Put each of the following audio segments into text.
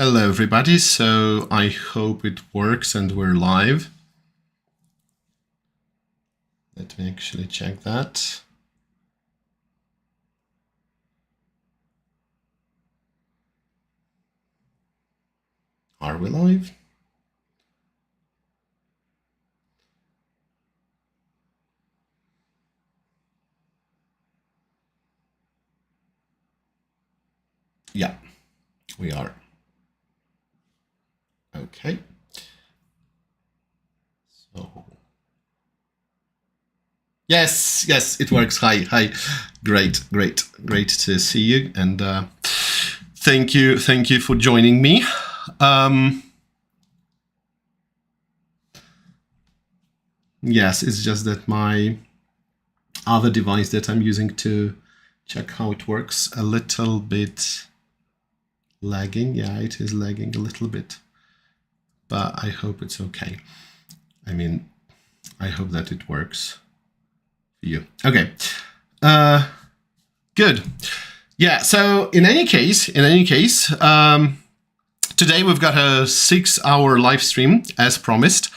Hello everybody, so I hope it works and we're live. Let me actually check that. Are we live? Yeah, we are. Okay. So yes, it works. Hi. Great to see you, and thank you for joining me. Yes, it's just that my other device that I'm using to check how it works a little bit lagging. Yeah, it is lagging a little bit, but I hope it's okay. I mean, I hope that it works for you. Okay, good. Yeah, so in any case, today we've got a 6-hour live stream as promised,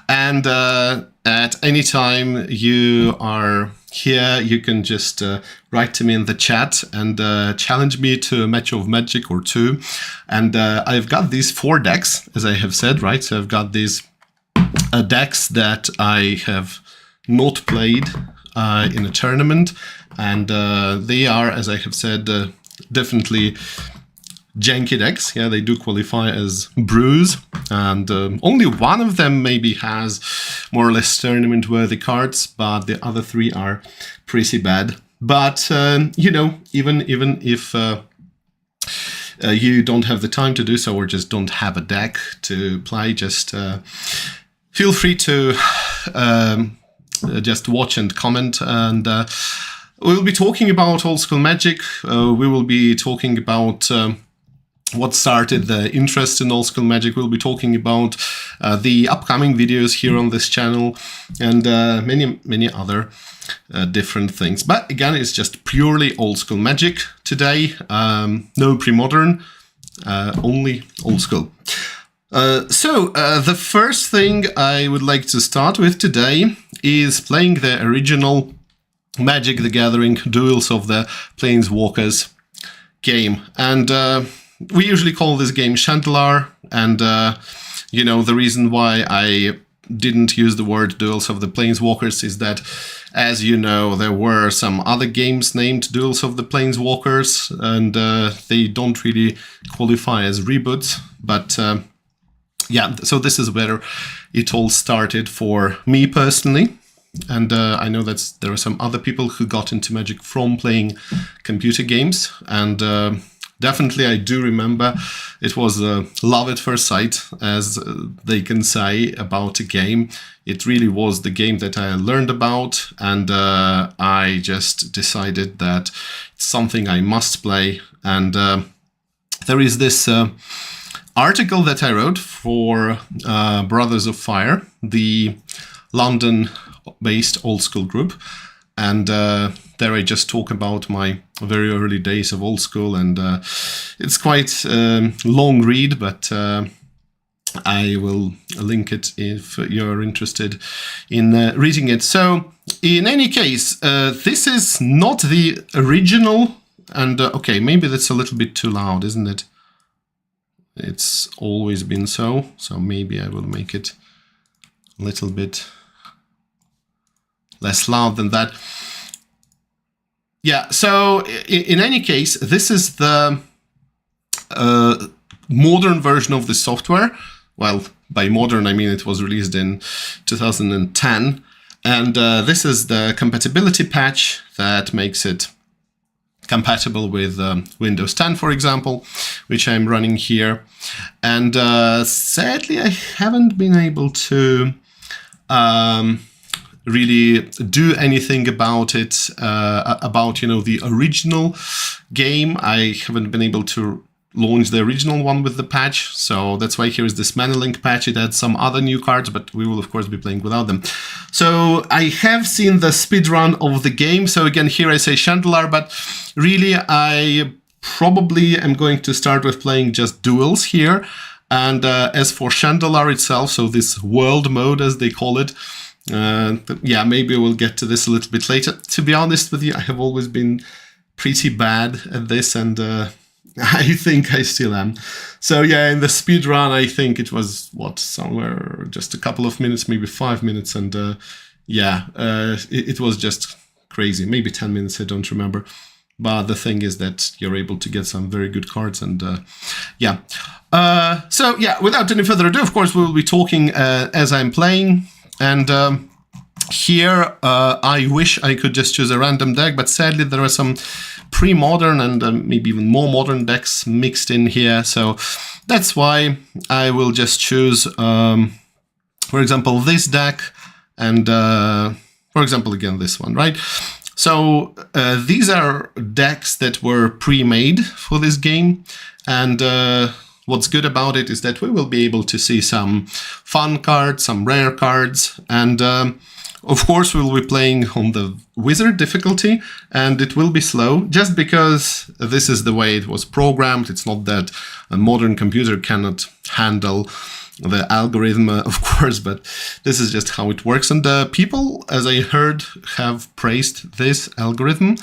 and at any time you are here, you can just write to me in the chat and challenge me to a match of Magic or two. And I've got these 4 decks, as I have said, right? So I've got these decks that I have not played in a tournament, and they are, as I have said, definitely janky decks. Yeah, they do qualify as brews, and only one of them maybe has more or less tournament-worthy cards, but the other 3 are pretty bad. But you know, even if you don't have the time to do so, or just don't have a deck to play, just feel free to just watch and comment. And we'll be talking about old school Magic. We will be talking about what started the interest in old school Magic. We'll be talking about the upcoming videos here on this channel, and many other different things. But again, it's just purely old school Magic today. No pre-modern, only old school. So the first thing I would like to start with today is playing the original Magic the Gathering Duels of the Planeswalkers game. And we usually call this game Chandelier, and you know, the reason why I didn't use the word Duels of the Planeswalkers is that, as you know, there were some other games named Duels of the Planeswalkers, and they don't really qualify as reboots. But yeah, so this is where it all started for me personally. And I know that there are some other people who got into Magic from playing computer games, and definitely I do remember it was love at first sight, as they can say about a game. It really was the game that I learned about, and I just decided that it's something I must play. And there is this article that I wrote for Brothers of Fire, the London-based old school group, and there I just talk about my very early days of old school, and it's quite a long read, but I will link it if you're interested in reading it. So in any case, this is not the original, and okay, maybe that's a little bit too loud, isn't it? It's always been so maybe I will make it a little bit less loud than that. Yeah, so in any case, this is the modern version of the software. Well, by modern, I mean it was released in 2010. And this is the compatibility patch that makes it compatible with Windows 10, for example, which I'm running here. And sadly, I haven't been able to really do anything about it, about, you know, the original game. I haven't been able to launch the original one with the patch, so that's why here is this Manalink patch. It adds some other new cards, but we will of course be playing without them. So I have seen the speedrun of the game. So again, here I say Chandelier, but really I probably am going to start with playing just duels here. And as for Chandalar itself, so this world mode as they call it, yeah, maybe we'll get to this a little bit later. To be honest with you, I have always been pretty bad at this, and I think I still am. So yeah, in the speed run, I think it was, what, somewhere just a couple of minutes, maybe 5 minutes, and yeah, it was just crazy. Maybe 10 minutes, I don't remember. But the thing is that you're able to get some very good cards, and yeah. So yeah, without any further ado, of course, we will be talking as I'm playing. And here, I wish I could just choose a random deck, but sadly there are some pre-modern and maybe even more modern decks mixed in here. So that's why I will just choose, for example, this deck, and for example, again, this one, right? So these are decks that were pre-made for this game, and what's good about it is that we will be able to see some fun cards, some rare cards, and of course we'll be playing on the wizard difficulty, and it will be slow just because this is the way it was programmed. It's not that a modern computer cannot handle the algorithm, of course, but this is just how it works. And people, as I heard, have praised this algorithm.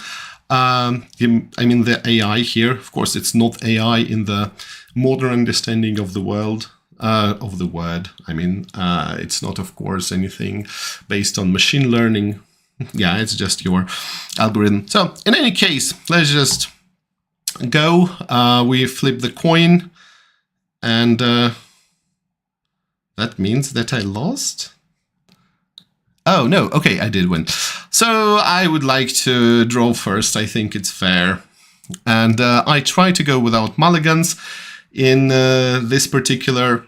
I mean, the AI here, of course, it's not AI in the modern understanding of the world, of the word. I mean, it's not, of course, anything based on machine learning. Yeah, it's just your algorithm. So in any case, let's just go. We flip the coin, and that means that I lost? Oh, no. Okay, I did win. So I would like to draw first. I think it's fair. And I try to go without mulligans in this particular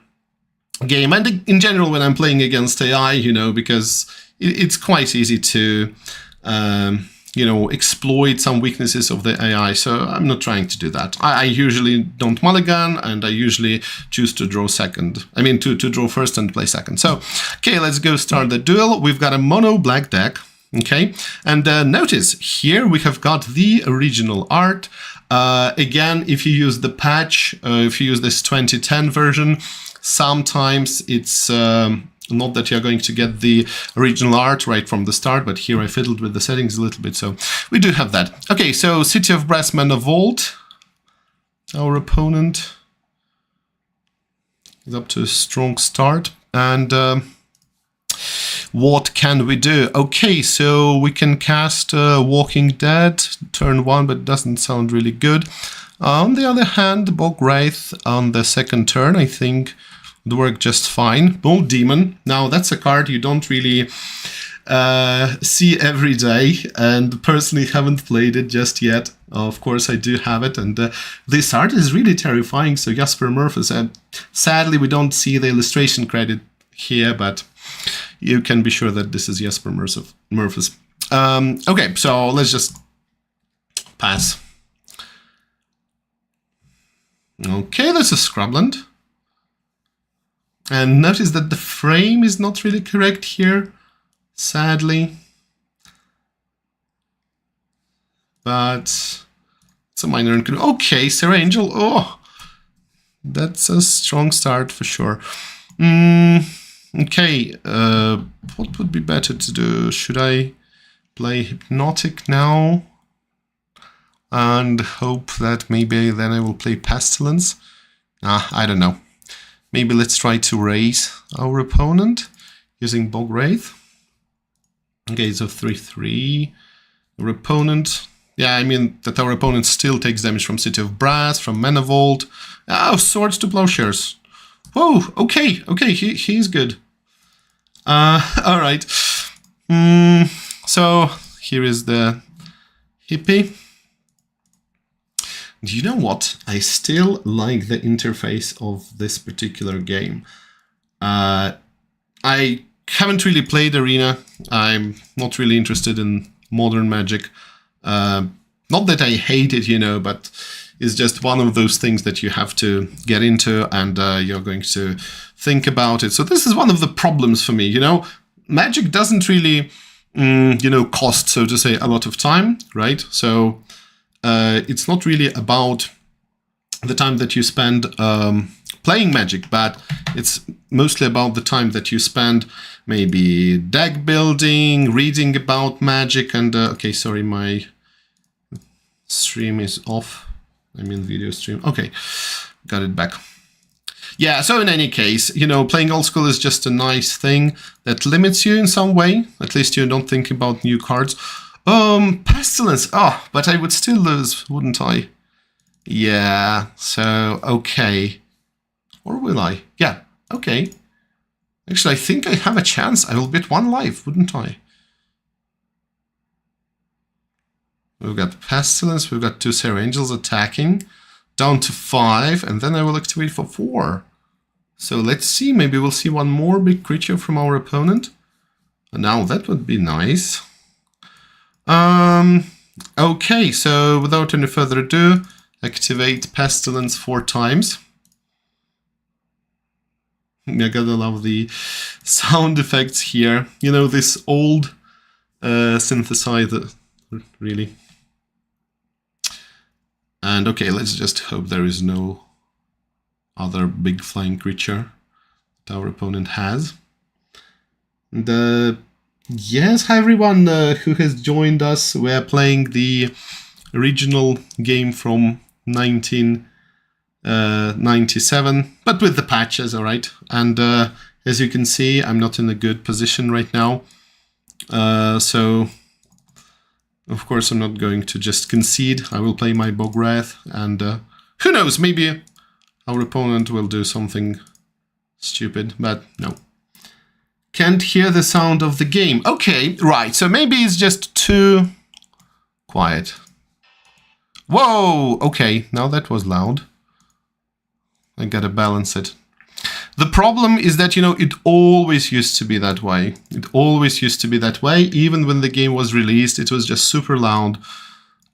game. And in general, when I'm playing against AI, you know, because it's quite easy to, you know, exploit some weaknesses of the AI. So I'm not trying to do that. I usually don't mulligan, and I usually choose to draw second. I mean, to draw first and play second. So, okay, let's go start the duel. We've got a mono black deck. Okay, and notice here we have got the original art. Again, if you use the patch, if you use this 2010 version, sometimes it's not that you're going to get the original art right from the start, but here I fiddled with the settings a little bit, so we do have that. Okay, so City of Brass, Mana Vault. Our opponent is up to a strong start, and what can we do? Okay, so we can cast Walking Dead turn 1, but it doesn't sound really good. On the other hand, Bog Wraith on the second turn, I think, would work just fine. Bold Demon. Now, that's a card you don't really see every day, and personally haven't played it just yet. Of course, I do have it, and this art is really terrifying. So Jasper Murphys, and sadly, we don't see the illustration credit here, but you can be sure that this is Jasper Murphys. Okay, so let's just pass. Okay, that's a Scrubland. And notice that the frame is not really correct here, sadly. But it's a minor inconvenience. Okay, Sir Angel. Oh, that's a strong start for sure. Okay, what would be better to do? Should I play Hypnotic now and hope that maybe then I will play Pestilence? I don't know. Maybe let's try to raise our opponent using Bog Wraith. Okay, so 3/3. Our opponent, yeah, I mean that our opponent still takes damage from City of Brass, from Mana Vault. Oh, Swords to Plowshares. Whoa, okay, he's good. All right. So here is the hippie. Do you know what? I still like the interface of this particular game. I haven't really played Arena. I'm not really interested in modern Magic. Not that I hate it, you know, but it's just one of those things that you have to get into, and you're going to think about it. So this is one of the problems for me, you know. Magic doesn't really, you know, cost, so to say, a lot of time, right? So it's not really about the time that you spend playing Magic, but it's mostly about the time that you spend maybe deck building, reading about Magic, and okay, sorry, my stream is off. I mean video stream. Okay, got it back. Yeah, so in any case, you know, playing old school is just a nice thing that limits you in some way. At least you don't think about new cards. Pestilence. Oh, but I would still lose, wouldn't I? Yeah, so, okay. Or will I? Yeah, okay. Actually, I think I have a chance. I will bet 1 life, wouldn't I? We've got Pestilence, we've got 2 Serra Angels attacking. Down to 5, and then I will activate for 4. So let's see, maybe we'll see 1 more big creature from our opponent. And now that would be nice. Okay, so without any further ado, activate Pestilence 4 times. I gotta love the sound effects here. You know, this old synthesizer, really. And okay, let's just hope there is no other big flying creature that our opponent has. And yes, hi everyone who has joined us. We're playing the original game from 1997, but with the patches, alright. And as you can see, I'm not in a good position right now. So of course, I'm not going to just concede. I will play my Bogreth, and who knows, maybe our opponent will do something stupid, but no. Can't hear the sound of the game. Okay, right, so maybe it's just too quiet. Whoa, okay, now that was loud. I gotta balance it. The problem is that, you know, it always used to be that way. It always used to be that way. Even when the game was released, it was just super loud.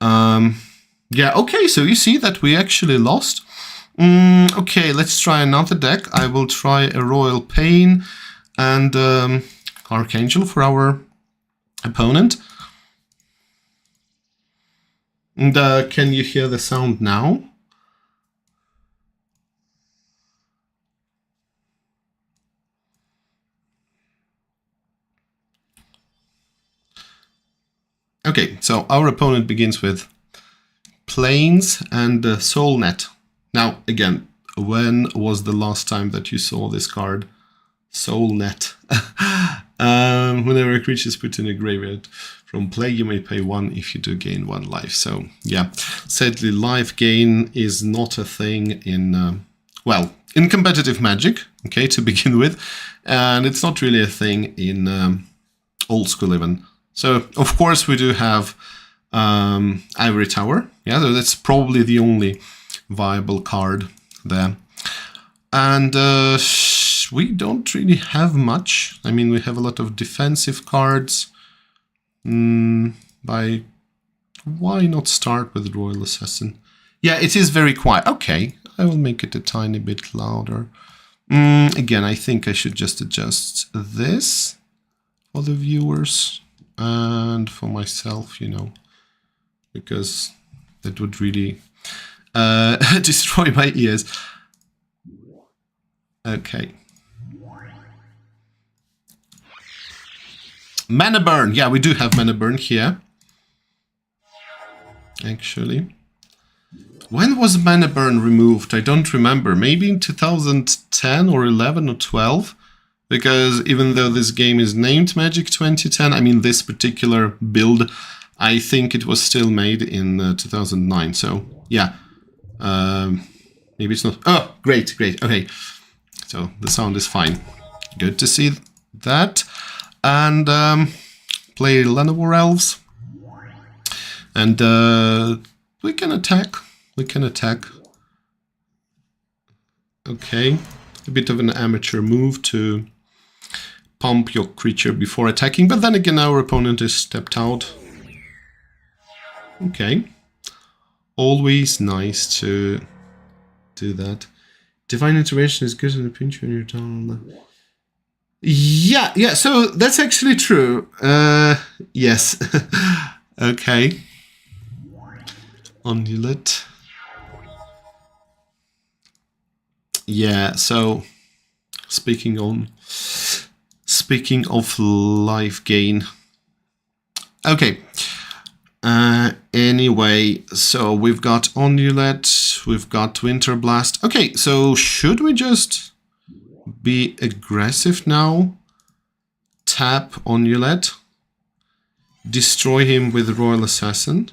Yeah, okay, so you see that we actually lost. Okay, let's try another deck. I will try a Royal Pain and Archangel for our opponent. And can you hear the sound now? Okay, so our opponent begins with Plains and Soulnet. Now, again, when was the last time that you saw this card? Soulnet. Whenever a creature is put in a graveyard from play, you may pay 1 if you do gain 1 life. So, yeah, sadly, life gain is not a thing in, well, in competitive Magic, okay, to begin with. And it's not really a thing in old school even. So, of course, we do have Ivory Tower. Yeah, that's probably the only viable card there. And we don't really have much. I mean, we have a lot of defensive cards. Why not start with Royal Assassin? Yeah, it is very quiet. Okay, I will make it a tiny bit louder. Again, I think I should just adjust this for the viewers. And for myself, you know, because that would really destroy my ears. Okay. Mana Burn. Yeah, we do have Mana Burn here. Actually. When was Mana Burn removed? I don't remember. Maybe in 2010 or 11 or 12? Because even though this game is named Magic 2010, I mean, this particular build, I think it was still made in 2009. So, yeah. Maybe it's not... Oh, great, great. Okay. So, the sound is fine. Good to see that. And play Llanowar Elves. And we can attack. We can attack. Okay. A bit of an amateur move to pump your creature before attacking, but then again our opponent is stepped out. Okay. Always nice to do that. Divine Intervention is good in a pinch when you're down. Yeah, so that's actually true. Yes. Okay. Amulet. Yeah, so speaking of life gain. Okay. Anyway, so we've got Amulet, we've got Winter Blast. Okay, so should we just be aggressive now? Tap Amulet, destroy him with Royal Assassin.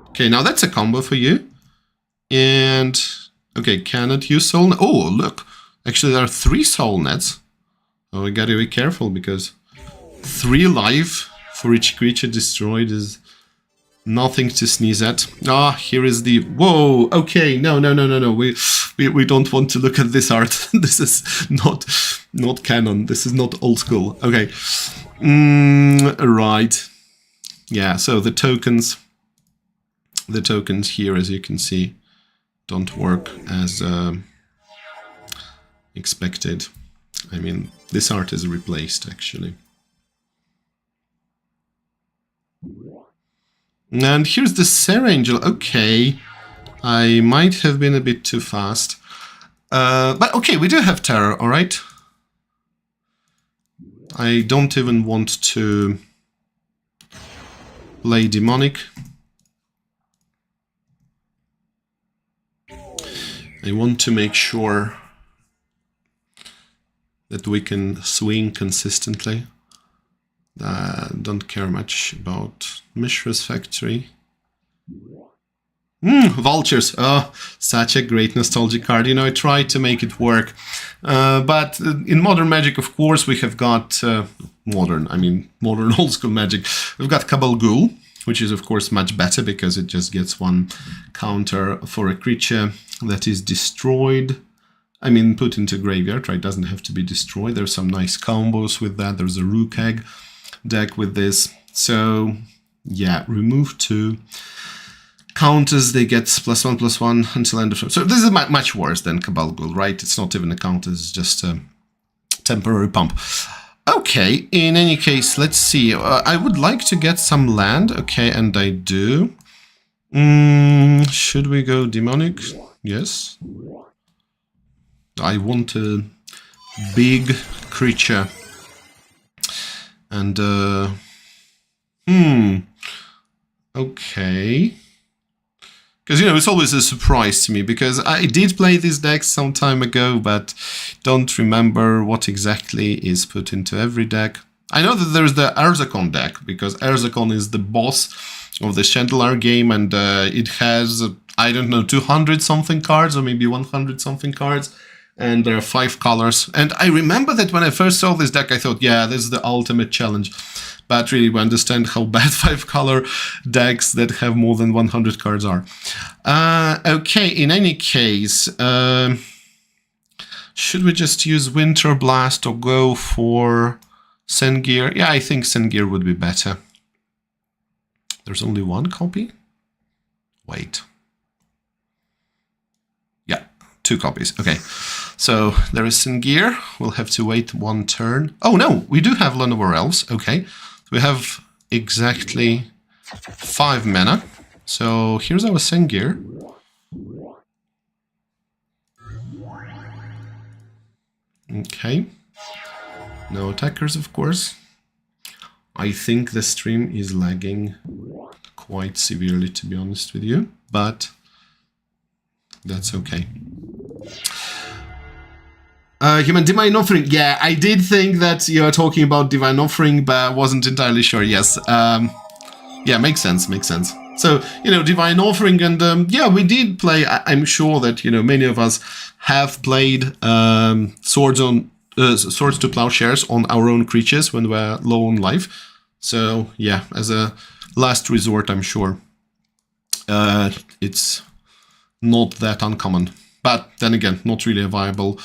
Okay, now that's a combo for you. And okay, cannot use soul. Oh, look, actually there are 3 soul nets. Oh, we gotta be careful because 3 life for each creature destroyed is nothing to sneeze at. Ah, here is the... Whoa, okay, no. We don't want to look at this art. This is not canon. This is not old school. Okay. Right. Yeah, so the tokens here, as you can see, don't work as expected. I mean, this art is replaced, actually. And here's the Serra Angel. Okay, I might have been a bit too fast. But okay, we do have Terror, alright? I don't even want to play Demonic. I want to make sure that we can swing consistently. Don't care much about Mishra's Factory. Vultures. Oh, such a great nostalgic card. You know, I tried to make it work. But in Modern Magic, of course, we have got... modern old school Magic. We've got Cabal Ghoul, which is, of course, much better because it just gets 1 counter for a creature that is destroyed. I mean, put into graveyard, right? Doesn't have to be destroyed. There's some nice combos with that. There's a Rook Egg deck with this. So, yeah, remove 2. Counters, they get +1/+1 until end of turn. So this is much worse than Cabal Ghoul, right? It's not even a counter, it's just a temporary pump. Okay, in any case, let's see. I would like to get some land. Okay, and I do. Should we go Demonic? Yes. I want a big creature. And, okay. Because, you know, it's always a surprise to me, because I did play this deck some time ago, but don't remember what exactly is put into every deck. I know that there's the Arzakon deck, because Arzakon is the boss of the Chandelier game, and it has, I don't know, 200-something cards, or maybe 100-something cards. And there are 5 colors. And I remember that when I first saw this deck, I thought, yeah, this is the ultimate challenge. But really, we understand how bad 5-color decks that have more than 100 cards are. Okay, in any case, should we just use Winter Blast or go for Sengir? Yeah, I think Sengir would be better. There's only 1 copy? Wait. Yeah, 2 copies. Okay. So there is Sengir. We'll have to wait 1 turn. Oh no, we do have Llanowar Elves. Okay, we have exactly 5 mana. So here's our Sengir. Okay, no attackers, of course. I think the stream is lagging quite severely, to be honest with you, but that's okay. Human Divine Offering. Yeah, I did think that you were talking about Divine Offering, but I wasn't entirely sure. Yes. Yeah, makes sense. So, you know, Divine Offering, and yeah, we did play. I'm sure that, you know, many of us have played Swords to Plowshares on our own creatures when we're low on life. So, yeah, as a last resort, I'm sure it's not that uncommon. But then again, not really a viable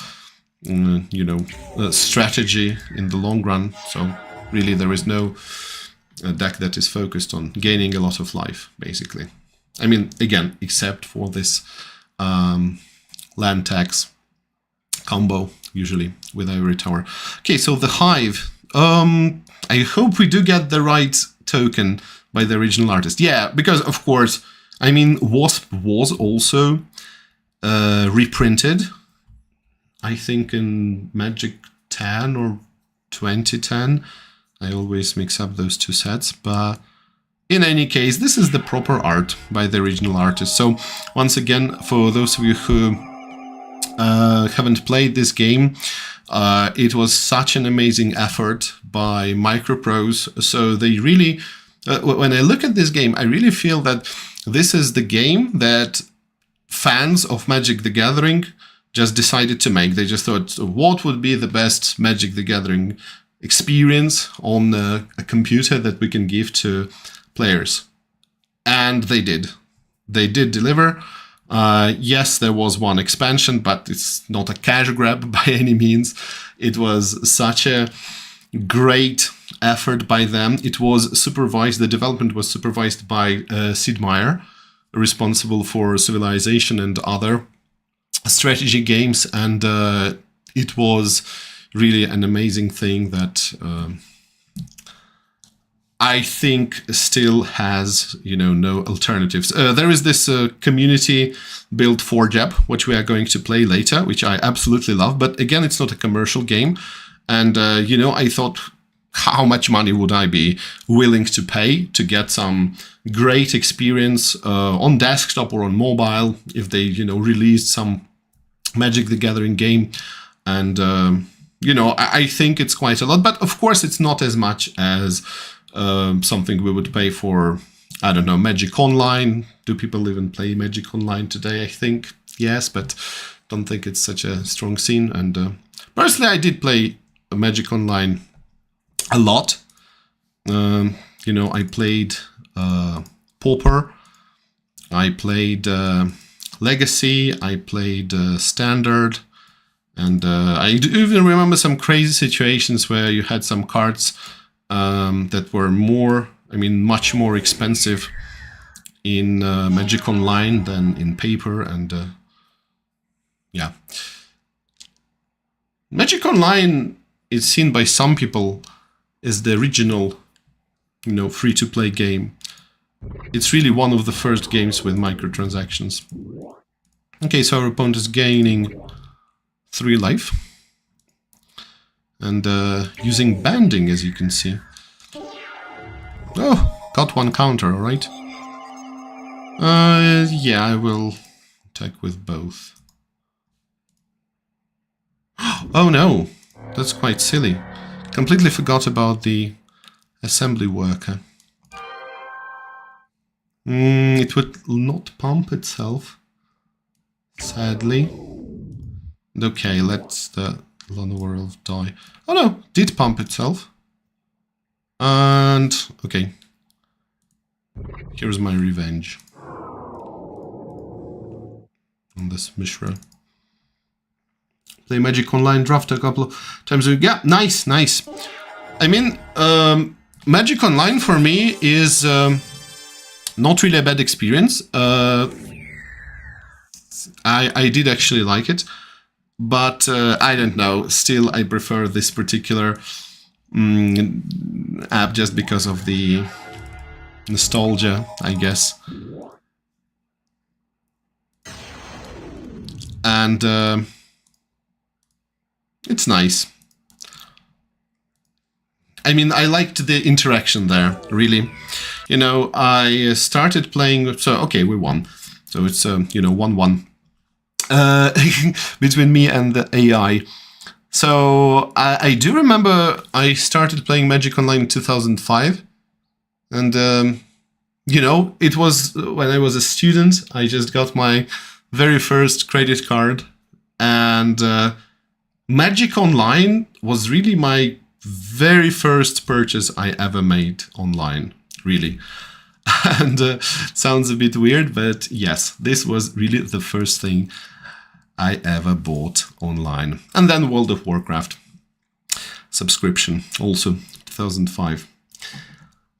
you know, strategy in the long run. So really there is no deck that is focused on gaining a lot of life, basically. I mean, again, except for this land tax combo, usually, with Ivory Tower. Okay, so the Hive. I hope we do get the right token by the original artist. Yeah, because, of course, I mean, Wasp was also reprinted, I think in Magic 10 or 2010. I always mix up those two sets, but in any case, this is the proper art by the original artist. So once again, for those of you who haven't played this game, it was such an amazing effort by Microprose. So they really, when I look at this game, I really feel that this is the game that fans of Magic the Gathering just decided to make. They just thought, what would be the best Magic the Gathering experience on a computer that we can give to players? And they did. They did deliver. Yes, there was one expansion, but it's not a cash grab by any means. It was such a great effort by them. It was supervised, the development was supervised by Sid Meier, responsible for Civilization and other strategy games, and it was really an amazing thing that I think still has, no alternatives. There is this community built ForgeApp, which we are going to play later, which I absolutely love. But again, it's not a commercial game. And, I thought, how much money would I be willing to pay to get some great experience on desktop or on mobile if they, released some Magic the Gathering game? And, I think it's quite a lot. But of course, it's not as much as something we would pay for, I don't know, Magic Online. Do people even play Magic Online today? I think yes, but don't think it's such a strong scene. And personally, I did play Magic Online a lot. I played Pauper, I played Legacy, I played Standard, and I do even remember some crazy situations where you had some cards that were much more expensive in Magic Online than in paper, and yeah. Magic Online is seen by some people as the original, free-to-play game. It's really one of the first games with microtransactions. Okay, so our opponent is gaining 3 life. And using banding, as you can see. Oh, got 1 counter, alright. Yeah, I will attack with both. Oh no, that's quite silly. Completely forgot about the assembly worker. It would not pump itself, sadly. Okay, let's the Lone World die. Oh no, did pump itself. And okay, here's my revenge on this Mishra. Play Magic Online, draft a couple of times a week. Yeah, nice. I mean, Magic Online for me is not really a bad experience. I did actually like it, but I don't know. Still, I prefer this particular app just because of the nostalgia, I guess. And it's nice. I mean, I liked the interaction there, really. I started playing, so okay, we won. So it's, 1-1 between me and the AI. So I do remember I started playing Magic Online in 2005. And, it was when I was a student. I just got my very first credit card. And Magic Online was really my very first purchase I ever made online, really. And sounds a bit weird, but yes, this was really the first thing I ever bought online. And then World of Warcraft subscription, also 2005.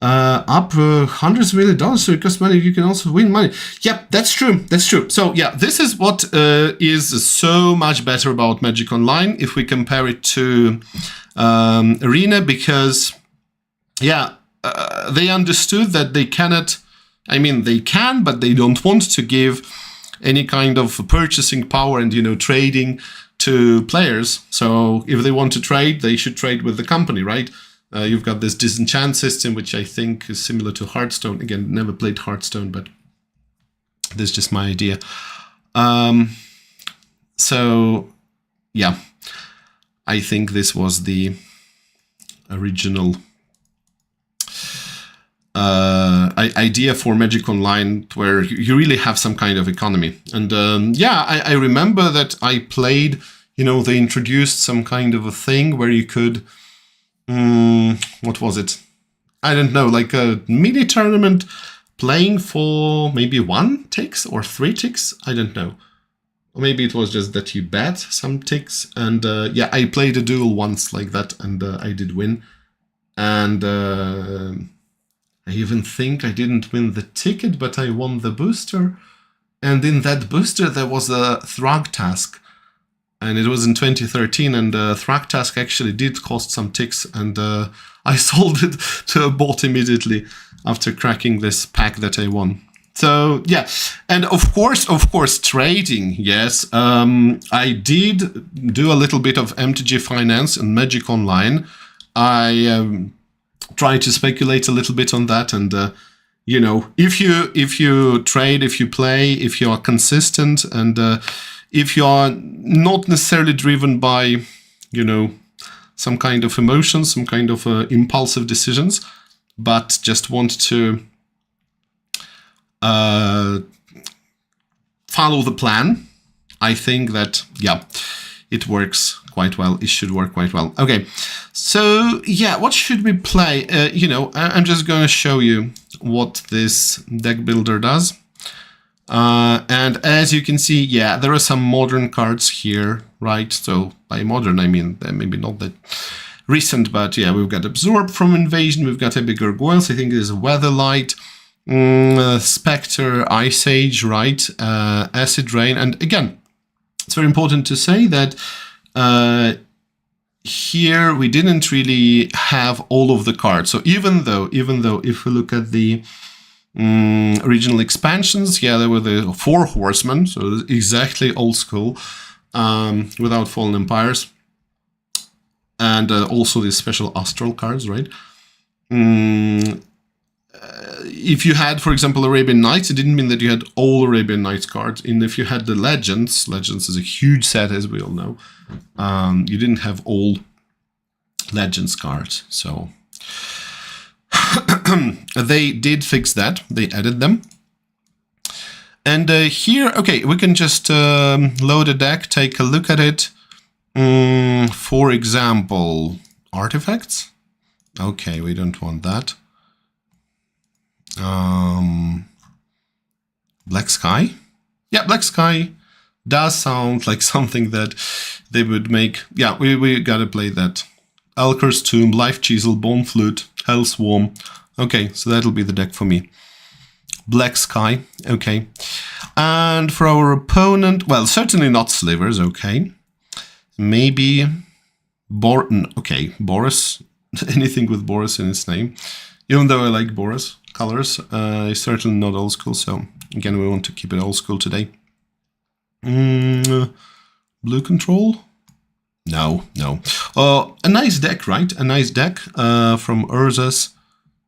Up hundreds of millions of dollars, so it costs money, you can also win money. Yep, that's true. So yeah, this is what is so much better about Magic Online if we compare it to Arena, because yeah, they understood that they cannot I mean, they can, but they don't want to give any kind of purchasing power and, trading to players. So if they want to trade, they should trade with the company, right? You've got this disenchant system, which I think is similar to Hearthstone. Again, never played Hearthstone, but this is just my idea. So, yeah, I think this was the original idea for Magic Online, where you really have some kind of economy. And yeah, I remember that I played, they introduced some kind of a thing where you could, what was it? I don't know, like a mini tournament playing for maybe 1 ticks or 3 ticks. I don't know. Or maybe it was just that you bet some ticks. And yeah, I played a duel once like that, and I did win. And I even think I didn't win the ticket, but I won the booster. And in that booster, there was a Thrag task. And it was in 2013, and Thrag task actually did cost some ticks. And I sold it to a bot immediately after cracking this pack that I won. So, yeah. And of course, trading, yes. I did do a little bit of MTG Finance and Magic Online. I try to speculate a little bit on that, and if you trade, if you play, if you are consistent, and if you are not necessarily driven by some kind of emotions, some kind of impulsive decisions, but just want to follow the plan, I think that, yeah, it works quite well. It should work quite well. Okay, so yeah, what should we play? I'm just going to show you what this deck builder does. And as you can see, yeah, there are some modern cards here, right? So by modern, I mean, they're maybe not that recent, but yeah, we've got Absorb from Invasion, we've got Epic Gargoyles, I think there's Weatherlight, Spectre, Ice Age, right? Acid Rain, and again, it's very important to say that here we didn't really have all of the cards. So even though if we look at the original expansions, yeah, there were the 4 Horsemen, so exactly old school, without Fallen Empires, and also these special Astral cards, right? If you had, for example, Arabian Nights, it didn't mean that you had all Arabian Nights cards. And if you had the Legends is a huge set, as we all know, you didn't have all Legends cards. So they did fix that. They added them. And here, okay, we can just load a deck, take a look at it. For example, artifacts. Okay, we don't want that. Black Sky? Yeah, Black Sky does sound like something that they would make. Yeah, we gotta play that. Elker's Tomb, Life Chisel, Bone Flute, Hellswarm. Okay, so that'll be the deck for me. Black Sky, okay. And for our opponent, well, certainly not Slivers, okay. Maybe okay, Boris. Anything with Boris in its name. Even though I like Boris colors, it's certainly not old school, so again, we want to keep it old school today. Blue Control? No. A nice deck, right? A nice deck from Urza's.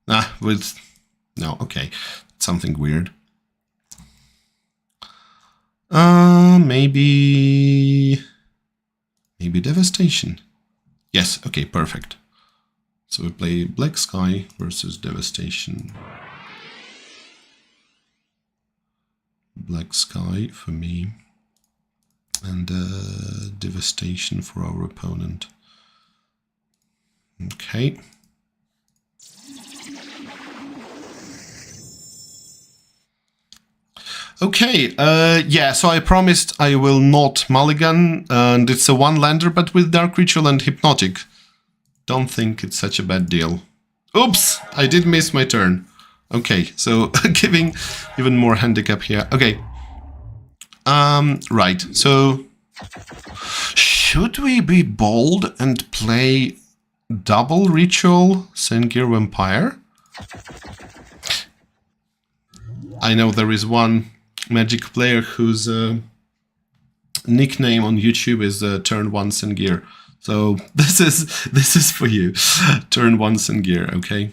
No, okay. Something weird. Maybe Devastation. Yes, okay, perfect. So we play Black Sky versus Devastation. Black Sky for me. And Devastation for our opponent. Okay. Okay, yeah, so I promised I will not mulligan, and it's a 1-lander, but with Dark Ritual and Hypnotic. Don't think it's such a bad deal. Oops, I did miss my turn. Okay, so giving even more handicap here. Okay. Right, so should we be bold and play double Ritual Sengir Vampire? I know there is one Magic player whose nickname on YouTube is Turn Once in Gear. So this is for you. Turn once in gear, okay?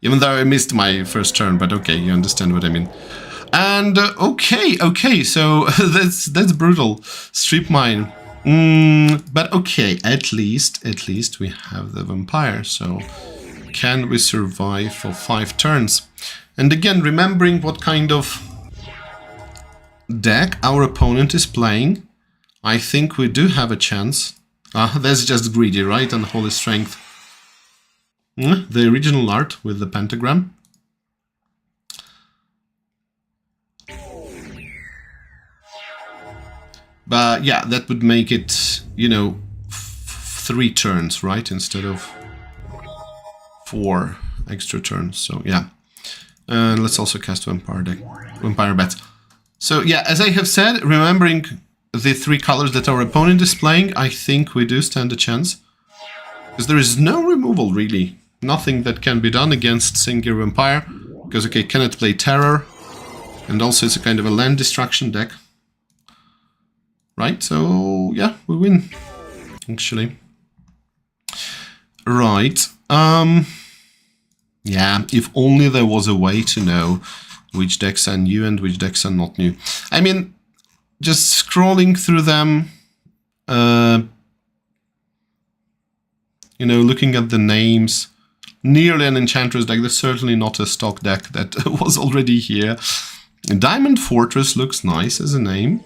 Even though I missed my first turn, but okay, you understand what I mean. And okay, so that's brutal. Strip mine. But okay, at least we have the vampire. So can we survive for 5 turns? And again, remembering what kind of deck our opponent is playing, I think we do have a chance. That's just greedy, right? And Holy Strength. The original art with the pentagram. But yeah, that would make it, you know, 3 turns, right? Instead of 4 extra turns. So yeah. And let's also cast Vampire Bats. So yeah, as I have said, remembering the 3 colors that our opponent is playing, I think we do stand a chance. Because there is no removal, really. Nothing that can be done against Singular Vampire. Because, okay, cannot play Terror. And also it's a kind of a land destruction deck. Right, so yeah, we win. Actually. Right. Yeah, if only there was a way to know which decks are new and which decks are not new. I mean, just scrolling through them, you know, looking at the names, nearly an Enchantress deck. That's certainly not a stock deck that was already here. Diamond Fortress looks nice as a name.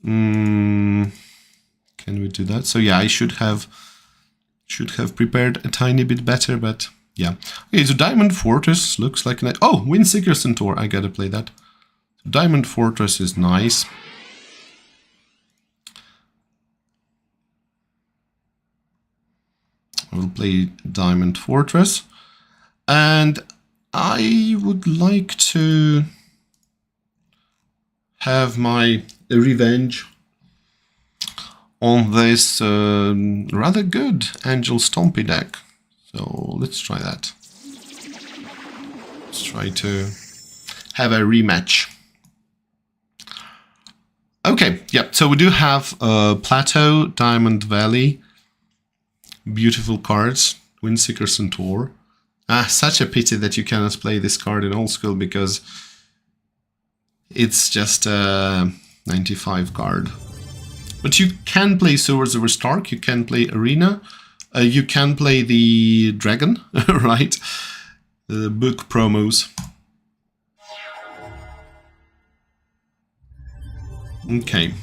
Can we do that? So yeah, I should have prepared a tiny bit better, but yeah. Okay, so Diamond Fortress looks like an... Oh, Windseeker Centaur, I gotta play that. Diamond Fortress is nice. I will play Diamond Fortress. And I would like to have my revenge on this rather good Angel Stompy deck. So let's try that. Let's try to have a rematch. Okay, yeah, so we do have Plateau, Diamond Valley, beautiful cards, Windseeker Centaur. Such a pity that you cannot play this card in old school because it's just a 95 card. But you can play Swords over Stark, you can play Arena, you can play the Dragon, right? The book promos. Okay.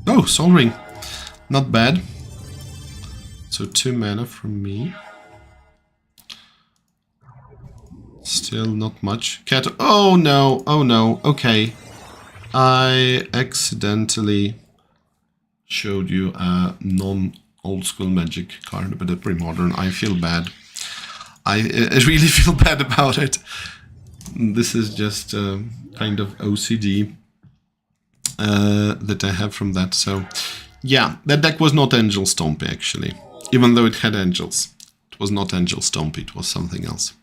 Oh, Sol Ring. Not bad. So 2 mana from me. Still not much. Cat. Oh no, oh no, okay. I accidentally showed you a non-old school Magic card, but a pre-modern. I feel bad. I really feel bad about it. This is just kind of OCD that I have from that. So yeah, that deck was not Angel Stompy actually. Even though it had angels. It was not Angel Stompy, it was something else.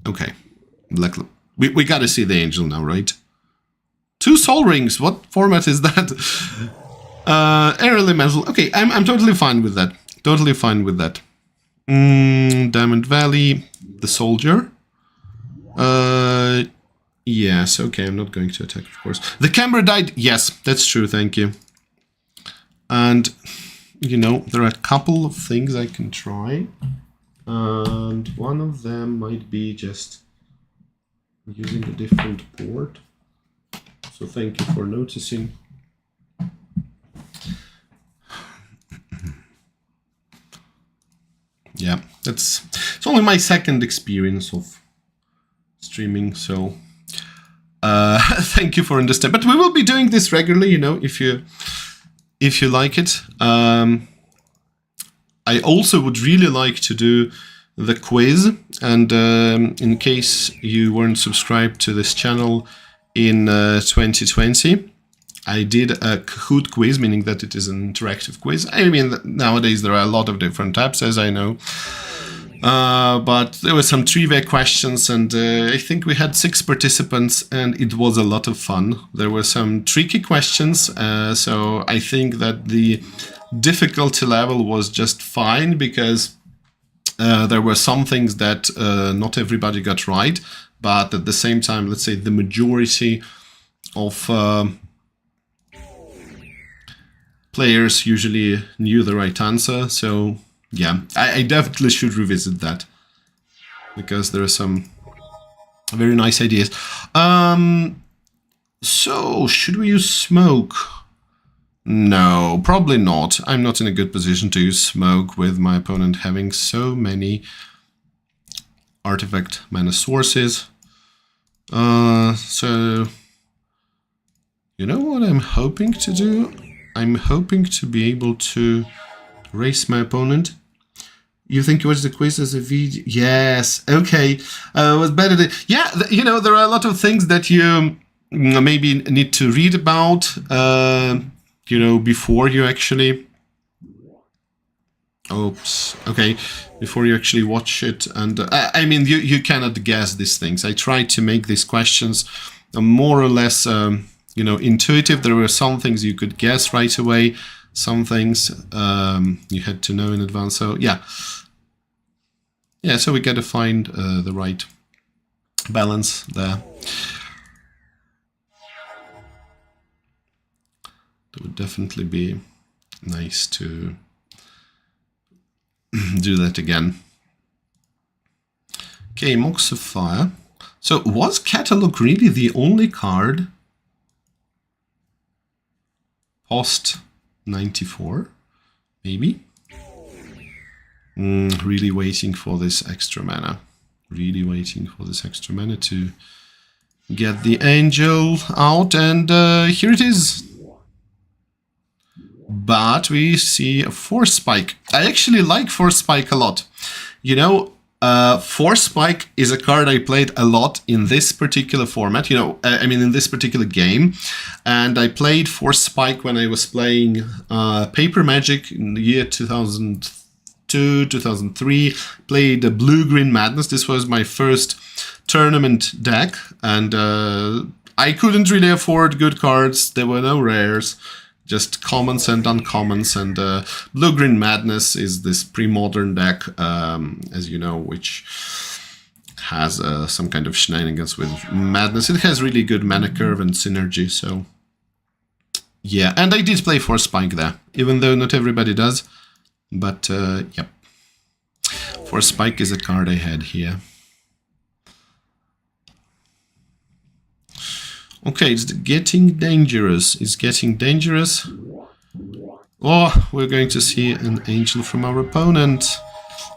Okay. Black. We gotta see the angel now, right? 2 Sol Rings. What format is that? Air Elemental. Okay, I'm totally fine with that. Totally fine with that. Diamond Valley. The Soldier. Yes, okay, I'm not going to attack, of course. The camera died. Yes, that's true, thank you. And, you know, there are a couple of things I can try. And one of them might be just using a different board. So thank you for noticing. Yeah, it's only my second experience of streaming, so thank you for understanding. But we will be doing this regularly, you know, if you like it. I also would really like to do the quiz, and in case you weren't subscribed to this channel in 2020, I did a Kahoot quiz, meaning that it is an interactive quiz. I mean, nowadays there are a lot of different types, as I know. But there were some trivia questions, and I think we had 6 participants, and it was a lot of fun. There were some tricky questions, so I think that the difficulty level was just fine, because there were some things that not everybody got right, but at the same time, let's say the majority of players usually knew the right answer. So yeah, I definitely should revisit that, because there are some very nice ideas. So should we use smoke? No, probably not. I'm not in a good position to use smoke with my opponent having so many artifact mana sources. So you know what I'm hoping to do? I'm hoping to be able to race my opponent. You think you watch the quiz as a video? Yes. Okay. Was better than... Yeah, you know, there are a lot of things that you maybe need to read about, you know, before you actually... Oops. Okay. Before you actually watch it. And I mean, you cannot guess these things. I tried to make these questions more or less, you know, intuitive. There were some things you could guess right away. Some things you had to know in advance. So yeah. Yeah, so we got to find the right balance there. It would definitely be nice to do that again. Okay, Moxifier. So was Catalog really the only card post 94? Maybe? Really waiting for this extra mana. Really waiting for this extra mana to get the angel out, and here it is. But we see a Force Spike. I actually like Force Spike a lot. You know, Force Spike is a card I played a lot in this particular format. You know, I mean in this particular game. And I played Force Spike when I was playing Paper Magic in the year 2002, 2003. Played the Blue-Green Madness. This was my first tournament deck. And I couldn't really afford good cards. There were no rares. Just commons and uncommons, and Blue-Green Madness is this pre-modern deck, as you know, which has some kind of shenanigans with Madness. It has really good mana curve and synergy, so yeah. And I did play Force Spike there, even though not everybody does, but yep. Force Spike is a card I had here. Okay, it's getting dangerous. It's getting dangerous. Oh, we're going to see an angel from our opponent.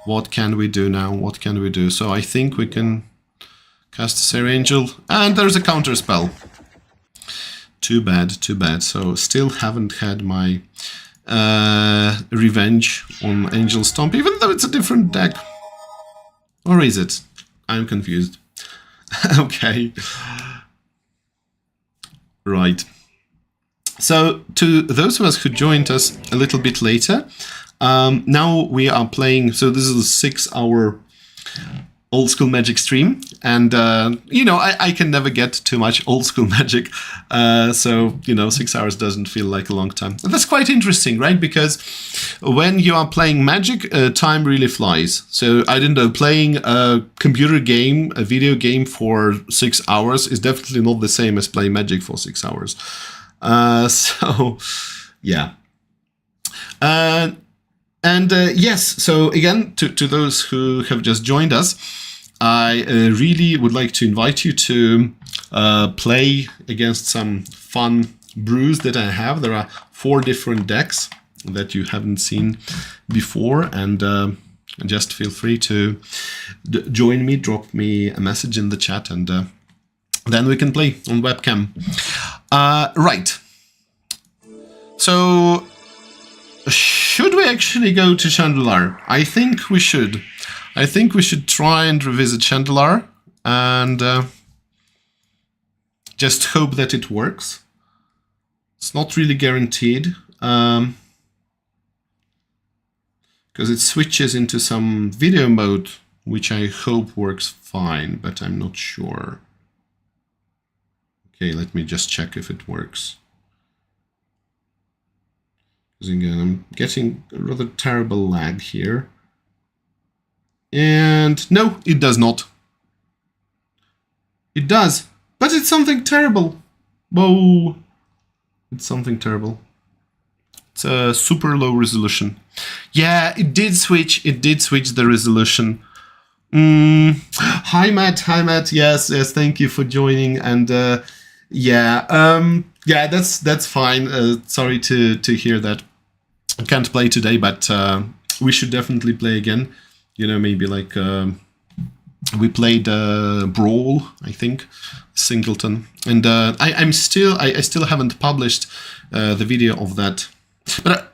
What can we do now? What can we do? So I think we can cast Seer Angel. And there's a counter spell. Too bad, too bad. So still haven't had my revenge on Angel Stomp, even though it's a different deck. Or is it? I'm confused. Okay. Right. So to those of us who joined us a little bit later, now we are playing, so this is a 6-hour old school Magic stream, and you know, I can never get too much old school Magic, so you know, 6 hours doesn't feel like a long time. And that's quite interesting, right? Because when you are playing Magic, time really flies. So I don't know, playing a computer game, a video game for 6 hours is definitely not the same as playing Magic for 6 hours. So yeah. Yes, so again, to those who have just joined us, I really would like to invite you to play against some fun brews that I have. There are 4 different decks that you haven't seen before, and just feel free to join me, drop me a message in the chat, and then we can play on webcam. Right. So... should we actually go to Chandelar? I think we should. I think we should try and revisit Chandelar and just hope that it works. It's not really guaranteed. Because because it switches into some video mode, which I hope works fine, but I'm not sure. Okay, let me just check if it works. Because again, I'm getting a rather terrible lag here. And no, it does not. It does, but it's something terrible. Whoa, it's something terrible. It's a super low resolution. Yeah, it did switch the resolution. Hi Matt, yes, thank you for joining. And yeah, that's fine. Sorry to hear that. I can't play today, but we should definitely play again. You know, maybe like we played Brawl, I think, Singleton, and I still haven't published the video of that. But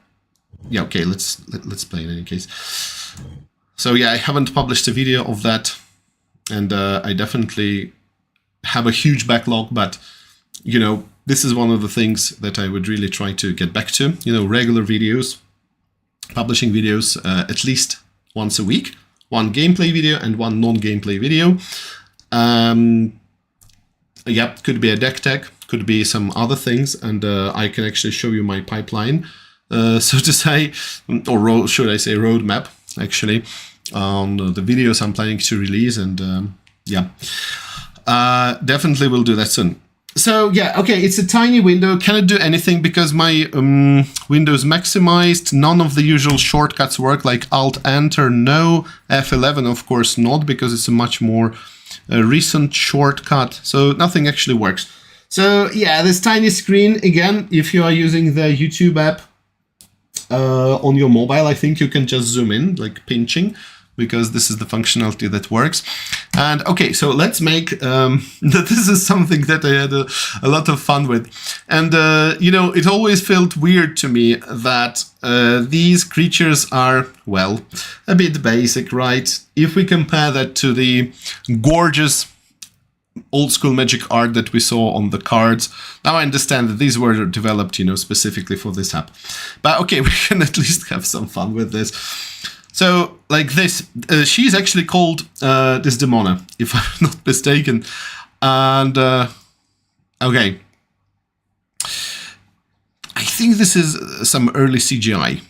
yeah, okay, let's play in any case. So yeah, I haven't published a video of that, and I definitely have a huge backlog. But you know, this is one of the things that I would really try to get back to. You know, regular videos, publishing videos at least once a week, one gameplay video and one non-gameplay video. Yeah, could be a deck tech, could be some other things, and I can actually show you my pipeline, so to say, or should I say roadmap, actually, on the videos I'm planning to release, and yeah, definitely will do that soon. So yeah, okay, it's a tiny window. Cannot do anything because my window's maximized. None of the usual shortcuts work, like Alt-Enter, no. F11, of course, not, because it's a much more recent shortcut. So nothing actually works. So yeah, this tiny screen, again, if you are using the YouTube app on your mobile, I think you can just zoom in, like pinching, because this is the functionality that works. And okay, so let's make that this is something that I had a lot of fun with. And you know, it always felt weird to me that these creatures are, well, a bit basic, right? If we compare that to the gorgeous old school Magic art that we saw on the cards. Now I understand that these were developed, you know, specifically for this app. But okay, we can at least have some fun with this. So, like this, she's actually called Desdemona, if I'm not mistaken. And, okay. I think this is some early CGI,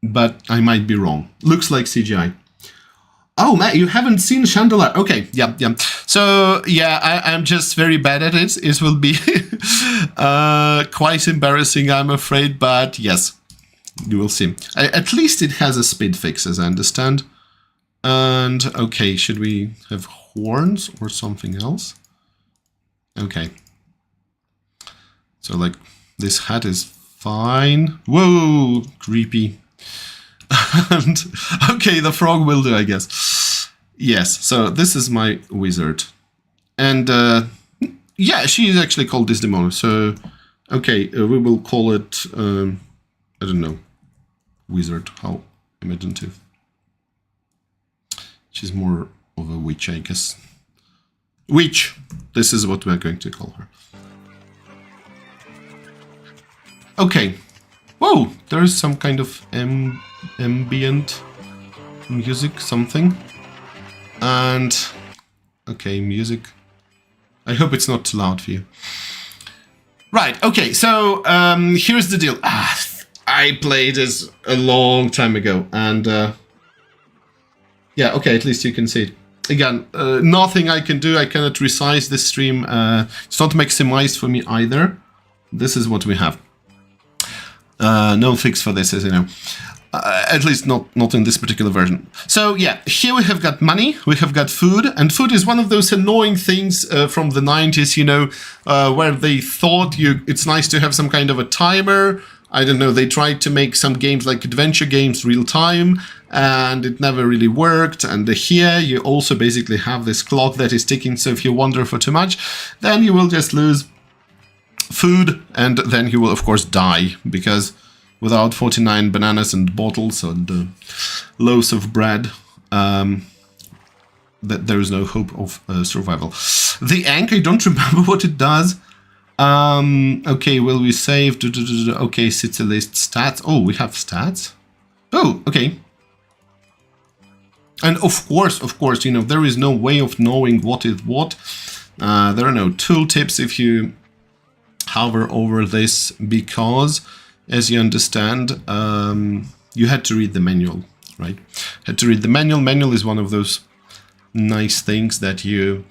but I might be wrong. Looks like CGI. Oh, Matt, you haven't seen Chandelier. Okay, yeah. So, yeah, I'm just very bad at it. It will be quite embarrassing, I'm afraid, but yes. You will see. At least it has a speed fix, as I understand. And, okay, should we have horns or something else? Okay. So, like, this hat is fine. Whoa, creepy. And, okay, the frog will do, I guess. Yes, so this is my wizard. And, yeah, she is actually called Desdemona. So, okay, we will call it, I don't know. Wizard, how imaginative. She's more of a witch, I guess. Witch! This is what we're going to call her. Okay. Whoa! There is some kind of ambient music, something. And... okay, music. I hope it's not too loud for you. Right, okay, so here's the deal. I played this a long time ago, and yeah, okay, at least you can see it. Again, nothing I can do. I cannot resize this stream. It's not maximized for me either. This is what we have. No fix for this, as you know. At least not in this particular version. So yeah, here we have got money, we have got food, and food is one of those annoying things from the 90s, you know, where they thought it's nice to have some kind of a timer. I don't know, they tried to make some games like adventure games real time, and it never really worked. And here you also basically have this clock that is ticking, so if you wander for too much, then you will just lose food, and then you will of course die, because without 49 bananas and bottles and loaves of bread, that there is no hope of survival. The Ankh, I don't remember what it does. Okay, will we save? Okay, city list stats. Oh, we have stats? Oh, okay. And of course, you know, there is no way of knowing what is what. There are no tooltips if you hover over this, because, as you understand, you had to read the manual, right? Had to read the manual. Manual is one of those nice things that you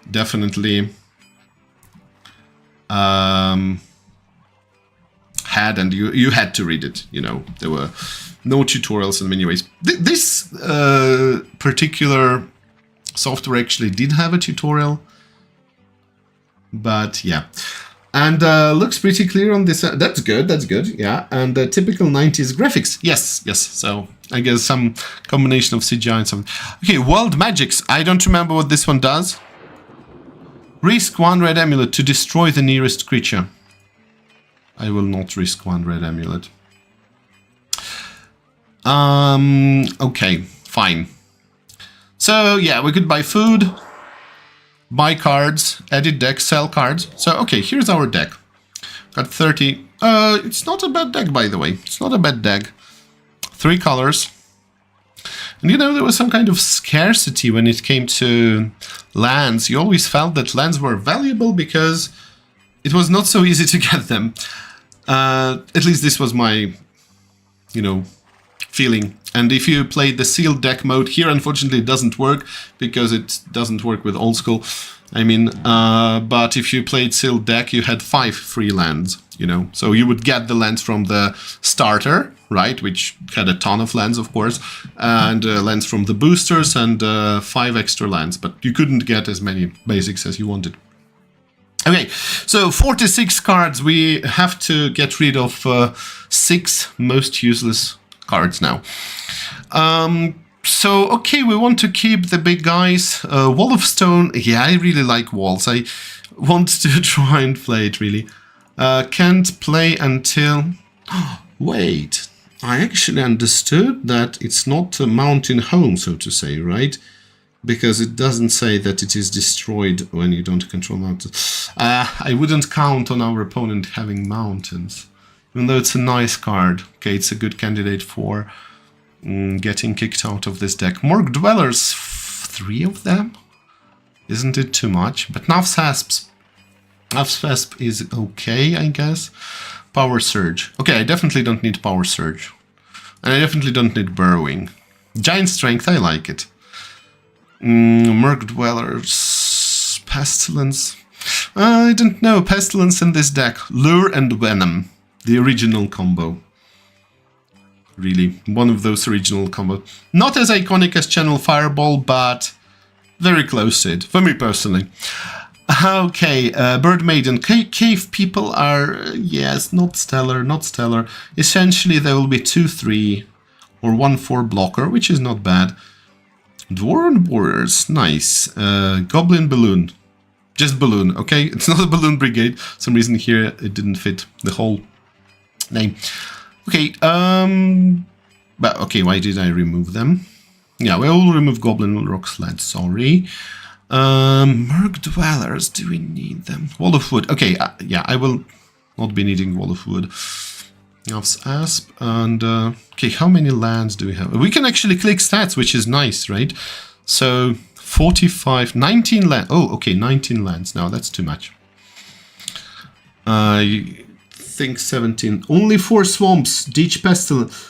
definitely had, and you had to read it. You know, there were no tutorials in many ways. This particular software actually did have a tutorial, but yeah. And looks pretty clear on this. That's good, yeah. And typical 90s graphics. Yes. So I guess some combination of CGI and something. Okay, World Magics. I don't remember what this one does. Risk 1 red amulet to destroy the nearest creature. I will not risk 1 red amulet. Okay, fine. So yeah, we could buy food, buy cards, edit deck, sell cards. So okay, here's our deck. Got 30. It's not a bad deck, by the way. It's not a bad deck. 3 colors. And you know, there was some kind of scarcity when it came to lands. You always felt that lands were valuable because it was not so easy to get them. At least this was my, you know, feeling. And if you played the sealed deck mode, here unfortunately it doesn't work because it doesn't work with old school. I mean, but if you played sealed deck, you had 5 free lands, you know. So you would get the lands from the starter, right, which had a ton of lands, of course, and lands from the boosters and 5 extra lands, but you couldn't get as many basics as you wanted. Okay, so 46 cards. We have to get rid of 6 most useless cards now. So, okay, we want to keep the big guys. Wall of Stone. Yeah, I really like walls. I want to try and play it, really. Can't play until... Wait, I actually understood that it's not a mountain home, so to say, right? Because it doesn't say that it is destroyed when you don't control mountains. I wouldn't count on our opponent having mountains. Even though it's a nice card. Okay, it's a good candidate for getting kicked out of this deck. Morgue Dwellers, 3 of them? Isn't it too much? But Nav's Hasp is okay, I guess. Power Surge. Okay, I definitely don't need Power Surge. And I definitely don't need Burrowing. Giant Strength, I like it. Morgue Dwellers, Pestilence. I don't know, Pestilence in this deck. Lure and Venom, the original combo. Really, one of those original combos. Not as iconic as Channel Fireball, but very close to it, for me personally. Okay, Bird Maiden. Cave people are, yes, not stellar. Essentially, there will be 2/3 or 1/4 blocker, which is not bad. Dwarven Warriors, nice. Goblin Balloon. Just Balloon, okay? It's not a Balloon Brigade. For some reason here it didn't fit the whole name. Okay, but okay, why did I remove them? Yeah, we will remove Goblin Rock Sled, sorry. Morgue Dwellers, do we need them? Wall of Wood, okay, yeah, I will not be needing Wall of Wood. Nav's Asp, and okay, how many lands do we have? We can actually click stats, which is nice, right? So 45, 19 lands. Oh, okay, 19 lands. Now that's too much. I think 17. Only 4 swamps. Ditch Pestilence.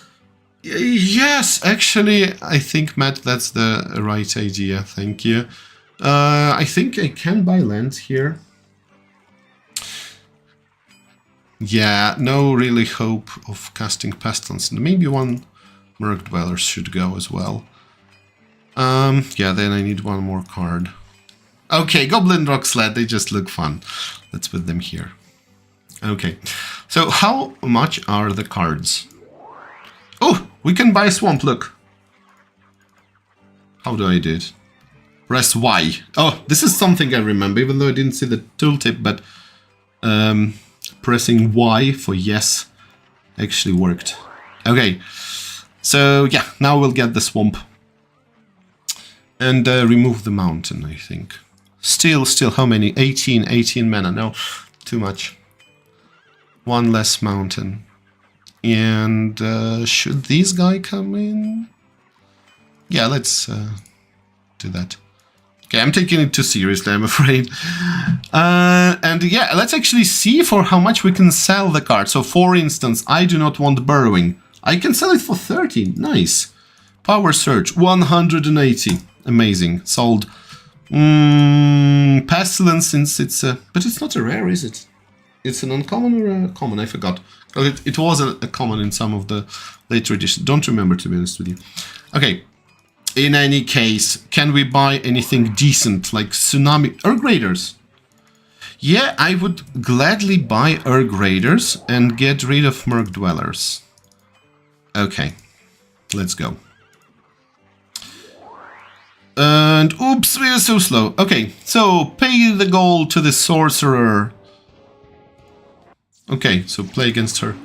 Yes, actually, I think, Matt, that's the right idea. Thank you. I think I can buy lands here. Yeah, no really hope of casting Pestilence. Maybe 1 Morgue Dweller should go as well. Yeah, then I need 1 more card. Okay, Goblin Rock Sled, they just look fun. Let's put them here. Okay, so how much are the cards? Oh, we can buy Swamp, look. How do I do it? Press Y. Oh, this is something I remember, even though I didn't see the tooltip, but pressing Y for yes actually worked. Okay, so yeah, now we'll get the Swamp. And remove the mountain, I think. Still, how many? 18 mana. No, too much. 1 less mountain. And should this guy come in? Yeah, let's do that. Okay, I'm taking it too seriously, I'm afraid. And yeah, let's actually see for how much we can sell the card. So for instance, I do not want Burrowing. I can sell it for 30. Nice. Power Surge, 180. Amazing. Sold. Pestilence, since it's a... But it's not a rare, is it? It's an uncommon or a common? I forgot. It was a common in some of the later editions. Don't remember, to be honest with you. Okay. In any case, can we buy anything decent, like Tsunami... Erg Raiders? Yeah, I would gladly buy Erg Raiders and get rid of Merc Dwellers. Okay. Let's go. And oops, we are so slow. Okay, so pay the gold to the sorcerer. Okay, so play against her.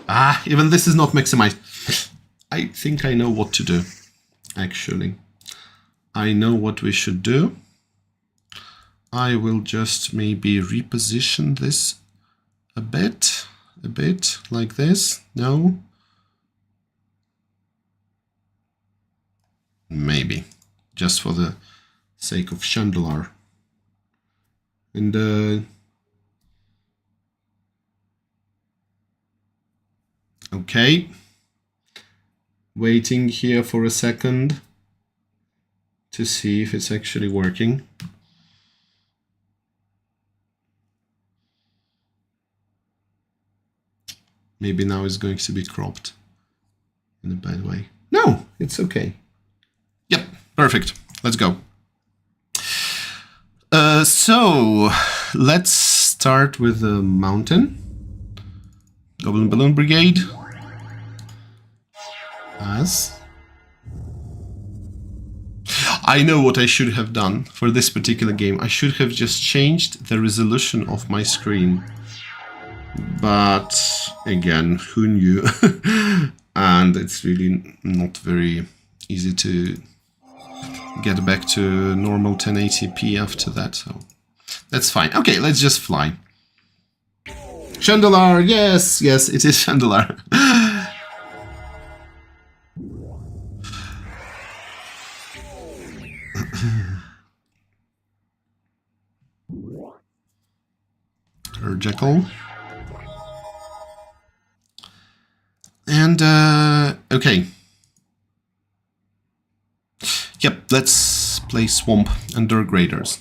Ah, even this is not maximized. I think I know what to do, actually. I know what we should do. I will just maybe reposition this a bit, like this. No? Maybe. Just for the sake of Chandelar. And okay. Waiting here for a second to see if it's actually working. Maybe now it's going to be cropped in a bad way. No, it's okay. Yep, perfect. Let's go. So, let's start with the mountain. Goblin Balloon Brigade. As. I know what I should have done for this particular game. I should have just changed the resolution of my screen. But, again, who knew? And it's really not very easy to get back to normal 1080p after that, so that's fine. Okay, let's just fly. Chandelar, yes, yes, it is Chandelar. Her Jekyll. And, okay. Yep, let's play Swamp and Erg Raiders.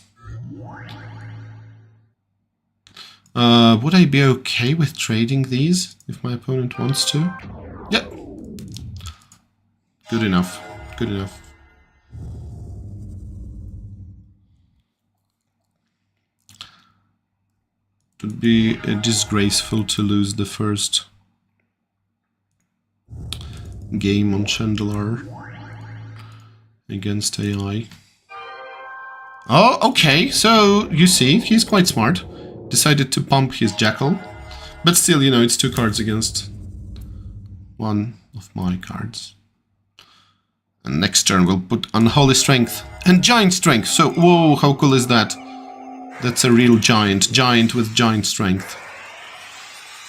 Would I be okay with trading these if my opponent wants to? Yep. Good enough. Good enough. It would be disgraceful to lose the first game on Chandelar against AI. Oh, okay, so you see, he's quite smart. Decided to pump his Jackal. But still, you know, it's 2 cards against one of my cards. And next turn we'll put Unholy Strength and Giant Strength. So, whoa, how cool is that? That's a real giant. Giant with Giant Strength.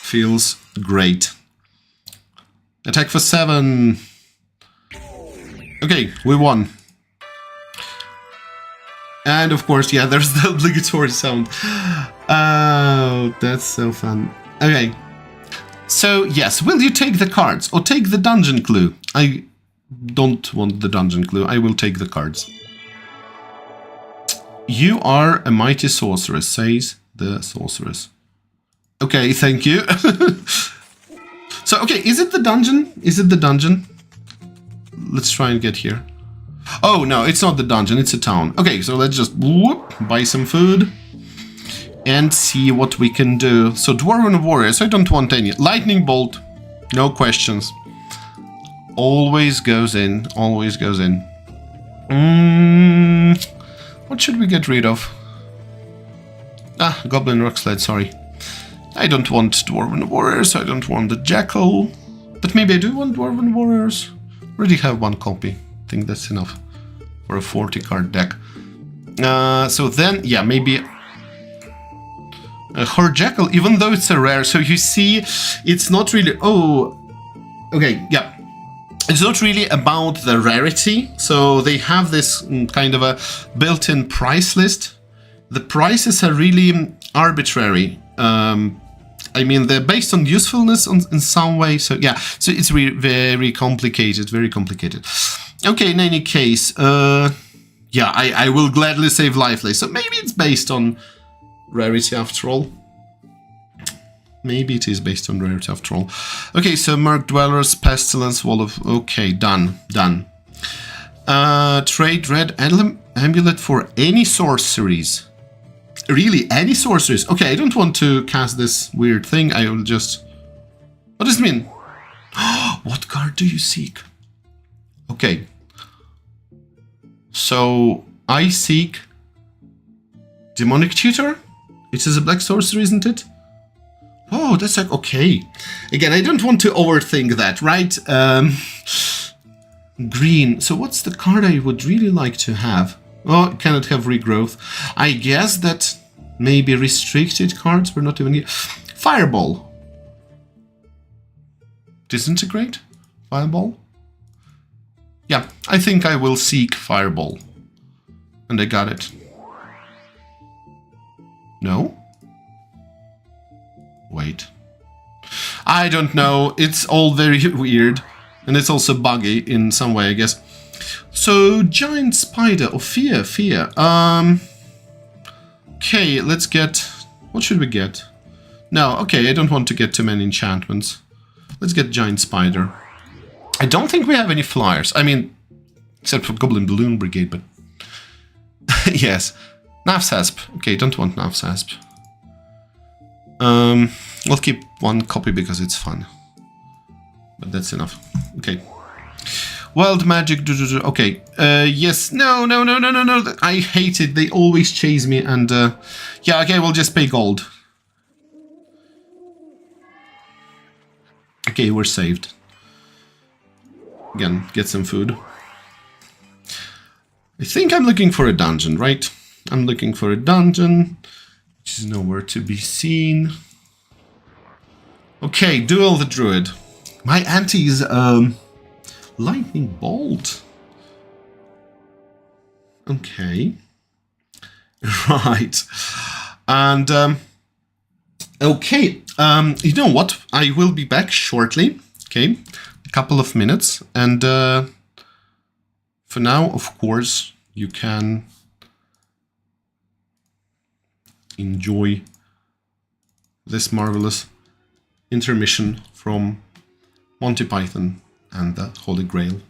Feels great. Attack for 7. Okay, we won. And of course, yeah, there's the obligatory sound. Oh, that's so fun. Okay. So, yes, will you take the cards or take the dungeon clue? I don't want the dungeon clue. I will take the cards. You are a mighty sorceress, says the sorceress. Okay, thank you. So, okay, is it the dungeon? Is it the dungeon? Let's try and get here. Oh, no, it's not the dungeon, it's a town. Okay, so let's just whoop, buy some food and see what we can do. So, Dwarven Warriors, I don't want any. Lightning Bolt, no questions. Always goes in, always goes in. What should we get rid of? Ah, Goblin Rockslide, sorry. I don't want Dwarven Warriors, I don't want the Jackal. But maybe I do want Dwarven Warriors. Already have 1 copy. I think that's enough for a 40-card deck. So then, yeah, maybe her Jackal, even though it's a rare. So you see, it's not really... Oh, okay, yeah. it's not really about the rarity. So they have this kind of a built-in price list. The prices are really arbitrary. I mean, they're based on usefulness in some way. So yeah, so it's very complicated, very complicated. Okay, in any case, yeah, I will gladly save lifeless. So maybe it's based on rarity after all. Maybe it is based on rarity after all. Okay, so Merc Dwellers, Pestilence, Wall of... Okay, done. Trade Red Amulet for any sorceries. Really, any sorceries? Okay, I don't want to cast this weird thing. I will just... What does it mean? What card do you seek? Okay. So, I seek... Demonic Tutor? It is a black sorcery, isn't it? Oh, that's like, okay. Again, I don't want to overthink that, right? Green. So what's the card I would really like to have? Oh, it cannot have regrowth. I guess that maybe restricted cards were not even here. Fireball. Disintegrate? Fireball? Yeah, I think I will seek Fireball. And I got it. No? Wait. I don't know. It's all very weird. And it's also buggy in some way, I guess. So, Giant Spider. Oh, fear. Okay, let's get... What should we get? No, okay, I don't want to get too many enchantments. Let's get Giant Spider. I don't think we have any flyers. I mean, except for Goblin Balloon Brigade, but... yes. Navsasp. Okay, don't want Navsasp. We'll keep one copy because it's fun. But that's enough. Okay. Wild Magic. Okay. Yes. No. I hate it. They always chase me and... yeah, okay, we'll just pay gold. Okay, we're saved. Again, get some food. I think I'm looking for a dungeon, right? I'm looking for a dungeon. Which is nowhere to be seen. Okay, Duel the Druid. My ante is Lightning Bolt. Okay. Right. And okay. You know what? I will be back shortly. Okay. A couple of minutes. And for now, of course, you can enjoy this marvelous intermission from Monty Python and the Holy Grail.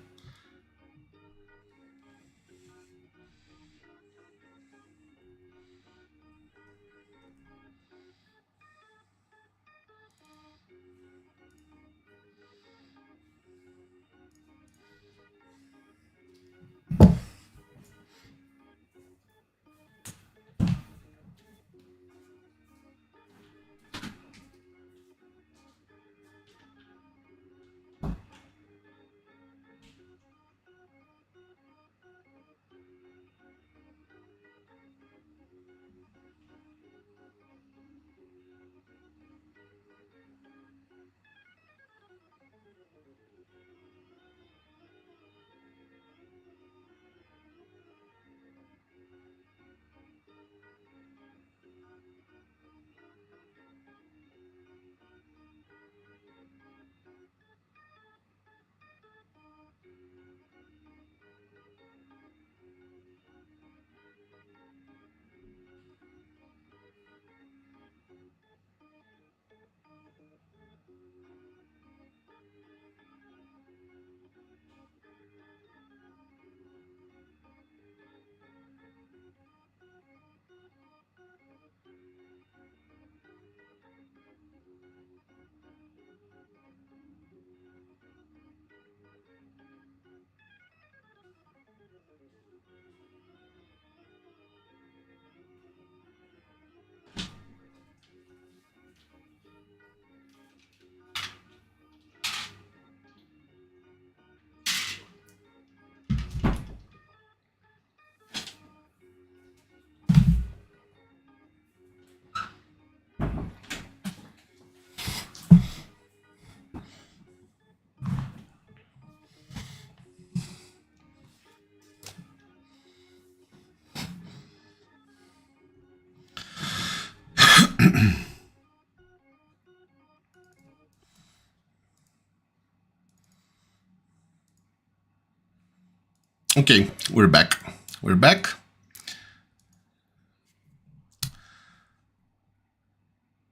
Okay, we're back. We're back.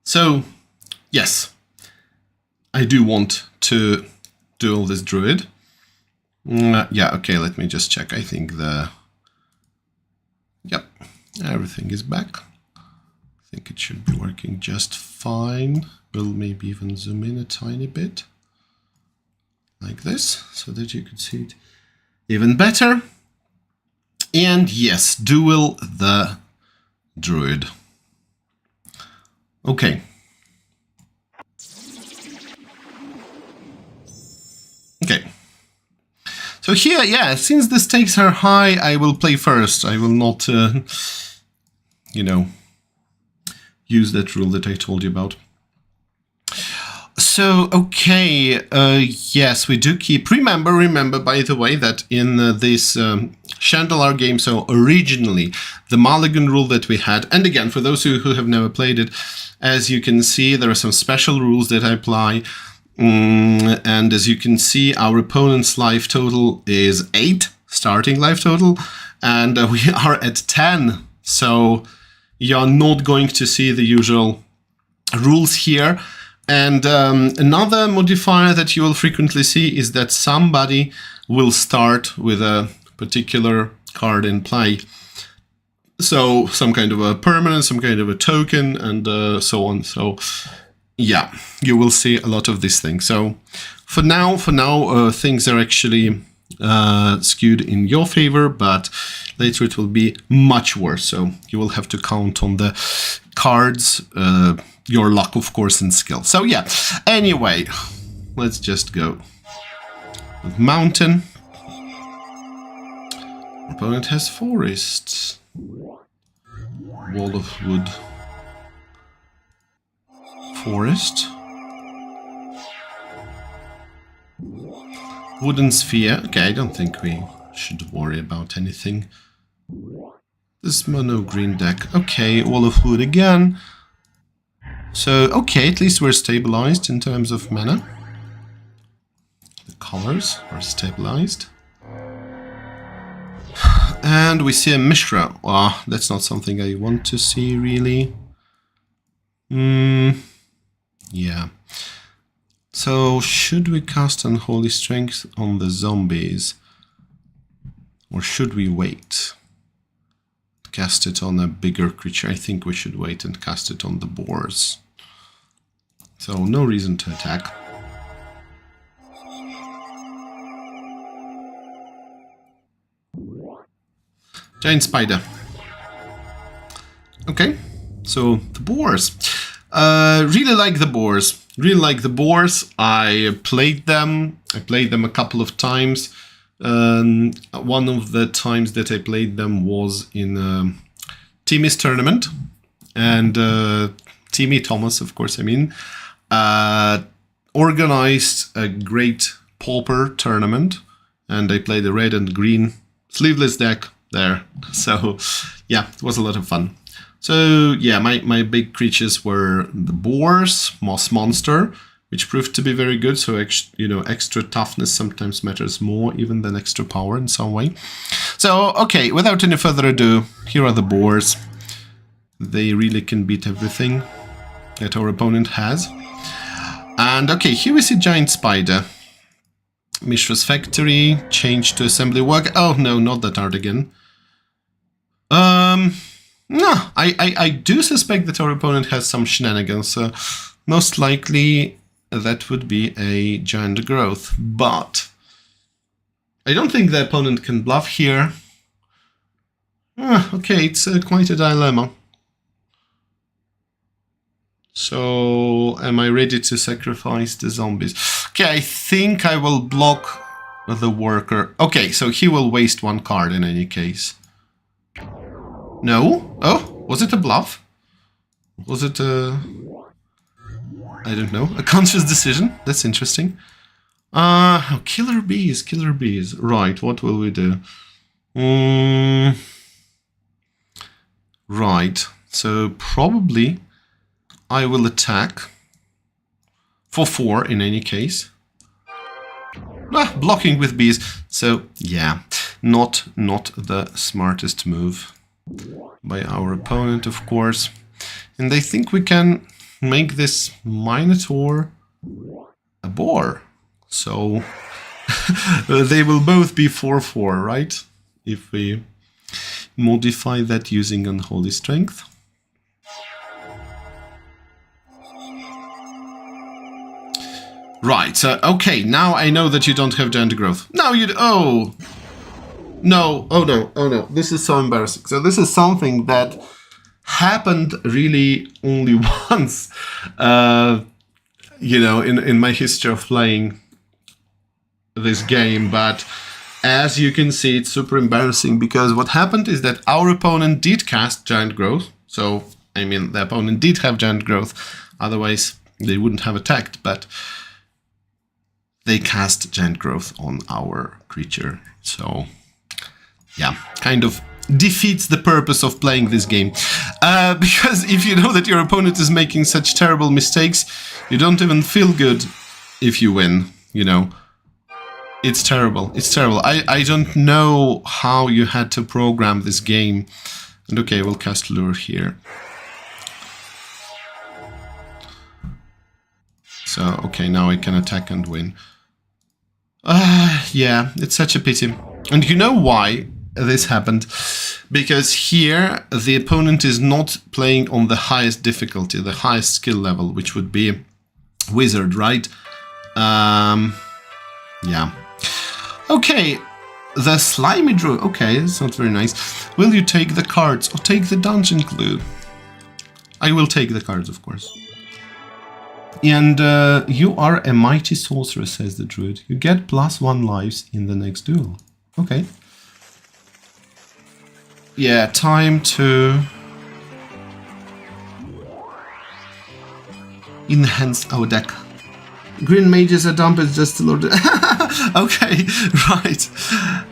So, yes, I do want to duel this druid. Yeah, okay, let me just check. I think yep, everything is back. I think it should be working just fine. We'll maybe even zoom in a tiny bit. Like this, so that you can see it even better. And yes, duel the druid. Okay. Okay. So here, yeah, since the stakes are high, I will play first. I will not, you know, use that rule that I told you about. So, okay, yes, we do keep... Remember, by the way, that in this Chandalar game, so originally, the Mulligan rule that we had, and again, for those who have never played it, as you can see, there are some special rules that I apply, and as you can see, our opponent's life total is 8, starting life total, and we are at 10, so you're not going to see the usual rules here. And another modifier that you will frequently see is that somebody will start with a particular card in play. So some kind of a permanent, some kind of a token, and so on. So yeah, you will see a lot of these things. So for now, things are actually skewed in your favor, but later it will be much worse. So you will have to count on the cards, your luck, of course, and skill. So yeah, anyway, let's just go with mountain. Opponent has forest. Wall of wood. Forest. Wooden sphere. Okay, I don't think we should worry about anything. This mono green deck. Okay, wall of wood again. So, okay, at least we're stabilized in terms of mana. The colors are stabilized. And we see a Mishra. Ah, that's not something I want to see, really. Yeah. So, should we cast Unholy Strength on the zombies? Or should we wait? Cast it on a bigger creature. I think we should wait and cast it on the boars. So, no reason to attack. Giant spider. Okay, so the boars. Really like the boars. Really like the boars. I played them. I played them a couple of times. One of the times that I played them was in Timmy's tournament. And Timmy, Thomas, of course, I mean, organized a great pauper tournament. And I played a red and green sleeveless deck there. So, yeah, it was a lot of fun. So, yeah, my big creatures were the boars, moss monster, which proved to be very good. So, extra toughness sometimes matters more even than extra power in some way. So, okay, without any further ado, here are the boars. They really can beat everything that our opponent has. And, okay, here we see giant spider. Mishra's Factory, change to assembly work. Oh, no, not that art again. No, I do suspect that our opponent has some shenanigans, so most likely that would be a giant growth, but I don't think the opponent can bluff here. Okay, it's quite a dilemma. So, am I ready to sacrifice the zombies? Okay, I think I will block the worker. Okay, so he will waste one card in any case. No? Oh, was it a bluff? Was it a... I don't know. A conscious decision? That's interesting. Killer bees, killer bees. Right, what will we do? Right, so probably I will attack for 4 in any case. Blocking with bees. So yeah, not the smartest move by our opponent, of course. And I think we can make this Minotaur a boar. So they will both be 4/4, right? If we modify that using Unholy Strength. Right, so, okay, now I know that you don't have giant growth. Now you... Oh! No, oh no, this is so embarrassing. So this is something that happened really only once, you know, in my history of playing this game, but as you can see, it's super embarrassing because what happened is that our opponent did cast giant growth. So, I mean, the opponent did have giant growth, otherwise they wouldn't have attacked, but they cast giant growth on our creature. So, yeah, kind of defeats the purpose of playing this game. Because if you know that your opponent is making such terrible mistakes, you don't even feel good if you win, you know. It's terrible. It's terrible. I don't know how you had to program this game. And okay, we'll cast Lure here. So, okay, now I can attack and win. Yeah, it's such a pity. And you know why this happened? Because here the opponent is not playing on the highest difficulty, the highest skill level, which would be Wizard, right? Yeah. Okay, the Slimy Druid. Okay, it's not very nice. Will you take the cards or take the dungeon clue? I will take the cards, of course. And you are a mighty sorcerer, says the druid. You get +1 lives in the next duel. Okay. Yeah, time to enhance our deck. Green mages are dumb, it's just a Lord. Okay, right.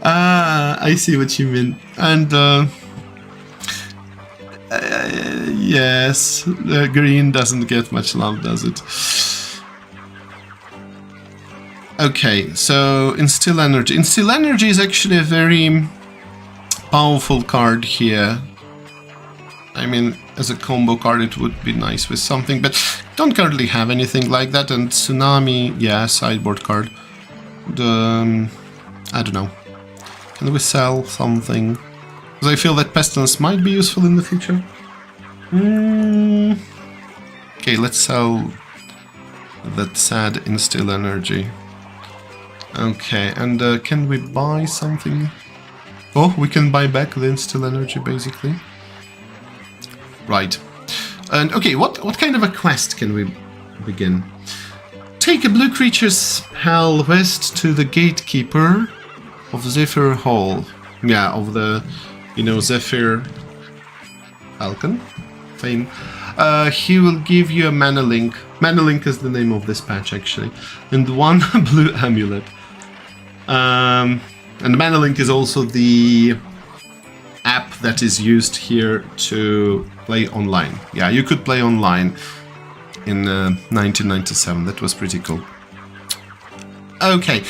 I see what you mean. And yes, green doesn't get much love, does it? Okay, so Instill Energy. Instill Energy is actually a very powerful card here. I mean, as a combo card it would be nice with something, but don't currently have anything like that. And Tsunami, yeah, sideboard card. I don't know. Can we sell something? Because I feel that Pestilence might be useful in the future. Okay, let's sell that sad Instill Energy. Okay, and can we buy something? Oh, we can buy back the Instill Energy, basically. Right. And okay, what kind of a quest can we begin? Take a blue creature's spell west to the gatekeeper of Zephyr Hall. Yeah, of the, you know, Zephyr Falcon fame. He will give you a mana link. Mana link is the name of this patch, actually. And 1 blue amulet. And mana link is also the app that is used here to play online. Yeah, you could play online in 1997. That was pretty cool. Okay.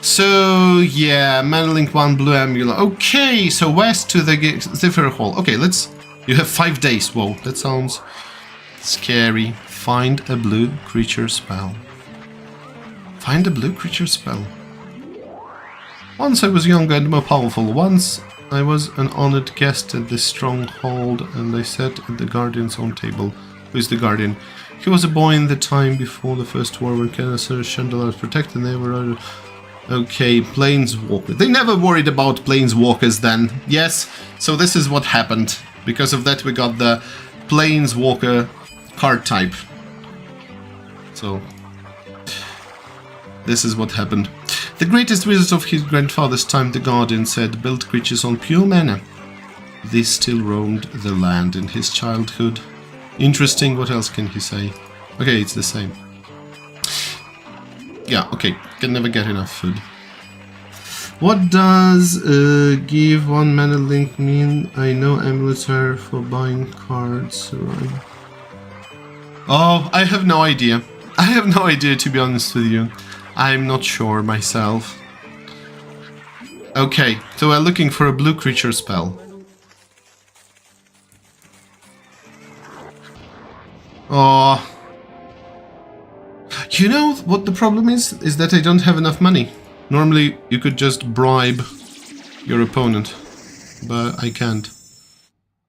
So, yeah, mana link 1 blue amulet. Okay, so west to the Zephyr Hall. Okay, let's... You have 5 days. Whoa, that sounds scary. Find a blue creature spell. Find a blue creature spell. Once I was younger and more powerful. Once I was an honored guest at the stronghold, and I sat at the Guardian's own table. Who is the Guardian? He was a boy in the time before the First War when Cancer Chandelier was protected. They were... Okay, Planeswalker. They never worried about Planeswalkers then. Yes, so this is what happened. Because of that we got the Planeswalker card type. So, this is what happened. The greatest wizard of his grandfather's time, the Guardian, said, built creatures on pure mana. This still roamed the land in his childhood. Interesting, what else can he say? Okay, it's the same. Yeah, okay, can never get enough food. What does give 1 mana link mean? I know amulets are for buying cards, right? Oh, I have no idea. I have no idea, to be honest with you. I'm not sure myself. Okay, so we're looking for a blue creature spell. Oh. You know what the problem is? Is that I don't have enough money. Normally, you could just bribe your opponent, but I can't.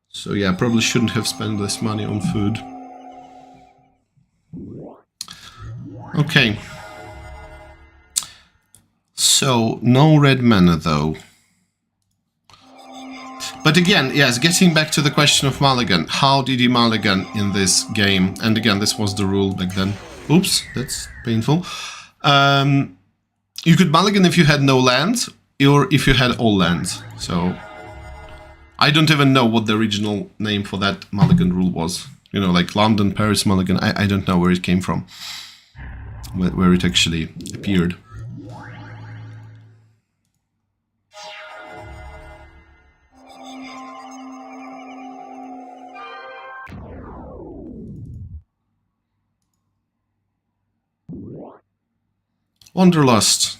So yeah, probably shouldn't have spent this money on food. Okay. So, no red mana though. But again, yes, getting back to the question of mulligan. How did he mulligan in this game? And again, this was the rule back then. Oops, that's painful. You could mulligan if you had no lands, or if you had all lands. So, I don't even know what the original name for that mulligan rule was. You know, like London, Paris mulligan. I don't know where it came from. Where it actually appeared. Wanderlust.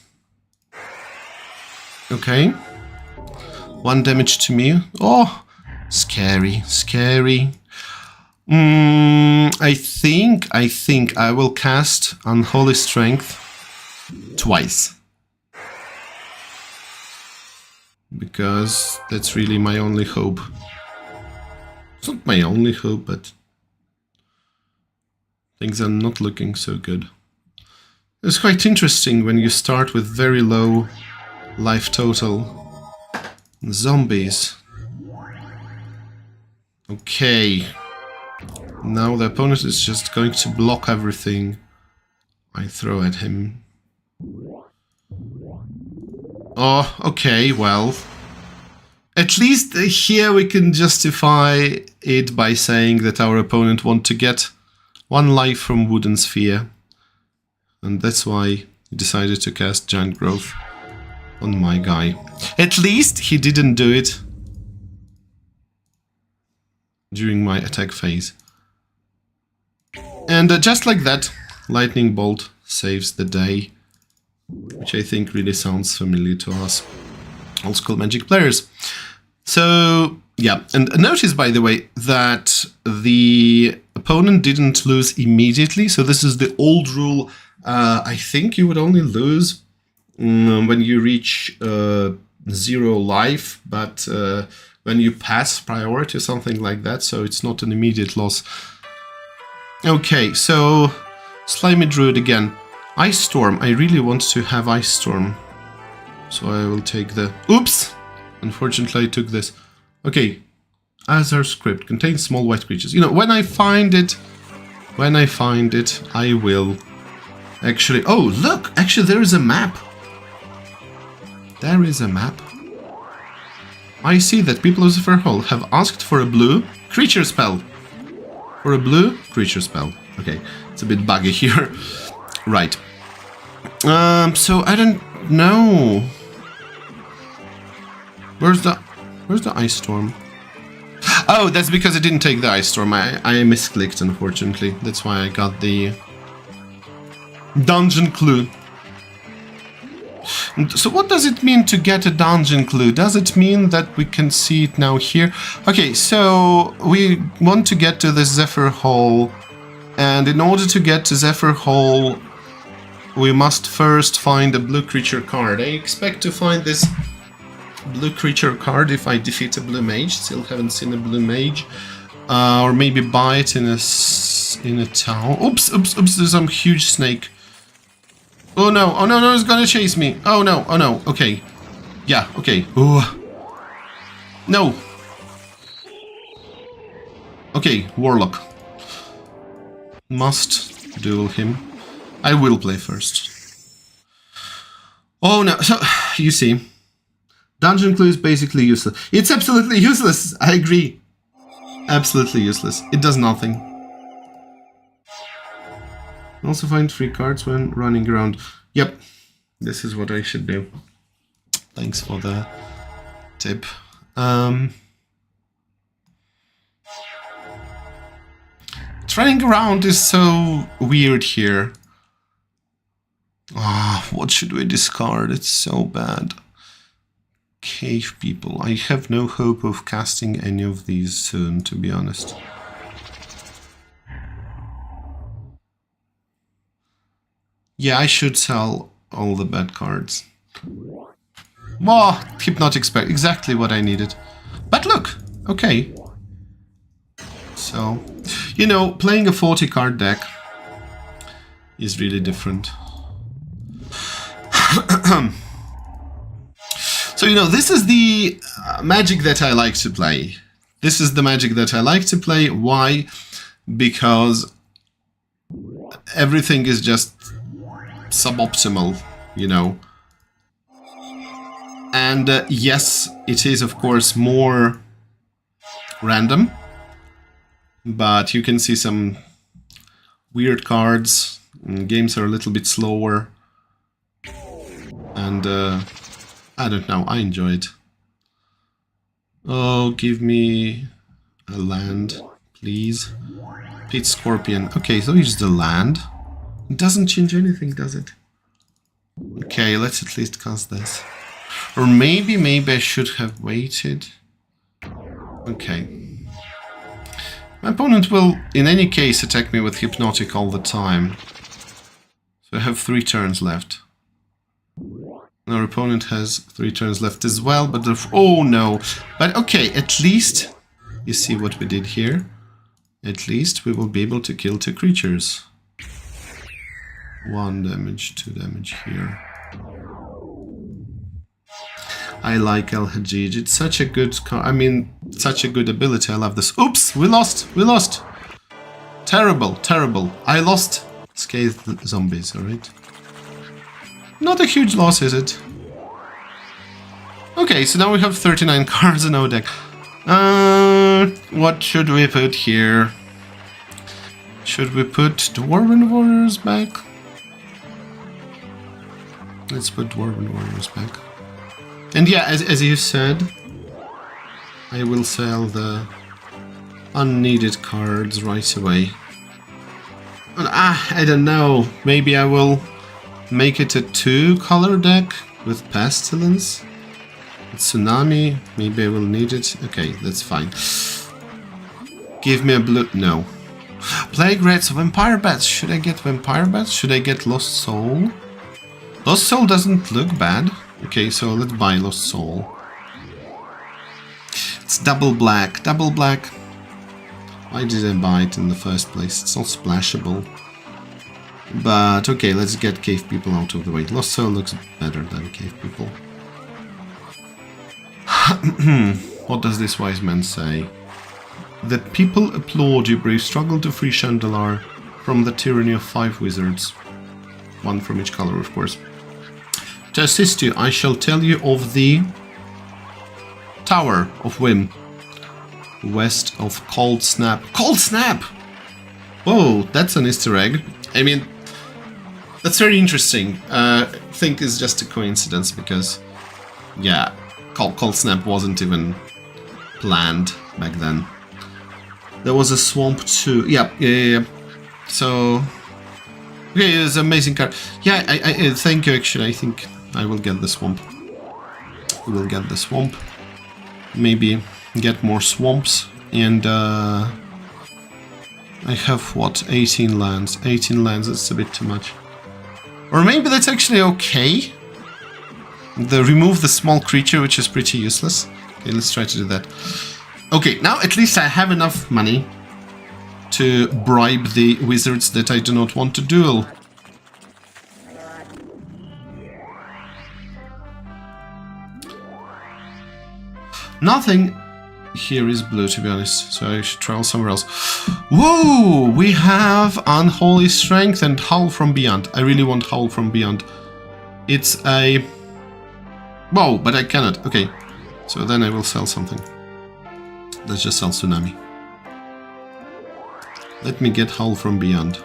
Okay. 1 damage to me. Oh, scary, scary. I think I will cast Unholy Strength twice. Because that's really my only hope. It's not my only hope, but things are not looking so good. It's quite interesting when you start with very low life total. Zombies. Okay. Now the opponent is just going to block everything I throw at him. Oh, okay, well. At least here we can justify it by saying that our opponent wants to get 1 life from Wooden Sphere. And that's why he decided to cast Giant Growth on my guy. At least he didn't do it during my attack phase. And just like that, Lightning Bolt saves the day. Which I think really sounds familiar to us old school Magic players. So, yeah. And notice, by the way, that the opponent didn't lose immediately. So this is the old rule. I think you would only lose when you reach 0 life, but when you pass priority or something like that, so it's not an immediate loss. Okay, so Slimy Druid again. Ice Storm. I really want to have Ice Storm. So I will take the... Oops! Unfortunately, I took this. Okay. Azar Script. Contains small white creatures. You know, when I find it, I will... Actually... Oh, look! Actually, there is a map. There is a map. I see that people of Zephyr have asked for a blue creature spell. For a blue creature spell. Okay, it's a bit buggy here. Right. So I don't know. Where's the Ice Storm? Oh, that's because I didn't take the Ice Storm. I misclicked, unfortunately. That's why I got the Dungeon Clue. So what does it mean to get a Dungeon Clue? Does it mean that we can see it now here? Okay, so we want to get to the Zephyr Hall. And in order to get to Zephyr Hall, we must first find a blue creature card. I expect to find this blue creature card if I defeat a blue mage. Still haven't seen a blue mage. Or maybe buy it in a town. Oops, there's some huge snake. Oh no, it's gonna chase me. Oh no, okay. Yeah, okay. Ooh. No. Okay, Warlock. Must duel him. I will play first. Oh no, so, you see. Dungeon Clue is basically useless. It's absolutely useless, I agree. Absolutely useless. It does nothing. Also find 3 cards when running around. Yep, this is what I should do. Thanks for the tip. running around is so weird here. Ah, what should we discard? It's so bad. Cave people. I have no hope of casting any of these soon, to be honest. Yeah, I should sell all the bad cards. Well, Hypnotic Spec, exactly what I needed. But look, okay. So, you know, playing a 40 card deck is really different. So, you know, this is the magic that I like to play. This is the magic that I like to play. Why? Because everything is just suboptimal, you know. And yes, it is, of course, more random. But you can see some weird cards. Games are a little bit slower. And I don't know, I enjoy it. Oh, give me a land, please. Pit Scorpion. Okay, so here's the land. It doesn't change anything, does it? Okay, let's at least cast this. Or maybe I should have waited. Okay. My opponent will, in any case, attack me with Hypnotic all the time. So I have 3 turns left. Our opponent has 3 turns left as well, but oh no. But okay, at least, you see what we did here? At least we will be able to kill 2 creatures. 1 damage, 2 damage here. I like El Hajij. It's such a good card. I mean, such a good ability. I love this. Oops, we lost. We lost. Terrible, terrible. I lost. Scathed zombies, alright? Not a huge loss, is it? Okay, so now we have 39 cards in our deck. What should we put here? Should we put Dwarven Warriors back? Let's put Dwarven Warriors back. And yeah, as you said, I will sell the unneeded cards right away. And, I don't know. Maybe I will make it a 2-color deck with Pestilence. Tsunami. Maybe I will need it. Okay, that's fine. Give me a blue. No. Plague Rats, Vampire Bats. Should I get Vampire Bats? Should I get Lost Soul? Lost Soul doesn't look bad. Okay, so let's buy Lost Soul. It's double black. Double black. Why did I buy it in the first place? It's not splashable. But okay, let's get Cave People out of the way. Lost Soul looks better than Cave People. What does this wise man say? That people applaud your brave struggle to free Chandalar from the tyranny of 5 wizards. 1 from each color, of course. To assist you, I shall tell you of the Tower of Whim, west of Cold Snap. Cold Snap! Whoa, that's an Easter egg. I mean, that's very interesting. I think it's just a coincidence because, yeah, Cold Snap wasn't even planned back then. There was a swamp too. Yeah. So, okay, it's an amazing card. Yeah, I thank you. Actually, I think I will get the swamp. We will get the swamp. Maybe get more swamps. And I have what? 18 lands. 18 lands. That's a bit too much. Or maybe that's actually okay. Remove the small creature, which is pretty useless. Okay, let's try to do that. Okay, now at least I have enough money to bribe the wizards that I do not want to duel. Nothing here is blue, to be honest, so I should travel somewhere else. Whoa! We have Unholy Strength and Howl from Beyond. I really want Howl from Beyond. It's a... Whoa, but I cannot. Okay, so then I will sell something. Let's just sell Tsunami. Let me get Howl from Beyond.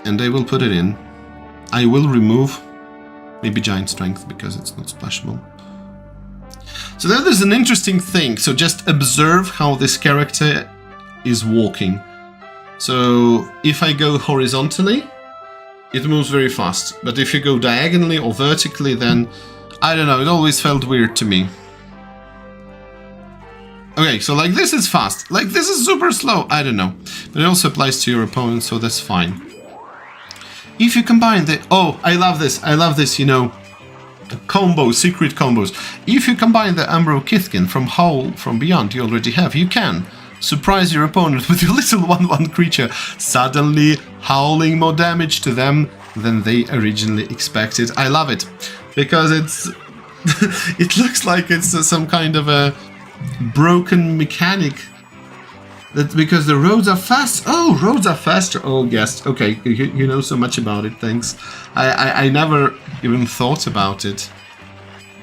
And I will put it in. I will remove maybe Giant Strength because it's not splashable. So that is an interesting thing. So just observe how this character is walking. So if I go horizontally, it moves very fast. But if you go diagonally or vertically, then I don't know, it always felt weird to me. Okay, so like this is fast. Like this is super slow. I don't know. But it also applies to your opponent, so that's fine. If you combine the... Oh, I love this. I love this, you know, combos, secret combos. If you combine the Umbro Kithkin from Howl from Beyond you already have, you can surprise your opponent with your little 1/1 creature, suddenly howling more damage to them than they originally expected. I love it, because it's... it looks like it's some kind of a broken mechanic. That's because the roads are fast. Oh, roads are faster. Oh, yes. Okay, you know so much about it. Thanks. I never even thought about it.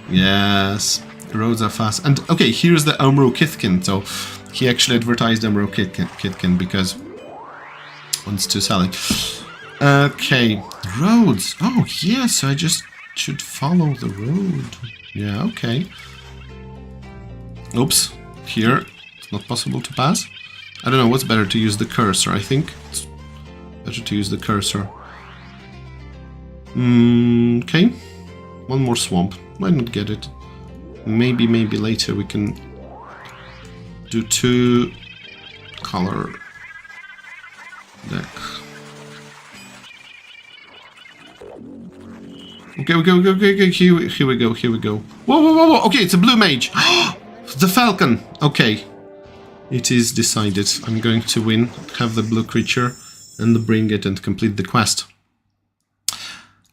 Yes, roads are fast. And okay, here's the Umbro Kithkin. So he actually advertised Umbro Kithkin because wants to sell it. Okay, roads. Oh, yes, I just should follow the road. Yeah, okay. Oops, here it's not possible to pass. I don't know, what's better, to use the cursor? I think it's better to use the cursor. Okay, one more swamp. Why not get it? Maybe later we can do 2 color deck. Okay, here we go. Whoa. Okay, it's a blue mage. The Falcon. Okay. It is decided. I'm going to win, have the blue creature, and bring it and complete the quest.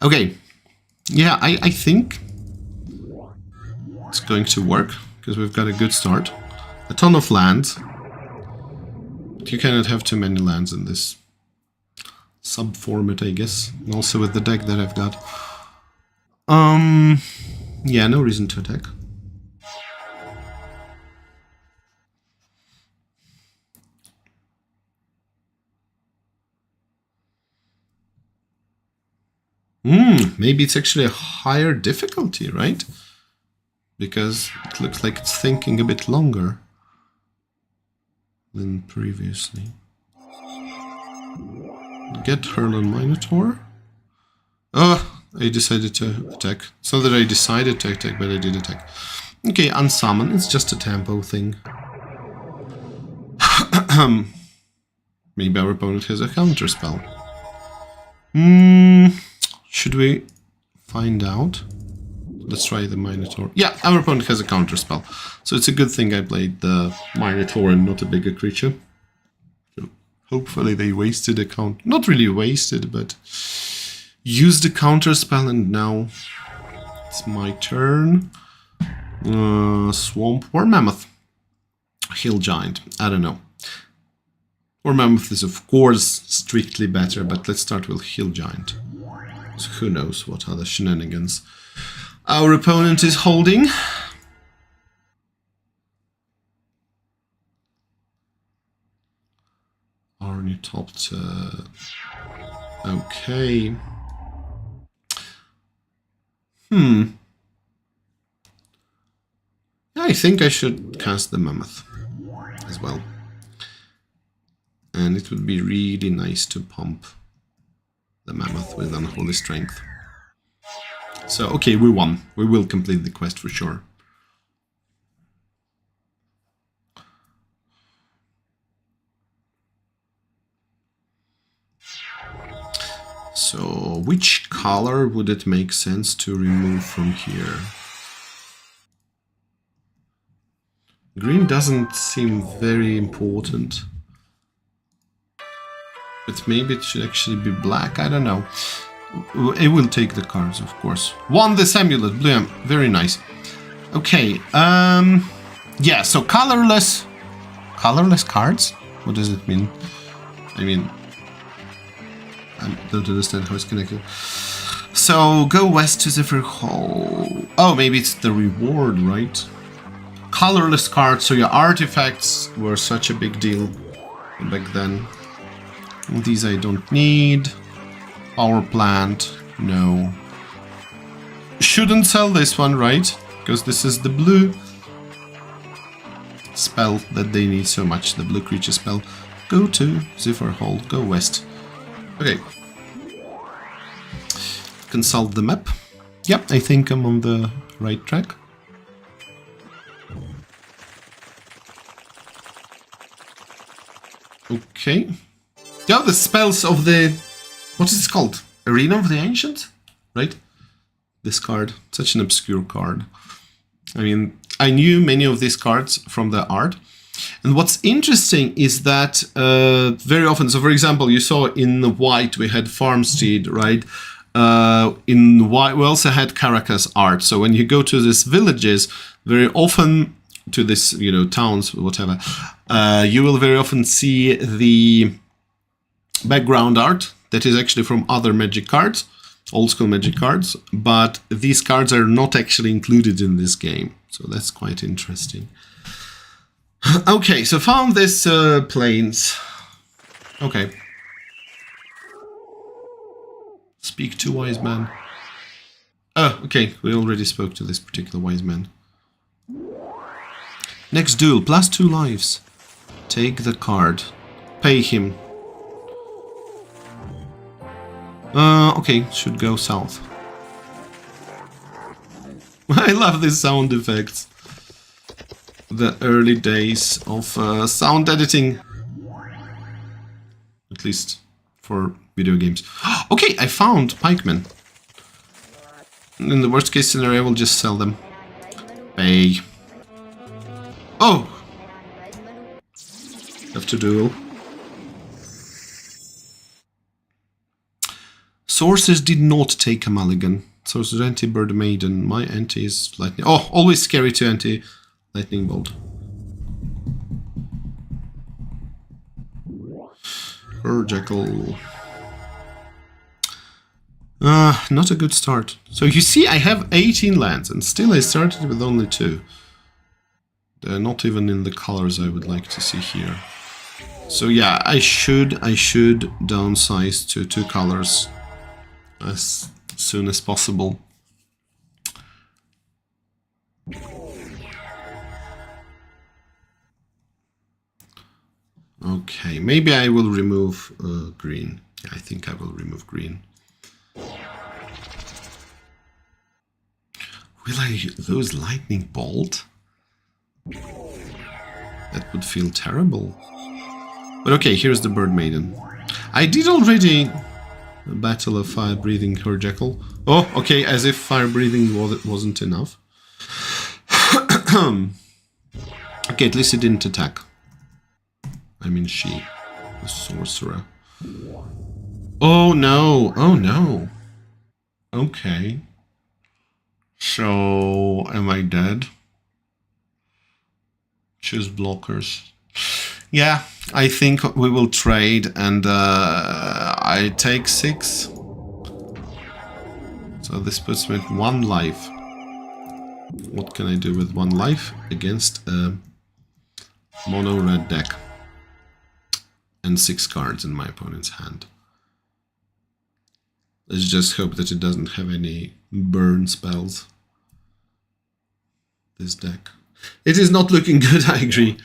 Okay. Yeah, I think it's going to work, because we've got a good start. A ton of land. But you cannot have too many lands in this sub-format, I guess. And also with the deck that I've got. Yeah, no reason to attack. Maybe it's actually a higher difficulty, right? Because it looks like it's thinking a bit longer than previously. Get Hurlon Minotaur. Oh, I decided to attack. It's not that I decided to attack, but I did attack. Okay, unsummon. It's just a tempo thing. Maybe our opponent has a counter spell. Should we find out? Let's try the Minotaur. Yeah, our opponent has a counter spell. So it's a good thing I played the Minotaur and not a bigger creature. So hopefully they wasted a count. Not really wasted, but used a counter spell, and now it's my turn. Swamp or Mammoth? Hill Giant. I don't know. Or Mammoth is of course strictly better, but let's start with Hill Giant. So who knows what other shenanigans our opponent is holding. Arnie topped. Okay. I think I should cast the Mammoth as well. And it would be really nice to pump the Mammoth with Unholy Strength. So, okay, we won. We will complete the quest for sure. So, which color would it make sense to remove from here? Green doesn't seem very important. But maybe it should actually be black, I don't know. It will take the cards, of course. Won this amulet, blue, very nice. Okay, yeah, so colorless cards? What does it mean? I mean, I don't understand how it's connected. So, go west to Zephyr Hall. Oh, maybe it's the reward, right? Colorless cards, so your artifacts were such a big deal back then. These I don't need. Power plant, no. Shouldn't sell this one, right? Because this is the blue spell that they need so much, the blue creature spell. Go to Zephyr Hall. Go west. Okay. Consult the map. Yep, I think I'm on the right track. Okay. Yeah, the spells of the... What is it called? Arena of the Ancients? Right? This card. Such an obscure card. I mean, I knew many of these cards from the art. And what's interesting is that very often, so for example, you saw in white we had Farmstead, right? In white we also had Caracas art. So when you go to these villages, very often to this, you know, towns, whatever, you will very often see the background art that is actually from other Magic cards, old school Magic cards, but these cards are not actually included in this game. So that's quite interesting. Okay, so found this plains. Okay. Speak to wise man. Oh, okay, we already spoke to this particular wise man. Next duel, +2 lives. Take the card. Pay him. Okay, should go south. I love these sound effects. The early days of sound editing. At least for video games. Okay, I found pikemen. In the worst case scenario, I will just sell them. Pay. Oh! Have to duel. Sources did not take a mulligan. Sources anti-bird maiden. My anti is lightning. Oh, always scary to anti lightning bolt. Jackal. Not a good start. So you see, I have 18 lands, and still I started with only 2. They're not even in the colors I would like to see here. So yeah, I should downsize to 2 colors as soon as possible. Okay, maybe I will remove green. Yeah, I think I will remove green. Will I lose lightning bolt? That would feel terrible. But okay, here's the bird maiden. I did already a battle of fire breathing her jackal. Oh, okay, as if fire breathing wasn't enough. Okay, at least it didn't attack. I mean she, the sorcerer. Oh no, oh no. Okay. So, am I dead? Choose blockers. Yeah, I think we will trade and I take 6. So this puts me at 1 life. What can I do with 1 life against a mono red deck? And 6 cards in my opponent's hand. Let's just hope that it doesn't have any burn spells. This deck. It is not looking good, I agree.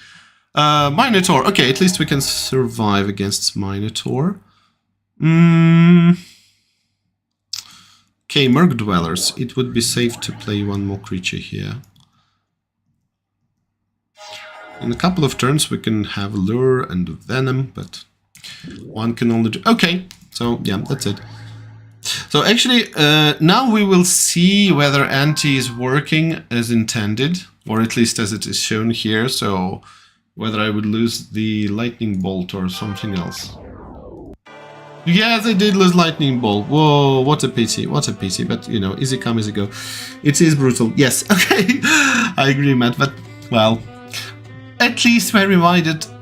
Minotaur. Okay, at least we can survive against Minotaur. Okay, Merc Dwellers. It would be safe to play 1 more creature here. In a couple of turns we can have Lure and Venom, but 1 can only do... Okay, so yeah, that's it. So actually, now we will see whether anti is working as intended, or at least as it is shown here, so whether I would lose the lightning bolt or something else. Yes, I did lose lightning bolt. Whoa, what a pity, but you know, easy come, easy go. It is brutal, yes, okay, I agree, Matt, but well, at least we're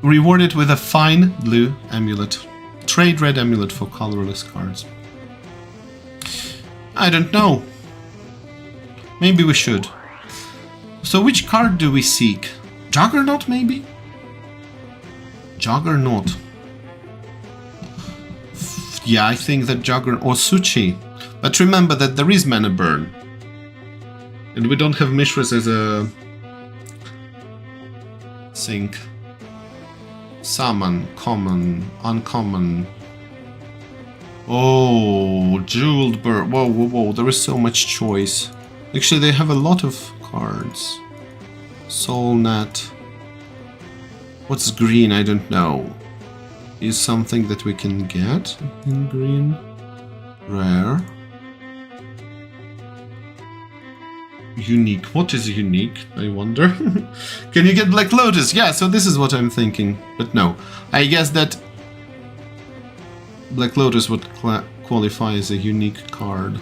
rewarded with a fine blue amulet. Trade red amulet for colorless cards. I don't know. Maybe we should. So which card do we seek? Juggernaut, maybe? Juggernaut. Yeah, I think that Juggernaut or Suchi. But remember that there is mana burn. And we don't have Mishras as a sink. Summon, common, uncommon. Oh, jeweled bird. Whoa, whoa, whoa. There is so much choice. Actually, they have a lot of cards. Soul net. What's green? I don't know. Is something that we can get in green? Rare. Unique. What is unique? I wonder. Can you get Black Lotus? Yeah, so this is what I'm thinking. But no. I guess that Black Lotus would qualify as a unique card.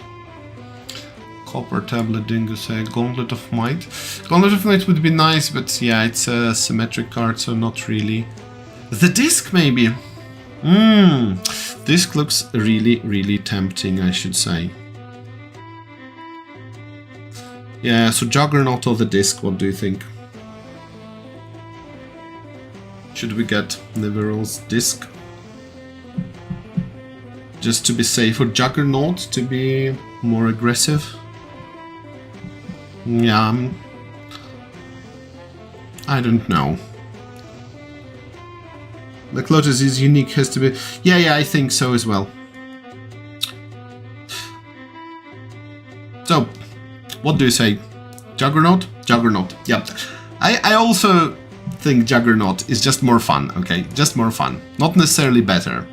Copper Tablet, Dingus Egg, Gauntlet of Might. Gauntlet of Might would be nice, but yeah, it's a symmetric card, so not really. The disc, maybe? Disc looks really, really tempting, I should say. Yeah, so Juggernaut or the disc, what do you think? Should we get Neverill's disc? Just to be safe, or Juggernaut to be more aggressive? Yeah, I don't know. Black Lotus is unique, has to be... Yeah, I think so as well. So, what do you say? Juggernaut? Juggernaut, yeah. I also think Juggernaut is just more fun, okay? Just more fun. Not necessarily better.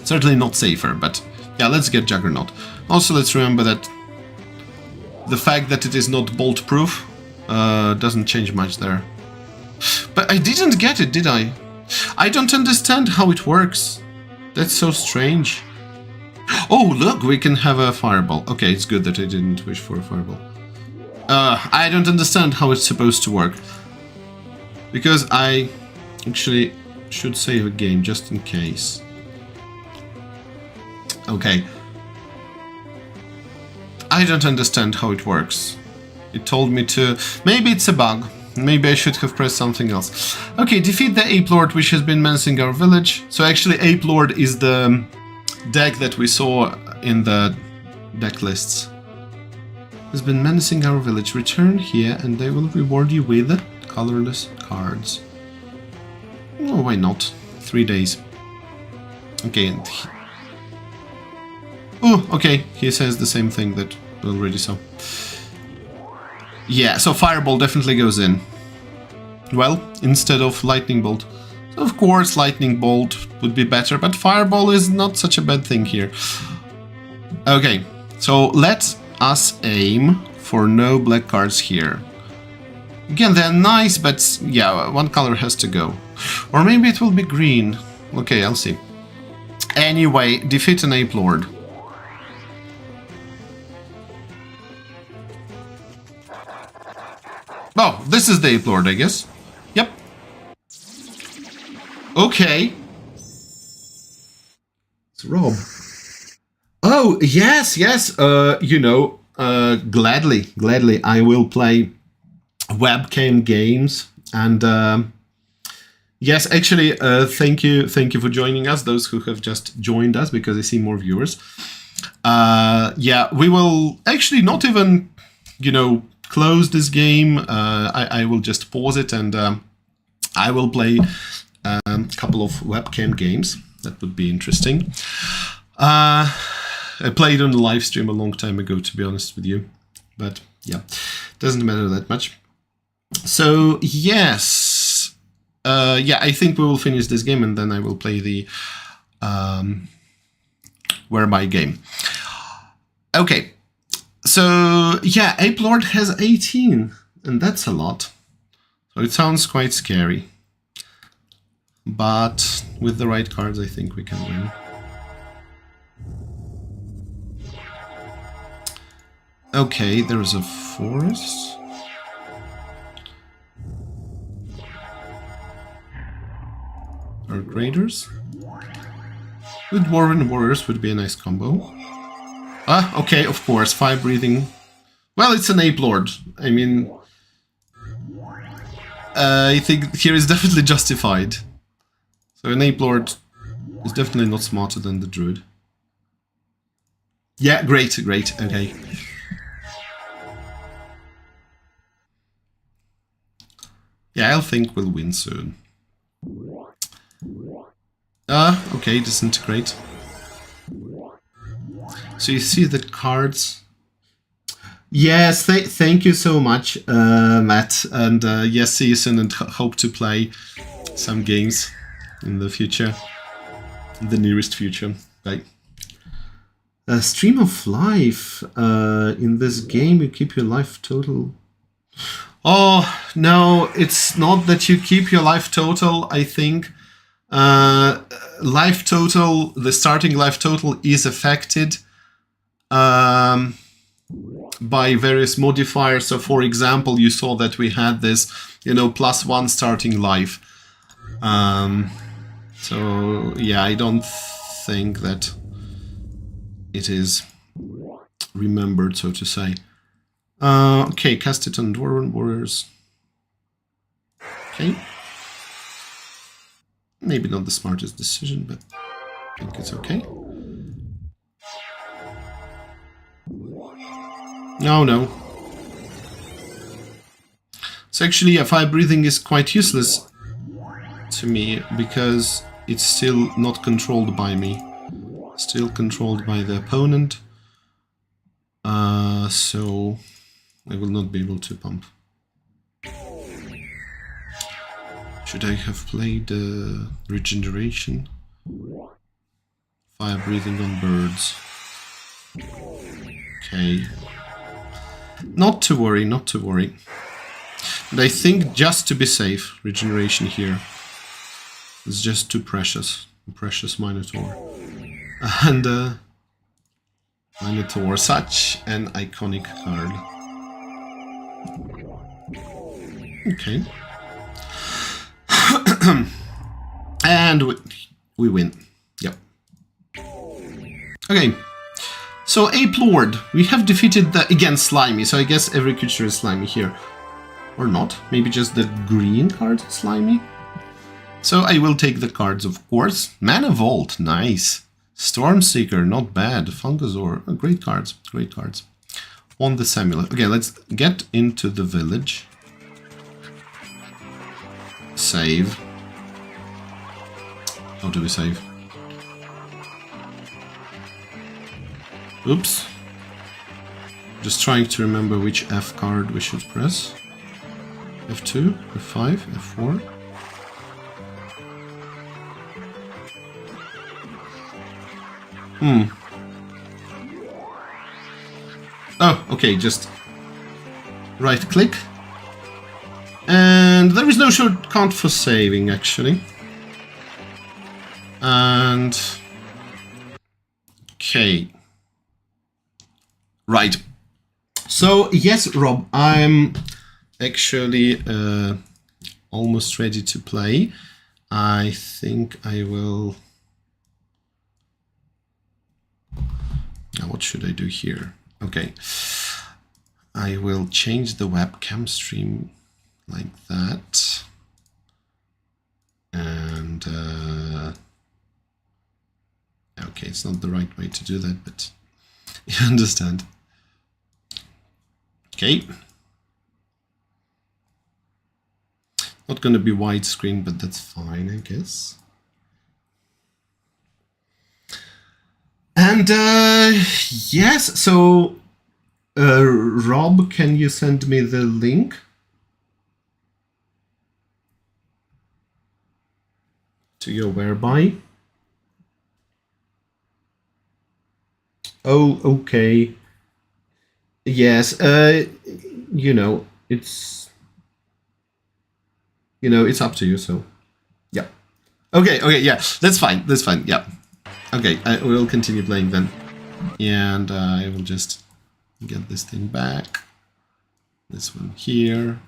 Certainly not safer, but yeah, let's get Juggernaut. Also, let's remember that the fact that it is not bolt-proof doesn't change much there. But I didn't get it, did I? I don't understand how it works. That's so strange. Oh, look, we can have a fireball. Okay, it's good that I didn't wish for a fireball. I don't understand how it's supposed to work. Because I actually should save a game just in case. Okay. I don't understand how it works. It told me to... Maybe it's a bug. Maybe I should have pressed something else. Okay, defeat the Ape Lord, which has been menacing our village. So actually Ape Lord is the deck that we saw in the deck lists. Has been menacing our village. Return here and they will reward you with colorless cards. Oh, why not? 3 days. Okay, and oh, okay, he says the same thing that we already saw. Yeah, so Fireball definitely goes in. Well, instead of Lightning Bolt. Of course, Lightning Bolt would be better, but Fireball is not such a bad thing here. Okay, so let us aim for no black cards here. Again, they're nice, but yeah, one color has to go. Or maybe it will be green. Okay, I'll see. Anyway, defeat an Ape Lord. Oh, this is the Ape Lord, I guess. Yep. Okay. It's Rob. Oh, yes. You know, gladly I will play webcam games. And yes, actually, thank you for joining us, those who have just joined us, because I see more viewers. Yeah, we will actually not even, you know, close this game. I will just pause it and I will play a couple of webcam games. That would be interesting. I played on the live stream a long time ago, to be honest with you, but yeah, doesn't matter that much. So yes, yeah, I think we will finish this game and then I will play the whereby game. Okay. So, yeah, Ape Lord has 18, and that's a lot. So it sounds quite scary. But with the right cards, I think we can win. Okay, there's a forest. Dark Raiders. With Dwarven Warriors would be a nice combo. Ah, okay, of course, fire breathing. Well, it's an Ape Lord. I mean, I think here is definitely justified. So an Ape Lord is definitely not smarter than the Druid. Yeah, great, okay. Yeah, I think we'll win soon. Okay, disintegrate. So you see the cards. Yes, thank you so much, Matt. And yes, see you soon and hope to play some games in the future. In the nearest future. Bye. Stream of life. In this game, you keep your life total. Oh, no, it's not that you keep your life total, I think. Life total, the starting life total is affected by various modifiers. So, for example, you saw that we had this, +1 starting life. So, yeah, I don't think that it is remembered, so to say. Okay, cast it on Dwarven Warriors. Okay. Maybe not the smartest decision, but I think it's okay. No. So actually, yeah, fire breathing is quite useless to me because it's still not controlled by me. Still controlled by the opponent. So I will not be able to pump. Should I have played regeneration? Fire breathing on birds. Okay. Not to worry, not to worry. But I think just to be safe, regeneration here is just too precious. Precious Minotaur. And Minotaur, such an iconic card. Okay. And we win. Yep. Okay. So, Ape Lord. We have defeated the, again, Slimy. So I guess every creature is Slimy here. Or not. Maybe just the green card is Slimy. So I will take the cards, of course. Mana Vault. Nice. Stormseeker. Not bad. Fungosaur. Oh, great cards. Great cards. On the Samulet. Okay, let's get into the village. Save. How do we save? Oops. Just trying to remember which F card we should press. F2, F5, F4. Oh, okay, just right click. And there is no shortcut for saving, actually. And... okay. Right. So, yes, Rob, I'm actually almost ready to play. I think I will... now, what should I do here? Okay. I will change the webcam stream like that. And... okay, it's not the right way to do that, but you understand. Okay. Not gonna be widescreen, but that's fine, I guess. And yes, so Rob, can you send me the link to your whereby? Oh, okay. Yes, you know, it's up to you, so yeah. Okay, yeah, that's fine, yeah. Okay, I will continue playing then. And I will just get this thing back. This one here.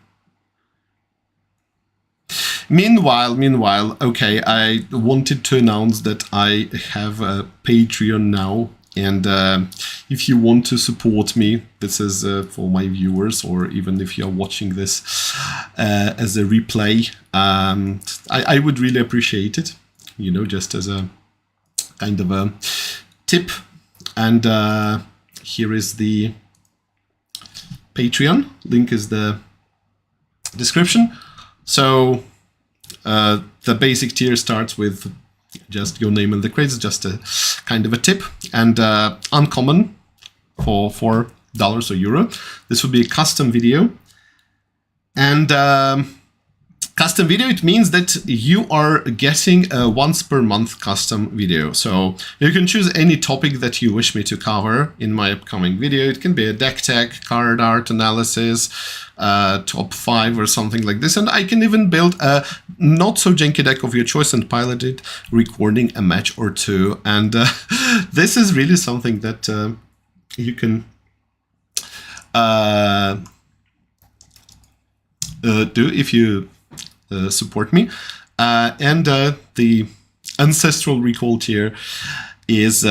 Meanwhile, okay, I wanted to announce that I have a Patreon now. And if you want to support me, this is for my viewers, or even if you're watching this as a replay, I would really appreciate it, just as a kind of a tip. And here is the Patreon. Link is the description. So the basic tier starts with just your name in the credits, just a kind of a tip. And uncommon for $4 or euro. This would be a custom video. And custom video, it means that you are getting a once per month custom video. So you can choose any topic that you wish me to cover in my upcoming video. It can be a deck tech, card art analysis, top 5 or something like this. And I can even build a not so janky deck of your choice and pilot it, recording a match or two. And this is really something that you can do if you support me. And the ancestral recall tier is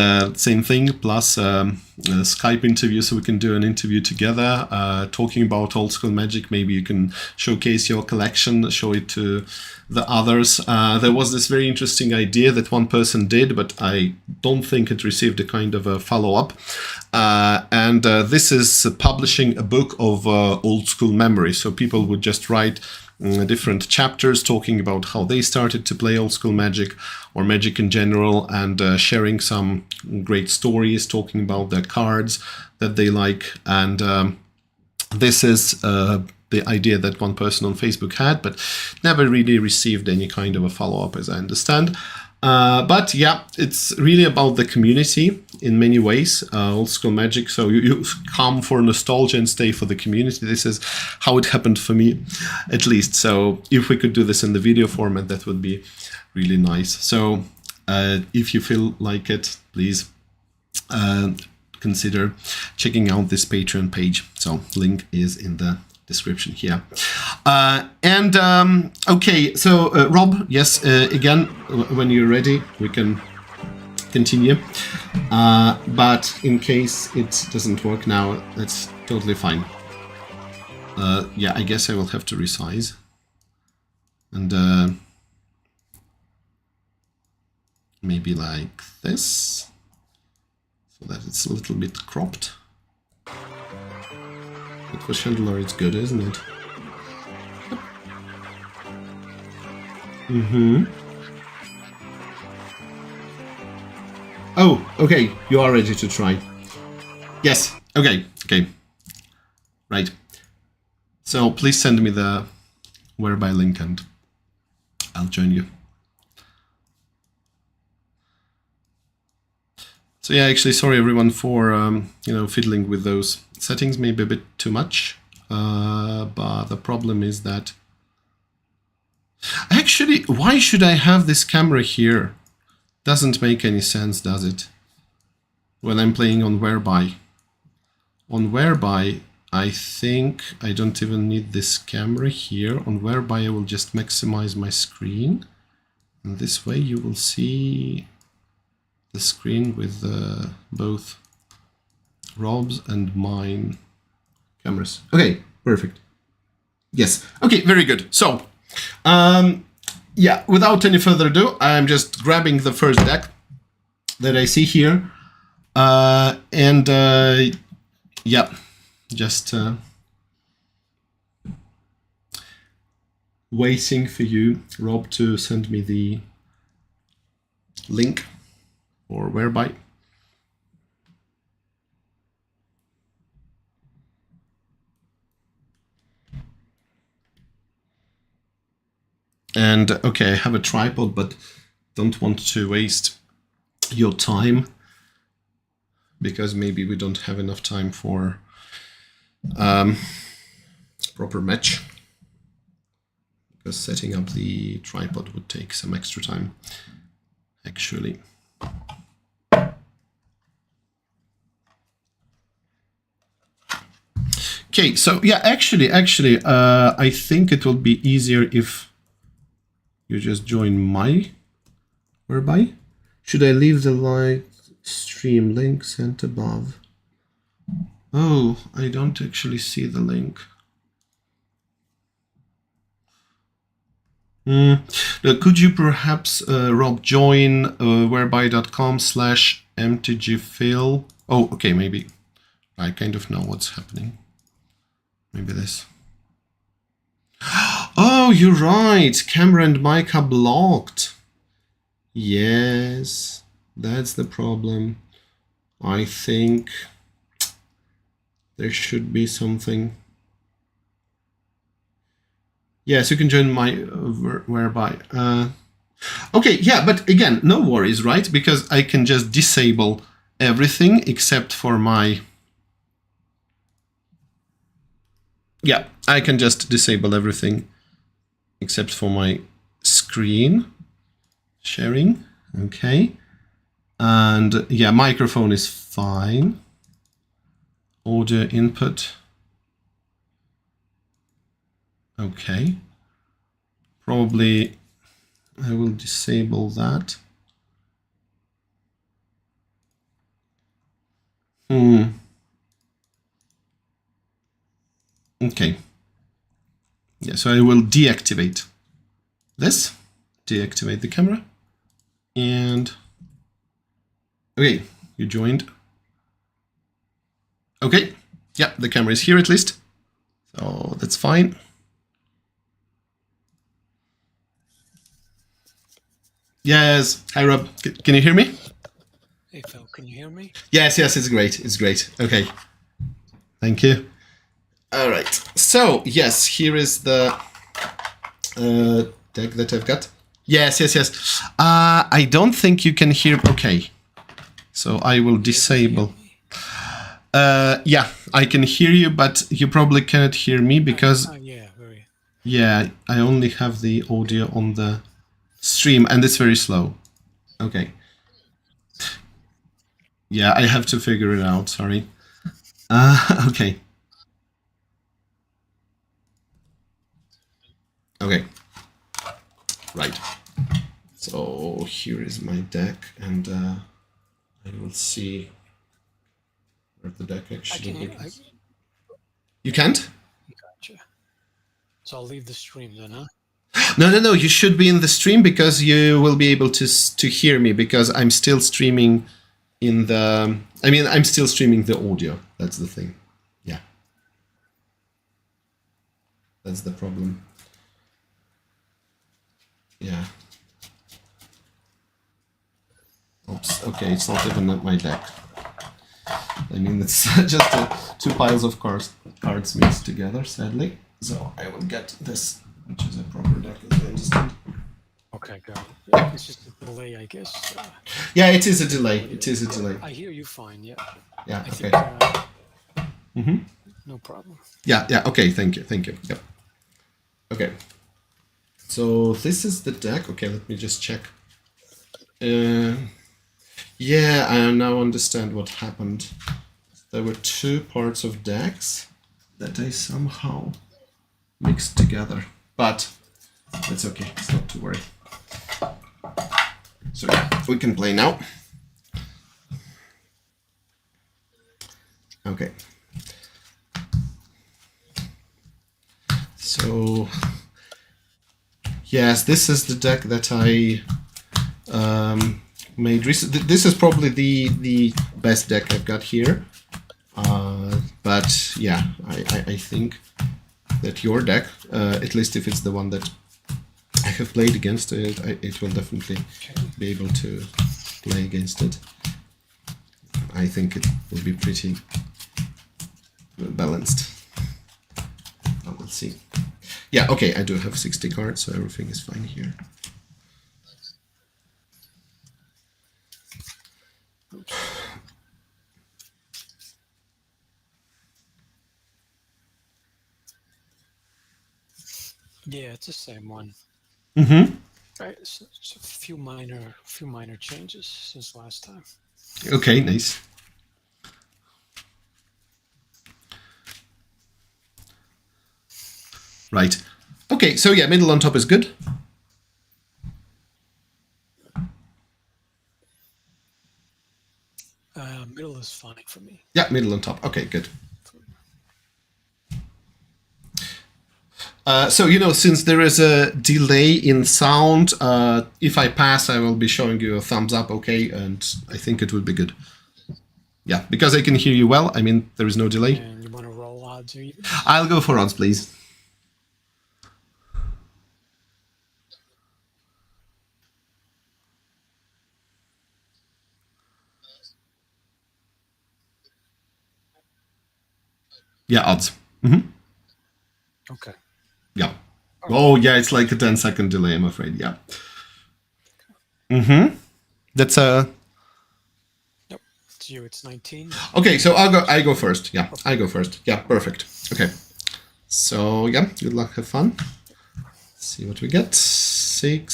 same thing, plus a Skype interview, so we can do an interview together, talking about old school Magic. Maybe you can showcase your collection, show it to the others. There was this very interesting idea that one person did, but I don't think it received a kind of a follow-up. And this is publishing a book of old school memory. So people would just write different chapters talking about how they started to play old school Magic or Magic in general, and sharing some great stories, talking about their cards that they like. And this is the idea that one person on Facebook had, but never really received any kind of a follow-up, as I understand. But yeah, it's really about the community in many ways, old school Magic. So you come for nostalgia and stay for the community. This is how it happened for me, at least. So if we could do this in the video format, that would be really nice. So if you feel like it, please consider checking out this Patreon page. So link is in the description here. Okay, so Rob, yes, again, when you're ready, we can continue. But in case it doesn't work now, that's totally fine. Yeah, I guess I will have to resize. And maybe like this, so that it's a little bit cropped. But for Chandler, it's good, isn't it? Oh, okay, you are ready to try. Yes, okay. Right. So please send me the whereby link and I'll join you. So yeah, actually, sorry everyone for fiddling with those settings, maybe a bit too much. But the problem is that actually, why should I have this camera here? Doesn't make any sense, does it? When I'm playing on whereby. On whereby, I think I don't even need this camera here. On whereby, I will just maximize my screen, and this way you will see the screen with both Rob's and mine cameras. Okay, perfect. Yes. Okay, very good. So, yeah, without any further ado, I'm just grabbing the first deck that I see here. Yeah, just waiting for you, Rob, to send me the link or whereby. And okay, I have a tripod, but don't want to waste your time, because maybe we don't have enough time for proper match, because setting up the tripod would take some extra time, actually. Okay, so yeah, actually, I think it will be easier if you just join my whereby. Should I leave the live stream link sent above? Oh, I don't actually see the link. Could you perhaps, Rob, join whereby.com/mtgphil? Oh, okay, maybe. I kind of know what's happening. Maybe this. Oh, you're right. Camera and mic are blocked. Yes, that's the problem. I think there should be something. Yes, you can join my whereby. Okay, yeah, but again, no worries, right? Because I can just disable everything except for my... Yeah, I can just disable everything except for my screen sharing. Okay. And yeah, microphone is fine. Audio input. Okay. Probably I will disable that. Okay. Yeah, so I will deactivate this. Deactivate the camera. And okay, you joined. Okay. Yeah, the camera is here at least. So that's fine. Yes. Hi, Rob. Can you hear me? Hey, Phil, can you hear me? Yes, it's great. It's great. Okay. Thank you. All right. So, yes, here is the deck that I've got. Yes. I don't think you can hear... Okay. So I will disable... yeah, I can hear you, but you probably cannot hear me because... Yeah, I only have the audio on the stream and it's very slow. Okay. Yeah, I have to figure it out, sorry. Okay. Okay. Right. So here is my deck, and I will see where the deck actually is. You can't? Gotcha. So I'll leave the stream then, huh? No. You should be in the stream because you will be able to hear me because I'm still streaming in the... I mean, I'm still streaming the audio. That's the thing. Yeah. That's the problem. Yeah. Oops. Okay, it's not even at my deck. I mean, it's just two piles of cards mixed together, sadly. So I will get this, which is a proper deck, as I understand. Okay, got it. Yeah, it's just a delay, I guess. Yeah, it is a delay. It is a delay. I hear you fine, yeah. Yeah, I okay. Think, no problem. Yeah, okay, thank you. Yep. Okay. So this is the deck. Okay, let me just check. Yeah, I now understand what happened. There were two parts of decks that I somehow mixed together. But that's okay, it's not to worry. So yeah, we can play now. Okay. So yes, this is the deck that I made recently. This is probably the best deck I've got here. But yeah, I think that your deck, at least if it's the one that I have played against it, it will definitely be able to play against it. I think it will be pretty balanced. Let's see. Yeah, okay, I do have 60 cards, so everything is fine here. Yeah, it's the same one. Right, so a few minor changes since last time. Okay, nice. Right. Okay, so yeah, middle on top is good. Middle is fine for me. Yeah, middle on top. Okay, good. So, you know, since there is a delay in sound, if I pass, I will be showing you a thumbs up, okay? And I think it will be good. Yeah, because I can hear you well. I mean, there is no delay. And you want to roll odds or even? I'll go for odds, please. Yeah, odds. Mm-hmm. Okay. Yeah. Oh, yeah, it's like a 10-second delay, I'm afraid. Yeah. Mm-hmm. That's a... Yep. It's you. It's 19. Okay, so I go first. Yeah, I go first. Yeah, perfect. Okay. So, yeah, good luck, have fun. Let's see what we get. 7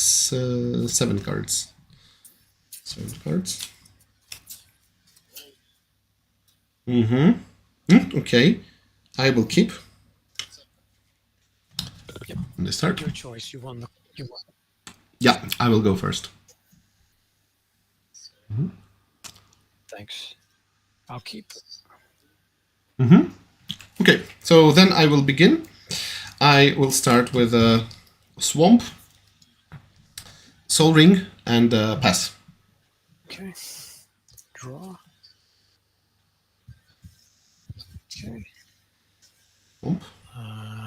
cards. 7 cards. Mm-hmm. Okay. I will keep. Yep. And they start. Your choice. You won. Yeah, I will go first. Mm-hmm. Thanks. I'll keep. Mm-hmm. Okay, so then I will begin. I will start with a swamp, soul ring, and pass. Okay. Draw. Okay. Swamp.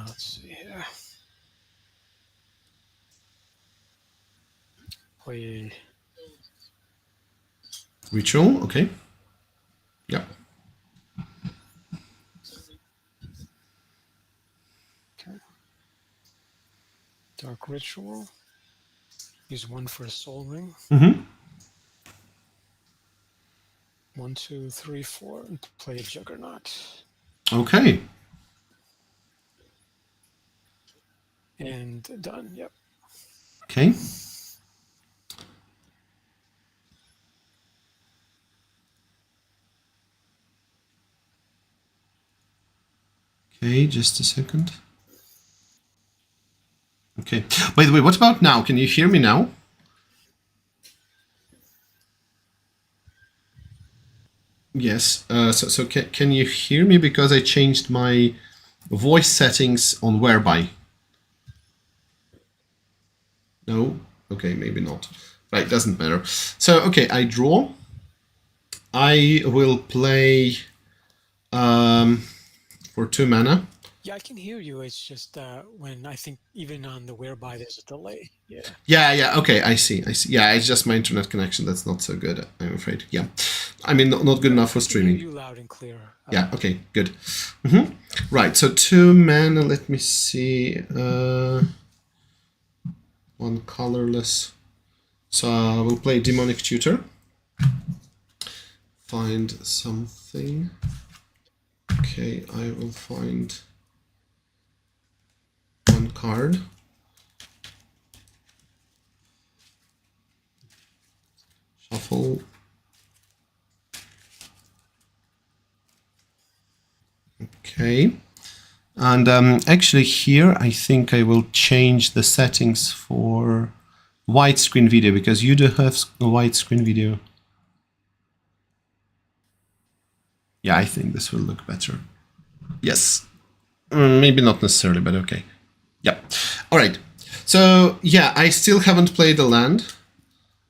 Let's see here. Play Ritual. Okay. Yeah. Okay. Dark Ritual. Use 1 for a soul ring. Mm-hmm. 1, 2, 3, 4, and play a Juggernaut. Okay. And done. Yep. Okay. Okay, just a second. Okay. By the way, what about now? Can you hear me now? Yes. So can you hear me? Because I changed my voice settings on whereby. No? Okay, maybe not. Right, doesn't matter. So, okay, I draw. I will play for 2 mana. Yeah, I can hear you. It's just when I think even on the whereby there's a delay. Yeah. Yeah, okay, I see. Yeah, it's just my internet connection that's not so good, I'm afraid. Yeah. I mean, not good enough for streaming. I hear you loud and clear. Yeah, okay, good. Mm-hmm. Right, so 2 mana, let me see. 1 colorless. So I will play Demonic Tutor. Find something. Okay, I will find 1 card. Shuffle. Okay. And actually here, I think I will change the settings for widescreen video, because you do have a widescreen video. Yeah, I think this will look better. Yes. Maybe not necessarily, but okay. Yeah. All right. So, yeah, I still haven't played the land.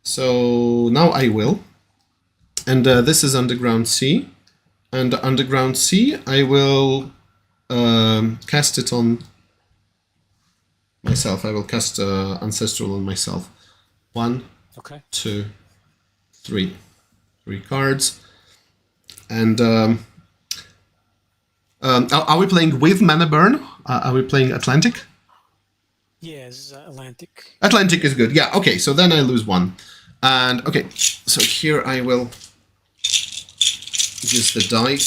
So now I will. And this is Underground Sea. And Underground Sea, I will cast it on myself. I will cast Ancestral on myself. 1, Okay. 2, 3. 3 cards. And are we playing with Mana Burn? Are we playing Atlantic? Yeah, this is Atlantic. Atlantic is good. Yeah, okay, so then I lose 1. And, okay, so here I will use the die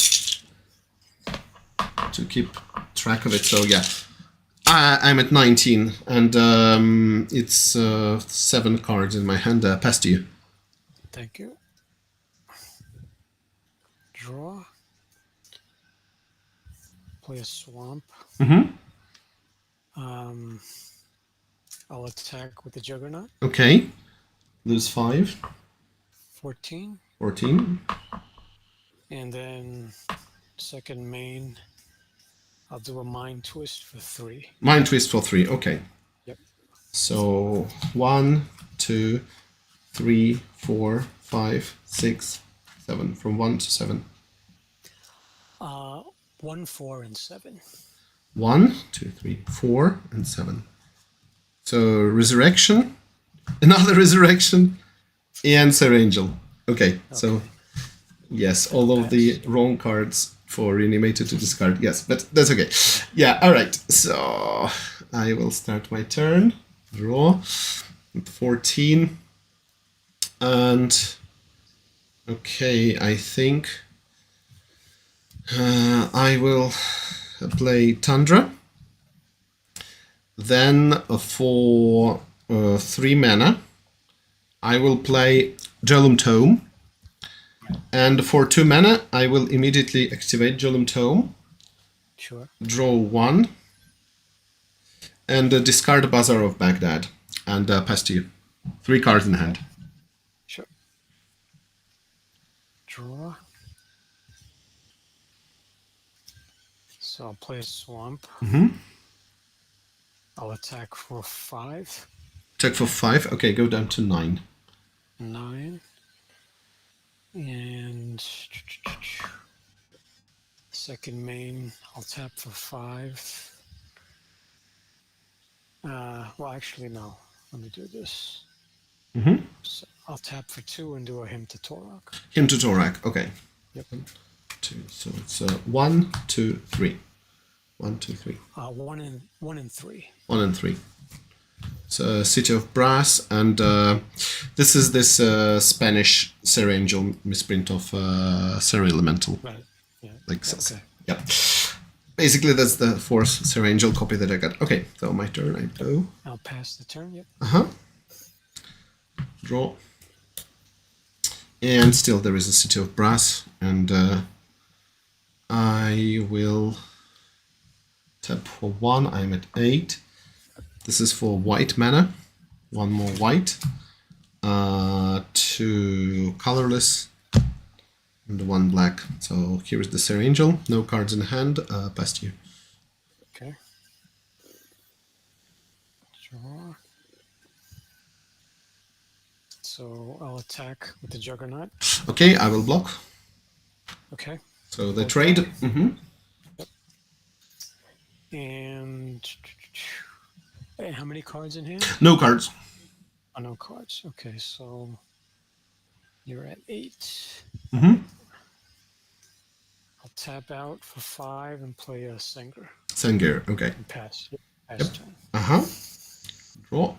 to keep track of it. So, yeah, I'm at 19, and it's 7 cards in my hand. Pass to you. Thank you. Draw. Play a swamp. Mm-hmm. I'll attack with the Juggernaut. Okay. Lose 5. 14. 14. And then second main, I'll do a Mind Twist for 3. Mind Twist for 3. Okay. Yep. So 1, 2, 3, 4, 5, 6, 7. From 1 to 7. 1, 4, and 7. 1, 2, 3, 4, and 7. So Resurrection, another Resurrection, and Sir Angel. Okay, so yes, all of the wrong cards for Reanimator to discard. Yes, but that's okay. Yeah, all right. So I will start my turn. Draw. 14. And okay, I think I will play Tundra. Then for 3 mana, I will play Jolum Tome. And for 2 mana, I will immediately activate Jolum Tome. Sure. Draw 1. And discard Bazaar of Baghdad. And pass to you. 3 cards in hand. Sure. Draw. So I'll play a Swamp. I'll attack for 5. Attack for 5. Okay, go down to 9. 9. And second main, I'll tap for 5. Well, actually, no. Let me do this. So I'll tap for 2 and do a Hymn to Torak. Hymn to Torak. Okay. Yep. 2. So it's 1, 2, 3. 1, 2, 3. 1 and 3. 1 and 3. It's City of Brass, and this is this Spanish Serra Angel misprint of Serra Elemental. Right. Yeah. Like okay. Yeah. Basically, that's the 4th Serra Angel copy that I got. Okay, so my turn. I go. I'll pass the turn. Yep. Draw. And still there is a City of Brass, and I will tap for 1. I'm at 8. This is for white mana. 1 more white. 2 colorless. And 1 black. So here is the Serra Angel. No cards in hand. Pass to you. Okay. Draw. So I'll attack with the Juggernaut. Okay, I will block. Okay. So the trade. Yep. And how many cards in hand? No cards. Oh, no cards. Okay, so you're at 8. I'll tap out for 5 and play a Sengir. Sengir, okay. And pass. Yep. Pass turn. Draw.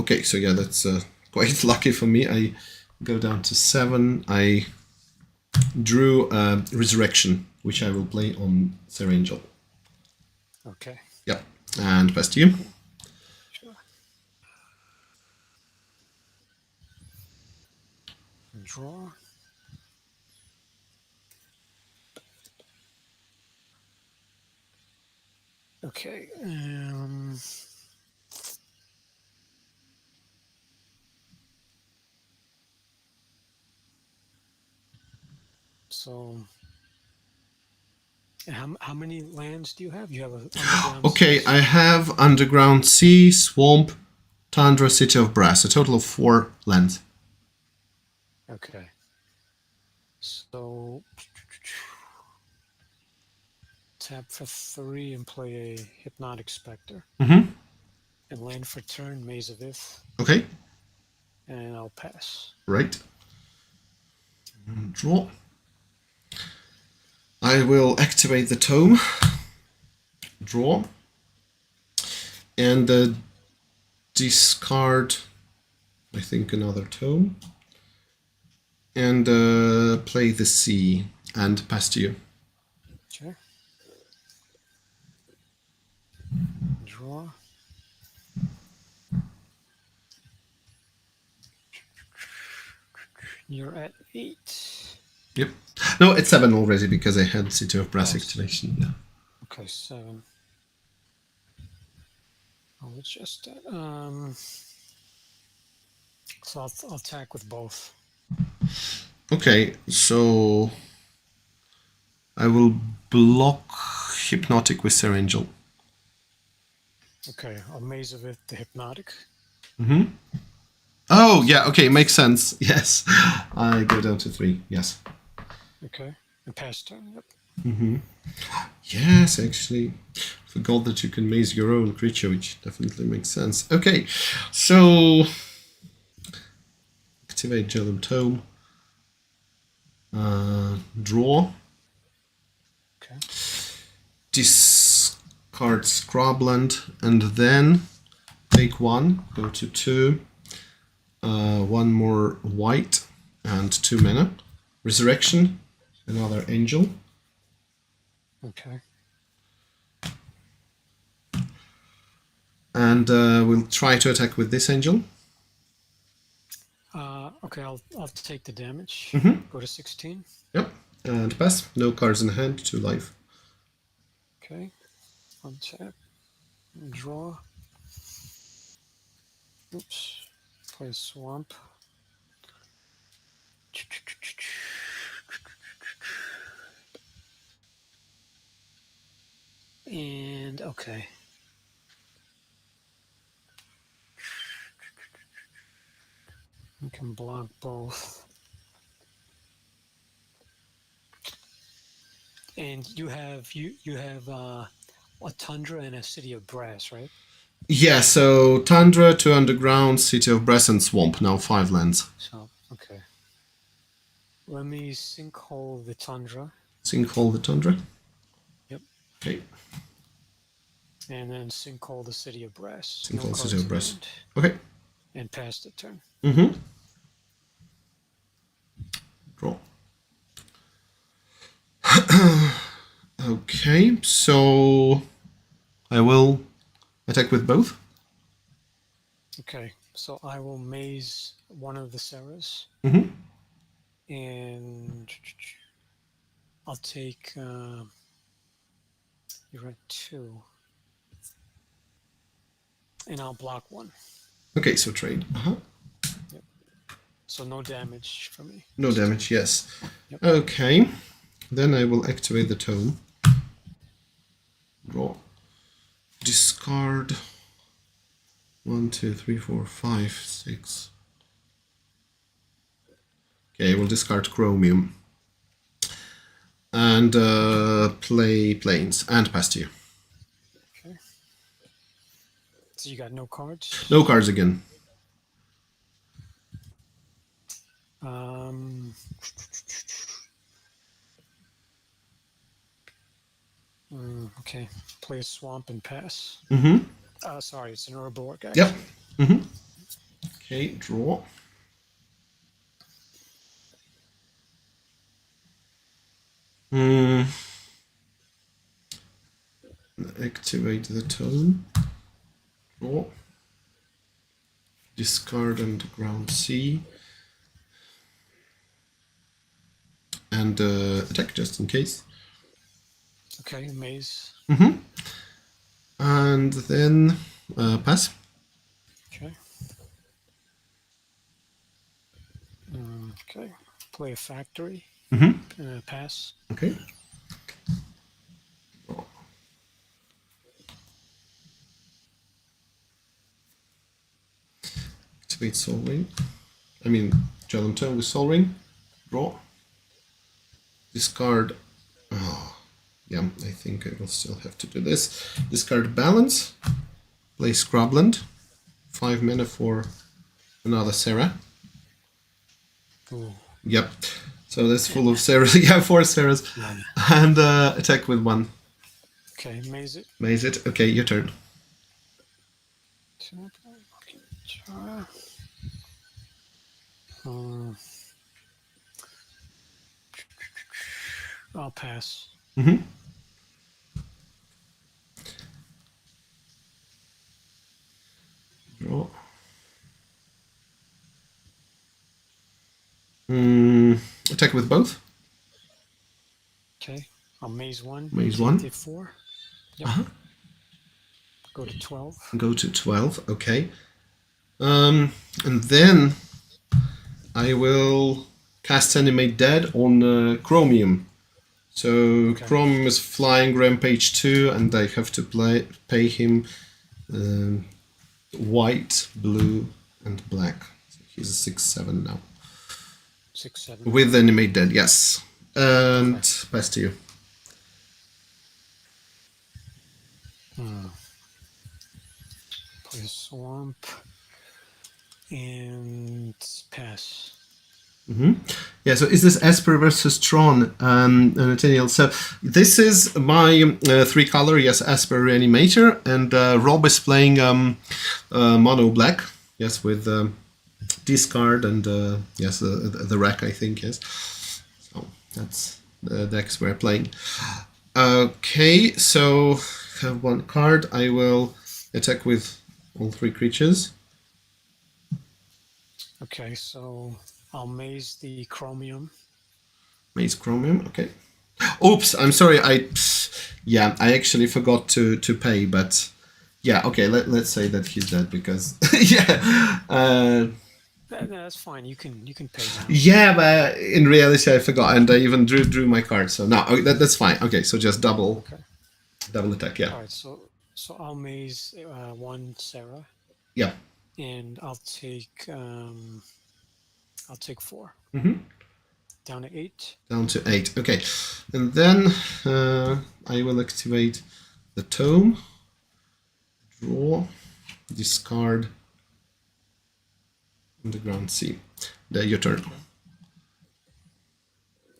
Okay, so yeah, that's quite lucky for me. I go down to 7. I drew Resurrection, which I will play on Serra Angel. Okay. Yep, and pass to you. Sure. Draw. Okay. So, how many lands do you have? You have a underground Okay, sea? I have Underground Sea, Swamp, Tundra, City of Brass, a total of 4 lands. Okay. So, tap for 3 and play a Hypnotic Spectre. And land for turn, Maze of Ith. Okay. And I'll pass. Right. Draw. I will activate the tome. Draw. And discard, I think, another tome. And play the sea and pass to you. Sure. Draw. You're at 8. Yep. No, it's 7 already because I had City of Brass activation. Yeah. Okay, 7. I'll adjust that. So I'll attack with both. Okay, so I will block Hypnotic with Serra Angel. Okay, I'll Maze of It, the Hypnotic. Oh, yeah, okay, makes sense. Yes. I go down to 3, yes. Okay, and pass turn, yep. Yes, actually, forgot that you can maze your own creature, which definitely makes sense. Okay, so activate Jolum Tome. Draw. Okay. Discard Scrubland, and then take one, go to 2, one more white, and 2 mana. Resurrection, another angel. Okay. And we'll try to attack with this angel. Okay, I'll take the damage. Go to 16. Yep, and pass. No cards in hand, 2 life. Okay. Untap. Draw. Oops. Play Swamp. And okay. You can block both. And you have a Tundra and a City of Brass, right? Yeah, so Tundra, 2 underground, City of Brass, and Swamp. Now 5 lands. So okay. Let me sinkhole the Tundra. Sinkhole the Tundra. Yep. Okay. And then sinkhole the City of Brass. Sinkhole City of Brass. Okay. And pass the turn. Draw. Okay, so I will attack with both. Okay, so I will maze one of the Sarahs. And I'll take. You're at 2. And I'll block 1. Okay, so trade. Yep. So no damage for me. No damage, yes. Yep. Okay, then I will activate the tome. Draw. Discard. 1, 2, 3, 4, 5, 6. Okay, I will discard Chromium. And play Plains and pass to you. Okay. So you got no cards? No cards again. Okay. Play a Swamp and pass. Sorry, it's an Urborg, actually. Yep. Okay, draw. Activate the tome. Draw. Discard Underground Sea. And attack just in case. Okay, maze. And then pass. Okay. Okay. Play a Factory. Pass. Okay. Activate Soul Ring. I mean, Jellum Tome with Soul Ring. Draw. Discard. Oh, yeah, I think I will still have to do this. Discard Balance. Play Scrubland. 5 mana for another Sarah. Ooh. Yep. So that's full of Sarahs. Yeah, 4 Sarahs. Yeah. And attack with 1. Okay, maze it. Maze it. Okay, your turn. I'll pass. Draw. Attack with both. Okay, I'll maze 1. Maze 1. 4. Yep. Go to 12. Go to 12. Okay. And then I will cast Animate Dead on Chromium. So Chromium is flying Rampage 2, and I have to pay him white, blue, and black. So he's a 6/7 now. 6/7. With Animate Dead, yes. And pass to you. Play a Swamp and pass. Yeah, so is this Esper versus Tron, Nathaniel? So this is my three color, yes, Esper Reanimator, and Rob is playing Mono Black, yes, with discard and yes, the rack, I think, yes. So that's the decks we're playing. Okay, so have one card. I will attack with all three creatures. Okay, so I'll maze the Chromium. Maze Chromium, okay. Oops, I'm sorry. I actually forgot to pay, but yeah, okay. Let's say that he's dead because yeah, No, that's fine. You can pay now. yeah. But in reality, I forgot, and I even drew my card. So no, that's fine. Okay, so just double attack. Yeah. All right, so I'll maze one Sarah. Yeah. And I'll take 4. Down to 8. Down to 8. Okay, and then I will activate the tome. Draw, discard, underground sea. Your turn.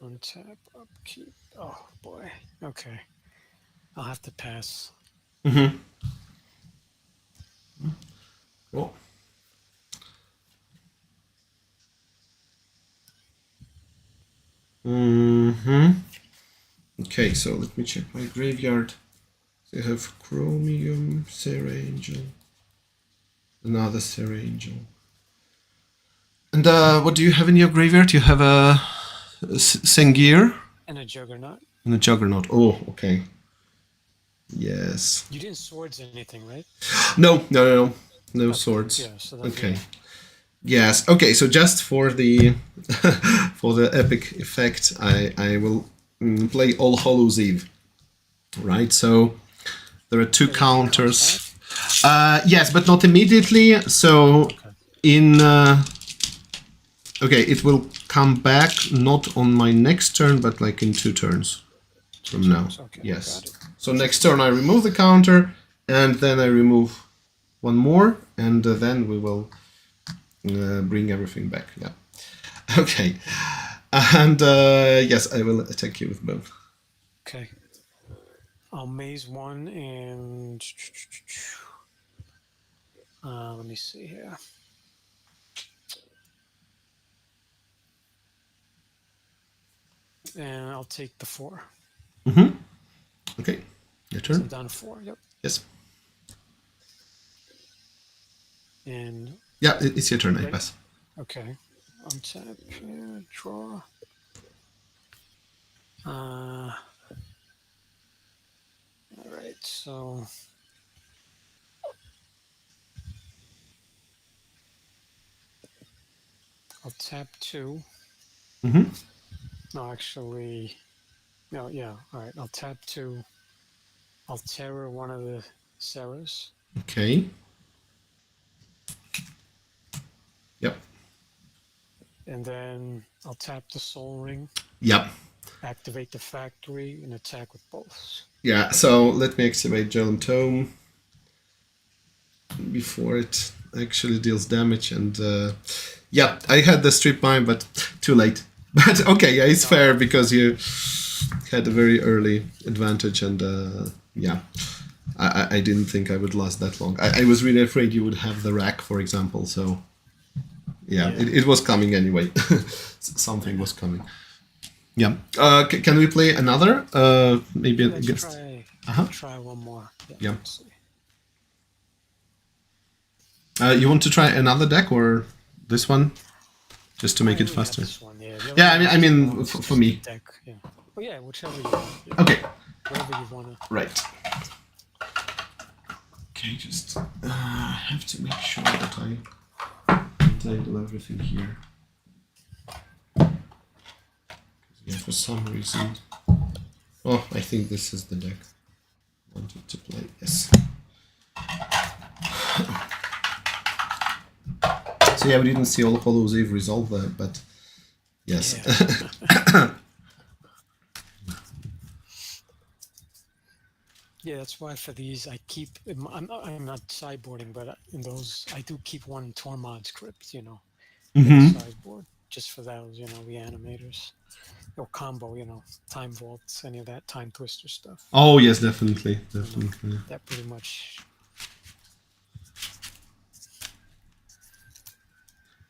Untap, upkeep. Oh boy. Okay. I'll have to pass. Cool. Okay, so let me check my graveyard. So I have Chromium, Sarah Angel, another Sarah Angel. And what do you have in your graveyard? You have a Sengir? And a Juggernaut. And a Juggernaut. Oh, okay. Yes. You didn't swords anything, right? No swords. Yeah, so that's okay. Yes. Okay. So just for the for the epic effect, I will play All Hallows Eve. Right. So there are two counters. Yes, but not immediately. So in okay, it will come back not on my next turn, but like in 2 turns from now. Okay, yes. So next turn I remove the counter, and then I remove one more, and then we will bring everything back. Yeah. Okay. And yes, I will attack you with both. Okay. I'll maze one and let me see here. And I'll take the 4. Okay. Your turn. So I'm down to 4. Yep. Yes. And yeah, it's your turn. I pass. Okay. Untap. Draw. All right. So. I'll tap 2. No, actually, no, yeah. All right, I'll tap 2. I'll terror one of the Sarahs. Okay. Yep. And then I'll tap the Soul Ring. Yep. Activate the Factory and attack with both. Yeah, so let me activate Jellum Tome before it actually deals damage. And yeah, I had the Strip Mine, but too late. But okay, yeah, it's fair because you had a very early advantage, and yeah, I didn't think I would last that long. I was really afraid you would have the rack, for example, so yeah. It was coming anyway. Something was coming. Yeah. Can we play another? Maybe against... Try one more. Yeah. You want to try another deck or this one? Just to make it faster. Yeah, I mean for me. Deck, yeah. Oh yeah, whichever you want. Yeah. Okay. Wherever you wanna. Right. Okay, just have to make sure that I title everything here. Yeah, for some reason. Oh, I think this is the deck I wanted to play. Yes. So yeah, we didn't see All Hallows Eve resolve that, but yes. Yeah. Yeah, that's why for these I keep. I'm not sideboarding, but in those I do keep one Tormod script, you know, in the sideboard. just for those, reanimators. Or combo, time vaults, any of that time twister stuff. Oh yes, definitely. That pretty much.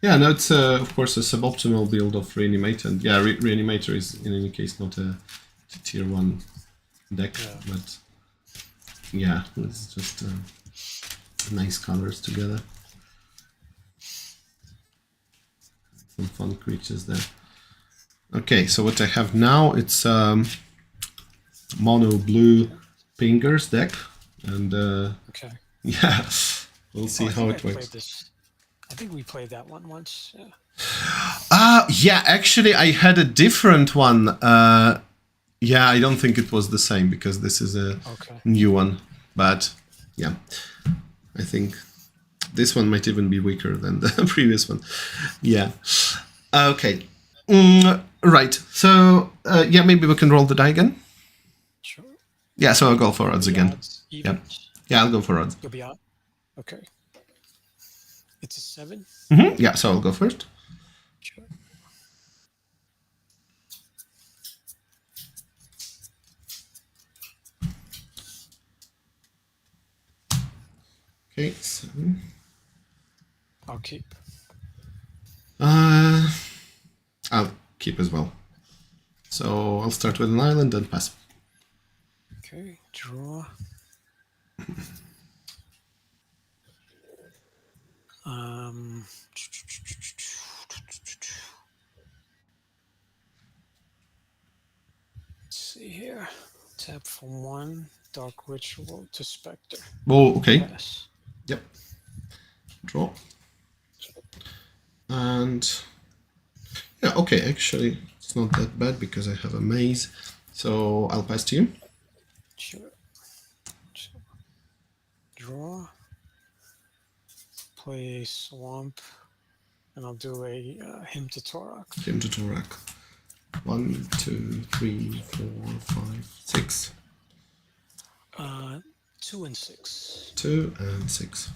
Yeah, no, it's of course a suboptimal build of Reanimator. And yeah, Reanimator is in any case not a tier 1 deck, but yeah, it's just nice colors together. Some fun creatures there. Okay, so what I have now, it's mono blue pingers deck, and Okay. yeah, we'll see how it works. I think we played that one once. Yeah. Yeah, actually I had a different one. Yeah, I don't think it was the same because this is a new one. But yeah, I think this one might even be weaker than the previous one. Yeah. Okay. Right. So yeah, maybe we can roll the die again. Sure. Yeah. So I'll go for odds again. Yeah. Yeah, I'll go for odds. You'll be out. Okay. It's a 7. Yeah. So I'll go first. Sure. Okay. 7. I'll keep. I'll keep as well. So I'll start with an island and pass. Okay, draw. Let's see here. Tap for 1, Dark Ritual to Spectre. Oh, okay. Pass. Yep. Draw. And yeah, okay, actually it's not that bad because I have a maze. So I'll pass to you. Sure. Draw. Play Swamp. And I'll do a Hymn to Torak. Hymn to Torak. 1, 2, 3, 4, 5, 6. 2 and 6. 2 and 6.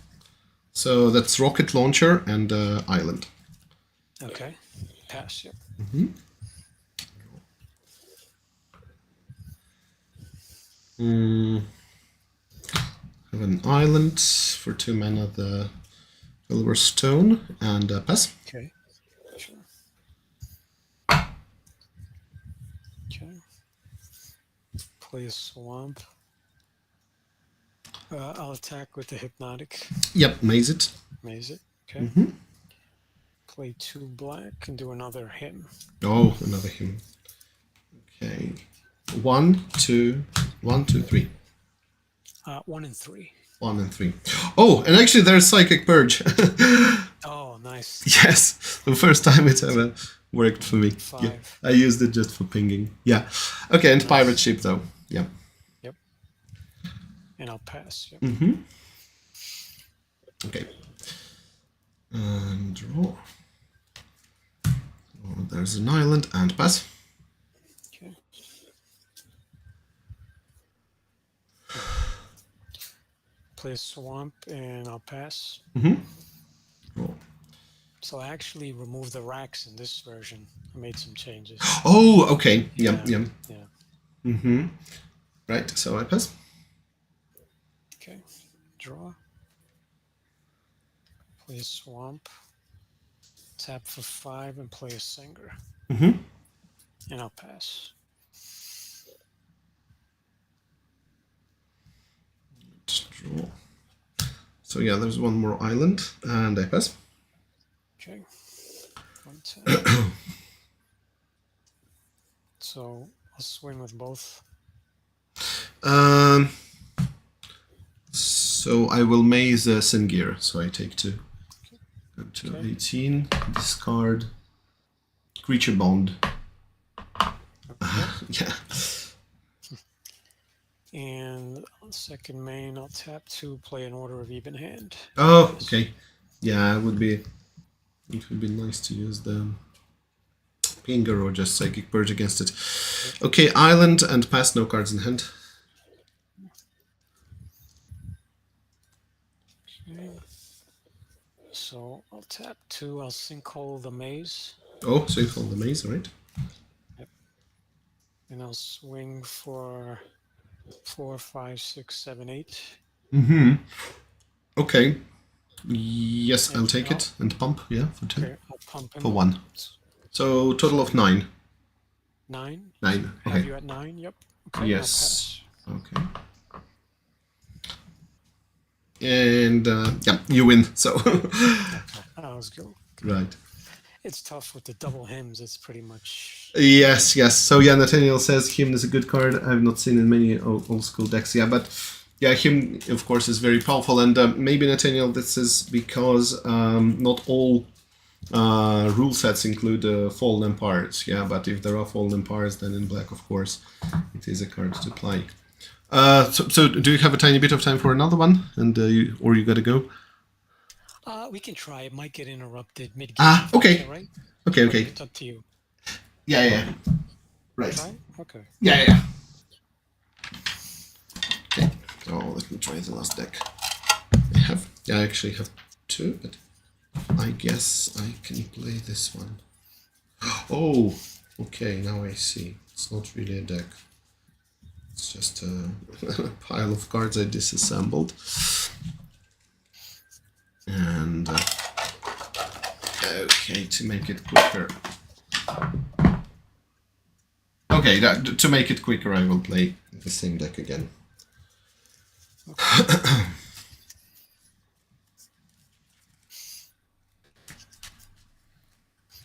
So that's rocket launcher and island. Okay. Pass, yep. Have an island for 2 mana, the Silver Stone, and pass. Okay. Sure. Okay. Play a Swamp. I'll attack with the Hypnotic. Yep, maze it. Maze it. Okay. Play 2 black and do another Hymn. Oh, another hymn. Okay. 1, 2, 1, 2, 3. 1 and 3. 1 and 3. Oh, and actually there's Psychic Purge. Oh, nice. Yes, the first time it ever worked for me. 5. Yeah, I used it just for pinging. Yeah. Okay, and nice. Pirate Ship though. Yeah. Yep. And I'll pass. Yep. Okay. And draw. Oh, there's an island and pass. Okay. Play a Swamp and I'll pass. Draw. So I actually removed the racks in this version. I made some changes. Oh, okay. Yeah. Right, so I pass. Okay. Draw. Play a Swamp. Tap for 5 and play a Singer. And I'll pass. Draw. So yeah, there's one more island, and I pass. Okay. 1 tap. So I'll swing with both. So I will maze Sengir, so I take 2. Go to 18, discard, creature bond. Yeah. And on second main, I'll tap 2, play an Order of Even Hand. Oh, okay. Yeah, it would be nice to use the Pinger or just Psychic Purge against it. Okay, island and pass, no cards in hand. Okay. So I'll tap 2, I'll Sinkhole the Maze. Oh, so you call the maze, right? Yep. And I'll swing for 4, 5, 6, 7, 8. Okay. Yes, And I'll take it and pump. Yeah, for 2. Okay, I'll pump him For up. 1. So total of 9. 9. 9. Have Okay. you at 9? Yep. Okay, Yes. I'll pass. Okay. And yeah, you win. So Okay, that was good. right. It's tough with the double hymns. It's pretty much. Yes, yes. So yeah, Nathaniel says him is a good card. I've not seen in many old school decks. Yeah, but yeah, him of course is very powerful. And maybe Nathaniel, this is because not all rule sets include fallen empires. Yeah, but if there are fallen empires, then in black, of course, it is a card to play. So do you have a tiny bit of time for another one, and you gotta go? We can try. It might get interrupted mid game. Okay. Right? Okay. Okay. It's up to you. Yeah. Yeah. Right. Try? Okay. Yeah. Yeah. Okay. So let me try the last deck. I actually have 2, but I guess I can play this one. Oh, okay, now I see. It's not really a deck. It's just a pile of cards I disassembled. And, okay, to make it quicker. Okay, to make it quicker, I will play the same deck again. Okay.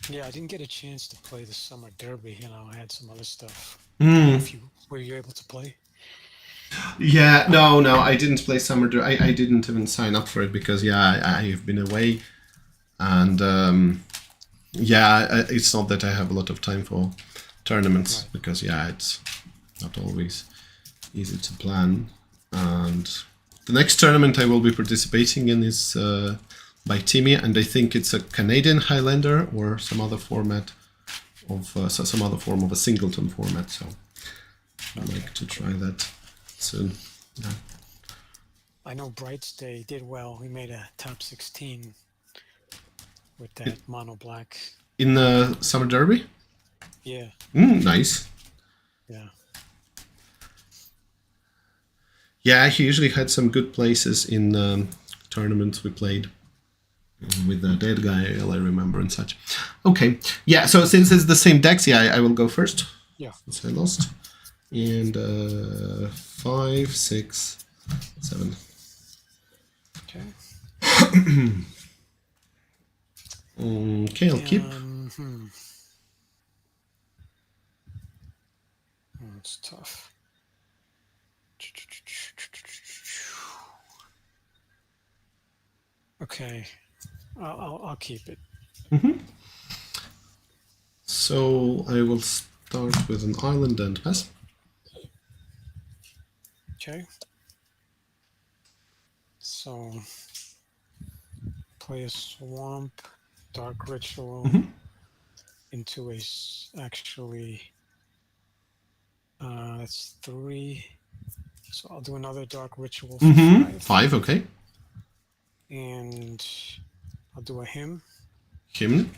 Yeah, I didn't get a chance to play the Summer Derby. I had some other stuff. Were you able to play? Yeah, no, I didn't play Summer Derby. I didn't even sign up for it because, yeah, I have been away. And, yeah, it's not that I have a lot of time for tournaments, right. Because, yeah, it's not always easy to plan. And the next tournament I will be participating in is by Timmy, and I think it's a Canadian Highlander or some other format of some other form of a singleton format. So I'd like to try that soon. Yeah. I know Bright's Day did well. We made a top 16 with that mono black in the Summer Derby. Yeah. Nice. Yeah. Yeah, he usually had some good places in tournaments we played with the dead guy, I remember, and such. Okay, yeah, so since it's the same decks, yeah, I will go first. Yeah. Since I lost. And 5, 6, 7. Okay. Okay, I'll keep. It's tough. Okay, I'll keep it. So I will start with an island and pass. Okay. So play a swamp, dark ritual into a actually. That's 3. So I'll do another dark ritual for 5. 5, okay. And I'll do a hymn. Hymn.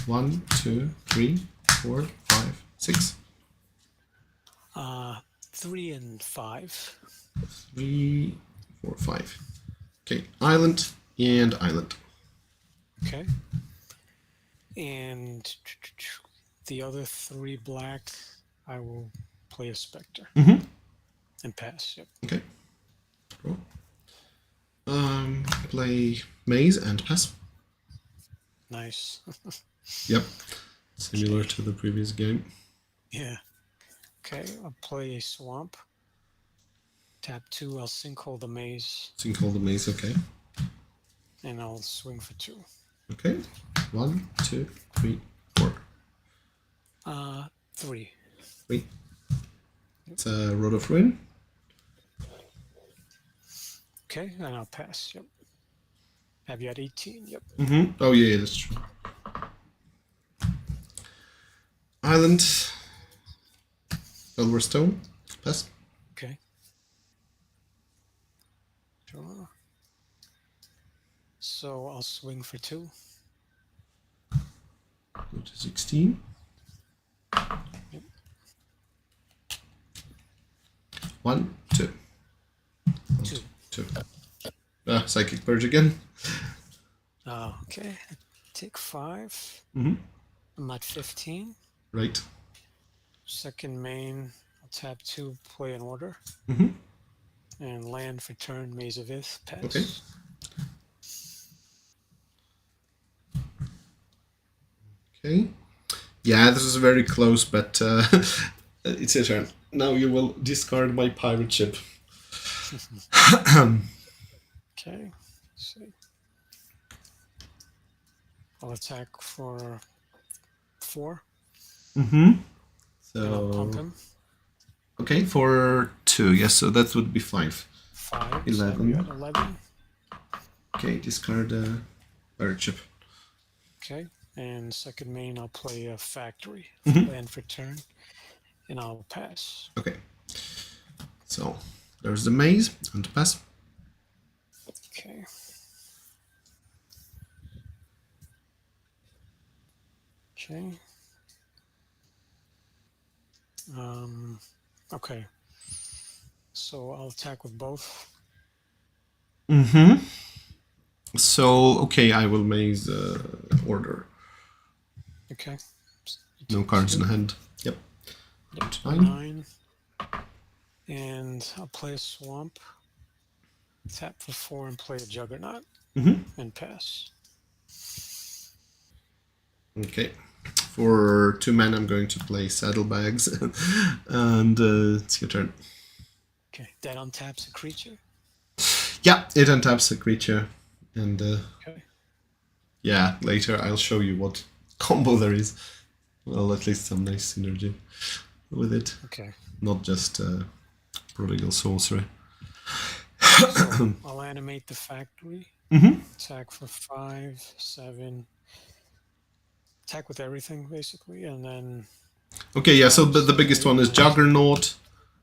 1, 2, 3, 4, 5, 6. 3 and 5. 3, 4, 5. Okay, island and island. Okay. And the other 3 black, I will play a specter. And pass. Yep. Okay. Cool. Play maze and pass. Nice. Yep. Similar to the previous game. Yeah. Okay, I'll play a swamp. Tap 2, I'll sinkhole the maze. Sinkhole the maze, okay. And I'll swing for 2. Okay. 1, 2, 3, 4. 3. 3. It's a Road of Ruin. Okay, and I'll pass. Yep. Have you at 18? Yep. Oh yeah, that's true. Island. Silverstone. Pass. Okay. Sure. So I'll swing for 2. Go to 16. Yep. 1, 2. 2. 2. Psychic Purge again. Okay. Take 5. Mm-hmm. I'm at 15. Right. Second main, I'll tap 2, play an order. Mm-hmm. And land for turn, Maze of Ith, pass. Okay. Okay. Yeah, this is very close, but it's your turn. Now you will discard my pirate ship. Okay. Let's see. I'll attack for 4. Mm-hmm. And I'll pump So him. okay, for 2. Yes, so that would be 5. 5. 11. So we got 11. Okay, discard pirate ship. Okay. And second main, I'll play a factory. Mhm. Land for turn. And I'll pass. Okay. So there's the maze and pass. Okay. Okay. Okay. So I'll attack with both. Mm-hmm. So okay, I will maze order. Okay. No cards in hand. Yep. Yep. 9. 9. And I'll play a swamp. Tap for 4 and play a juggernaut. Mm-hmm. And pass. Okay. For 2 men, I'm going to play saddlebags, and it's your turn. Okay. That untaps a creature. Yeah, it untaps a creature, and Okay. yeah, later I'll show you what combo there is. Well, at least some nice synergy with it. Okay. Not just prodigal sorcery. So I'll animate the factory. Mm-hmm. Attack for 5, 7. Attack with everything, basically, and then... Okay, yeah, so the biggest one is Juggernaut.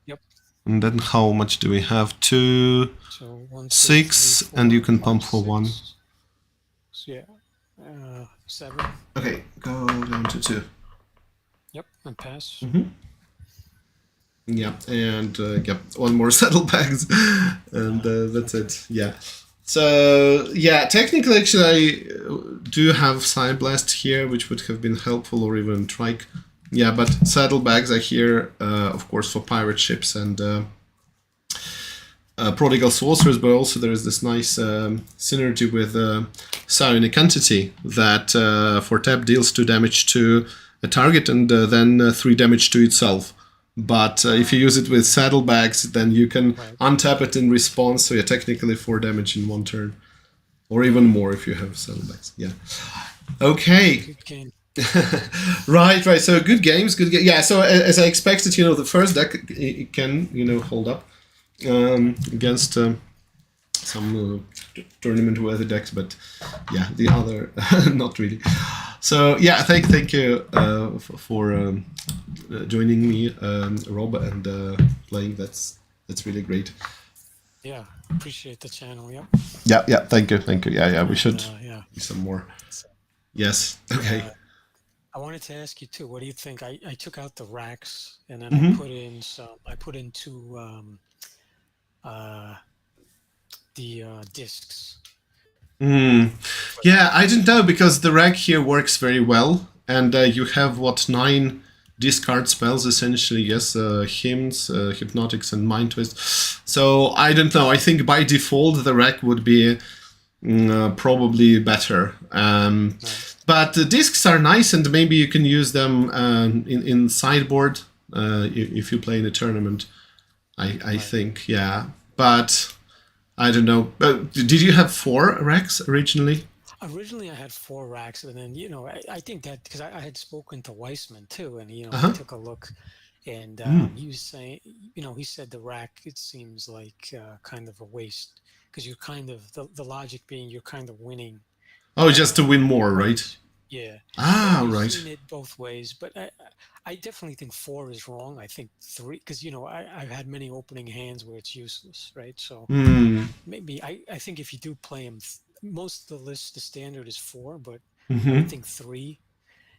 Yep. And then how much do we have? 2, So 1, 6, 3, 4, and you can 5, pump for 1. 6. So yeah, 7. Okay, go down to 2. Yep, and pass. Mm-hmm. Yeah, and yeah, 1 more saddlebags, and that's it. Yeah. So yeah, technically, actually, I do have Side Blast here, which would have been helpful, or even Trike. Yeah, but saddlebags are here, of course, for pirate ships and prodigal sorcerers, but also there is this nice synergy with psionic entity that for tap deals 2 damage to a target and then 3 damage to itself. But if you use it with saddlebags, then you can untap it in response, so you're technically 4 damage in 1 turn. Or even more if you have saddlebags. Yeah. Okay. Good game. Right. So good games. Yeah, so as I expected, the first deck it can, hold up against some tournament-worthy decks, but yeah, the other, not really. So yeah, thank you for joining me, Rob, and playing. That's really great. Yeah, appreciate the channel. Yep. Yeah. Thank you. Yeah. We should do some more. Yes. Okay. I wanted to ask you too. What do you think? I took out the racks and then Mm-hmm. I put in some. I put in 2 the discs. Yeah, I don't know, because the rack here works very well, and you have 9 discard spells essentially. Yes, hymns, hypnotics, and mind twist. So I don't know. I think by default the rack would be probably better. But the discs are nice, and maybe you can use them in sideboard if you play in a tournament. I think, yeah, but. I don't know. Did you have 4 racks originally? Originally, I had 4 racks, and then I think that because I had spoken to Weissman too, and he took a look, and he was saying, he said the rack, it seems like kind of a waste, because you're kind of the logic being you're kind of winning. Oh, just to win more, right? Yeah. Right. I've seen it both ways, but I definitely think 4 is wrong. I think 3, because I've had many opening hands where it's useless, right? So maybe I think if you do play them, most of the list, the standard is 4, but I would think 3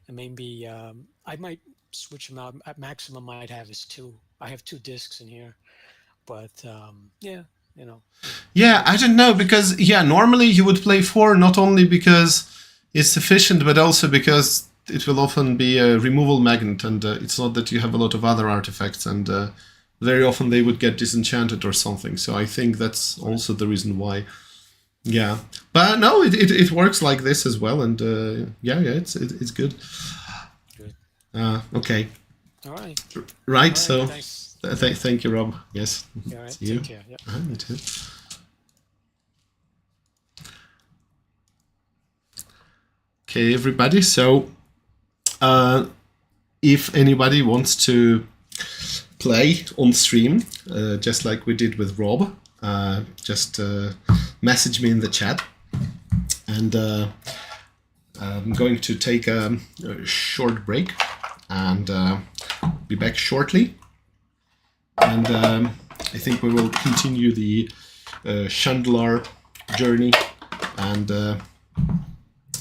and maybe I might switch them out. At maximum, I'd have is 2. I have 2 discs in here, but yeah, you know. Yeah, I don't know, because normally you would play 4, not only because it's efficient, but also because it will often be a removal magnet, and it's not that you have a lot of other artifacts, and very often they would get disenchanted or something. So I think that's also the reason why. Yeah, but no, it works like this as well, and it's good. Good. Okay. All right. Right. So Thanks. thank you, Rob. Yes. All right. See you. Take care. Yep. You too. Okay, everybody. So, if anybody wants to play on stream, just like we did with Rob, just message me in the chat, and I'm going to take a short break and be back shortly. And I think we will continue the Chandlar journey, and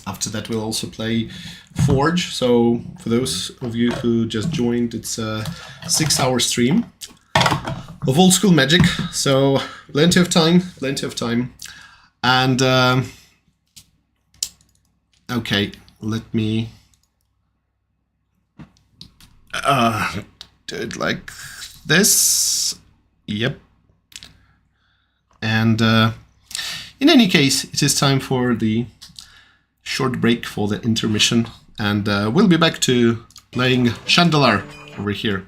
after that we'll also play Forge. So for those of you who just joined, it's a 6-hour stream of old school Magic, so plenty of time. And okay, let me do it like this. Yep. And in any case, it is time for the short break for the intermission, and we'll be back to playing Chandelier over here.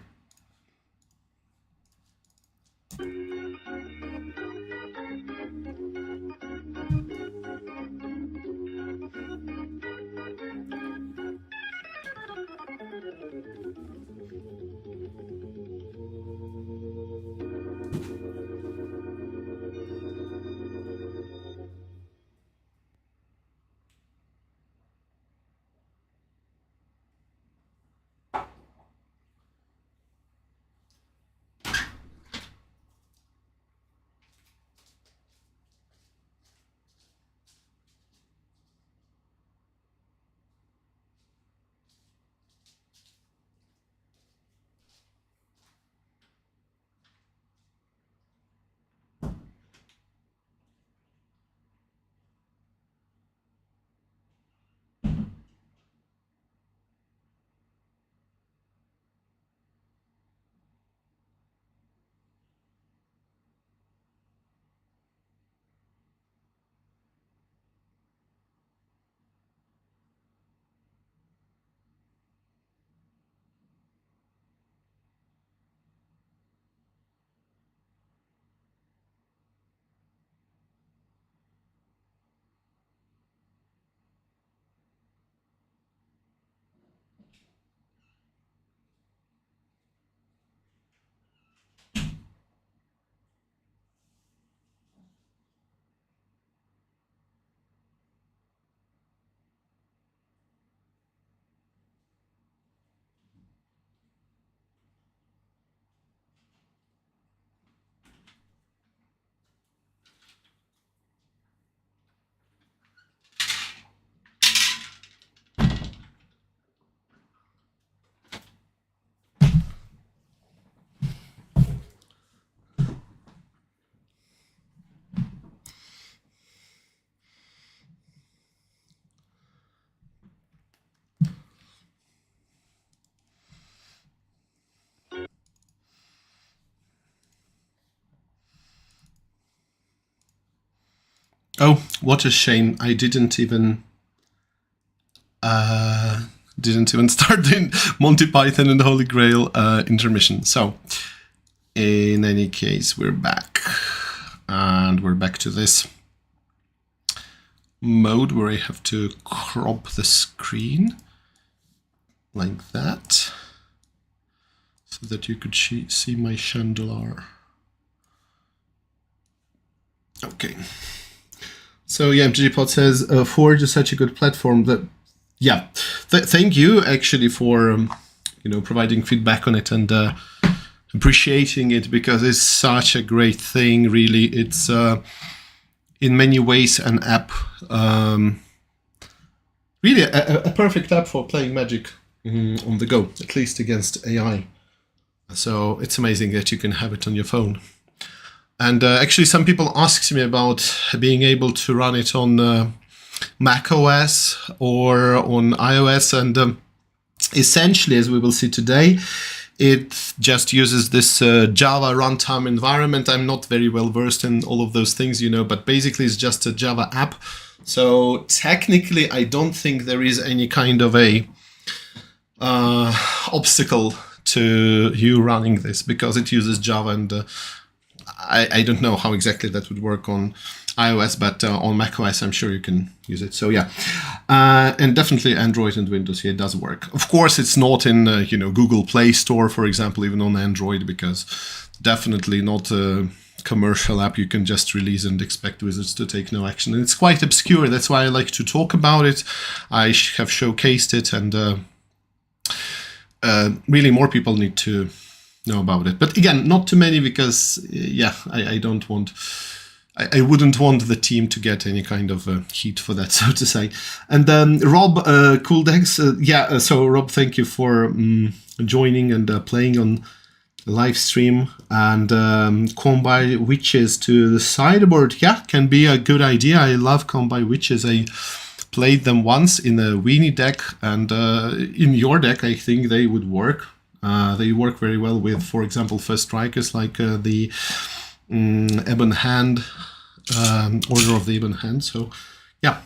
Oh, what a shame! I didn't even start the Monty Python and the Holy Grail intermission. So, in any case, we're back, and we're back to this mode where I have to crop the screen like that, so that you could see my chandelier. Okay. So yeah, MTGPod says Forge is such a good platform that, yeah, thank you actually for providing feedback on it and appreciating it, because it's such a great thing. Really, it's in many ways an app really a perfect app for playing Magic on the go, at least against AI. So it's amazing that you can have it on your phone. And actually, some people asked me about being able to run it on Mac OS or on iOS, and essentially, as we will see today, it just uses this Java runtime environment. I'm not very well versed in all of those things, but basically it's just a Java app. So technically, I don't think there is any kind of a obstacle to you running this, because it uses Java, and I don't know how exactly that would work on iOS, but on macOS, I'm sure you can use it. So yeah, and definitely Android and Windows here does work. Of course, it's not in Google Play Store, for example, even on Android, because definitely not a commercial app you can just release and expect wizards to take no action. And it's quite obscure. That's why I like to talk about it. I have showcased it, and really more people need to know about it. But again, not too many, because I don't want. I wouldn't want the team to get any kind of heat for that, so to say. And Rob, Cooldex, so Rob, thank you for joining and playing on the live stream. And Combi Witches to the sideboard, can be a good idea. I love Combi Witches. I played them once in a Weenie deck, and in your deck, I think they would work. They work very well with, for example, first strikers like the Ebon Hand, Order of the Ebon Hand. So yeah,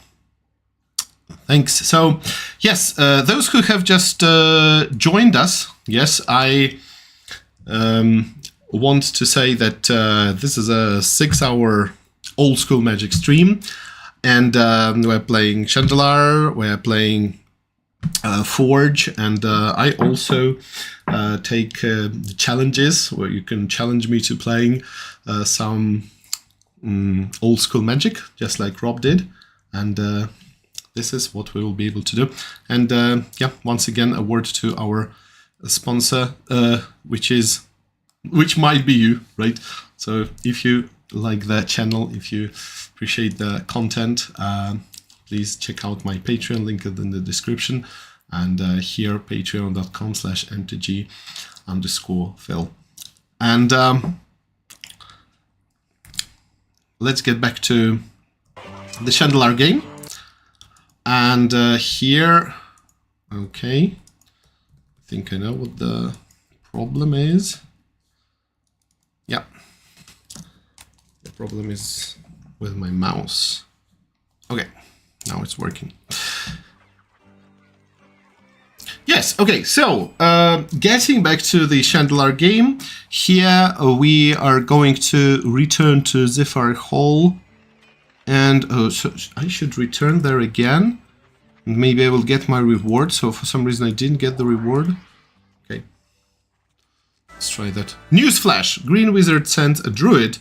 thanks. So yes, those who have just joined us, yes, I want to say that this is a 6-hour old school Magic stream, and we're playing Chandelar, we're playing Forge, and I also take challenges where you can challenge me to playing some old school Magic, just like Rob did, and this is what we will be able to do. And once again, a word to our sponsor, which might be you, right? So if you like the channel, if you appreciate the content, please check out my Patreon, link in the description, and here patreon.com/mtg_Phil. And let's get back to the Chandelar game. And here, okay, I think I know what the problem is. Yeah, the problem is with my mouse. Okay, now it's working. Yes, okay, so getting back to the Chandelar game, here we are going to return to Zephyr Hall, and so I should return there again. Maybe I will get my reward. So for some reason I didn't get the reward. Okay, let's try that. Newsflash! Green Wizard sent a druid,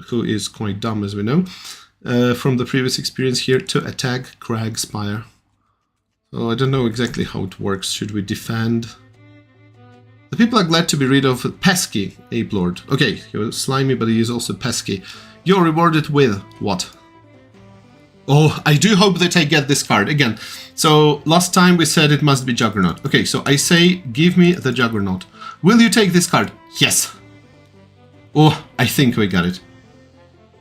who is quite dumb as we know, from the previous experience here to attack Crag Spire. So I don't know exactly how it works. Should we defend? The people are glad to be rid of Pesky, Ape Lord. Okay, he was slimy, but he is also pesky. You're rewarded with what? Oh, I do hope that I get this card again. So last time we said it must be Juggernaut. Okay, so I say, give me the Juggernaut. Will you take this card? Yes. Oh, I think we got it.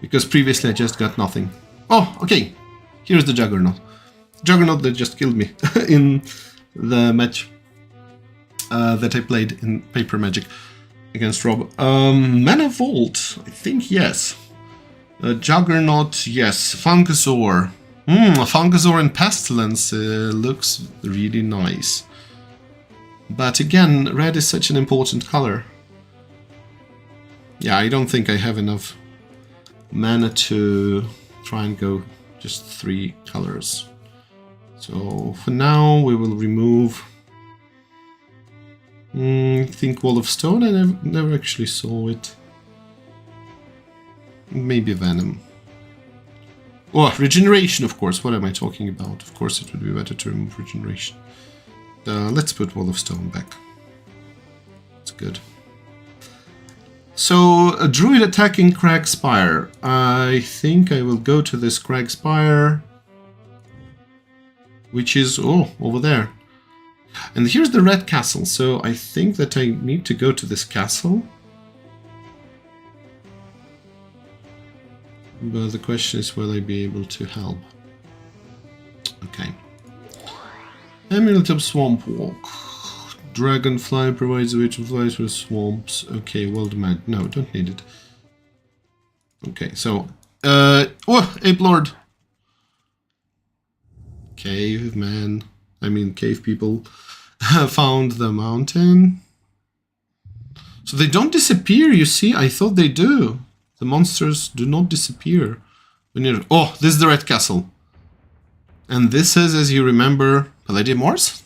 Because previously I just got nothing. Oh, okay. Here's the Juggernaut. Juggernaut that just killed me in the match that I played in Paper Magic against Rob. Mana Vault, I think yes. Juggernaut, yes. Funkasaur. Funkasaur and Pestilence looks really nice. But again, red is such an important color. Yeah, I don't think I have enough mana to try and go just 3 colors. So for now we will remove, I think Wall of Stone. I never actually saw it. Maybe Venom. Oh, Regeneration, of course. What am I talking about? Of course it would be better to remove Regeneration. Let's put Wall of Stone back. It's good. So, a druid attacking Crag Spire. I think I will go to this Crag Spire. which is, oh, over there. And here's the red castle, so I think that I need to go to this castle. But the question is, will I be able to help? Okay. Amulet of Swamp Walk. Dragonfly provides a way to fly through swamps. Okay, World Mad. No, don't need it. Okay, so... oh, Ape Lord! Caveman. I mean, cave people found the mountain. So they don't disappear, you see? I thought they do. The monsters do not disappear. When you're... Oh, this is the Red Castle. And this is, as you remember, Palais Morse?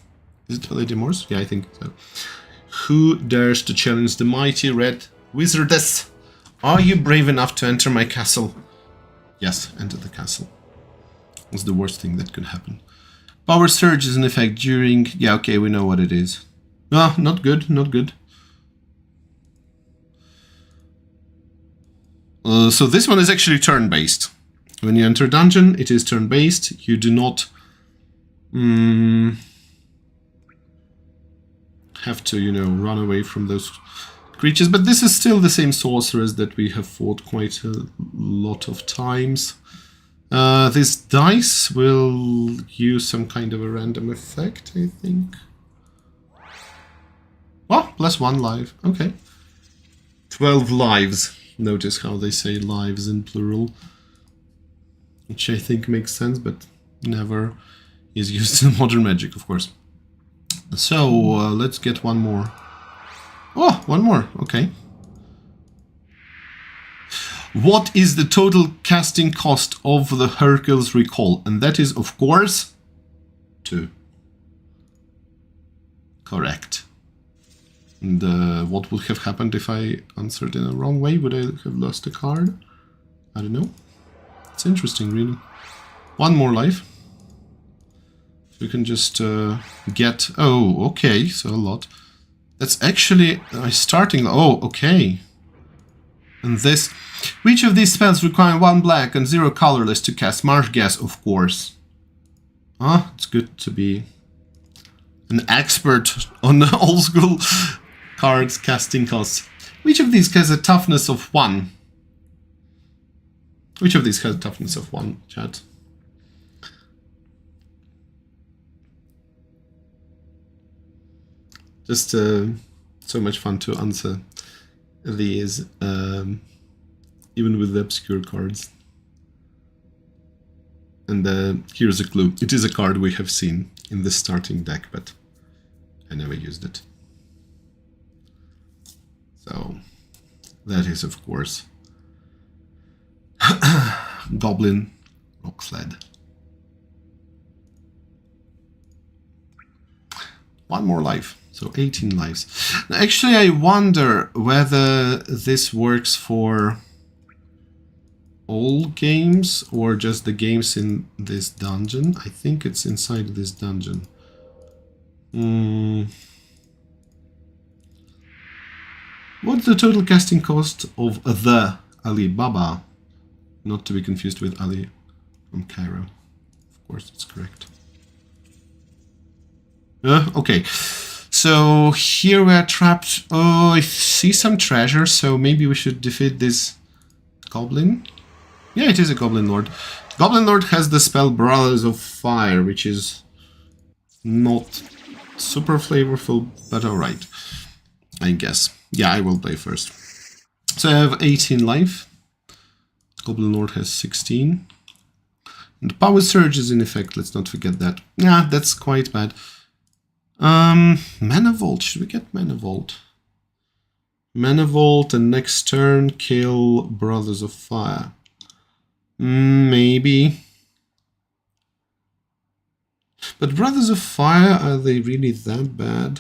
Is it Palais Morse? Yeah, I think so. Who dares to challenge the mighty Red Wizardess? Are you brave enough to enter my castle? Yes, enter the castle. It's the worst thing that could happen. Power surge is in effect during... Yeah, okay, we know what it is. Ah, not good, not good. So this one is actually turn-based. When you enter dungeon, it is turn-based. You do not have to, you know, run away from those creatures. But this is still the same sorceress that we have fought quite a lot of times. This dice will use some kind of a random effect, I think. Oh, +1 life. Okay. 12 lives. Notice how they say lives in plural. Which I think makes sense, but never is used in modern magic, of course. So, let's get one more. Oh, one more. Okay. What is the total casting cost of the Hercules Recall? And that is, of course, 2. Correct. And what would have happened if I answered in a wrong way? Would I have lost a card? I don't know. It's interesting, really. One more life. So we can just get... Oh, okay, so a lot. That's actually starting... Oh, okay. And this... Which of these spells require 1 black and 0 colorless to cast? Marsh Gas, of course. It's good to be an expert on the old school cards casting costs. Which of these has a toughness of 1? Which of these has a toughness of 1, chat? Just so much fun to answer these, even with the obscure cards. And here's a clue. It is a card we have seen in the starting deck, but I never used it. So that is, of course, Goblin Rock Sled. One more life, so 18 lives. Now, actually, I wonder whether this works for all games or just the games in this dungeon. I think it's inside this dungeon. What's the total casting cost of the Alibaba? Not to be confused with Ali from Cairo. Of course, it's correct. Okay, so here we're trapped. Oh, I see some treasure, so maybe we should defeat this goblin. Yeah, it is a Goblin Lord. Goblin Lord has the spell Brothers of Fire, which is not super flavorful, but alright, I guess. Yeah, I will play first. So I have 18 life. Goblin Lord has 16. And Power Surge is in effect, let's not forget that. Yeah, that's quite bad. Mana Vault, should we get Mana Vault? Mana Vault and next turn kill Brothers of Fire. Maybe. But Brothers of Fire, are they really that bad?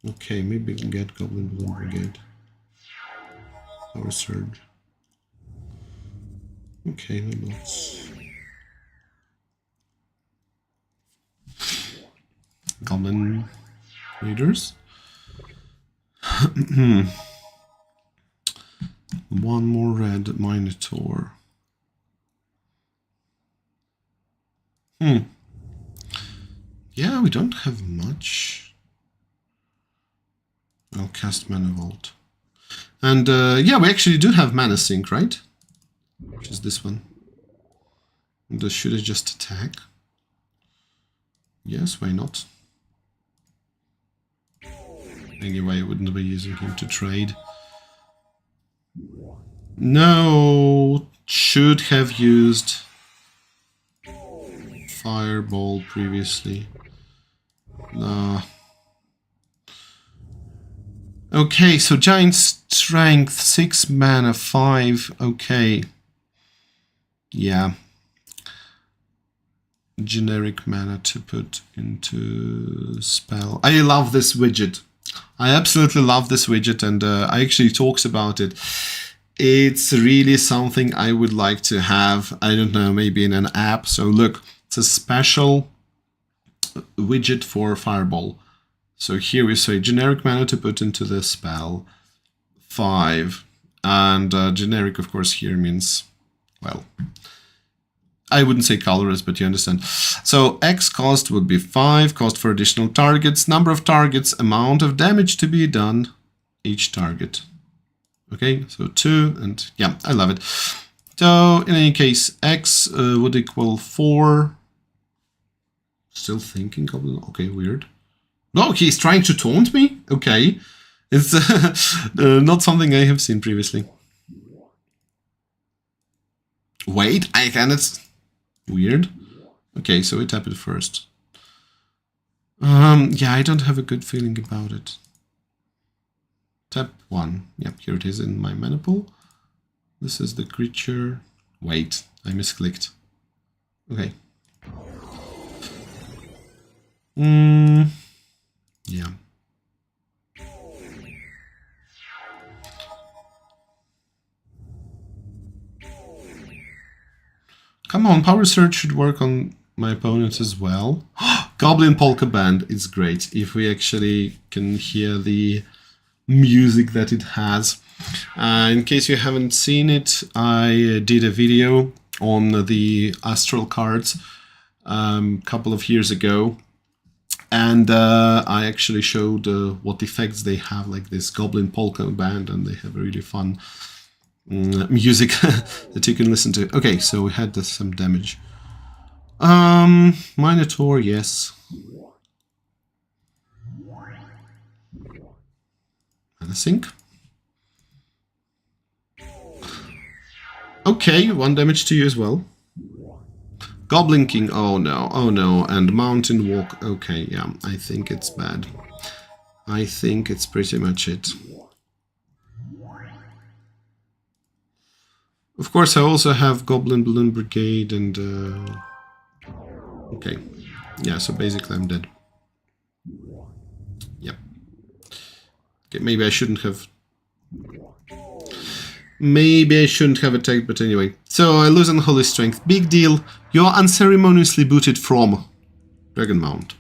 Okay, maybe we can get Goblin Bloom Brigade. Power Surge. Okay, no notes. Goblin Raiders. One more red Minotaur. Yeah, we don't have much. I'll cast Mana Vault. And yeah, we actually do have Mana Sink, right? Which is this one. And should I just attack? Yes, why not? Anyway, I wouldn't be using him to trade. No, should have used Fireball previously. Nah. Okay, so Giant Strength, 6 mana, 5. Okay. Yeah. Generic mana to put into spell. I love this widget. I absolutely love this widget, and I actually talks about it. It's really something I would like to have, I don't know, maybe in an app. So look, it's a special widget for Fireball. So here we say generic mana to put into the spell, 5. And generic, of course, here means, well, I wouldn't say colorless, but you understand. So X cost would be 5, cost for additional targets, number of targets, amount of damage to be done each target. Okay, so 2, and yeah, I love it. So in any case, X would equal 4. Still thinking, Goblin. Okay, weird. No, he's trying to taunt me? Okay. It's not something I have seen previously. Wait, I cannot... Weird. Okay, so we tap it first. Yeah, I don't have a good feeling about it. Tap 1. Yep, here it is in my mana pool. This is the creature. Wait, I misclicked. Okay. Yeah. Come on, Power Surge should work on my opponents as well. Goblin Polka Band is great if we actually can hear the music that it has. In case you haven't seen it, I did a video on the Astral cards a couple of years ago. And I actually showed what effects they have, like this Goblin Polka Band, and they have a really fun music that you can listen to. Okay, so we had some damage. Minotaur, yes. Mana Sink. Okay, 1 damage to you as well. Goblin King, oh no, and Mountain Walk, okay, yeah, I think it's bad. I think it's pretty much it. Of course, I also have Goblin Balloon Brigade and... okay, yeah, so basically I'm dead. Yep. Okay, maybe I shouldn't have... Maybe I shouldn't have attacked, but anyway. So I lose Unholy Strength. Big deal. You're unceremoniously booted from Dragon Mount.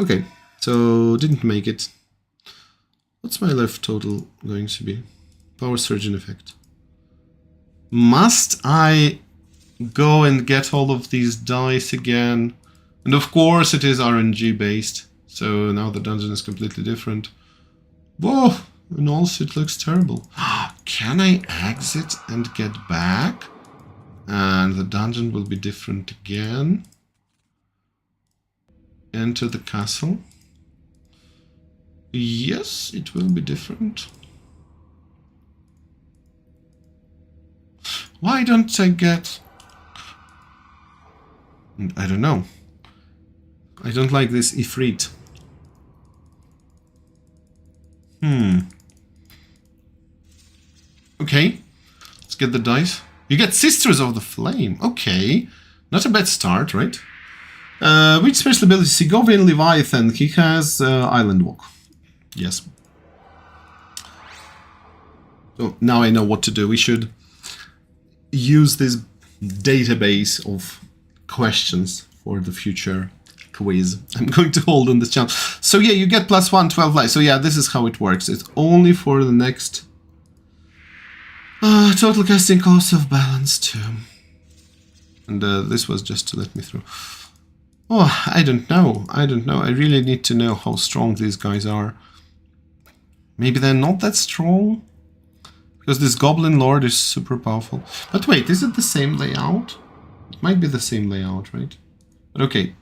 Okay, so didn't make it. What's my life total going to be? Power Surge in effect. Must I go and get all of these dice again? And of course it is RNG based. So now the dungeon is completely different. Whoa! And also it looks terrible. Can I exit and get back? And the dungeon will be different again. Enter the castle. Yes, it will be different. Why don't I get... I don't know. I don't like this Ifrit. Okay, let's get the dice. You get Sisters of the Flame. Okay, not a bad start, right? Which special ability? Segovian Leviathan. He has Island Walk. Yes. So now I know what to do. We should use this database of questions for the future quiz. I'm going to hold on this channel. So yeah, you get +1, 12 life. So yeah, this is how it works. It's only for the next... total casting cost of balance 2. And this was just to let me through. Oh, I don't know. I really need to know how strong these guys are. Maybe they're not that strong? Because this Goblin Lord is super powerful. But wait, is it the same layout? It might be the same layout, right? But okay.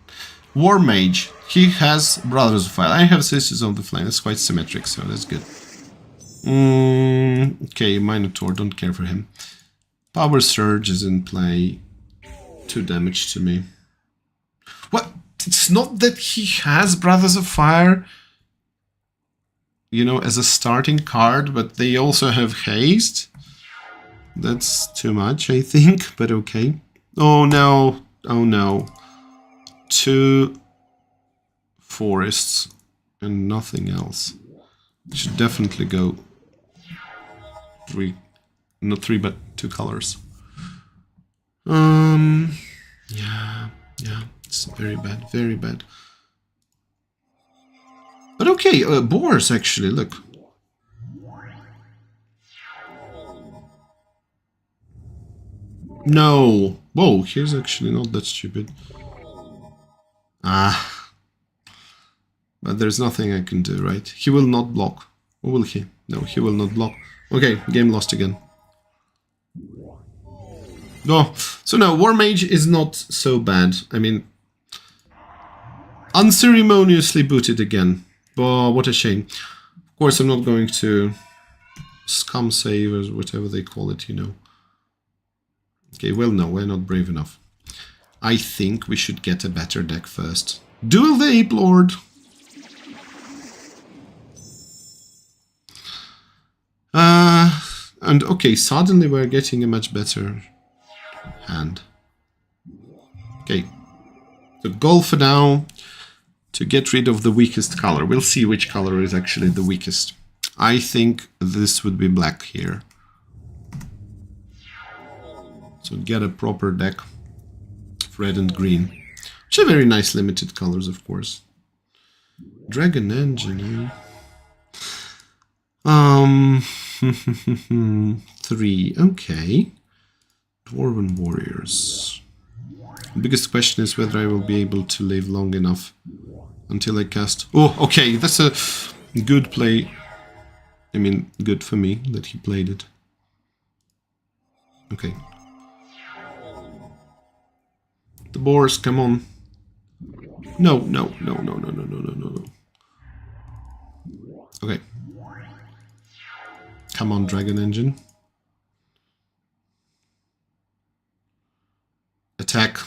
War Mage. He has Brothers of Fire. I have Sisters of the Flame. That's quite symmetric, so that's good. Okay, Minotaur. Don't care for him. Power Surge is in play. 2 damage to me. What? It's not that he has Brothers of Fire, you know, as a starting card, but they also have haste. That's too much, I think, but okay. Oh no, oh no. 2 forests and nothing else. Should definitely go 3, not 3, but 2 colors. Yeah, it's very bad, very bad. But okay, boars actually, look. No! Whoa, he's actually not that stupid. Ah. But there's nothing I can do, right? He will not block. Or will he? No, he will not block. Okay, game lost again. Oh, so no, War Mage is not so bad. I mean, unceremoniously booted again. Oh, what a shame. Of course, I'm not going to scum save or whatever they call it, you know. Okay, well, no, we're not brave enough. I think we should get a better deck first. Duel the Ape Lord! And okay, suddenly we're getting a much better hand. Okay, so goal for now, to get rid of the weakest color. We'll see which color is actually the weakest. I think this would be black here. So get a proper deck of red and green. Which are very nice limited colors, of course. Dragon Engine, 3, okay. Dwarven Warriors. The biggest question is whether I will be able to live long enough until I cast... Oh, okay, that's a good play. I mean, good for me that he played it. Okay. The boars, come on. No. Okay. Come on, Dragon Engine. Attack.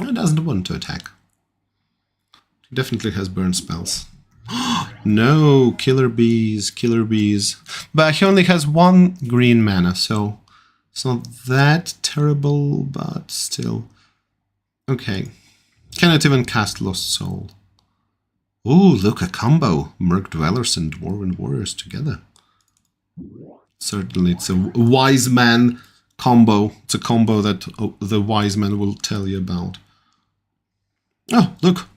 It doesn't want to attack. He definitely has burn spells. No, killer bees. But he only has 1 green mana, so it's not that terrible, but still. Okay. Cannot even cast Lost Soul. Ooh, look, a combo. Merc Dwellers and Dwarven Warriors together. Certainly, it's a wise man combo. It's a combo that the wise man will tell you about. Oh, look.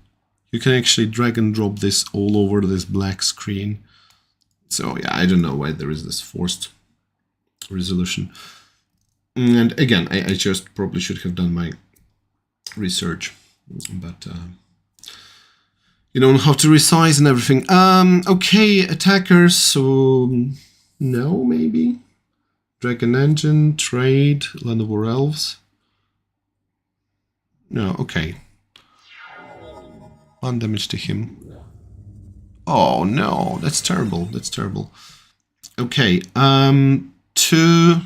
You can actually drag and drop this all over this black screen. So, yeah, I don't know why there is this forced resolution. And again, I just probably should have done my research. But, you know how to resize and everything. Okay, attackers, so... No, maybe? Dragon Engine, Trade, Land of War Elves. No, okay. 1 damage to him. Oh no, that's terrible. That's terrible. Okay, 2.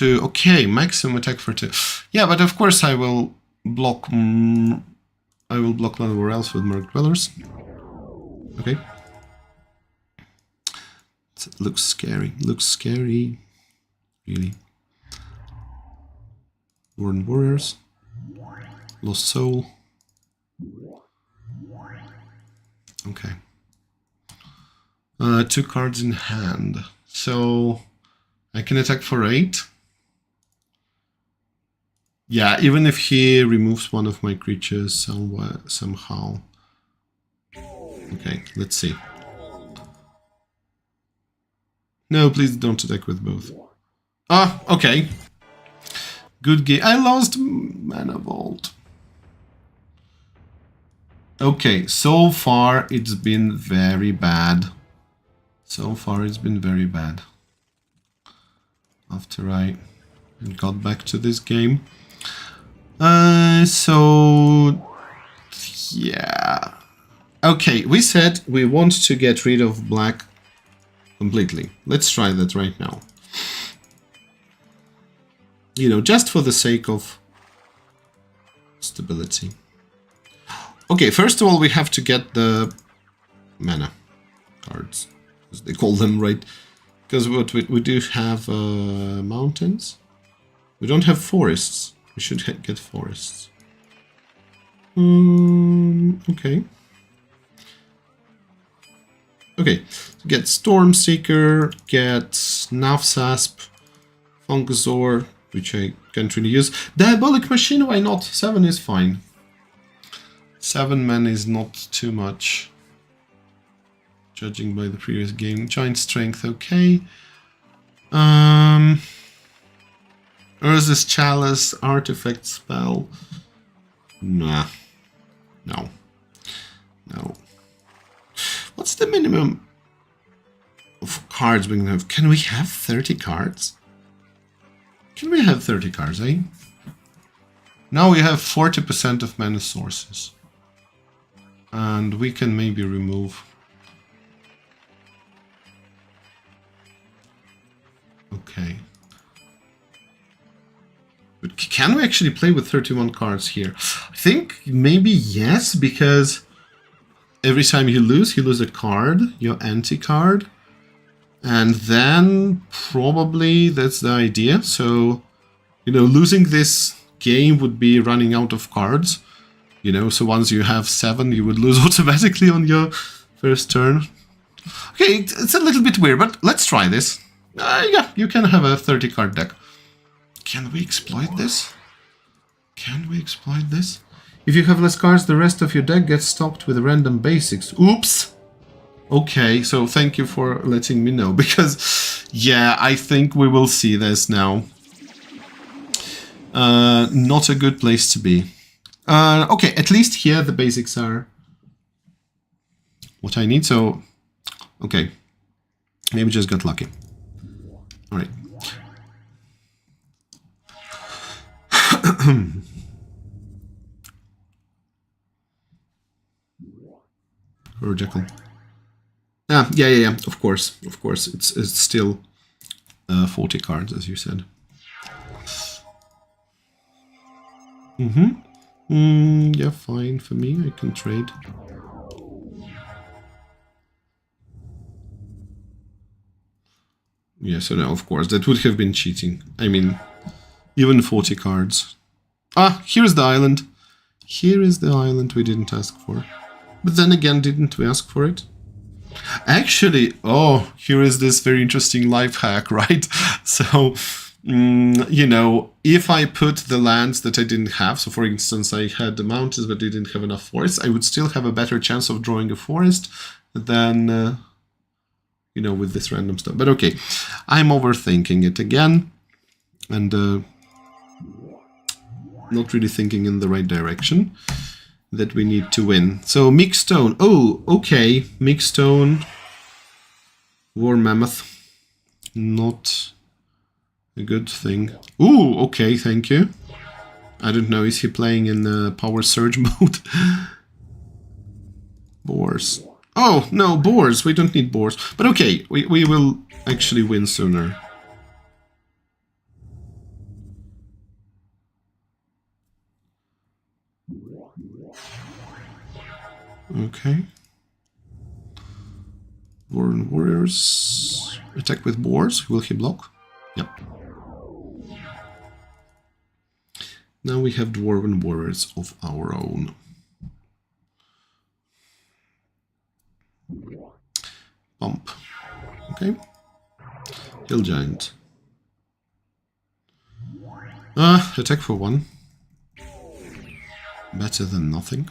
Okay, maximum attack for 2. Yeah, but of course I will block. I will block Land of War Elves with Merc Dwellers. Okay. It looks scary. Looks scary. Really. Warren Warriors. Lost Soul. Okay. 2 cards in hand. So I can attack for 8. Yeah, even if he removes one of my creatures somehow. Okay, let's see. No, please don't attack with both. Ah, okay. Good game. I lost Mana Vault. Okay, so far it's been very bad. So far it's been very bad. After I got back to this game. So yeah. Okay, we said we want to get rid of black completely. Let's try that right now. You know, just for the sake of stability. Okay, first of all, we have to get the mana cards, as they call them, right? Because what we do have mountains. We don't have forests. We should get forests. Okay. Okay, get Stormseeker, get Nafsasp, Fungosaur, which I can't really use. Diabolic Machine, why not? 7 is fine. 7 mana is not too much, judging by the previous game. Giant Strength, okay. Urza's Chalice, Artifact Spell. Nah. No. No. What's the minimum of cards we can have? Can we have 30 cards? Can we have 30 cards, eh? Now we have 40% of mana sources. And we can maybe remove... Okay. But can we actually play with 31 cards here? I think maybe yes, because every time you lose a card, your anti-card. And then probably that's the idea. So, you know, losing this game would be running out of cards. You know, so once you have 7, you would lose automatically on your first turn. Okay, it's a little bit weird, but let's try this. Yeah, you can have a 30 card deck. Can we exploit this? Can we exploit this? If you have less cards, the rest of your deck gets stopped with random basics. Oops! Okay, so thank you for letting me know, because, yeah, I think we will see this now. Not a good place to be. Okay, at least here the basics are what I need, so... Okay. Maybe just got lucky. Alright. Or Jekyll. Yeah. Of course. It's still 40 cards, as you said. Yeah, fine for me. I can trade. Yeah, so now, of course, that would have been cheating. I mean, even 40 cards. Ah, here's the island. Here is the island we didn't ask for. But then again, didn't we ask for it? Actually, oh, here is this very interesting life hack, right? So, you know, if I put the lands that I didn't have, so for instance, I had the mountains but didn't have enough forests, I would still have a better chance of drawing a forest than, you know, with this random stuff. But okay, I'm overthinking it again, and not really thinking in the right direction that we need to win. So, Mixed Stone. Oh, okay. Mixed Stone. War Mammoth. Not a good thing. Ooh, okay, thank you. I don't know, is he playing in Power Surge mode? Boars. Oh, no, boars. We don't need boars. But okay, we will actually win sooner. Okay. Dwarven Warriors. Attack with boars. Will he block? Yep. Now we have Dwarven Warriors of our own. Bump. Okay. Hill Giant. Attack for 1. Better than nothing.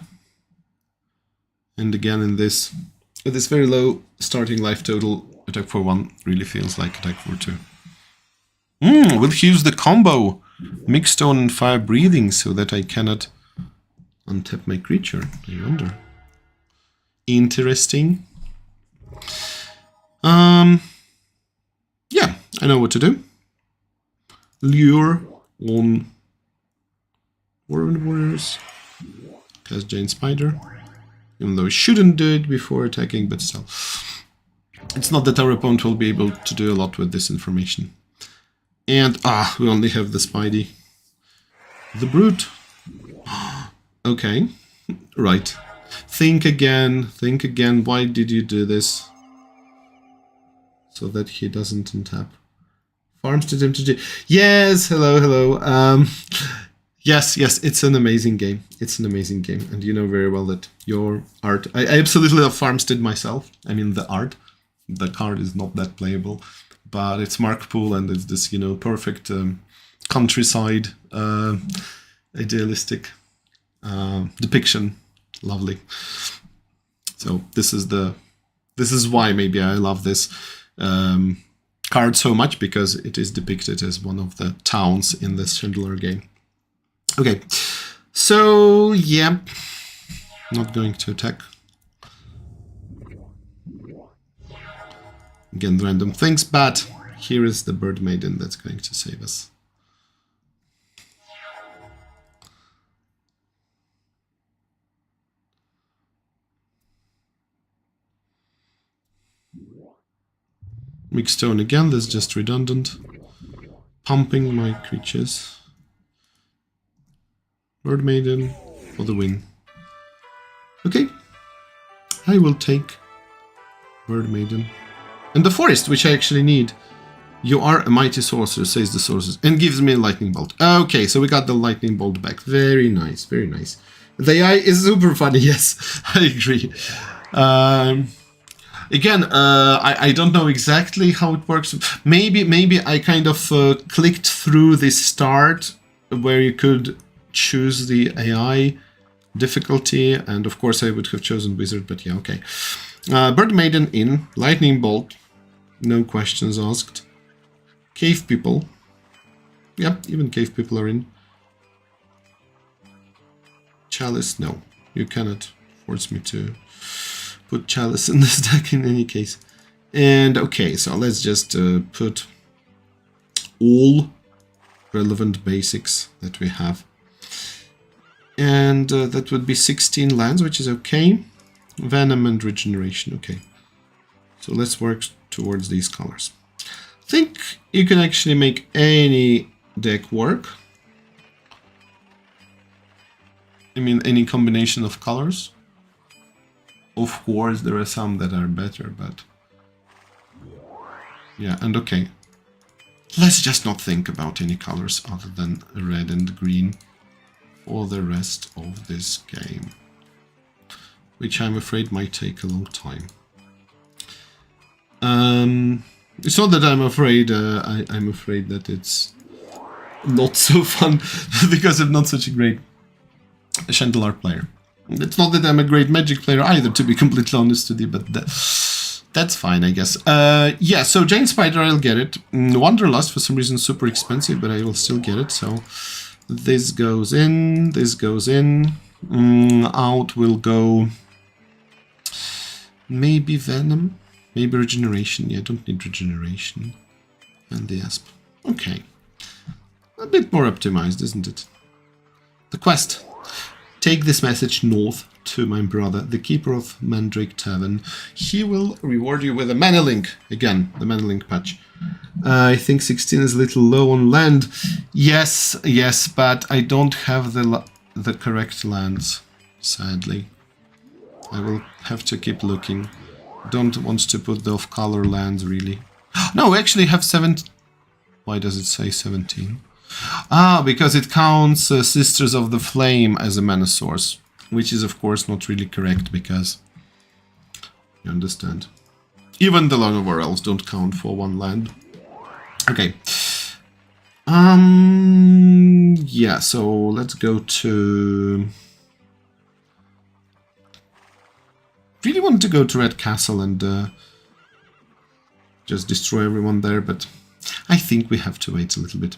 And again, in this, with this very low starting life total, attack for 1 really feels like attack for 2. We'll use the combo. Mixed stone and fire breathing so that I cannot untap my creature. I wonder. Interesting. Yeah, I know what to do. Lure on Whirlwind Warriors. Cast Giant Spider. Even though I shouldn't do it before attacking, but still. It's not that our opponent will be able to do a lot with this information. And, we only have the Spidey. The Brute. Okay. Right. Think again. Think again. Why did you do this? So that he doesn't untap. Farms to them to do. Yes, hello. Yes, it's an amazing game. It's an amazing game. And you know very well that your art... I absolutely love Farmstead myself. I mean, the art. The card is not that playable. But it's Mark Poole and it's this, you know, perfect countryside, idealistic depiction. Lovely. So this is why maybe I love this card so much, because it is depicted as one of the towns in this Chandler game. Okay, so yeah, not going to attack. Again, random things, but here is the Bird Maiden that's going to save us. Mixed stone again, that's just redundant. Pumping my creatures. Bird Maiden for the win. Okay, I will take Bird Maiden. And the forest, which I actually need. You are a mighty sorcerer, says the sorceress, and gives me a lightning bolt. Okay, so we got the lightning bolt back. Very nice, very nice. The AI is super funny, yes, I agree. Again, I don't know exactly how it works. Maybe I kind of clicked through the start where you could choose the AI difficulty, and of course I would have chosen Wizard, but yeah, okay. Bird Maiden in, Lightning Bolt, no questions asked. Cave People, yep, even Cave People are in. Chalice, no, you cannot force me to put Chalice in this deck in any case. And okay, so let's just put all relevant basics that we have. And that would be 16 lands, which is okay. Venom and Regeneration, okay. So let's work towards these colors. I think you can actually make any deck work. I mean, any combination of colors. Of course, there are some that are better, but... yeah, and okay. Let's just not think about any colors other than red and green for the rest of this game. Which I'm afraid might take a long time. It's not that I'm afraid, I'm afraid that it's not so fun because I'm not such a great Chandelar player. It's not that I'm a great Magic player either, to be completely honest with you, but that's fine, I guess. Yeah, so Giant Spider, I'll get it. Wanderlust, for some reason, super expensive, but I will still get it, so... this goes in, this goes in. Out will go... maybe Venom? Maybe Regeneration. Yeah, I don't need Regeneration. And the Asp. Okay. A bit more optimized, isn't it? The quest. Take this message north to my brother, the keeper of Mandrake Tavern. He will reward you with a mana link. Again, the mana link patch. I think 16 is a little low on land. Yes, but I don't have the correct lands, sadly. I will have to keep looking. Don't want to put the off-color lands, really. No, we actually have 7... why does it say 17? Ah, because it counts Sisters of the Flame as a mana source. Which is, of course, not really correct, because... you understand. Even the Llanowar Elves don't count for one land. Okay. Yeah, so let's go to... really wanted to go to Red Castle and just destroy everyone there, but I think we have to wait a little bit.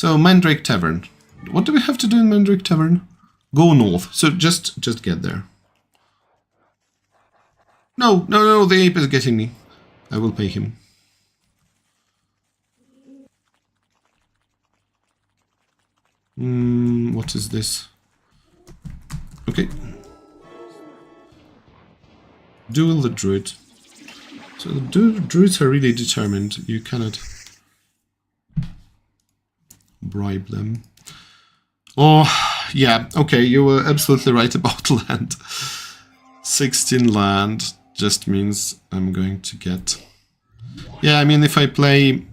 So Mandrake Tavern. What do we have to do in Mandrake Tavern? Go north. So just get there. No, no, no, the ape is getting me. I will pay him. What is this? Okay. Duel the druid. So the druids are really determined. You cannot bribe them. Oh, yeah. Okay, you were absolutely right about land. 16 land just means I'm going to get... Yeah, I mean, if I play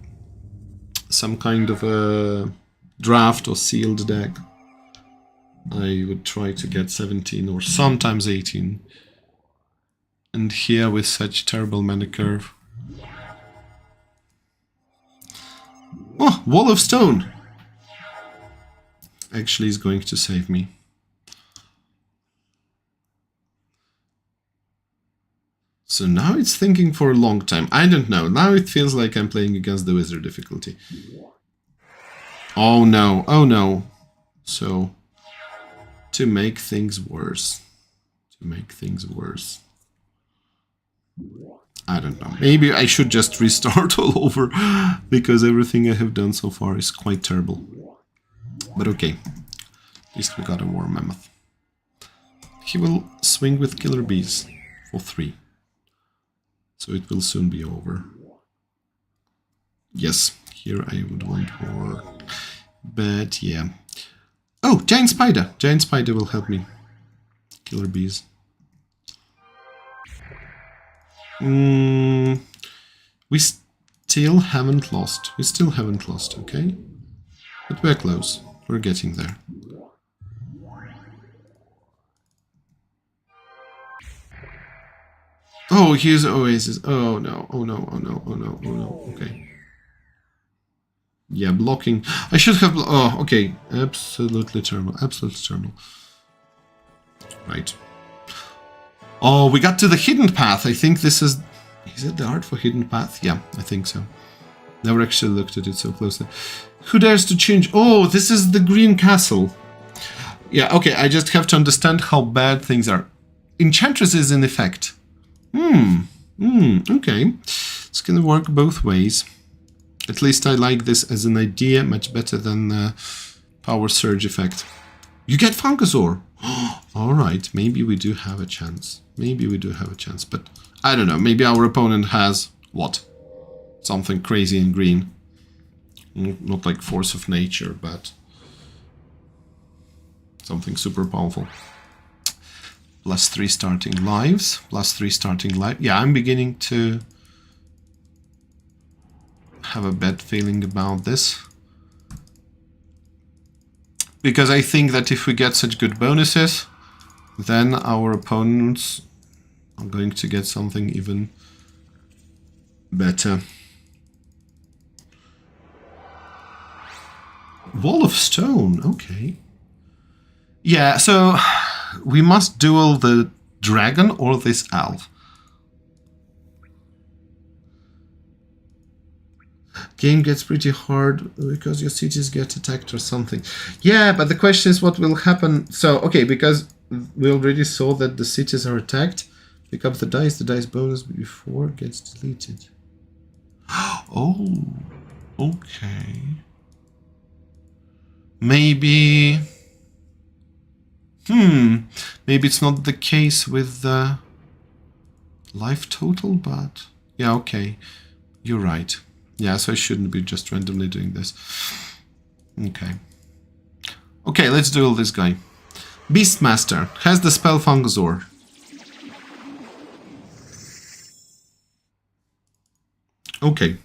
some kind of a draft or sealed deck, I would try to get 17 or sometimes 18. And here with such terrible mana curve. Oh, Wall of Stone! Actually is going to save me. So now it's thinking for a long time. I don't know. Now it feels like I'm playing against the wizard difficulty. Oh no, oh no. So, to make things worse. I don't know. Maybe I should just restart all over, because everything I have done so far is quite terrible. But okay. At least we got a war mammoth. He will swing with killer bees for 3. So it will soon be over. Yes, here I would want more. But yeah. Oh, giant spider! Giant spider will help me. Killer bees. We still haven't lost. Okay? But we're close. We're getting there. Oh, here's Oasis. Oh no, oh no, oh no, oh no, oh no. Okay. Yeah, blocking. I should have... Oh, okay. Absolutely terrible. Absolutely terrible. Right. Oh, we got to the hidden path. I think this is... Is it the art for hidden path? Yeah, I think so. Never actually looked at it so closely. Who dares to change? Oh, this is the green castle. Yeah, okay. I just have to understand how bad things are. Enchantress is in effect. Okay. It's gonna work both ways. At least I like this as an idea much better than the power surge effect. You get Funkasaur! Alright, maybe we do have a chance. But I don't know. Maybe our opponent has, what? Something crazy in green. Not like Force of Nature, but something super powerful. +3 starting lives. Yeah, I'm beginning to have a bad feeling about this. Because I think that if we get such good bonuses, then our opponents are going to get something even better. Wall of Stone, okay. Yeah, so we must duel the dragon or this elf. Game gets pretty hard because your cities get attacked or something. Yeah, but the question is what will happen. So, okay, because we already saw that the cities are attacked. Pick up the dice bonus before it gets deleted. Oh, okay. Maybe... maybe it's not the case with the life total, but... Yeah, okay. You're right. Yeah, so I shouldn't be just randomly doing this. Okay. Okay, let's duel this guy. Beastmaster has the spell Fungasaur. Okay.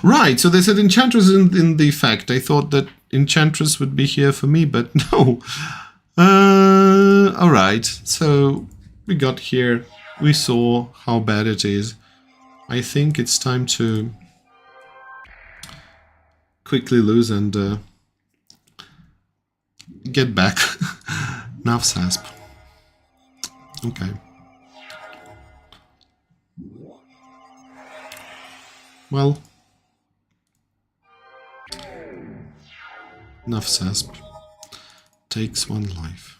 Right, so they said Enchantress in the effect. I thought that Enchantress would be here for me, but no. Alright, so we got here. We saw how bad it is. I think it's time to quickly lose and get back. Navsasp. Okay. Well. Nafsasp takes 1 life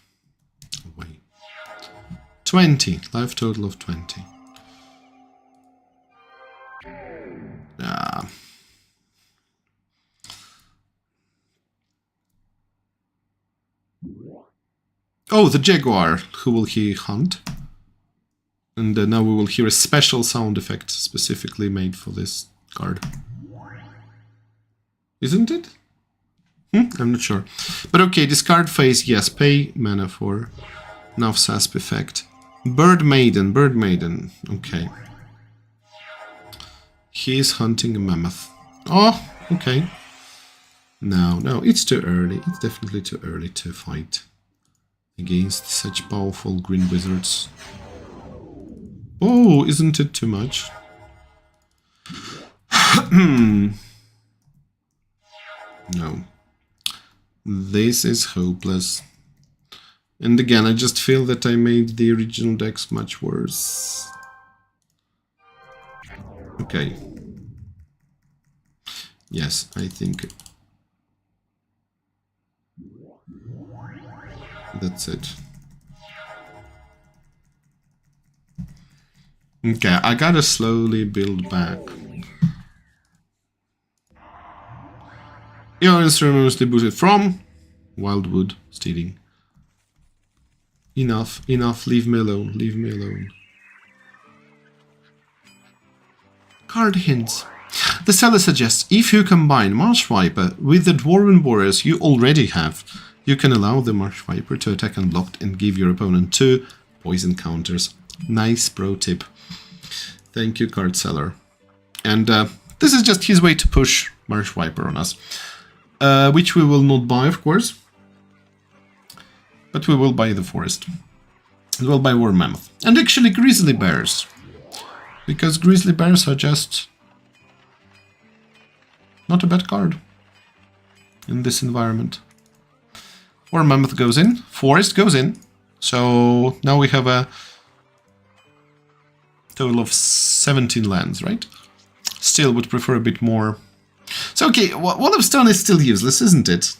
away. 20. Life total of 20. Oh, the jaguar. Who will he hunt? And now we will hear a special sound effect specifically made for this card. Isn't it? I'm not sure. But okay, discard phase, yes. Pay mana for Nafsasp effect. Bird Maiden, Bird Maiden. Okay. He is hunting a mammoth. Oh, okay. No, it's too early. It's definitely too early to fight against such powerful green wizards. Oh, isn't it too much? No. This is hopeless. And again, I just feel that I made the original decks much worse. Okay. Yes, I think that's it. Okay, I gotta slowly build back. Your instrument mostly booted from Wildwood Stealing. Enough, leave me alone, leave me alone. Card hints. The seller suggests if you combine Marsh Viper with the Dwarven Warriors you already have, you can allow the Marsh Viper to attack unblocked and give your opponent 2 poison counters. Nice pro tip. Thank you, card seller. And this is just his way to push Marsh Viper on us. Which we will not buy, of course. But we will buy the forest. We will buy War Mammoth. And actually Grizzly Bears. Because Grizzly Bears are just not a bad card in this environment. War Mammoth goes in. Forest goes in. So now we have a total of 17 lands, right? Still would prefer a bit more. So okay, Wall of Stone is still useless, isn't it?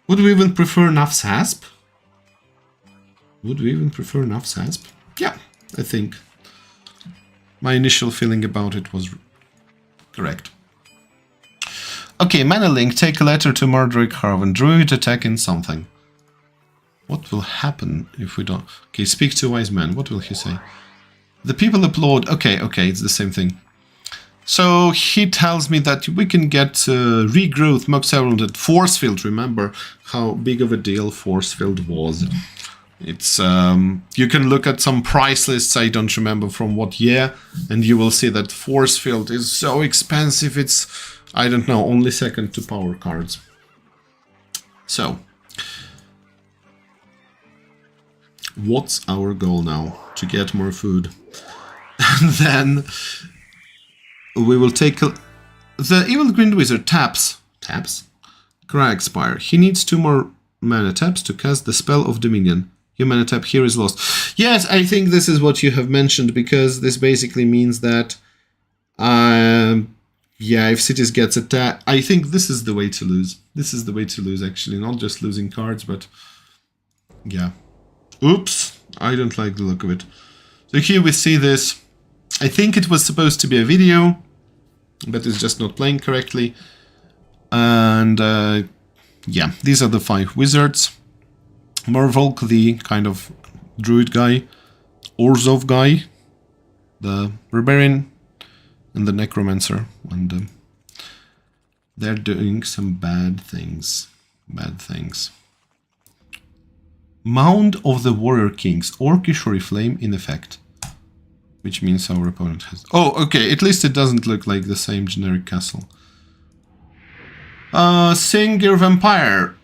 Would we even prefer Nafsasp? Would we even prefer Nafsasp? Yeah, I think. My initial feeling about it was correct. Okay, Mana Link, take a letter to Mordoric Harvan. Druid attack in something. What will happen if we don't... Okay, speak to Wise Man. What will he say? The people applaud. Okay, it's the same thing. So he tells me that we can get regrowth Mox Herald at Force Field. Remember how big of a deal Force Field was. It's you can look at some price lists, I don't remember from what year, and you will see that Force Field is so expensive. It's, I don't know, only second to power cards. So, what's our goal now? To get more food. And then we will take the Evil Green Wizard taps Cragspire. He needs 2 more mana taps to cast the spell of Dominion. Your mana tap here is lost. Yes, I think this is what you have mentioned, because this basically means that yeah, if Cities gets attacked, I think this is the way to lose. This is the way to lose, actually, not just losing cards, but yeah. Oops, I don't like the look of it. So here we see this. I think it was supposed to be a video, but it's just not playing correctly. And yeah, these are the 5 wizards. Morvolk, the kind of druid guy. Orzhov guy, the barbarian, and the necromancer. And they're doing some bad things. Bad things. Mound of the Warrior Kings. Orcish Oriflame in effect. Which means our opponent has... Oh, okay, at least it doesn't look like the same generic castle. Singer Vampire.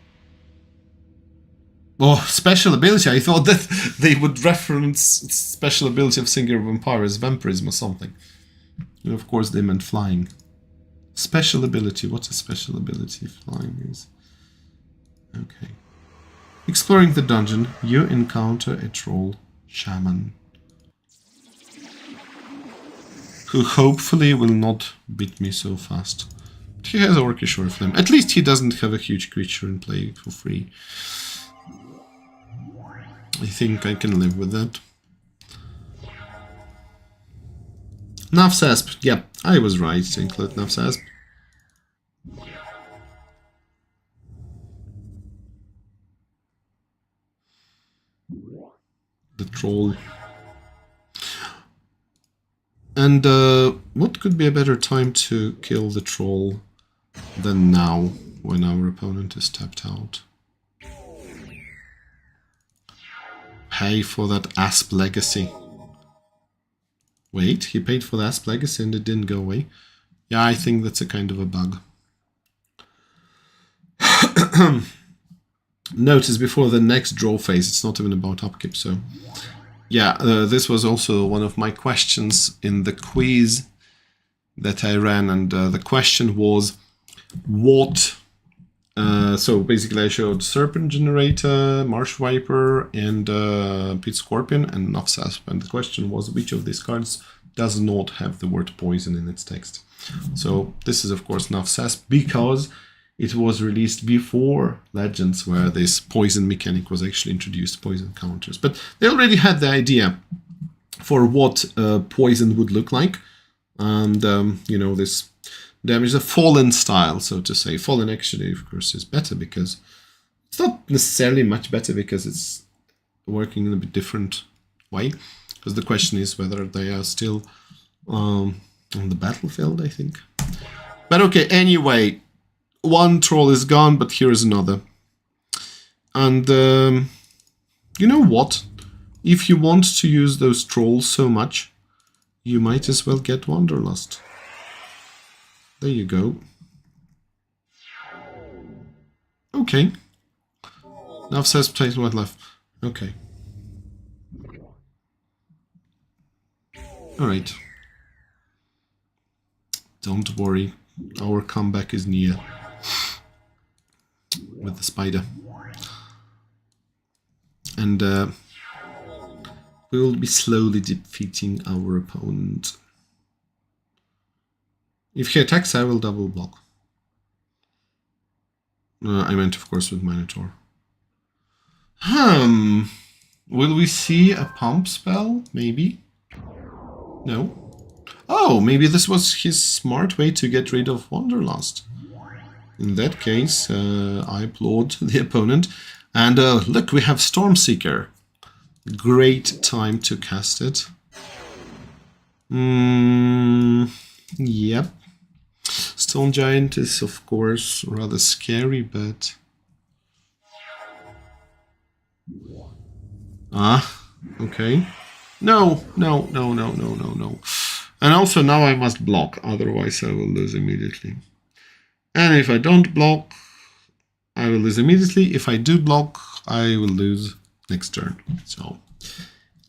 Oh, special ability. I thought that they would reference special ability of Singer Vampire as vampirism or something. And of course they meant flying. Special ability. What's a special ability? Flying is... Okay. Exploring the dungeon, you encounter a troll shaman. Who hopefully will not beat me so fast. He has Orcish Flame. At least he doesn't have a huge creature in play for free. I think I can live with that. Nafsasp. Yeah, I was right to include Nafsasp. The troll. And what could be a better time to kill the troll than now, when our opponent is tapped out? Pay for that Asp Legacy. Wait, he paid for the Asp Legacy and it didn't go away? Yeah, I think that's a kind of a bug. Notice before the next draw phase, it's not even about upkeep, so... Yeah, this was also one of my questions in the quiz that I ran, and the question was what... so basically I showed Serpent Generator, Marsh Viper, and Pit Scorpion, and Nafsasp, and the question was which of these cards does not have the word poison in its text. So this is of course Nafsasp, because it was released before Legends, where this poison mechanic was actually introduced, poison counters. But they already had the idea for what poison would look like. And, you know, this damage, a fallen style, so to say. Fallen actually, of course, is better because it's not necessarily much better because it's working in a bit different way. Because the question is whether they are still on the battlefield, I think. But okay, anyway. One troll is gone, but here is another. And you know what? If you want to use those trolls so much, you might as well get Wanderlust. There you go. Okay. Now says plays wildlife. Okay. Alright. Don't worry. Our comeback is near. With the spider. And we will be slowly defeating our opponent. If he attacks, I will double block. I meant, of course, with Minotaur. Will we see a pump spell? Maybe? No. Oh, maybe this was his smart way to get rid of Wanderlust. In that case, I applaud the opponent. And look, we have Stormseeker. Great time to cast it. Yep. Stone Giant is, of course, rather scary, but... okay. No. And also now I must block, otherwise I will lose immediately. And if I don't block, I will lose immediately. If I do block, I will lose next turn. So,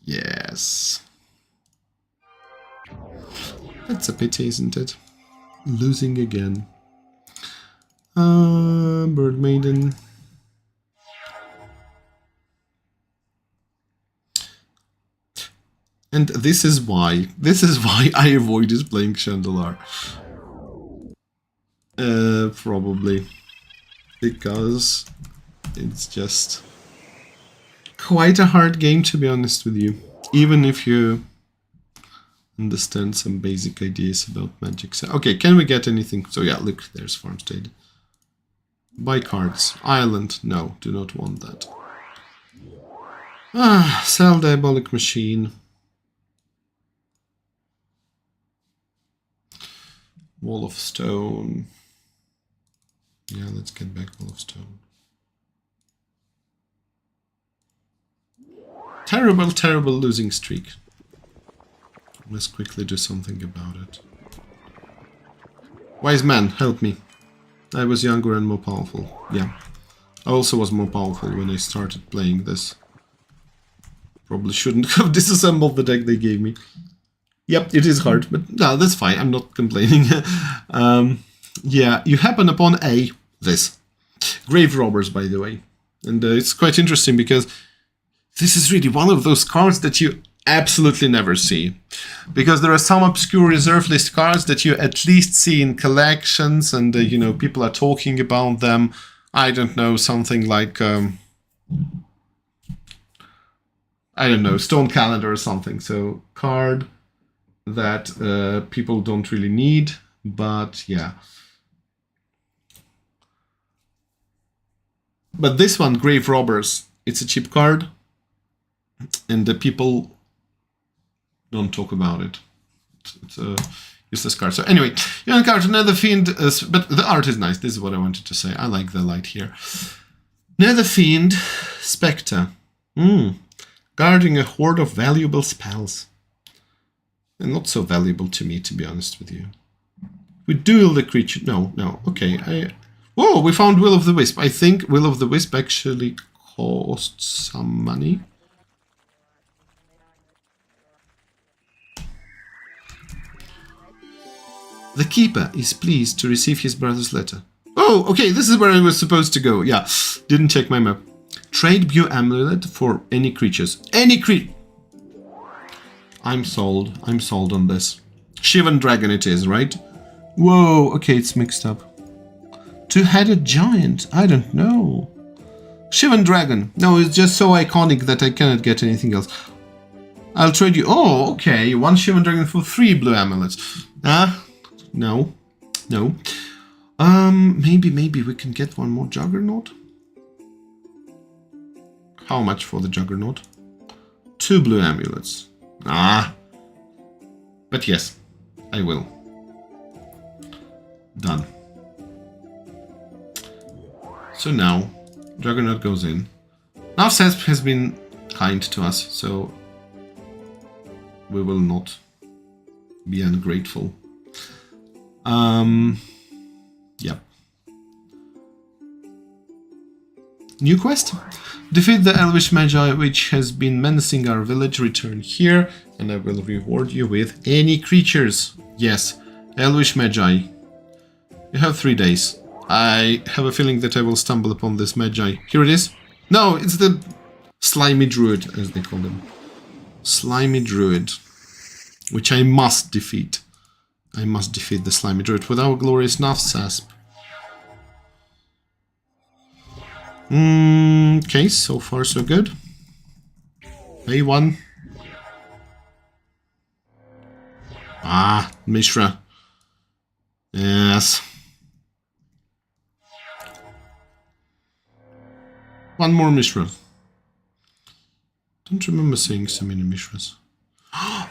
yes. That's a pity, isn't it? Losing again. Bird Maiden. And this is why I avoided playing Chandelar. Probably. Because it's just quite a hard game, to be honest with you. Even if you understand some basic ideas about Magic. So, okay, can we get anything? So yeah, look, there's Farmstead. Buy cards. Island. No, do not want that. Sell Diabolic Machine. Wall of Stone. Yeah, let's get back Wall of Stone. Terrible losing streak. Let's quickly do something about it. Wise man, help me. I was younger and more powerful. Yeah. I also was more powerful when I started playing this. Probably shouldn't have disassembled the deck they gave me. Yep, it is hard, but no, that's fine. I'm not complaining. Yeah, you happen upon this. Grave Robbers, by the way. And it's quite interesting because this is really one of those cards that you absolutely never see. Because there are some obscure reserve list cards that you at least see in collections, and you know, people are talking about them. I don't know, something like I don't know, Stone Calendar or something. So card that people don't really need, but yeah. But this one, Grave Robbers, it's a cheap card, and the people don't talk about it. It's a useless card. So anyway, you encounter Nether Fiend, but the art is nice. This is what I wanted to say. I like the light here. Nether Fiend, Spectre. Guarding a hoard of valuable spells. And not so valuable to me, to be honest with you. We duel the creature. No, okay. Whoa, we found Will of the Wisp. I think Will of the Wisp actually costs some money. The Keeper is pleased to receive his brother's letter. Oh, okay, this is where I was supposed to go. Yeah, didn't check my map. Trade Blue Amulet for any creatures. Any creature. I'm sold. I'm sold on this. Shivan Dragon it is, right? Whoa, okay, it's mixed up. Two-headed giant. I don't know. Shivan Dragon. No, it's just so iconic that I cannot get anything else. I'll trade you. Oh, okay. One Shivan Dragon for 3 blue amulets. No. Maybe we can get one more Juggernaut. How much for the Juggernaut? 2 blue amulets. But yes, I will. Done. So now, Juggernaut goes in. Now Sesp has been kind to us, so we will not be ungrateful. Yep. New quest? Defeat the Elvish Magi which has been menacing our village. Return here and I will reward you with any creatures. Yes, Elvish Magi. You have 3 days. I have a feeling that I will stumble upon this Magi. Here it is. No, it's the Slimy Druid, as they call them. Slimy Druid. Which I must defeat. I must defeat the Slimy Druid with our glorious Nafsasp. Okay, so far so good. A1. Mishra. Yes. One more Mishra. Don't remember seeing so many Mishras.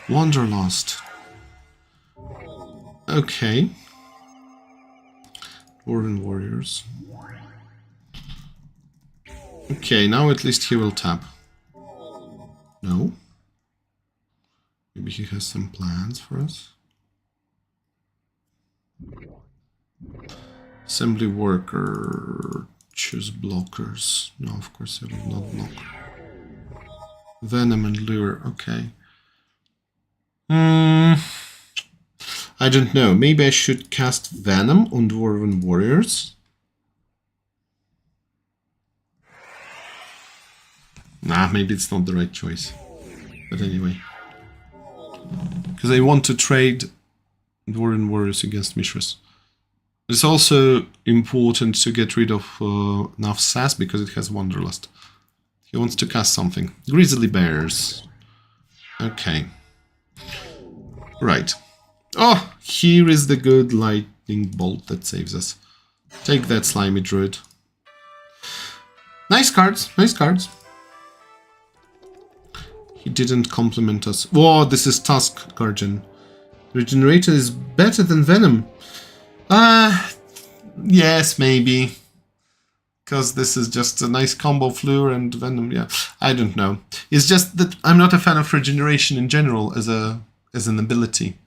Wanderlust. Okay. Dwarven Warriors. Okay, now at least he will tap. No? Maybe he has some plans for us? Assembly Worker. Choose blockers. No, of course I will not block. Venom and Lure, okay. I don't know. Maybe I should cast Venom on Dwarven Warriors. Maybe it's not the right choice. But anyway. Because I want to trade Dwarven Warriors against Mishras. It's also important to get rid of Nafsas because it has Wanderlust. He wants to cast something. Grizzly Bears. Okay. Right. Oh, here is the good lightning bolt that saves us. Take that, Slimy Druid. Nice cards, nice cards. He didn't compliment us. Whoa, this is Tusk Guardian. Regenerator is better than Venom. Yes, maybe. Because this is just a nice combo of Lure and Venom, yeah. I don't know. It's just that I'm not a fan of Regeneration in general as an ability.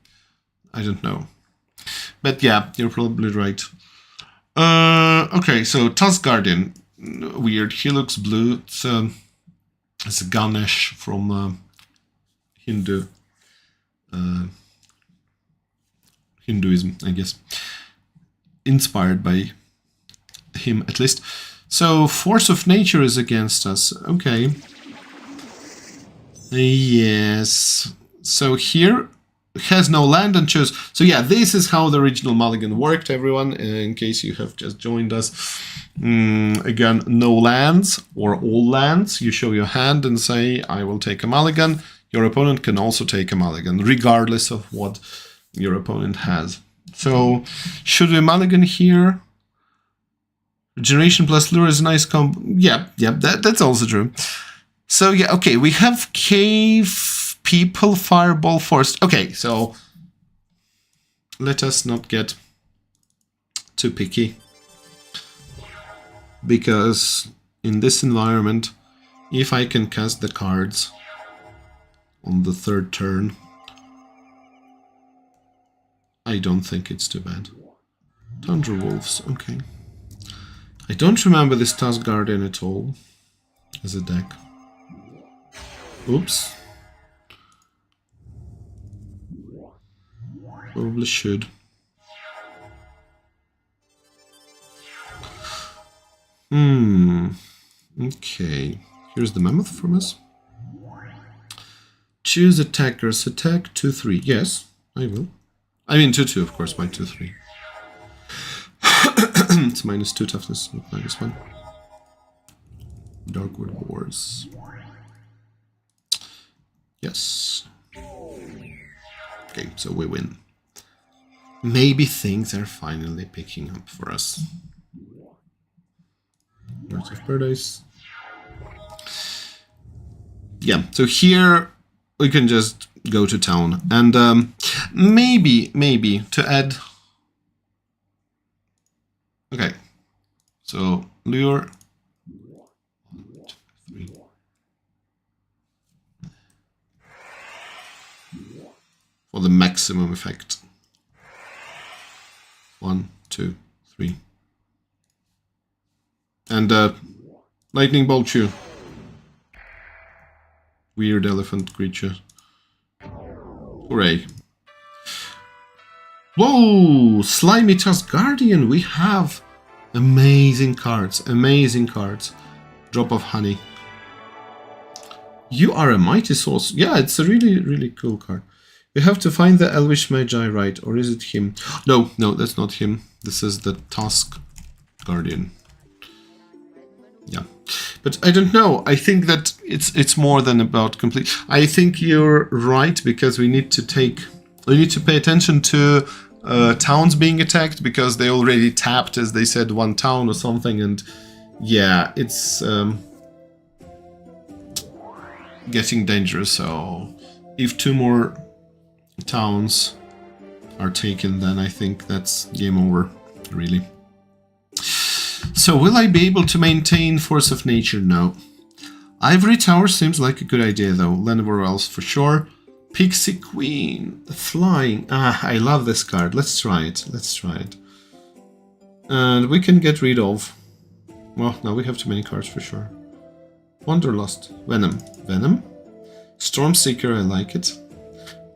I don't know. But yeah, you're probably right. Okay, so Tusk Guardian. Weird. He looks blue. It's a Ganesh from Hinduism, I guess. Inspired by him, at least. So, Force of Nature is against us. Okay. Yes. So here has no land and chose. So yeah, this is how the original mulligan worked, everyone, in case you have just joined us. Again, no lands or all lands. You show your hand and say, I will take a mulligan. Your opponent can also take a mulligan, regardless of what your opponent has. So should we mulligan here? Regeneration plus lure is a nice combo. Yeah, that's also true. So yeah, okay, we have cave, people, fireball, forest. Okay, so let us not get too picky, because in this environment, if I can cast the cards on the third turn, I don't think it's too bad. Thunder Wolves, okay. I don't remember this Task Guardian at all as a deck. Oops. Probably should. Okay. Here's the mammoth from us. Choose attackers. Attack 2/3. Yes, I will. I mean 2/2, of course, by 2/3. It's -2 toughness, not -1. Darkwood Wars. Yes. Okay, so we win. Maybe things are finally picking up for us. Birds of Paradise. Yeah, so here we can just go to town. And maybe to add... Okay, so lure... 1, 2, 3. For the maximum effect. 1, 2, 3. And lightning bolt you. Weird elephant creature. Hooray. Whoa! Slimy Task Guardian. We have amazing cards. Amazing cards. Drop of honey. You are a mighty source. Yeah, it's a really cool card. You have to find the Elvish Magi, right? Or is it him? No, that's not him. This is the Task Guardian. Yeah. But I don't know. I think that it's more than about complete. I think you're right, because we need to pay attention to towns being attacked, because they already tapped, as they said, one town or something, and yeah, it's getting dangerous. So if 2 more towns are taken, then I think that's game over, really. So will I be able to maintain Force of Nature? No. Ivory Tower seems like a good idea, though. Llanowar Elves for sure. Pixie Queen. Flying. I love this card. Let's try it. And we can get rid of... Well, no, we have too many cards for sure. Wanderlust. Venom. Stormseeker, I like it.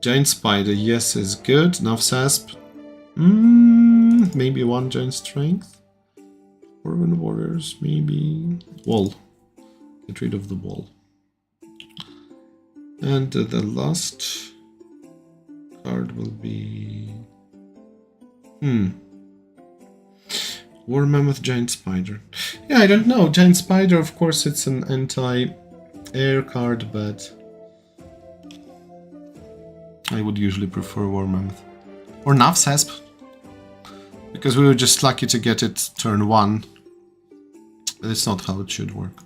Giant Spider, yes, is good. Navsasp. Maybe 1 Giant Strength. Orban Warriors, maybe. Wall. Get rid of the wall. And the last card will be... War Mammoth, Giant Spider. Yeah, I don't know. Giant Spider, of course, it's an anti-air card, but... I would usually prefer War Mammoth. Or Navsasp. Because we were just lucky to get it turn 1. But it's not how it should work.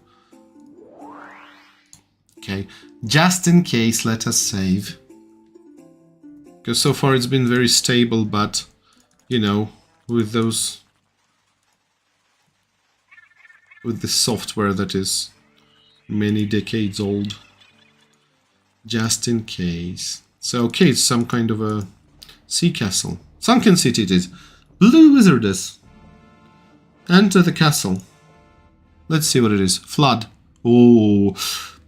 Okay, just in case, let us save. Because so far it's been very stable, but, you know, with those... with the software that is many decades old. Just in case. So, okay, it's some kind of a sea castle. Sunken City it is. Blue Wizardess. Enter the castle. Let's see what it is. Flood. Oh,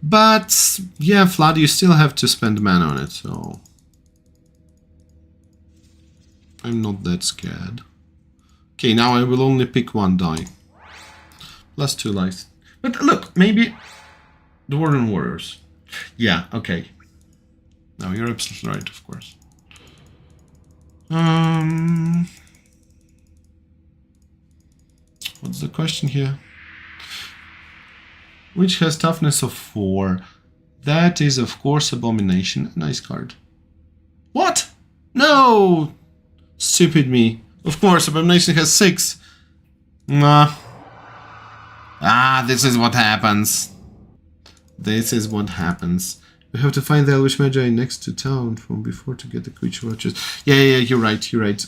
but yeah, Flood, you still have to spend mana on it, so I'm not that scared. Okay, now I will only pick 1 die. Plus 2 lives. But look, maybe the Warden Warriors. Yeah, okay. No, you're absolutely right, of course. What's the question here? Which has toughness of 4. That is, of course, Abomination. Nice card. What? No! Stupid me. Of course, Abomination has 6. Nah. Ah, this is what happens. This is what happens. We have to find the Elvish Magi next to town from before to get the creature watches. Yeah, you're right, you're right.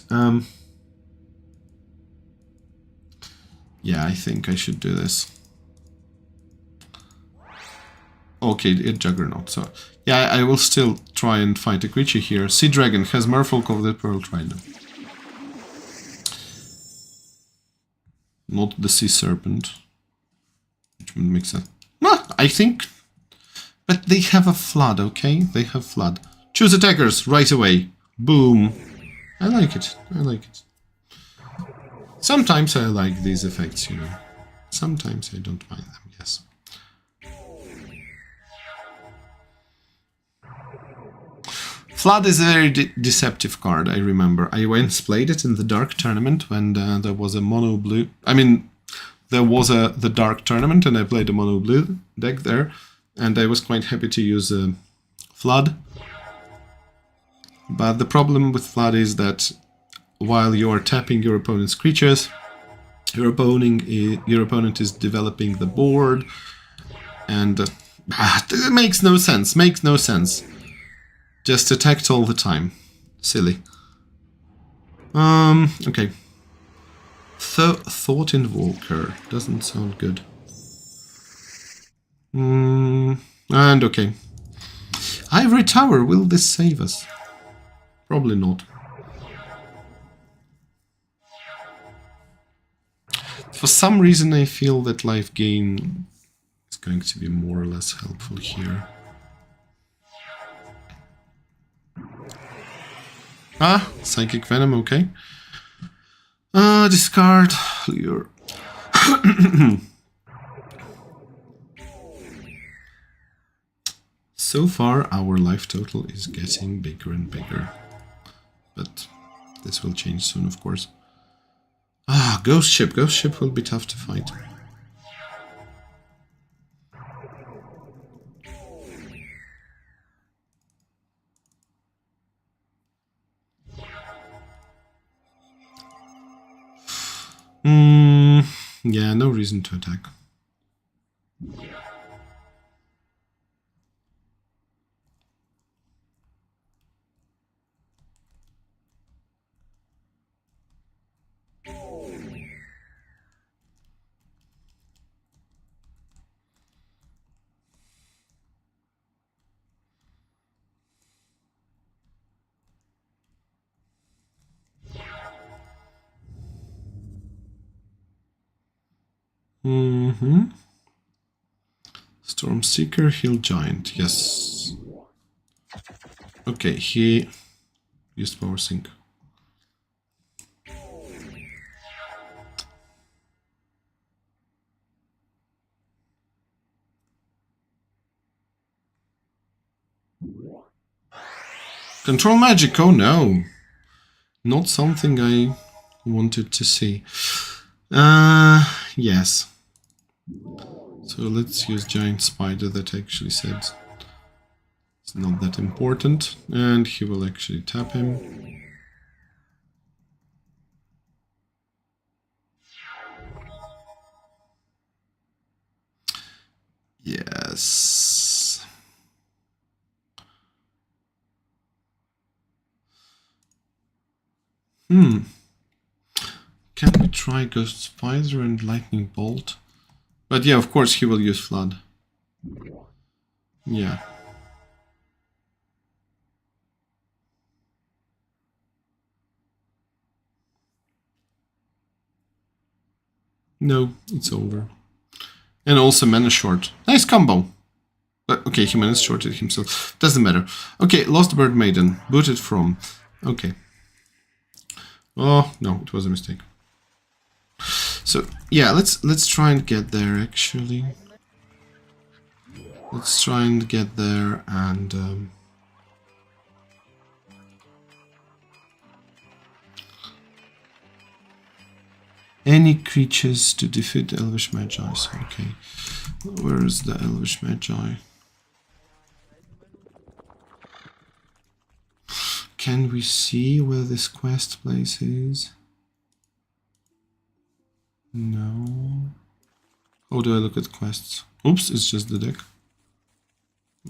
Yeah, I think I should do this. Okay, it's Juggernaut, so... Yeah, I will still try and fight a creature here. Sea Dragon has Merfolk of the Pearl Trident. Not the Sea Serpent. Which would make sense. No, I think... But they have a flood, okay? They have flood. Choose attackers right away. Boom. I like it. I like it. Sometimes I like these effects, you know. Sometimes I don't mind them, yes. Flood is a very deceptive card, I remember. I once played it in the Dark Tournament when there was a mono blue... I mean, there was the Dark Tournament and I played a mono blue deck there. And I was quite happy to use Flood. But the problem with Flood is that while you are tapping your opponent's creatures, your opponent is developing the board, and it makes no sense. Makes no sense. Just attacked all the time. Silly. Okay. Thought Invoker doesn't sound good. And okay. Ivory Tower, will this save us? Probably not. For some reason I feel that life gain is going to be more or less helpful here. Ah, Psychic Venom, okay. Discard. Lure. So far, our life total is getting bigger and bigger. But this will change soon, of course. Ah, Ghost Ship. Ghost Ship will be tough to fight. Yeah, no reason to attack. Stormseeker, Hill Giant, yes. Okay, he used Power Sync. Control Magic, oh no! Not something I wanted to see. Yes. So let's use Giant Spider that actually said it's not that important. And he will actually tap him. Yes. Can we try Ghost Spider and Lightning Bolt? But yeah, of course he will use Flood. Yeah. No, it's over. And also mana short. Nice combo. Okay, he mana shorted himself. Doesn't matter. Okay, Lost Bird Maiden. Booted from. Okay. Oh, no, it was a mistake. So, yeah, let's try and get there, actually. Let's try and get there and... any creatures to defeat the Elvish Magi. So, okay, where is the Elvish Magi? Can we see where this quest place is? No. How do I look at quests? Oops, it's just the deck.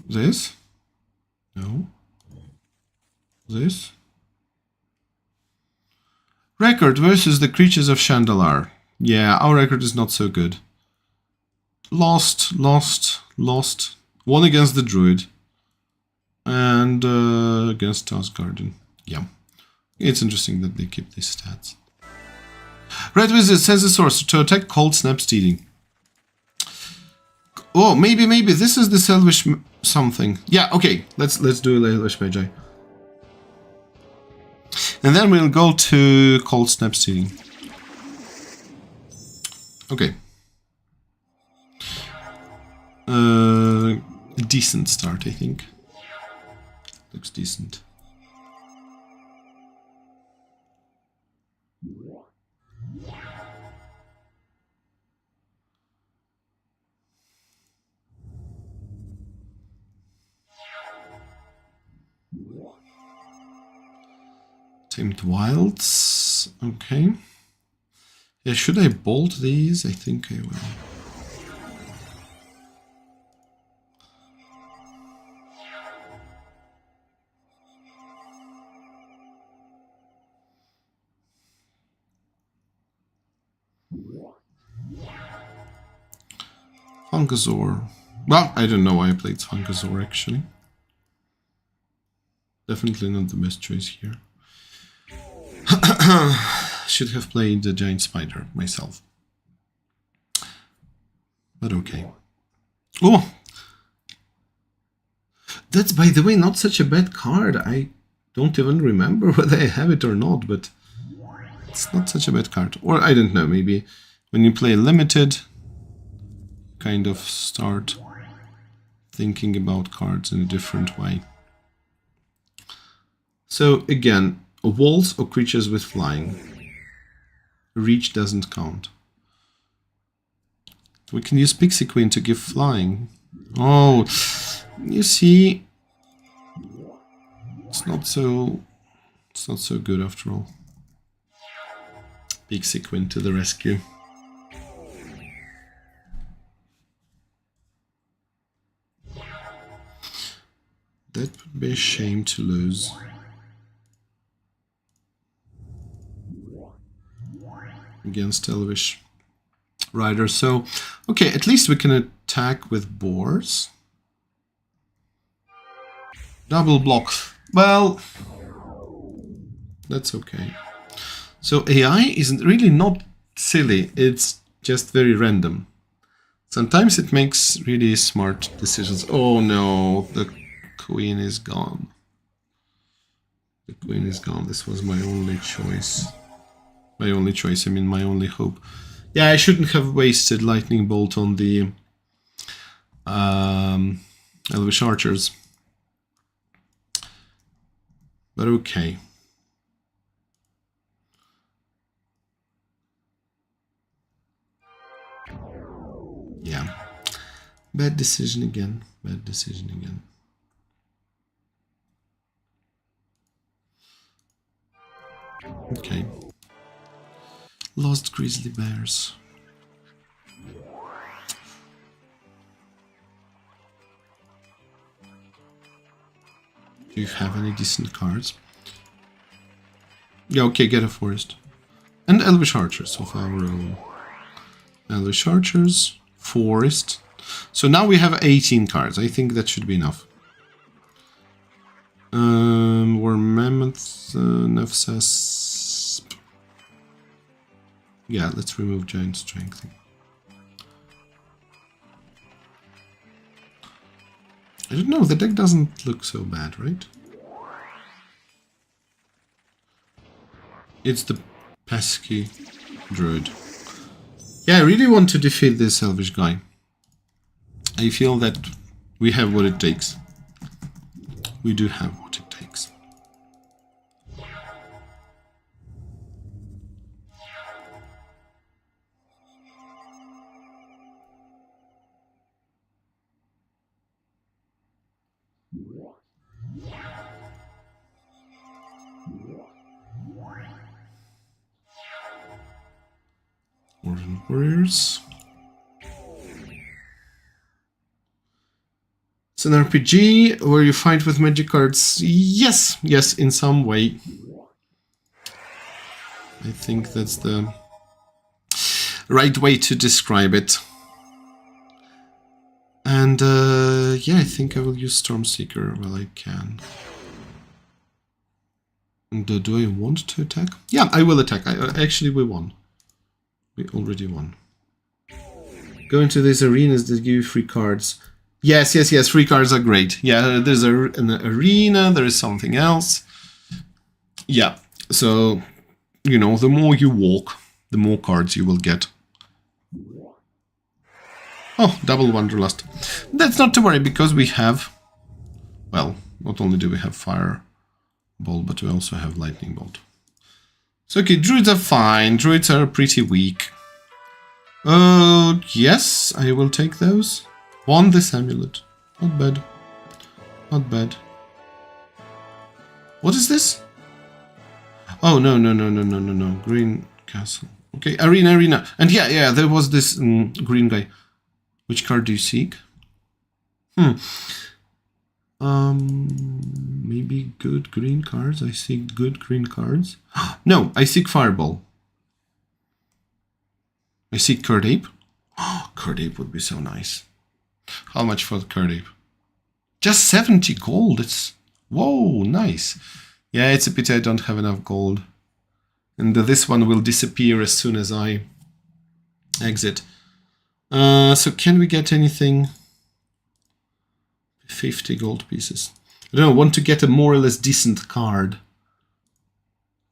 This? No. This? Record versus the creatures of Chandalar. Yeah, our record is not so good. Lost. One against the Druid. And against Asgarden. Yeah. It's interesting that they keep these stats. Red Wizard sends a sorcerer to attack Cold Snap Stealing. Oh, maybe this is the Elvish something. Yeah, okay. Let's do Elvish Magi. And then we'll go to Cold Snap Stealing. Okay. A decent start, I think. Looks decent. Tamed Wilds. Okay. Yeah, should I bolt these? I think I will. Funkasaur. Well, I don't know why I played Funkasaur actually. Definitely not the best choice here. Should have played the Giant Spider myself. But okay. Oh! That's, by the way, not such a bad card. I don't even remember whether I have it or not, but it's not such a bad card. Or I don't know, maybe when you play limited, kind of start thinking about cards in a different way. So again, walls or creatures with flying. Reach doesn't count. We can use Pixie Queen to give flying. Oh, you see, it's not so good after all. Pixie Queen to the rescue. That would be a shame to lose. Against Elvish Rider. So, okay, at least we can attack with boars. Double block. Well, that's okay. So AI isn't really not silly, it's just very random. Sometimes it makes really smart decisions. Oh no, the queen is gone. The queen is gone. This was my only choice. My only choice, I mean my only hope. Yeah, I shouldn't have wasted Lightning Bolt on the Elvish Archers. But okay. Yeah. Bad decision again. Bad decision again. Okay. Lost Grizzly Bears. Do you have any decent cards? Yeah, okay, get a forest. And Elvish Archers of our own. Elvish Archers, forest. So now we have 18 cards. I think that should be enough. War Mammoth, Nefsas. Yeah, let's remove Giant Strength. I don't know, the deck doesn't look so bad, right? It's the pesky druid. Yeah, I really want to defeat this Elvish guy. I feel that We have what it takes. We do have what it takes. Warriors. It's an RPG where you fight with magic cards. Yes, yes, in some way. I think that's the right way to describe it. And yeah, I think I will use Stormseeker while I can. And do I want to attack? Yeah, I will attack. Actually, we won. We already won. Go into these arenas that give you free cards. Yes, yes, yes, free cards are great. Yeah, there's an arena, there is something else. Yeah, so, you know, the more you walk, the more cards you will get. Oh, double Wanderlust. That's not to worry, because we have... Well, not only do we have Fire Bolt, but we also have Lightning Bolt. So, okay, Druids are fine. Druids are pretty weak. Yes, I will take those. Won this amulet. Not bad. Not bad. What is this? Oh, no, no, no, no, no, no, no. Green Castle. Okay, arena. And yeah, there was this green guy. Which card do you seek? Maybe good green cards. I seek good green cards. No, I seek Fireball. I seek Curd Ape. Oh, Curd Ape would be so nice. How much for the Curd Ape? Just 70 gold. It's... Whoa, nice. Yeah, it's a pity I don't have enough gold. And this one will disappear as soon as I exit. So can we get anything? 50 gold pieces. I don't know, want to get a more or less decent card.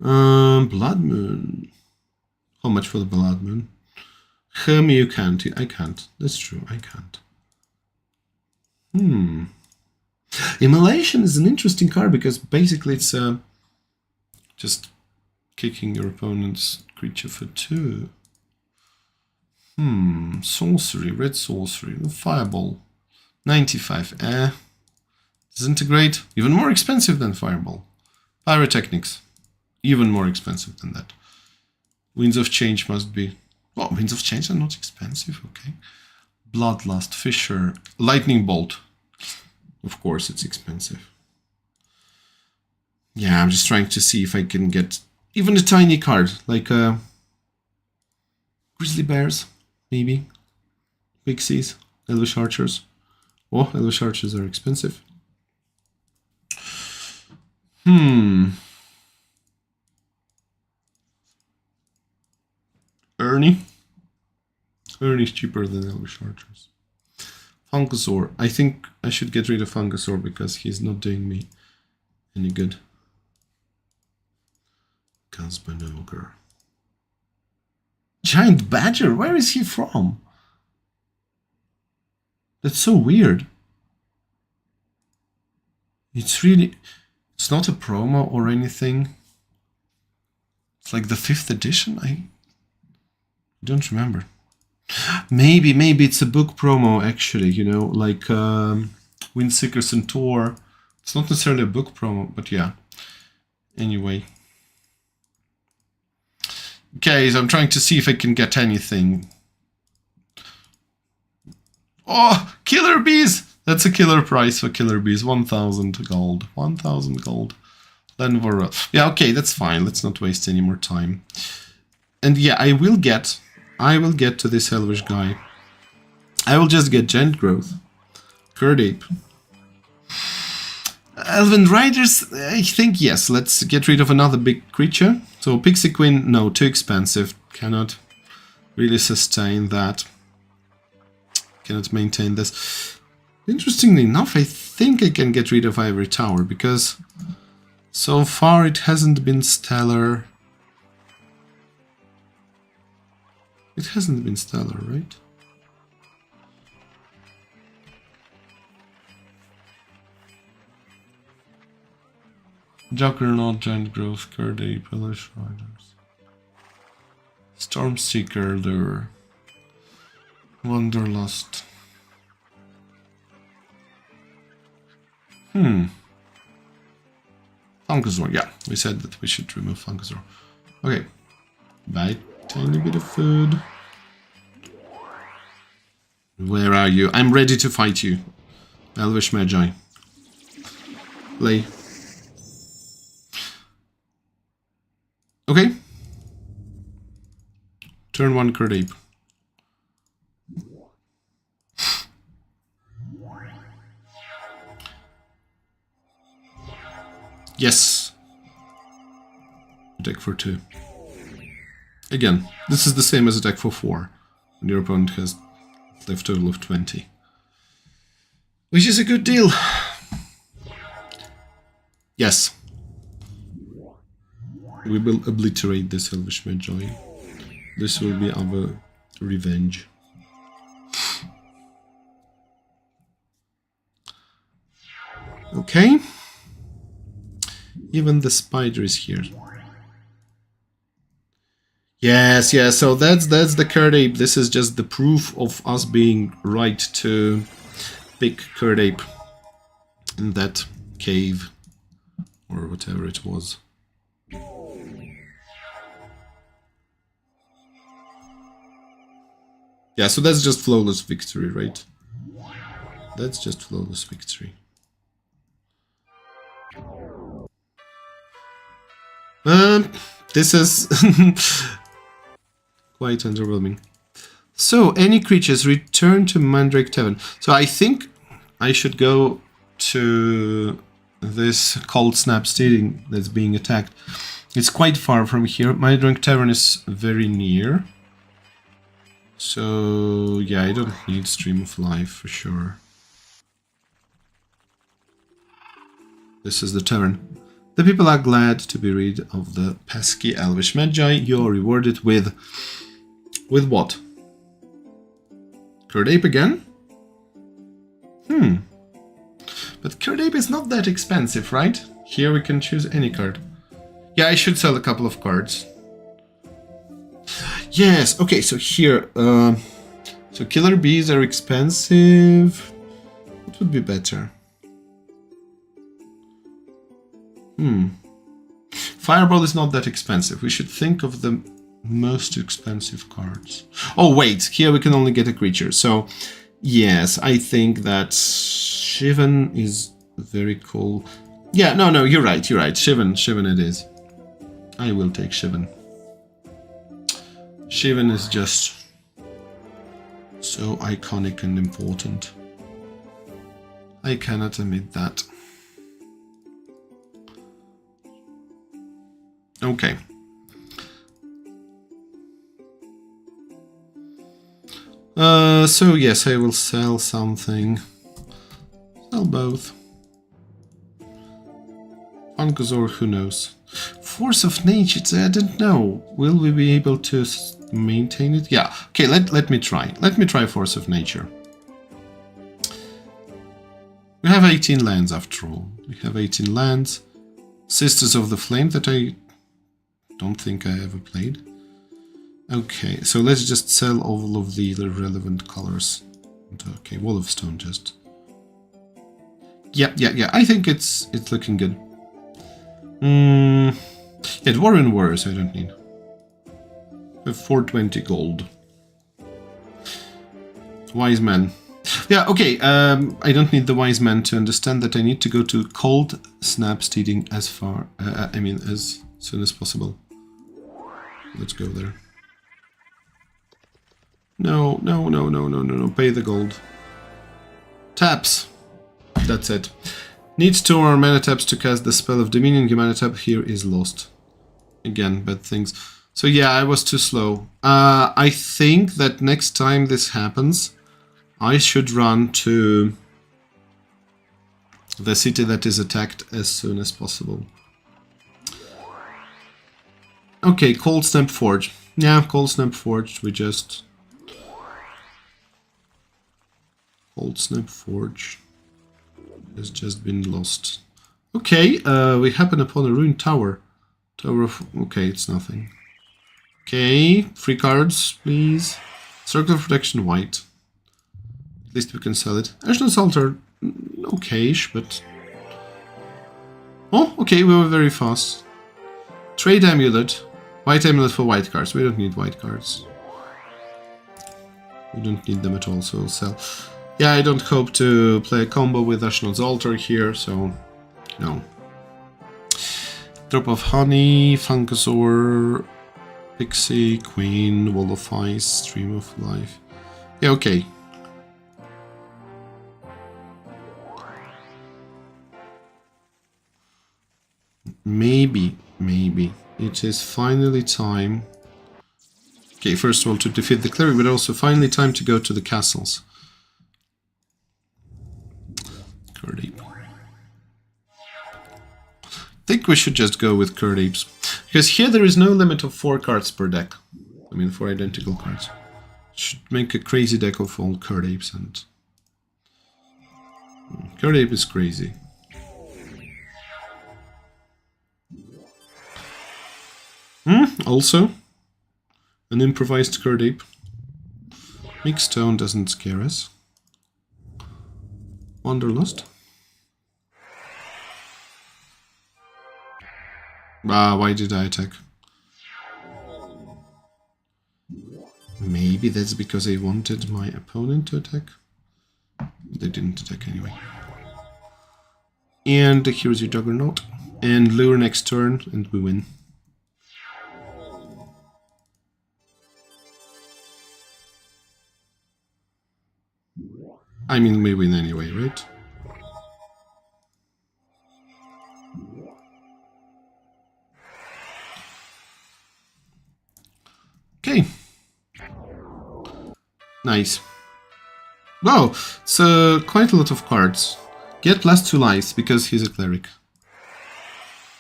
Blood Moon. How much for the Blood Moon? You can't. I can't. That's true, I can't. Immolation is an interesting card because basically it's just kicking your opponent's creature for 2. Sorcery, red sorcery, Fireball. 95, Disintegrate, even more expensive than Fireball. Pyrotechnics, even more expensive than that. Winds of Change must be... Oh, Winds of Change are not expensive, okay. Bloodlust, Fissure, Lightning Bolt. Of course it's expensive. Yeah, I'm just trying to see if I can get even a tiny card, like Grizzly Bears, maybe. Pixies, Elvish Archers. Oh, Elvish Archers are expensive. Ernie's cheaper than Elvish Archers. Fungasaur. I think I should get rid of Fungasaur because he's not doing me any good. Gunsman Ogre. Giant Badger? Where is he from? That's so weird. It's really... It's not a promo or anything. It's like the 5th edition? I don't remember. Maybe it's a book promo actually, you know, like Windseeker Centaur. It's not necessarily a book promo, but yeah. Anyway. Okay, so I'm trying to see if I can get anything. Oh, Killer Bees! That's a killer price for Killer Bees. 1,000 gold. 1,000 gold. Lenvora. Yeah, okay, that's fine. Let's not waste any more time. And yeah, I will get to this Elvish guy. I will just get Giant Growth. Curd Ape. Elven Riders, I think yes. Let's get rid of another big creature. So Pixie Queen, no, too expensive. Cannot really sustain that. Cannot maintain this. Interestingly enough, I think I can get rid of Ivory Tower because so far it hasn't been stellar. It hasn't been stellar, right? Juggernaut, Giant Growth, Curdy, Polish Riders. Stormseeker Lure. Wanderlust. Fungus yeah, we said that we should remove Fungus Okay, buy tiny bit of food. Where are you? I'm ready to fight you. Elvish Magi. Play. Okay. Turn 1 Curd Ape. Yes. Attack for 2. Again, this is the same as attack for 4. When your opponent has left total of 20. Which is a good deal. Yes. We will obliterate this Elvish Magi. This will be our revenge. Okay. Even the spider is here. Yes, yes, so that's the Curd Ape. This is just the proof of us being right to pick Curd Ape in that cave. Or whatever it was. Yeah, so that's just flawless victory, right? That's just flawless victory. This is quite underwhelming. So, any creatures return to Mandrake Tavern. So I think I should go to this Cold Snap Steeding that's being attacked. It's quite far from here. Mandrake Tavern is very near. So, yeah, I don't need Stream of Life for sure. This is the tavern. The people are glad to be rid of the pesky Elvish Magi. You're rewarded with what? Curd Ape again? But Curd Ape is not that expensive, right? Here we can choose any card. Yeah, I should sell a couple of cards. Yes, okay, so here, so Killer Bees are expensive. What would be better? Fireball is not that expensive. We should think of the most expensive cards. Oh, wait, here we can only get a creature. So, yes, I think that Shivan is very cool. Yeah, no, you're right. Shivan it is. I will take Shivan. Shivan is just so iconic and important. I cannot admit that. Okay. So yes, I will sell something. Sell both. Funkazor, who knows? Force of Nature, I don't know. Will we be able to maintain it? Yeah. Okay, let me try. Let me try Force of Nature. We have 18 lands after all. We have 18 lands. Sisters of the Flame that I don't think I ever played. Okay, so let's just sell all of the irrelevant colors. Okay, Wall of Stone just. Yeah. I think it's looking good. Yeah, Dwarven Warriors I don't need. We have 420 gold. Wise Man. Yeah, okay, I don't need the Wise Man to understand that I need to go to Cold Snap Steeding as soon as possible. Let's go there. No, pay the gold. Taps. That's it. Needs 2 more mana taps to cast the spell of Dominion. Your mana tap here is lost. Again, bad things. So yeah, I was too slow. I think that next time this happens, I should run to the city that is attacked as soon as possible. Okay, Cold Snap Forge. Yeah, Cold Snap Forge, we just... Cold Snap Forge has just been lost. Okay, we happen upon a ruined tower. Tower of... Okay, it's nothing. Okay, 3 cards, please. Circle of Protection, white. At least we can sell it. Ashnod's Altar, okay-ish, but... Oh, okay, we were very fast. Trade Amulet. White Amulet for white cards. We don't need white cards. We don't need them at all, so we'll sell. Yeah, I don't hope to play a combo with Ashnod's Altar here, so... No. Drop of Honey, Funkasaur, Pixie, Queen, Wall of Ice, Stream of Life. Yeah, okay. Maybe it is finally time. Okay, first of all to defeat the cleric, but also finally time to go to the castles. Curdape. I think we should just go with Curdapes. Because here there is no limit of 4 cards per deck. I mean, 4 identical cards. Should make a crazy deck of all Curdapes, and... Curdape is crazy. Also, an improvised Curdape. Mixed Stone doesn't scare us. Wanderlust. Ah, why did I attack? Maybe that's because I wanted my opponent to attack. They didn't attack anyway. And here's your Juggernaut. And lure next turn, and we win. I mean, we win anyway, right? Okay. Nice. Wow, so quite a lot of cards. Get plus 2 lives because he's a cleric.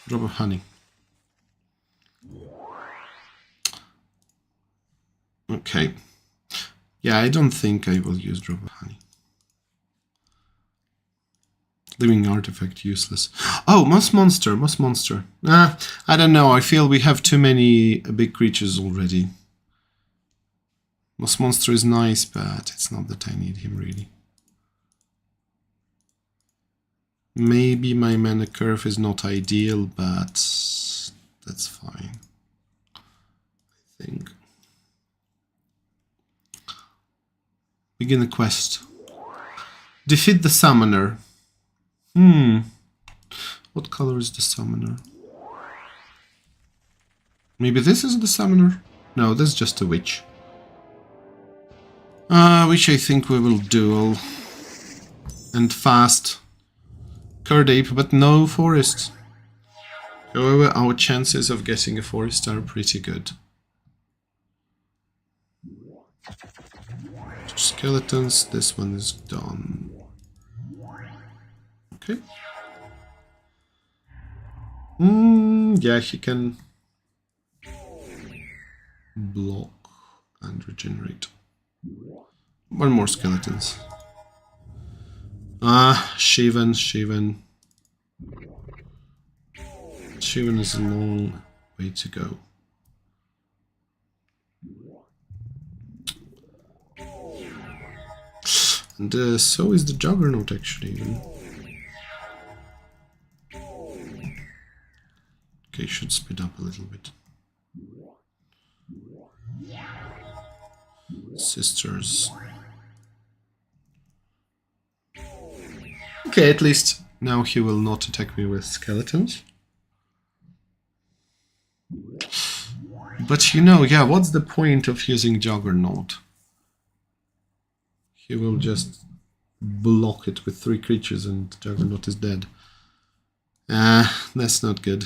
Drop of Honey. Okay. Yeah, I don't think I will use Drop of Honey. Living Artifact useless. Oh, Moss Monster, Moss Monster. I don't know, I feel we have too many big creatures already. Moss Monster is nice, but it's not that I need him really. Maybe my mana curve is not ideal, but that's fine. I think. Begin a quest. Defeat the summoner. What color is the summoner? Maybe this is the summoner? No, that's just a witch. Which I think we will duel. And fast. Curdape, but no forest. However, our chances of getting a forest are pretty good. Skeletons, this one is done. Okay. Yeah, he can block and regenerate. One more skeletons. Shivan. Shivan is a long way to go. And so is the Juggernaut actually even. Okay, should speed up a little bit. Sisters. Okay, at least now he will not attack me with skeletons. But you know, yeah, what's the point of using Juggernaut? He will just block it with 3 creatures and Juggernaut is dead. That's not good.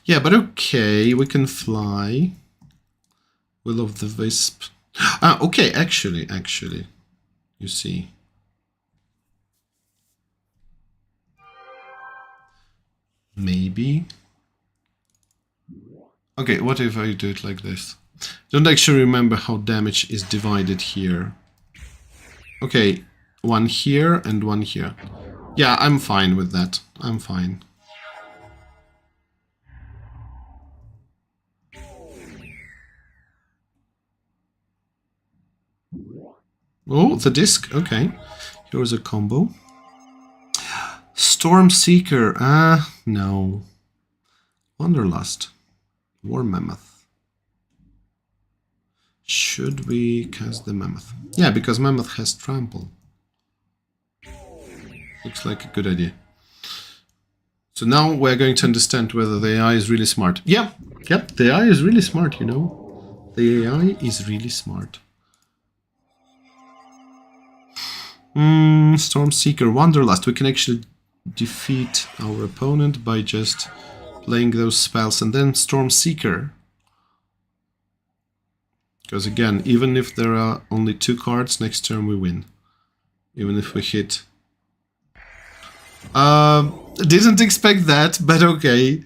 Yeah, but okay, we can fly. Will of the Wisp. Okay, actually, you see. Maybe. Okay, what if I do it like this? Don't actually remember how damage is divided here. Okay, one here, and one here. Yeah, I'm fine with that. I'm fine. Oh, the disc. Okay. Here's a combo. Storm Seeker. No. Wanderlust. War Mammoth. Should we cast the Mammoth? Yeah, because Mammoth has Trample. Looks like a good idea. So now we're going to understand whether the AI is really smart. Yep, the AI is really smart, you know. The AI is really smart. Storm Seeker, Wanderlust. We can actually defeat our opponent by just playing those spells, and then Storm Seeker. Because again, even if there are only 2 cards, next turn we win. Even if we hit. Didn't expect that, but okay.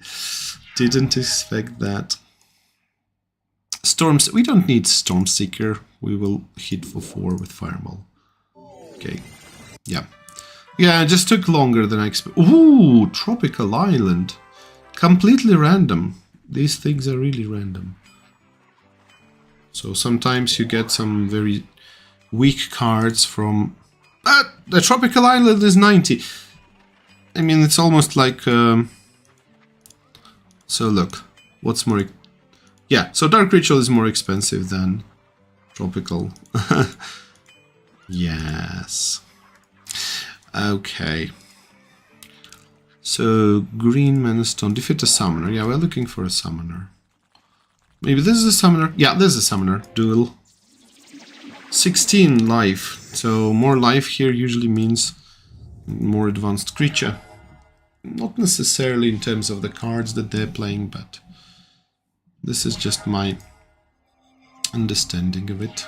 Didn't expect that. Storms. We don't need Storm Seeker. We will hit for 4 with Fireball. Okay. Yeah. Yeah, it just took longer than I expected. Ooh, Tropical Island. Completely random. These things are really random. So sometimes you get some very weak cards from... the Tropical Island is 90. I mean, it's almost like... So look, what's more... Yeah, so Dark Ritual is more expensive than Tropical. Yes. Okay. So, Green Mana Stone. Defeat a Summoner. Yeah, we're looking for a Summoner. Maybe this is a Summoner. Yeah, this is a Summoner. Duel. 16 life. So, more life here usually means more advanced creature. Not necessarily in terms of the cards that they're playing, but this is just my understanding of it.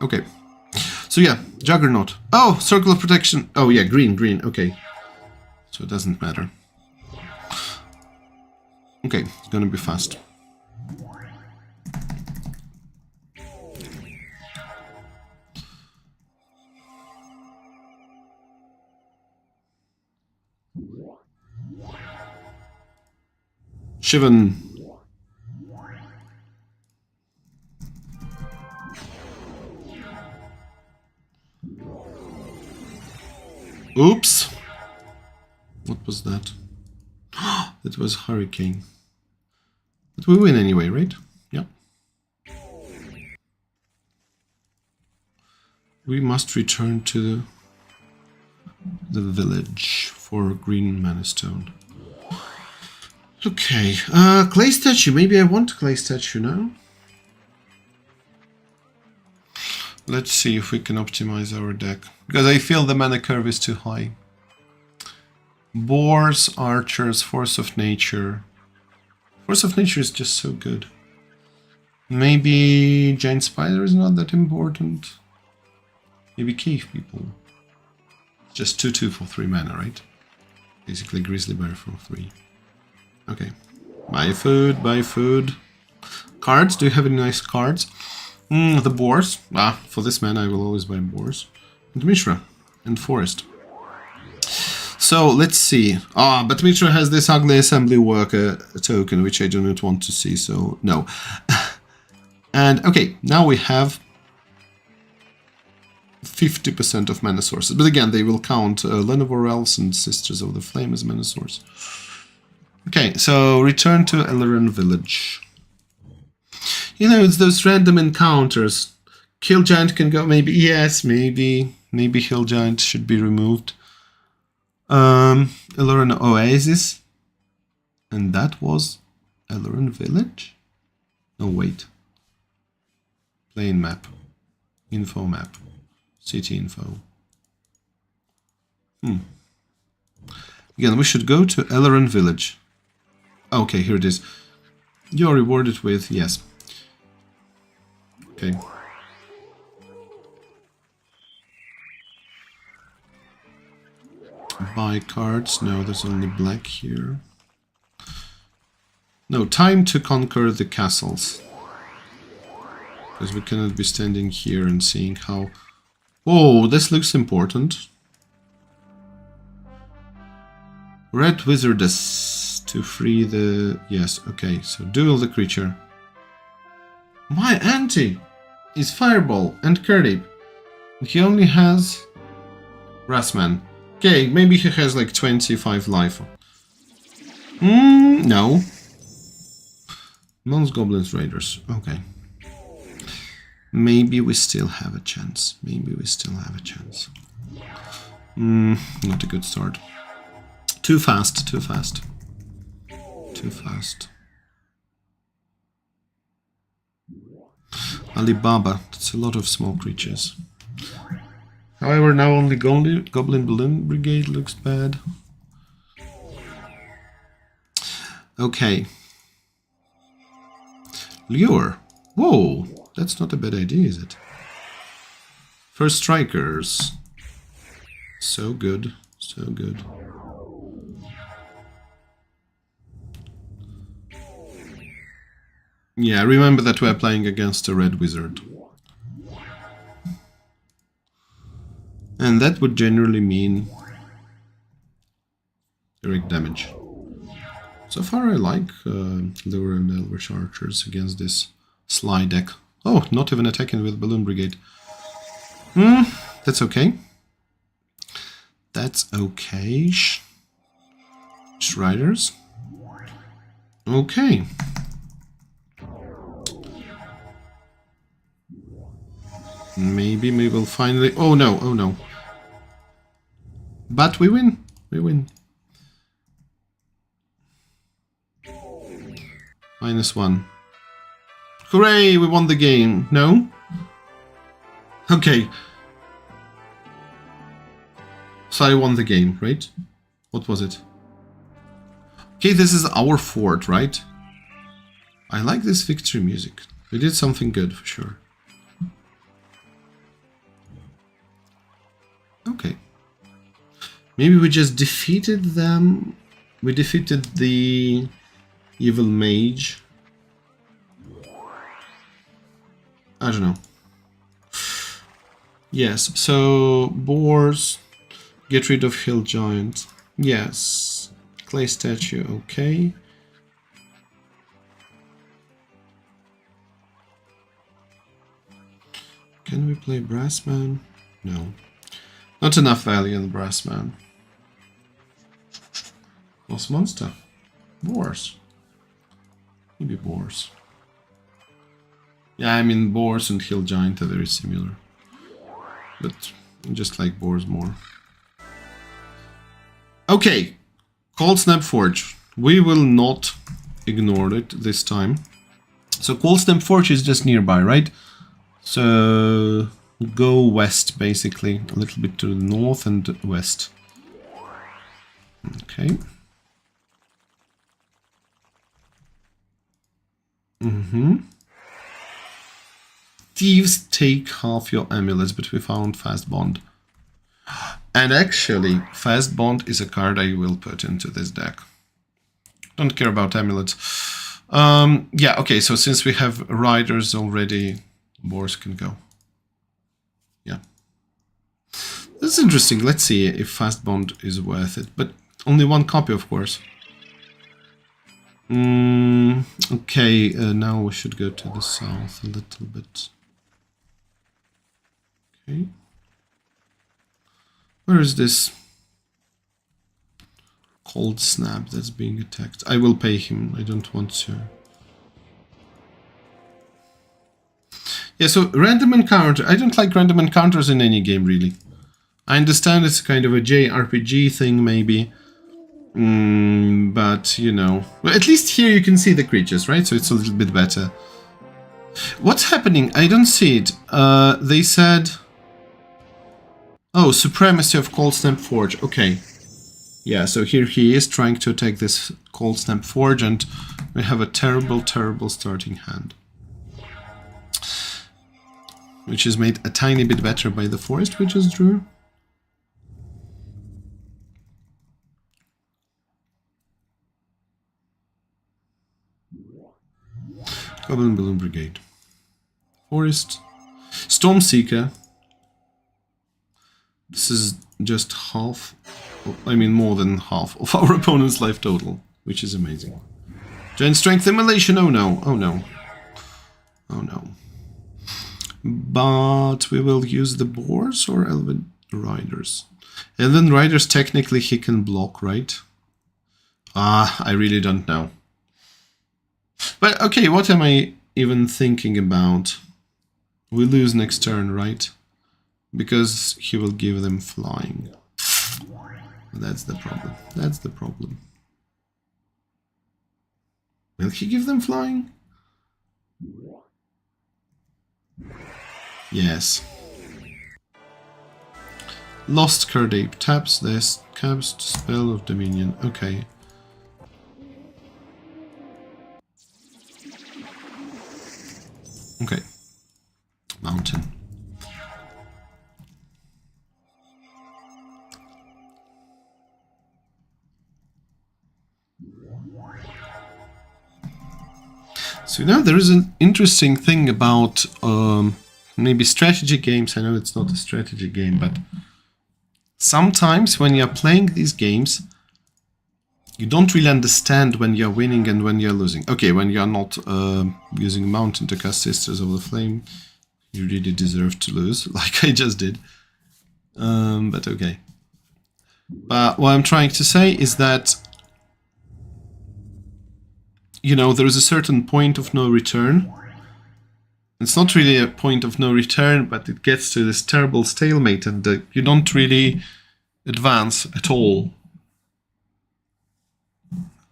Okay. So yeah, Juggernaut. Oh, Circle of Protection. Oh yeah, green. Okay. So it doesn't matter. Okay, it's gonna be fast. Shivan. Oops. What was that? It was Hurricane. But we win anyway, right? Yeah. We must return to the village for Green Mana Stone. Okay. Clay Statue. Maybe I want Clay Statue now. Let's see if we can optimize our deck. Because I feel the mana curve is too high. Boars, Archers, Force of Nature. Force of Nature is just so good. Maybe Giant Spider is not that important. Maybe Cave People. Just 2/2 for 3 mana, right? Basically Grizzly Bear for 3. Okay. Buy food, buy food. Cards, do you have any nice cards? The Boars. For this mana I will always buy Boars. And Mishra. And Forest. So, let's see. But Mishra has this ugly assembly worker token, which I do not want to see, so no. And, okay, now we have 50% of mana sources. But again, they will count Llanowar Elves and Sisters of the Flame as mana source. Okay, so return to Eleren Village. You know, it's those random encounters. Hill Giant can go, maybe, yes, maybe Hill Giant should be removed. Eleren Oasis. And that was Eleren Village? No, wait. Plane map. Info map. City info. Again, we should go to Eleren Village. Okay, here it is. You're rewarded with, yes. Okay. Buy cards. No, there's only black here. No, time to conquer the castles. Because we cannot be standing here and seeing how... Oh, this looks important. Red Wizardess to free the... Yes, okay, so duel the creature. My auntie is Fireball and Curdy. He only has Brassman. Okay, maybe he has like 25 life. No. Mons, Goblins, Raiders. Okay. Maybe we still have a chance. Maybe we still have a chance. Not a good start. Too fast, too fast. Too fast. Alibaba. That's a lot of small creatures. However, now only Goblin Balloon Brigade looks bad. Okay. Lure. Whoa, that's not a bad idea, is it? First Strikers. So good, so good. Yeah, remember that we're playing against a red wizard. And that would generally mean direct damage. So far I like Lure and Elvish Archers against this Sly deck. Oh, not even attacking with Balloon Brigade. That's okay. That's okay. Riders. Okay. Maybe we will finally... Oh no, oh no. But we win. We win. -1. Hooray, we won the game. No? Okay. So I won the game, right? What was it? Okay, this is our fort, right? I like this victory music. We did something good, for sure. Okay. Maybe we just defeated them. We defeated the evil mage. I don't know. Yes, so boars. Get rid of hill giant. Yes. Clay statue, okay. Can we play Brassman? No. Not enough value in Brassman. Lost monster. Boars. Maybe boars. Yeah, I mean boars and hill giant are very similar. But I just like boars more. Okay. Cold Snap Forge. We will not ignore it this time. So Cold Snap Forge is just nearby, right? So go west, basically. A little bit to the north and west. Okay. Thieves take half your amulets, but we found Fast Bond. And actually, Fast Bond is a card I will put into this deck. Don't care about amulets. Yeah, okay, so since we have riders already, boars can go. Yeah. That's interesting. Let's see if Fast Bond is worth it. But only one copy, of course. Okay, now we should go to the south a little bit. Okay. Where is this Cold Snap that's being attacked? I will pay him. I don't want to. Yeah, so random encounter. I don't like random encounters in any game, really. I understand it's kind of a JRPG thing, maybe. But, you know. Well, at least here you can see the creatures, right? So it's a little bit better. What's happening? I don't see it. They said... Oh, Supremacy of Cold Snap Forge. Okay. Yeah, so here he is trying to attack this Cold Snap Forge, and we have a terrible, terrible starting hand. Which is made a tiny bit better by the forest we just drew. Goblin Balloon Brigade. Forest. Stormseeker. This is just half, I mean more than half of our opponent's life total, which is amazing. Giant Strength Immolation, oh no, oh no. Oh no. But we will use the Boars or Elven Riders. Elven Riders, technically he can block, right? I really don't know. But okay, what am I even thinking about? We lose next turn, right? Because he will give them flying. That's the problem. That's the problem. Will he give them flying? Yes. Lost Cardape taps this, cast Spell of Dominion. Okay. Okay. Mountain. So now there is an interesting thing about maybe strategy games. I know it's not a strategy game, but sometimes when you're playing these games, you don't really understand when you're winning and when you're losing. Okay, when you're not using Mountain to cast Sisters of the Flame, you really deserve to lose, like I just did. But okay. But what I'm trying to say is that, you know, there is a certain point of no return. It's not really a point of no return, but it gets to this terrible stalemate and you don't really advance at all.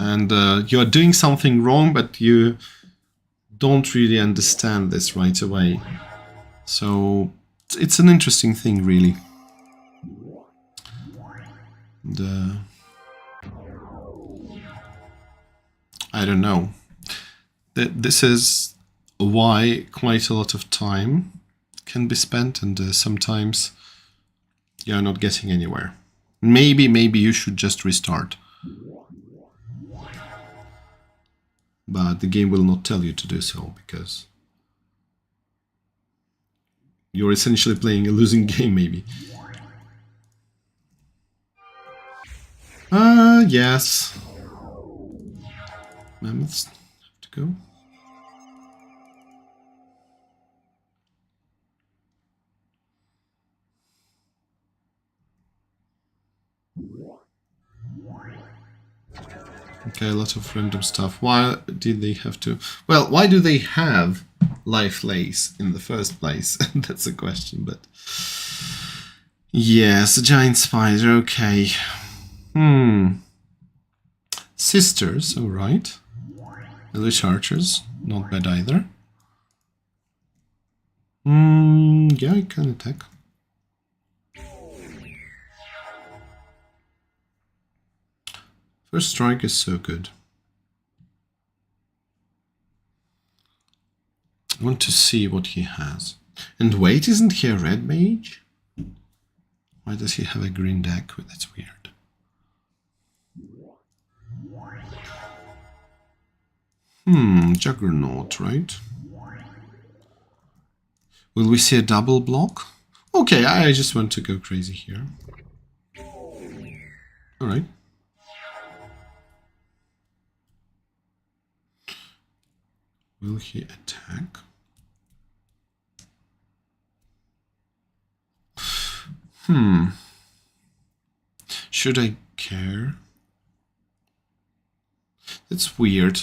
And you're doing something wrong, but you don't really understand this right away. So it's an interesting thing, really. And, I don't know. This is why quite a lot of time can be spent, and sometimes you're not getting anywhere. Maybe you should just restart. But the game will not tell you to do so, because you're essentially playing a losing game, maybe. Yes. Mammoths have to go. Okay, a lot of random stuff. Why did they have to... Well, why do they have Life Lace in the first place? That's a question, but... Yes, a giant spider, okay. Sisters, alright. Elite Archers, not bad either. Yeah, I can attack. First strike is so good. I want to see what he has. And wait, isn't he a red mage? Why does he have a green deck? That's weird. Juggernaut, right? Will we see a double block? Okay, I just want to go crazy here. Alright. Will he attack? Should I care? That's weird.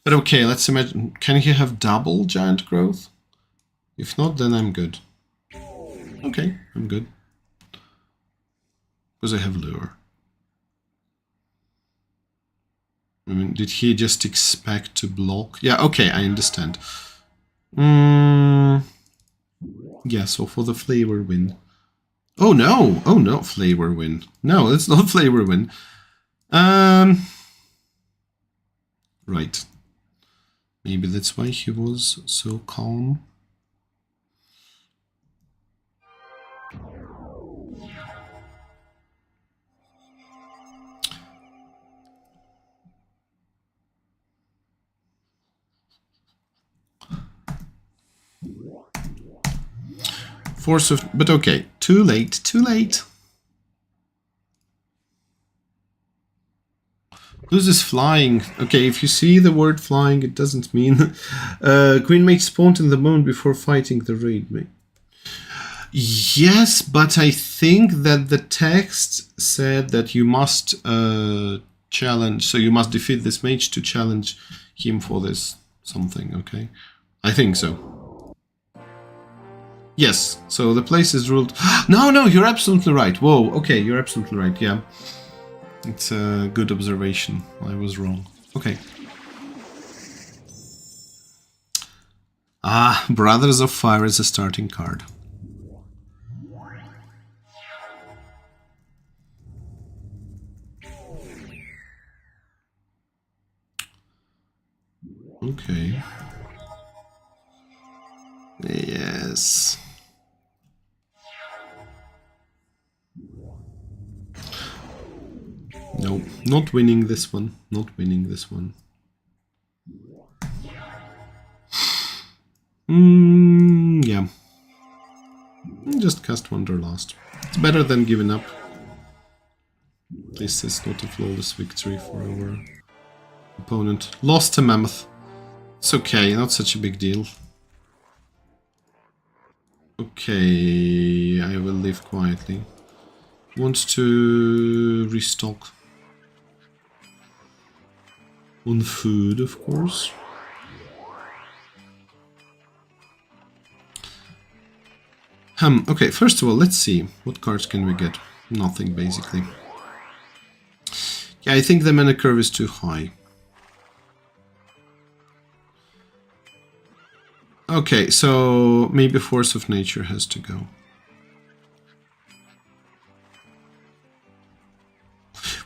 But okay, let's imagine. Can he have double giant growth? If not, then I'm good. Okay, I'm good. Because I have lure. I mean, did he just expect to block? Yeah, okay, I understand. Yeah, so for the flavor win. Oh no! Oh no, flavor win. No, it's not flavor win. Right. Maybe that's why he was so calm. Force of... But okay, too late, too late. Who's this flying? Okay, if you see the word flying, it doesn't mean... Queen mate spawned in the moon before fighting the raid mate. Yes, but I think that the text said that you must challenge, so you must defeat this mage to challenge him for this something, okay? I think so. Yes, so the place is ruled... No, you're absolutely right. Whoa, okay, you're absolutely right, yeah. It's a good observation. I was wrong. Okay. Ah, Brothers of Fire is a starting card. Okay. Yes. No, not winning this one. Not winning this one. Yeah. Just cast Wanderlust. It's better than giving up. At least it's not a flawless victory for our opponent. Lost a mammoth. It's okay, not such a big deal. Okay, I will live quietly. Want to restock on food, of course. Okay, first of all, let's see. What cards can we get? Nothing, basically. Yeah, I think the mana curve is too high. Okay, so maybe Force of Nature has to go.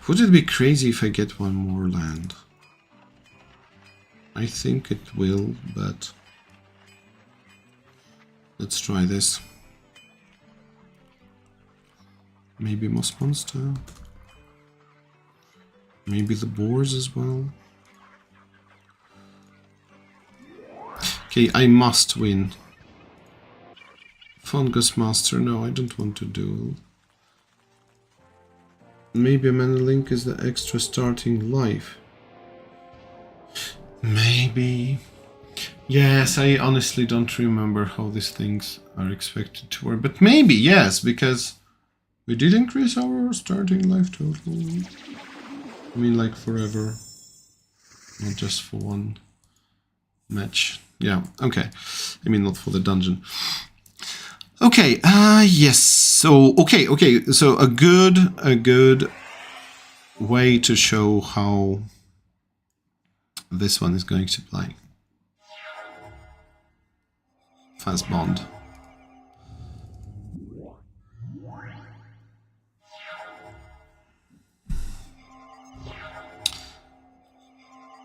Would it be crazy if I get one more land? I think it will, but let's try this. Maybe Moss Monster. Maybe the boars as well. Okay, I must win. Fungus Master, no, I don't want to duel. Maybe a Mana Link is the extra starting life. Maybe. Yes, I honestly don't remember how these things are expected to work. But maybe, yes, because we did increase our starting life total. I mean, like forever. Not just for one match. Yeah, okay. I mean, not for the dungeon. Okay, yes. So, okay. So a good way to show how this one is going to play. Fast bond.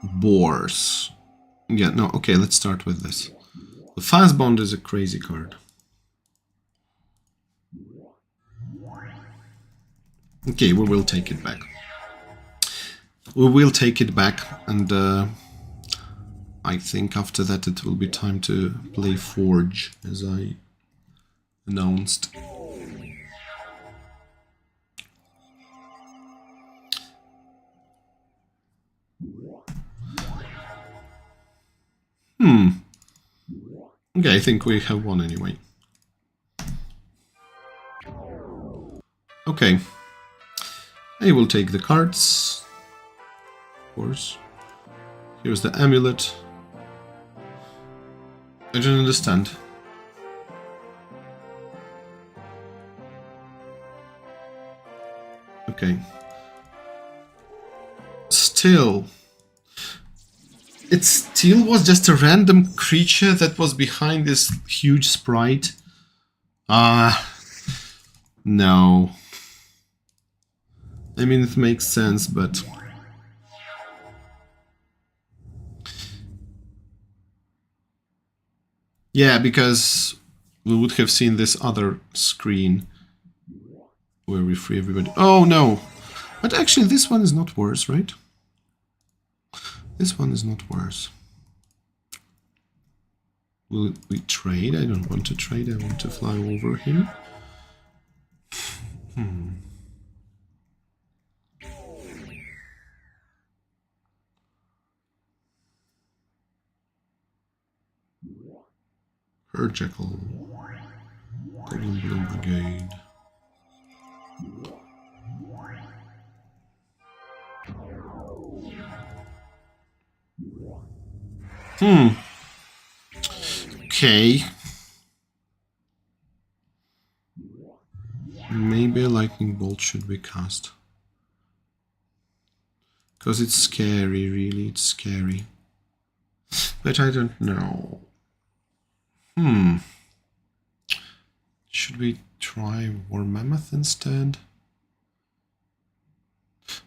Boars. Yeah, no, okay, let's start with this. The Fast Bond is a crazy card. Okay, we will take it back. We will take it back, and I think after that it will be time to play Forge, as I announced. Okay, I think we have one anyway. Okay. I will take the cards. Of course. Here's the amulet. I don't understand. Okay. Still. It still was just a random creature that was behind this huge sprite. No. I mean, it makes sense, but... Yeah, because we would have seen this other screen where we free everybody. Oh, no! But actually, this one is not worse, right? This one is not worse. Will we trade? I don't want to trade. I want to fly over him. Her Jackal. Goblin Bloom Brigade. Okay. Maybe a lightning bolt should be cast. Because it's scary, really, it's scary. But I don't know. Should we try War Mammoth instead?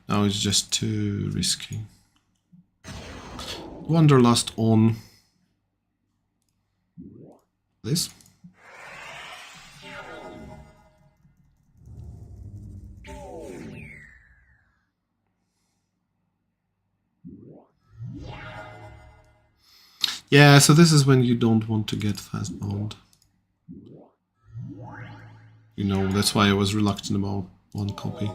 No, it's just too risky. Wanderlust on this. Yeah, so this is when you don't want to get fast bound. You know, that's why I was reluctant about one copy.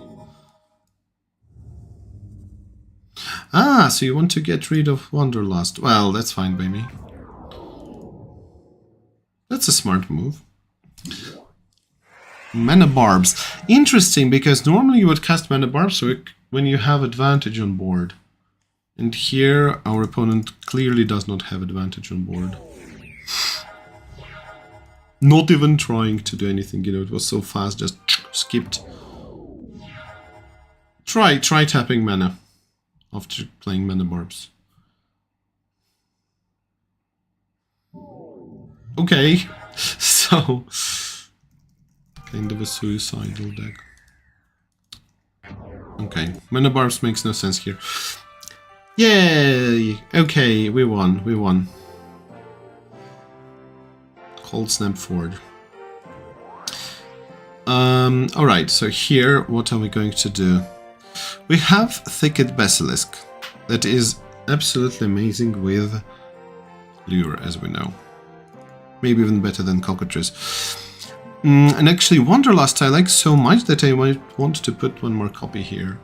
Ah, so you want to get rid of Wanderlust. Well, that's fine by me. That's a smart move. Mana Barbs. Interesting, because normally you would cast Mana Barbs when you have advantage on board. And here, our opponent clearly does not have advantage on board. Not even trying to do anything, you know, it was so fast, just skipped. Try tapping mana after playing Mana Barbs. Okay, so kind of a suicidal deck. Okay, Mana Barbs makes no sense here. Yay! Okay, we won. Cold Snap Forward. Alright, so here, what are we going to do? We have Thicket Basilisk. That is absolutely amazing with Lure, as we know. Maybe even better than Cockatrice. And actually, Wanderlust I like so much that I might want to put one more copy here.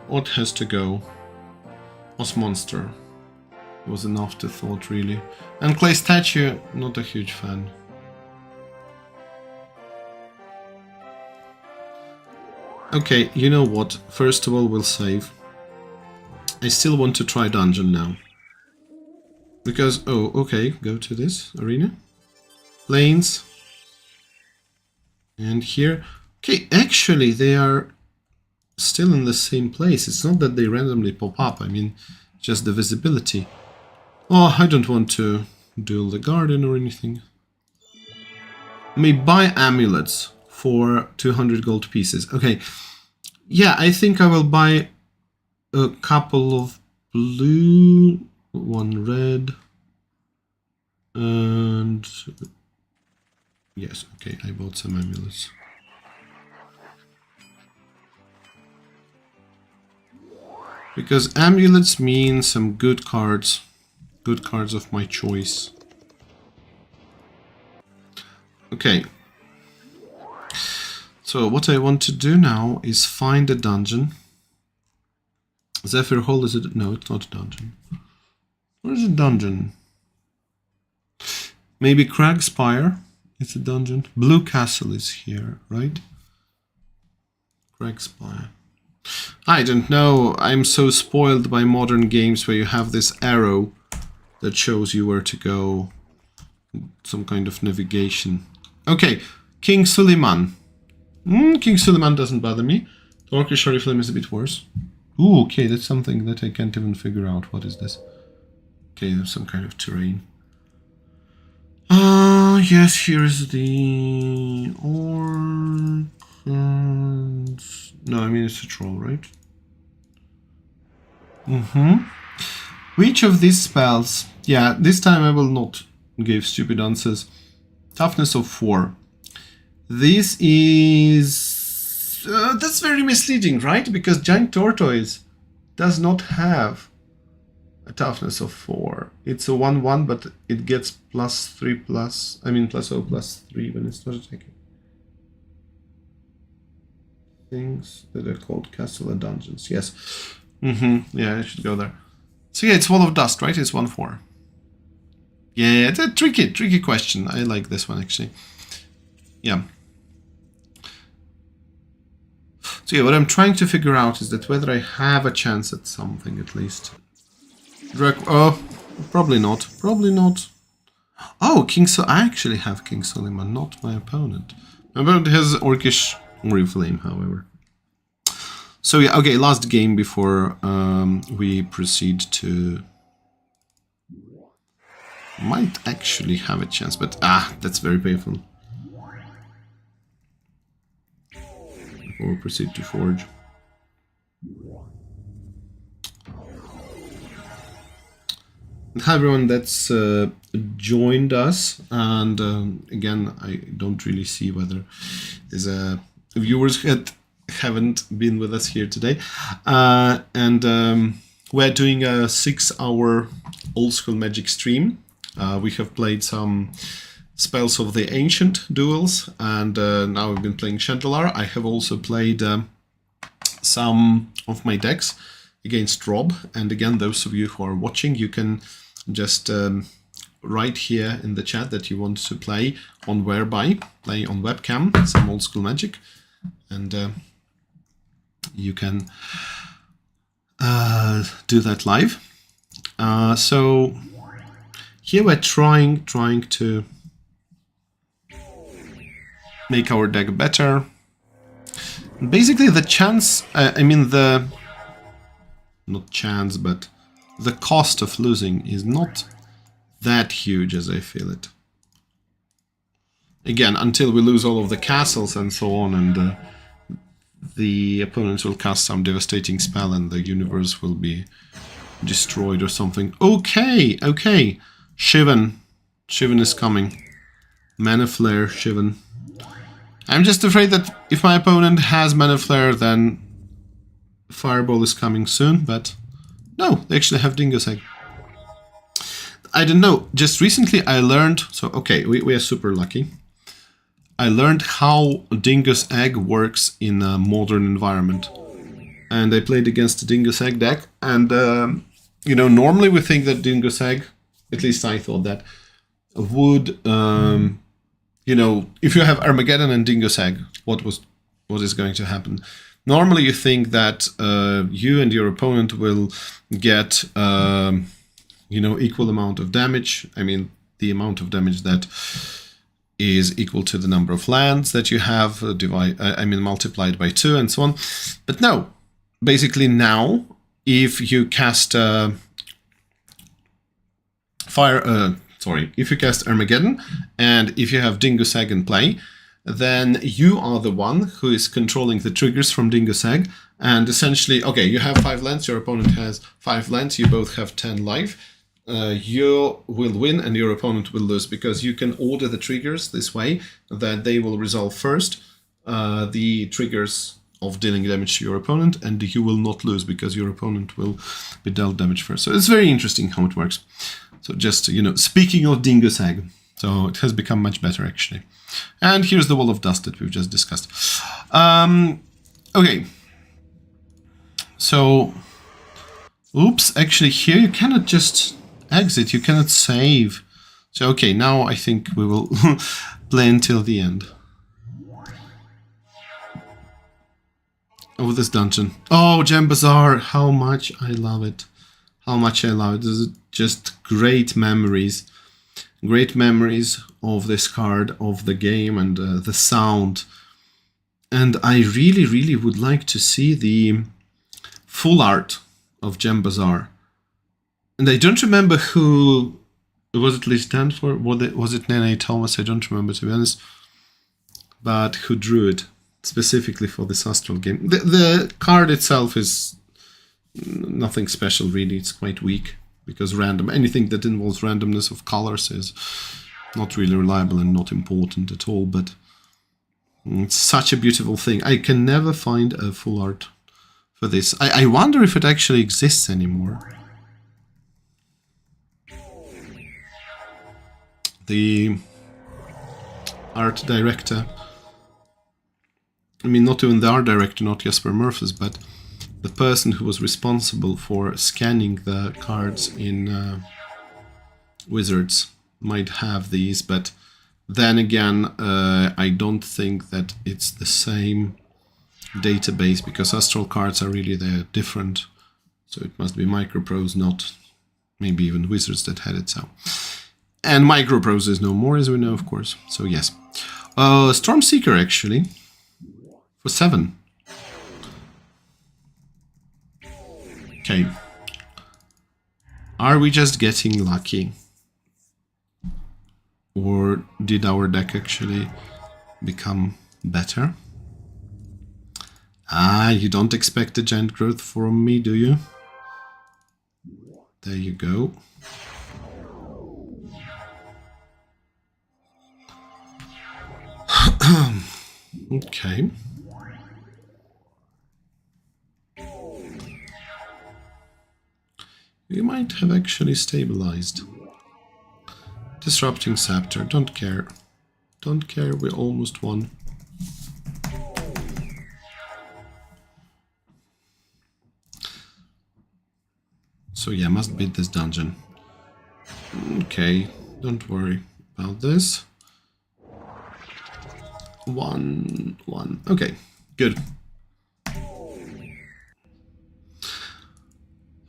What has to go? Moss Monster. It was an afterthought, really. And Clay Statue, not a huge fan. Okay, you know what? First of all, we'll save. I still want to try Dungeon now. Because, oh, okay, go to this arena. Lanes. And here. Okay, actually, they are still in the same place. It's not that they randomly pop up. I mean, just the visibility. Oh, I don't want to duel the garden or anything. I may buy amulets for 200 gold pieces. Okay. Yeah, I think I will buy a couple of blue, one red, and yes, okay, I bought some amulets. Because amulets mean some good cards of my choice. Okay. So what I want to do now is find a dungeon. Zephyr Hall is it? No, it's not a dungeon. Where is a dungeon? Maybe Cragspire is a dungeon. Blue Castle is here, right? Cragspire. I don't know. I'm so spoiled by modern games where you have this arrow that shows you where to go. Some kind of navigation. Okay, King Suleiman. King Suleiman doesn't bother me. Orcish Oriflame is a bit worse. Ooh, okay, that's something that I can't even figure out. What is this? Okay, there's some kind of terrain. Yes, here is the orc. No, I mean it's a troll, right? Which of these spells? Yeah, this time I will not give stupid answers. Toughness of 4. This is... that's very misleading, right? Because Giant Tortoise does not have a toughness of 4. It's a 1/1, but it gets +3 plus. I mean +0 +3 when it's not attacking. Things that are called castle and dungeons. Yes. Yeah, I should go there. So yeah, it's Wall of Dust, right? It's 1/4. Yeah, it's a tricky question. I like this one actually. Yeah. So yeah, what I'm trying to figure out is that whether I have a chance at something at least. Oh, probably not. Probably not. Oh, I actually have King Suleiman, not my opponent. My opponent has Orcish Oriflame, however. So yeah, okay, last game before we proceed to... Might actually have a chance, but that's very painful. Before we proceed to Forge. Hi everyone that's joined us, and again, I don't really see whether there's viewers that haven't been with us here today, and we're doing a 6-hour old school Magic stream. We have played some spells of the ancient duels, and now we've been playing Chandelar. I have also played some of my decks against Rob, and again, those of you who are watching, you can just write here in the chat that you want to play on Whereby, play on webcam, some old school Magic, and you can do that live. So here we're trying to make our deck better. Basically, the chance, not chance, but the cost of losing is not that huge as I feel it. Again, until we lose all of the castles and so on, and the opponents will cast some devastating spell and the universe will be destroyed or something. Okay. Shivan is coming. Mana Flare, Shivan. I'm just afraid that if my opponent has Mana Flare, then Fireball is coming soon, but no, they actually have Dingo's Egg. I don't know, just recently I learned, so okay, we are super lucky. I learned how Dingo's Egg works in a modern environment. And I played against the Dingo's Egg deck, and you know, normally we think that Dingo's Egg, at least I thought that, would, you know, if you have Armageddon and Dingo's Egg, what is going to happen? Normally you think that you and your opponent will get, you know, equal amount of damage. I mean, the amount of damage that is equal to the number of lands that you have, multiplied by 2 and so on. But no, basically now, if you cast if you cast Armageddon, and if you have Dingo's Egg in play, then you are the one who is controlling the triggers from Dingo's Egg, and essentially, okay, you have 5 lands, your opponent has 5 lands, you both have 10 life. You will win and your opponent will lose, because you can order the triggers this way that they will resolve first, the triggers of dealing damage to your opponent, and you will not lose because your opponent will be dealt damage first. So it's very interesting how it works. So just, you know, speaking of Dingo's Egg, so it has become much better actually. And here's the Wall of Dust that we've just discussed. Okay. So, oops, actually here you cannot just exit, you cannot save. So okay, now I think we will play until the end of this dungeon. Oh, Gem Bazaar, how much I love it. How much I love it. This is just great memories. Great memories of this card, of the game, and the sound. And I really would like to see the full art of Gem Bazaar. And I don't remember who was it least done for. Was it Nene Thomas? I don't remember, to be honest. But who drew it specifically for this Astral game. The card itself is nothing special really. It's quite weak because anything that involves randomness of colors is not really reliable and not important at all. But it's such a beautiful thing. I can never find a full art for this. I wonder if it actually exists anymore. the art director. I mean, not even the art director, not Jesper Murphys, but the person who was responsible for scanning the cards in Wizards might have these, but then again, I don't think that it's the same database, because Astral cards are really, they're different. So it must be Microprose, not maybe even Wizards that had it. So, and Microprose is no more, as we know, of course. So yes, Stormseeker actually for 7. Okay, are we just getting lucky, or did our deck actually become better? Ah, you don't expect a giant growth from me, do you? There you go. Okay. We might have actually stabilized. Disrupting Scepter, don't care. Don't care, we almost won. So yeah, must beat this dungeon. Okay, don't worry about this. 1, 1. Okay, good.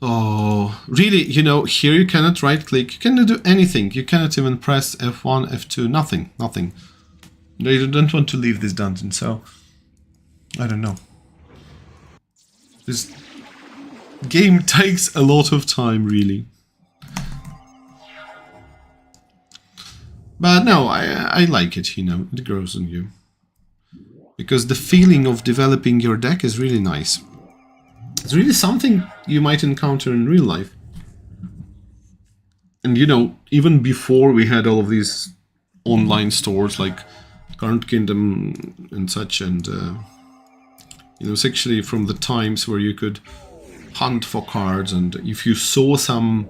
Oh, really, you know, here you cannot right-click. You cannot do anything. You cannot even press F1, F2. Nothing, nothing. You don't want to leave this dungeon, so... I don't know. This game takes a lot of time, really. But no, I like it, you know, it grows on you. Because the feeling of developing your deck is really nice. It's really something you might encounter in real life. And you know, even before we had all of these online stores like Card Kingdom and such, and you know, it's actually from the times where you could hunt for cards, and if you saw some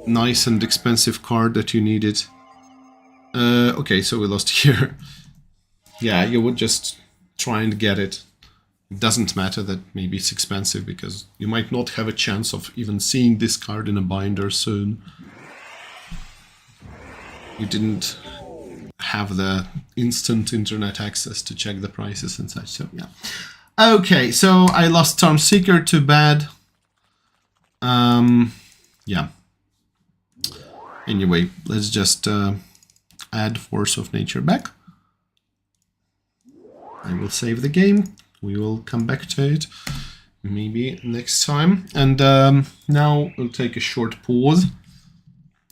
nice and expensive card that you needed, okay, so we lost here. Yeah, you would just try and get it. It doesn't matter that maybe it's expensive, because you might not have a chance of even seeing this card in a binder soon. You didn't have the instant internet access to check the prices and such, so yeah. Okay, so I lost Stormseeker, too bad. Yeah. Anyway, let's just add Force of Nature back. I will save the game. We will come back to it maybe next time. And now we'll take a short pause,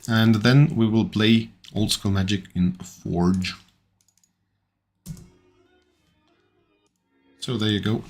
and then we will play Old School Magic in Forge. So there you go.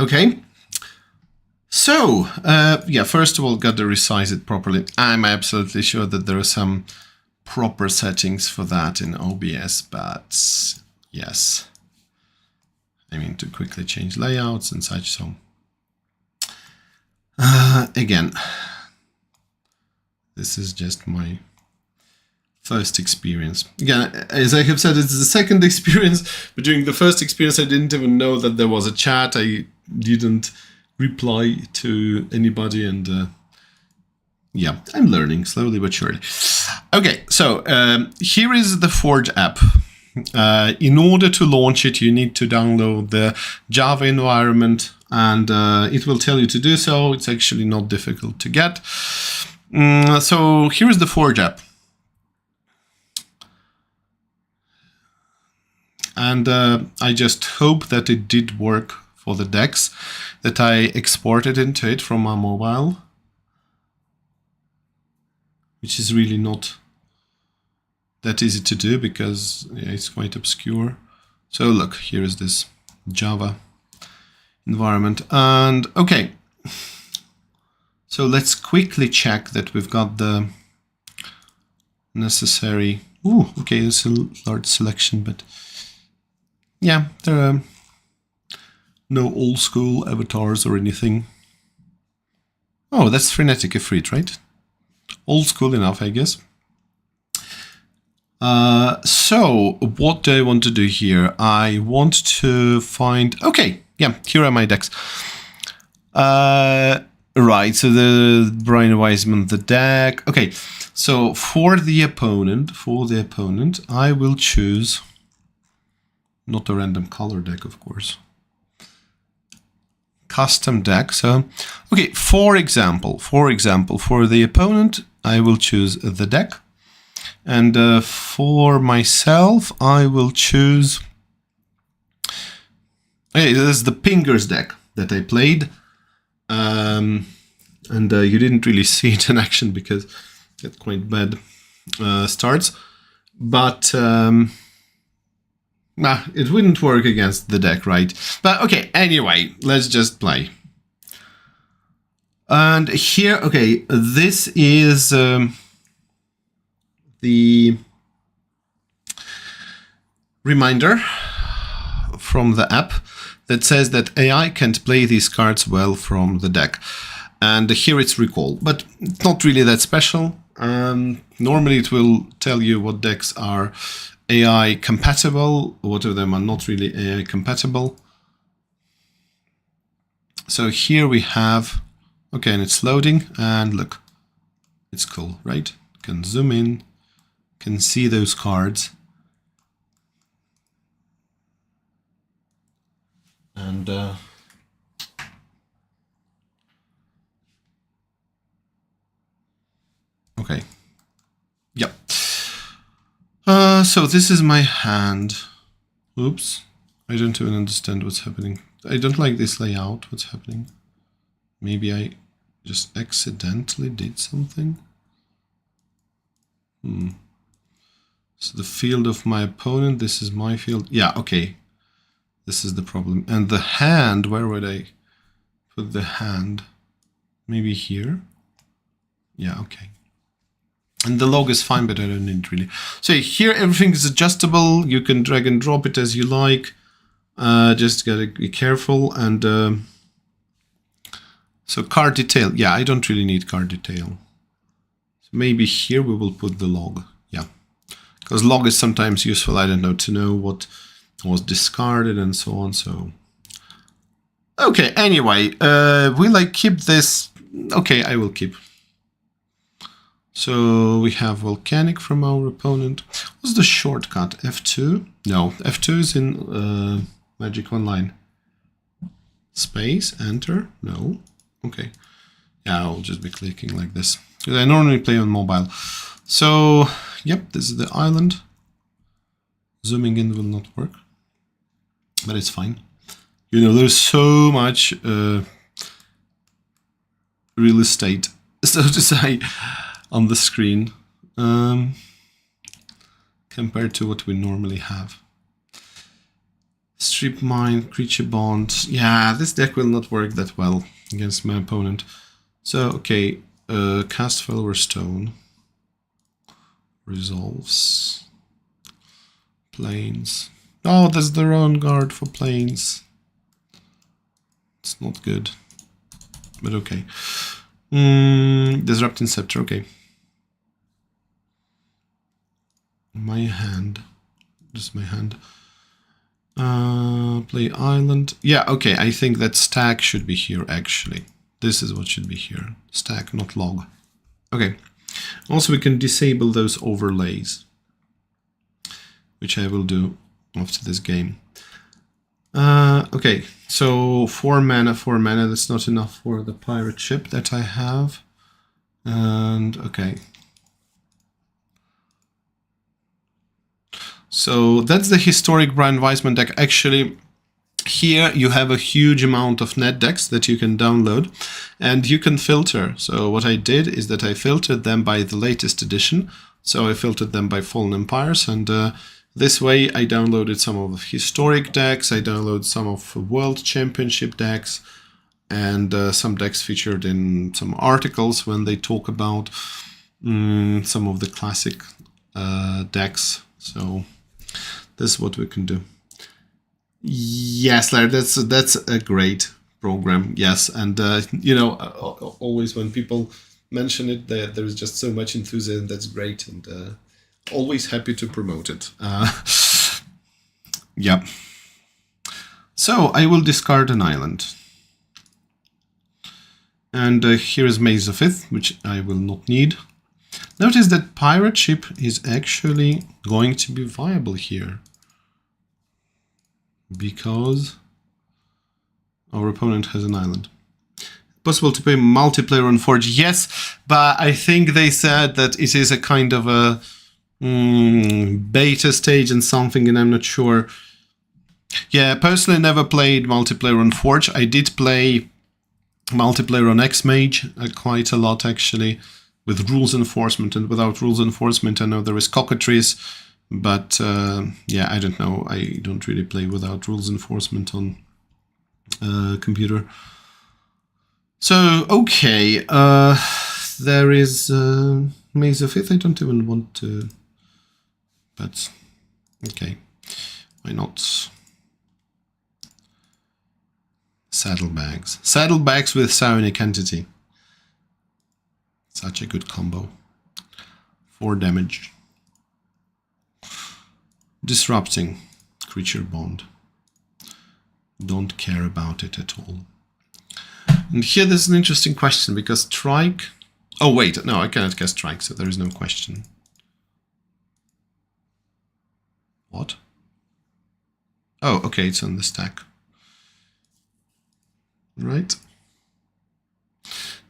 Okay. So, yeah, first of all, got to resize it properly. I'm absolutely sure that there are some proper settings for that in OBS, but yes. I mean, to quickly change layouts and such, so. Again, this is just my first experience. Again, as I have said, it's the second experience, but during the first experience, I didn't even know that there was a chat. I didn't reply to anybody, and yeah, I'm learning slowly but surely. Okay, so here is the Forge app. In order to launch it, you need to download the Java environment, and it will tell you to do so. It's actually not difficult to get. So here is the Forge app. And I just hope that it did work for the DEX, that I exported into it from my mobile, which is really not that easy to do because yeah, it's quite obscure. So look, here is this Java environment. And okay, so let's quickly check that we've got the necessary. Ooh, okay, it's a large selection, but yeah, there are no old school avatars or anything. Oh, that's Frenetic Ifrit, right? Old school enough, I guess. So what do I want to do here? I want to find, okay, yeah, here are my decks. Right, so the Brian Wiseman, the deck. Okay, so for the opponent, I will choose not a random color deck, of course. Custom deck. So, okay, for example, for the opponent, I will choose the deck. And for myself, I will choose... Hey, this is the Pingers deck that I played. And you didn't really see it in action because it had quite bad starts. But... nah, it wouldn't work against the deck, right? But okay, anyway, let's just play. And here, okay, this is the reminder from the app that says that AI can't play these cards well from the deck. And here it's recall, but it's not really that special. Normally it will tell you what decks are AI compatible, what of them are not really AI compatible. So here we have, okay, and it's loading, and look, it's cool, right? You can zoom in, can see those cards. And okay, yep. So this is my hand. Oops, I don't even understand what's happening. I don't like this layout. What's happening? Maybe I just accidentally did something. So the field of my opponent, this is my field. Yeah, okay. This is the problem. And the hand, where would I put the hand? Maybe here? Yeah, okay. And the log is fine, but I don't need it really. So here everything is adjustable. You can drag and drop it as you like. Just gotta be careful. And so card detail. Yeah, I don't really need card detail. So maybe here we will put the log. Yeah, because log is sometimes useful. I don't know, to know what was discarded and so on. So okay. Anyway, will I keep this? Okay, I will keep. So we have Volcanic from our opponent. What's the shortcut? F2? No, F2 is in Magic Online. Space, enter? No. Okay. Yeah, I'll just be clicking like this. I normally play on mobile. So, yep, this is the island. Zooming in will not work. But it's fine. You know, there's so much real estate, so to say, on the screen compared to what we normally have. Strip Mine, Creature Bond. Yeah, this deck will not work that well against my opponent. So, okay, cast Fellower Stone. Resolves. Planes. Oh, there's the wrong guard for planes. It's not good. But okay. Disrupting Scepter, okay. My hand. Just my hand. Play Island. Yeah, okay, I think that stack should be here, actually. This is what should be here. Stack, not log. Okay. Also, we can disable those overlays, which I will do after this game. Okay, so 4 mana, that's not enough for the pirate ship that I have. And, okay. So that's the historic Brian Weissman deck. Actually, here you have a huge amount of net decks that you can download and you can filter. So what I did is that I filtered them by the latest edition. So I filtered them by Fallen Empires, and this way I downloaded some of the historic decks, I downloaded some of World Championship decks, and some decks featured in some articles when they talk about some of the classic decks. So this is what we can do. Yes, Larry, that's a great program. Yes, and you know, always when people mention it, there's just so much enthusiasm. That's great, and always happy to promote it. Yeah. So I will discard an island, and here is Maze of Ith, which I will not need. Notice that pirate ship is actually going to be viable here, because our opponent has an island. Possible to play multiplayer on Forge? Yes, but I think they said that it is a kind of a beta stage and something, and I'm not sure. Yeah, personally never played multiplayer on Forge. I did play multiplayer on X-Mage quite a lot, actually, with rules enforcement, and without rules enforcement I know there is cockatrice. But yeah, I don't know. I don't really play without rules enforcement on computer. So, okay. There is Maze of Ith. I don't even want to... But, okay. Why not? Saddlebags. Saddlebags with Psionic Entity. Such a good combo. 4 damage. Disrupting Creature Bond. Don't care about it at all. And here there's an interesting question, because Strike... Oh wait, no, I cannot cast Strike, so there is no question. What? Oh, okay, it's on the stack. Right.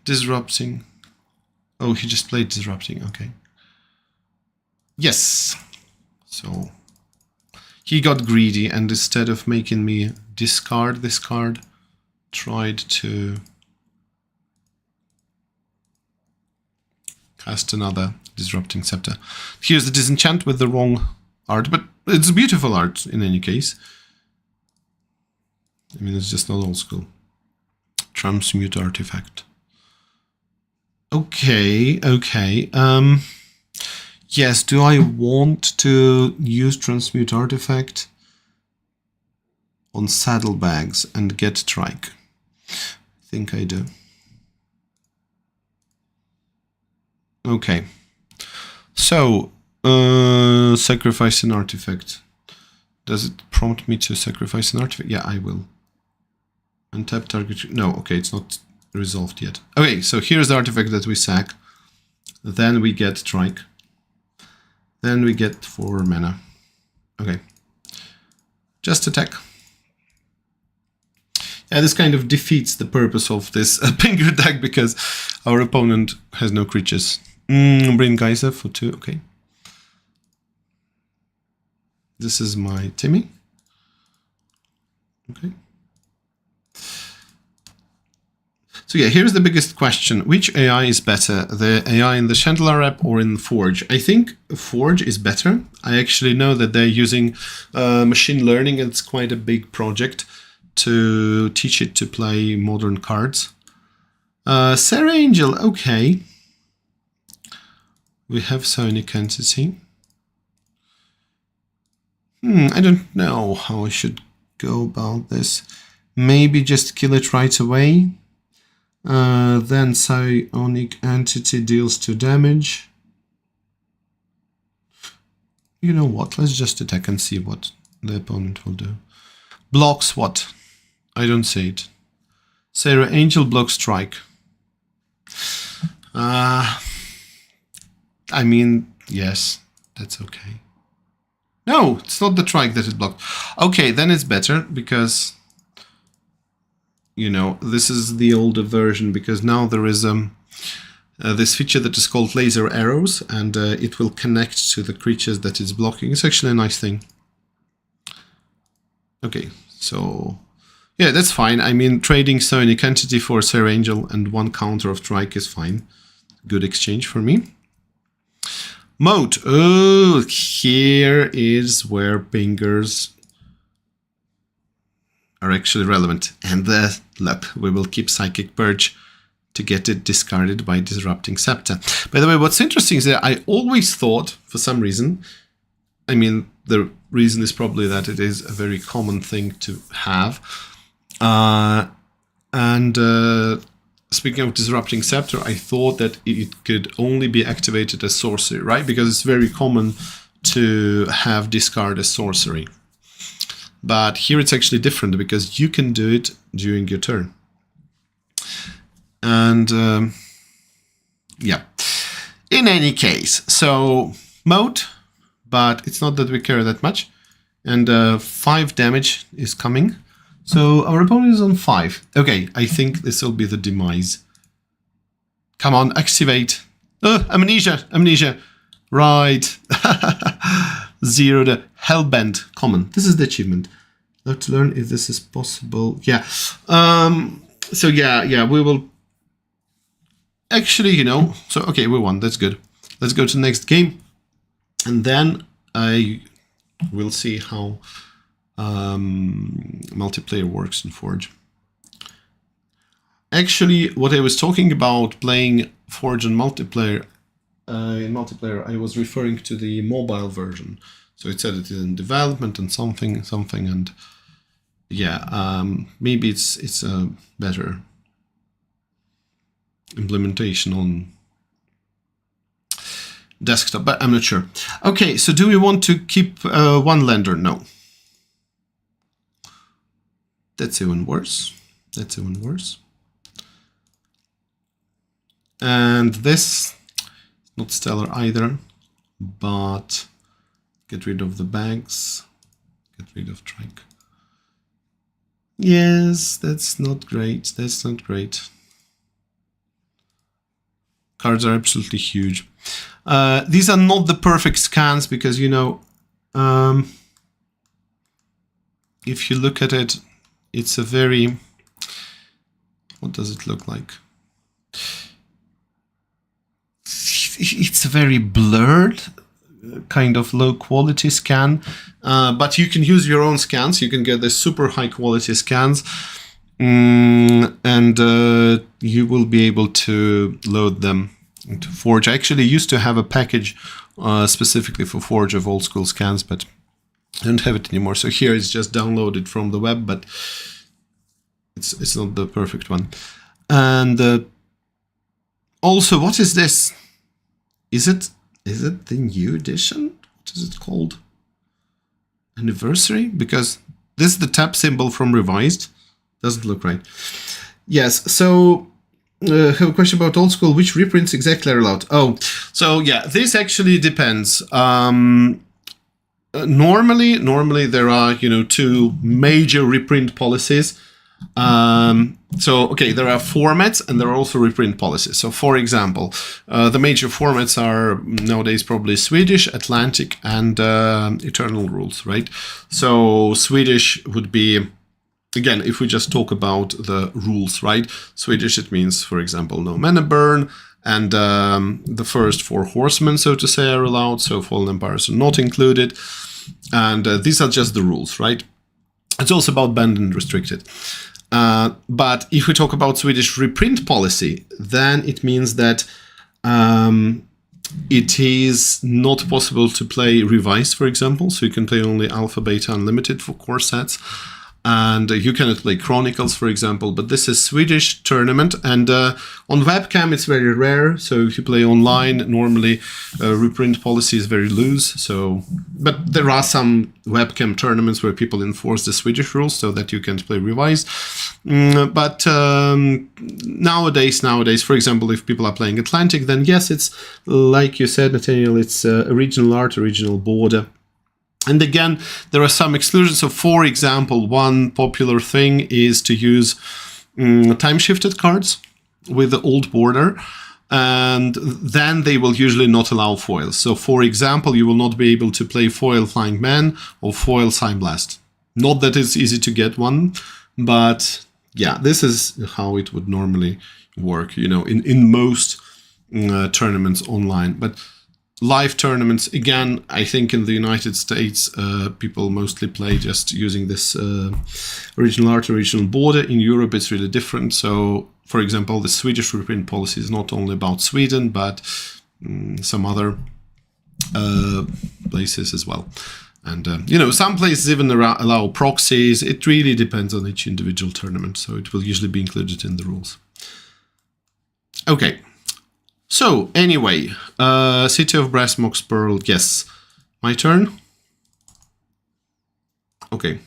Disrupting. Oh, he just played Disrupting, okay. Yes. So... he got greedy, and instead of making me discard this card, tried to cast another Disrupting Scepter. Here's the Disenchant with the wrong art, but it's beautiful art in any case. I mean, it's just not old school. Transmute Artifact. Okay, okay. Yes, do I want to use Transmute Artifact on Saddlebags and get Strike? I think I do. Okay. So, sacrifice an artifact. Does it prompt me to sacrifice an artifact? Yeah, I will. Untap target. No, okay, it's not resolved yet. Okay, so here's the artifact that we sack. Then we get Strike. Then we get 4 mana. Okay. Just attack. Yeah, this kind of defeats the purpose of this Pinker deck, because our opponent has no creatures. Bring Geyser for 2, okay. This is my Timmy. So yeah, here's the biggest question. Which AI is better, the AI in the Chandler app or in Forge? I think Forge is better. I actually know that they're using machine learning. It's quite a big project to teach it to play modern cards. Sarah Angel, okay. We have Sonic Entity. I don't know how I should go about this. Maybe just kill it right away. Then Psionic Entity deals 2 damage. You know what? Let's just attack and see what the opponent will do. Blocks what? I don't see it. Sarah Angel blocks strike. I mean, yes, that's okay. No, it's not the trike that it blocked. Okay, then it's better because, you know, this is the older version, because now there is this feature that is called laser arrows, and it will connect to the creatures that it's blocking. It's actually a nice thing. Okay, so yeah, that's fine. I mean, trading Sonic Entity for Sarah Angel and 1 counter of trike is fine. Good exchange for me. Mode. Oh, here is where pingers are actually relevant. And the luck, we will keep Psychic Purge to get it discarded by Disrupting Scepter. By the way, what's interesting is that I always thought, for some reason, I mean, the reason is probably that it is a very common thing to have. Speaking of Disrupting Scepter, I thought that it could only be activated as sorcery, right? Because it's very common to have discard as sorcery. But here it's actually different, because you can do it during your turn. And yeah, in any case, so mode, but it's not that we care that much. And 5 damage is coming. So our opponent is on 5. Okay, I think this will be the demise. Come on, activate. Amnesia, amnesia. Right. 0 the Hellbent common. This is the achievement. Let's learn if this is possible. Yeah. So yeah, we will actually, you know, so okay, we won. That's good. Let's go to the next game. And then I will see how multiplayer works in Forge. Actually, what I was talking about playing Forge and multiplayer, in multiplayer, I was referring to the mobile version. So it said it is in development and something, and yeah, maybe it's a better implementation on desktop, but I'm not sure. Okay, so do we want to keep 1 lender? No. That's even worse. That's even worse. And this, not stellar either, but get rid of the bags, get rid of trike. Yes, that's not great. That's not great. Cards are absolutely huge. These are not the perfect scans because, you know, if you look at it, it's a very, what does it look like? It's a very blurred, kind of low quality scan, but you can use your own scans. You can get the super high quality scans, and you will be able to load them into Forge. I actually used to have a package specifically for Forge of old school scans, but I don't have it anymore. So here it's just downloaded from the web, but it's not the perfect one. And also, what is this? Is it the new edition? What is it called? Anniversary? Because this is the tab symbol from Revised. Doesn't look right. Yes, so I have a question about old school. Which reprints exactly are allowed? Oh, so yeah, this actually depends. Normally there are, you know, 2 major reprint policies. So, okay, there are formats and there are also reprint policies. So, for example, the major formats are nowadays probably Swedish, Atlantic, and Eternal Rules, right? So, Swedish would be again, if we just talk about the rules, right? Swedish, it means, for example, no mana burn, and the first 4 horsemen, so to say, are allowed, so fallen empires are not included. And these are just the rules, right? It's also about banned and restricted. But if we talk about Swedish reprint policy, then it means that it is not possible to play revised, for example. So you can play only alpha, beta, unlimited for core sets. And you cannot play Chronicles, for example, but this is Swedish tournament, and on webcam it's very rare. So if you play online, normally reprint policy is very loose. So, but there are some webcam tournaments where people enforce the Swedish rules so that you can play revised. But nowadays, for example, if people are playing Atlantic, then yes, it's like you said, Nathaniel, it's original art, original border. And again, there are some exclusions. So, for example, one popular thing is to use time-shifted cards with the old border, and then they will usually not allow foils. So, for example, you will not be able to play foil Flying Man or foil Sign Blast. Not that it's easy to get one, but yeah, this is how it would normally work, you know, in most tournaments online. But live tournaments, again, I think in the United States, people mostly play just using this original art, original border. In Europe, it's really different. So, for example, the Swedish reprint policy is not only about Sweden, but some other places as well. And, you know, some places even allow proxies. It really depends on each individual tournament. So it will usually be included in the rules. Okay. So, anyway, City of Brass, Mox Pearl, yes. My turn? Okay.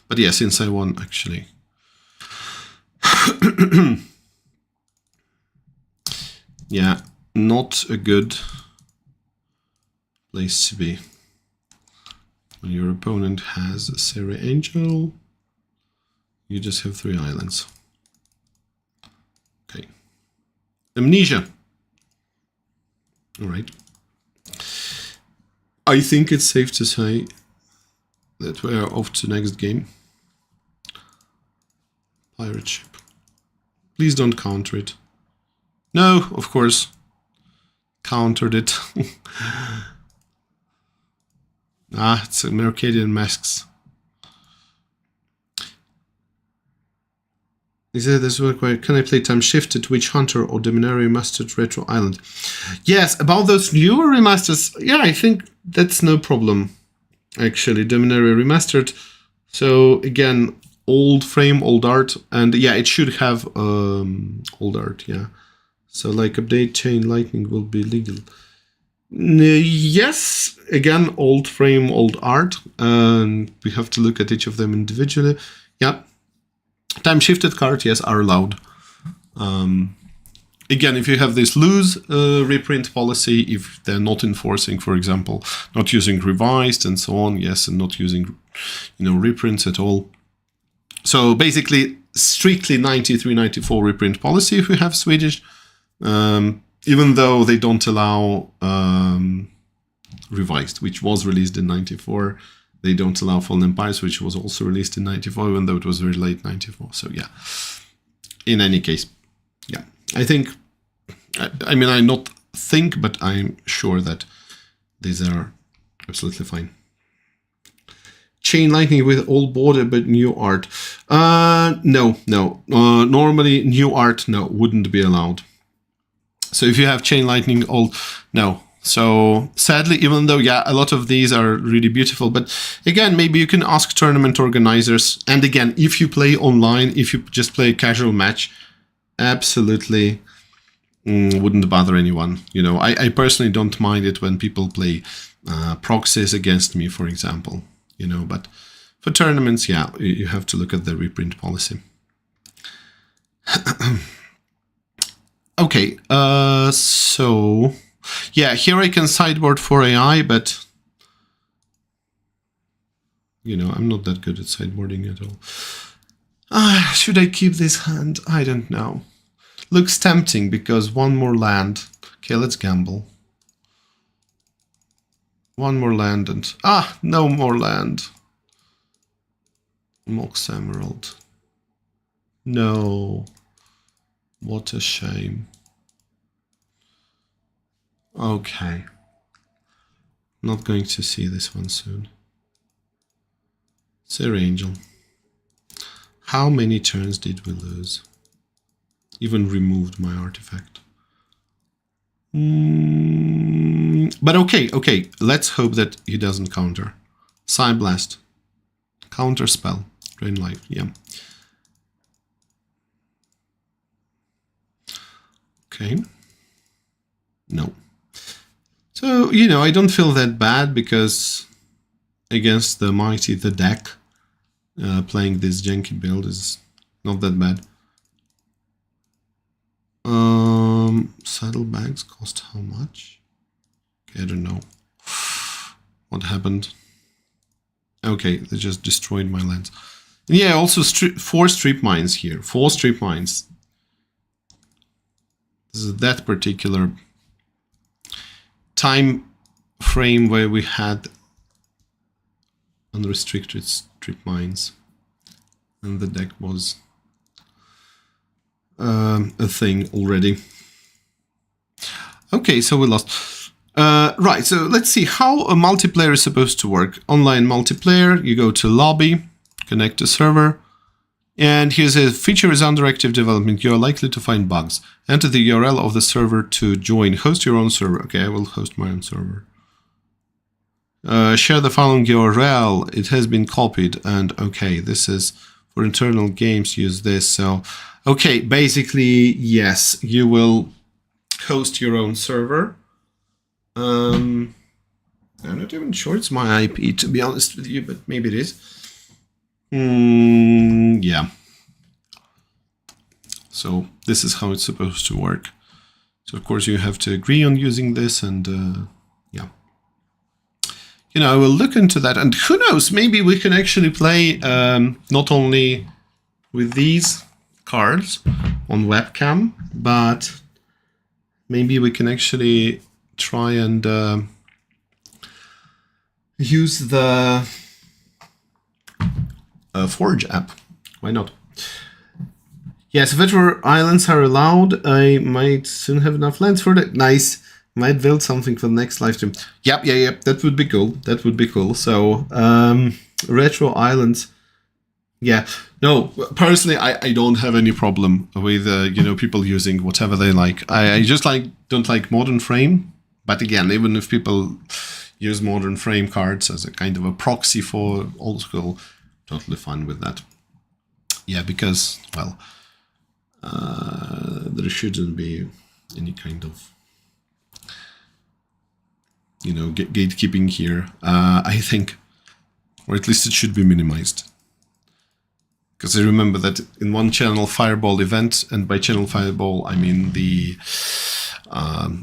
But yeah, since I won, actually. Yeah, not a good place to be. When your opponent has a Serra Angel, you just have 3 islands. Okay. Amnesia. All right. I think it's safe to say that we are off to next game. Pirate ship. Please don't counter it. No, of course. Countered it. It's a Mercadian Masks. He said this work where can I play time shifted Witch Hunter or Dominaria Remastered Retro Island? Yes, about those newer remasters, yeah, I think that's no problem. Actually, Dominaria Remastered. So again, old frame, old art, and yeah, it should have old art, yeah. So like update Chain Lightning will be legal. Yes, again, old frame, old art, and we have to look at each of them individually. Yeah. Time-shifted cards, yes, are allowed. Again, if you have this loose reprint policy, if they're not enforcing, for example, not using revised and so on, yes, and not using, reprints at all. So basically, strictly 93, 94 reprint policy if you have Swedish, even though they don't allow revised, which was released in 94. They don't allow Fallen Empires, which was also released in 94, even though it was very late 94. So yeah, in any case, yeah, I think, I mean, I not think, but I'm sure that these are absolutely fine. Chain Lightning with old border, but new art. No. Normally, new art, no, wouldn't be allowed. So if you have Chain Lightning old, no. So sadly, even though, yeah, a lot of these are really beautiful, but again, maybe you can ask tournament organizers. And again, if you play online, if you just play a casual match, absolutely wouldn't bother anyone. I personally don't mind it when people play proxies against me, for example, but for tournaments, yeah, you have to look at the reprint policy. Okay, so... yeah, here I can sideboard for AI, but, I'm not that good at sideboarding at all. Should I keep this hand? I don't know. Looks tempting because one more land. Okay, let's gamble. One more land and... no more land. Mox Emerald. No. What a shame. Okay. Not going to see this one soon. Sir Angel. How many turns did we lose? Even removed my artifact. But okay. Let's hope that he doesn't counter. Psyblast. Counter spell. Drain life. Yeah. Okay. No. So, you know, I don't feel that bad because against the mighty, the deck, playing this janky build is not that bad. Saddlebags cost how much? Okay, I don't know. What happened? Okay, they just destroyed my lands. Yeah, also 4 strip mines here. 4 strip mines. This is that particular time frame where we had unrestricted strip mines. And the deck was a thing already. Okay, so we lost. Right, so let's see how a multiplayer is supposed to work. Online multiplayer, you go to lobby, connect to server, and here's a feature is under active development. You are likely to find bugs. Enter the URL of the server to join. Host your own server. Okay, I will host my own server. Share the following URL. It has been copied, and okay, this is for internal games. Use this. So, okay, basically, yes, you will host your own server. I'm not even sure it's my IP, to be honest with you, but maybe it is. Yeah. So this is how it's supposed to work. So of course you have to agree on using this, and yeah. You know, I will look into that, and who knows, maybe we can actually play not only with these cards on webcam, but maybe we can actually try and use the Forge app. Why not? Yes, Veteran Islands are allowed. I might soon have enough lands for that. Nice. Might build something for the next live stream. Yep. That would be cool. That would be cool. So, Retro Islands. Yeah. No, personally, I don't have any problem with you know, people using whatever they like. I just don't like modern frame. But again, even if people use modern frame cards as a kind of a proxy for old school, totally fine with that. Yeah, because, well, there shouldn't be any kind of, you know, gatekeeping here, I think, or at least it should be minimized. Because I remember that in one Channel Fireball event, and by Channel Fireball I mean the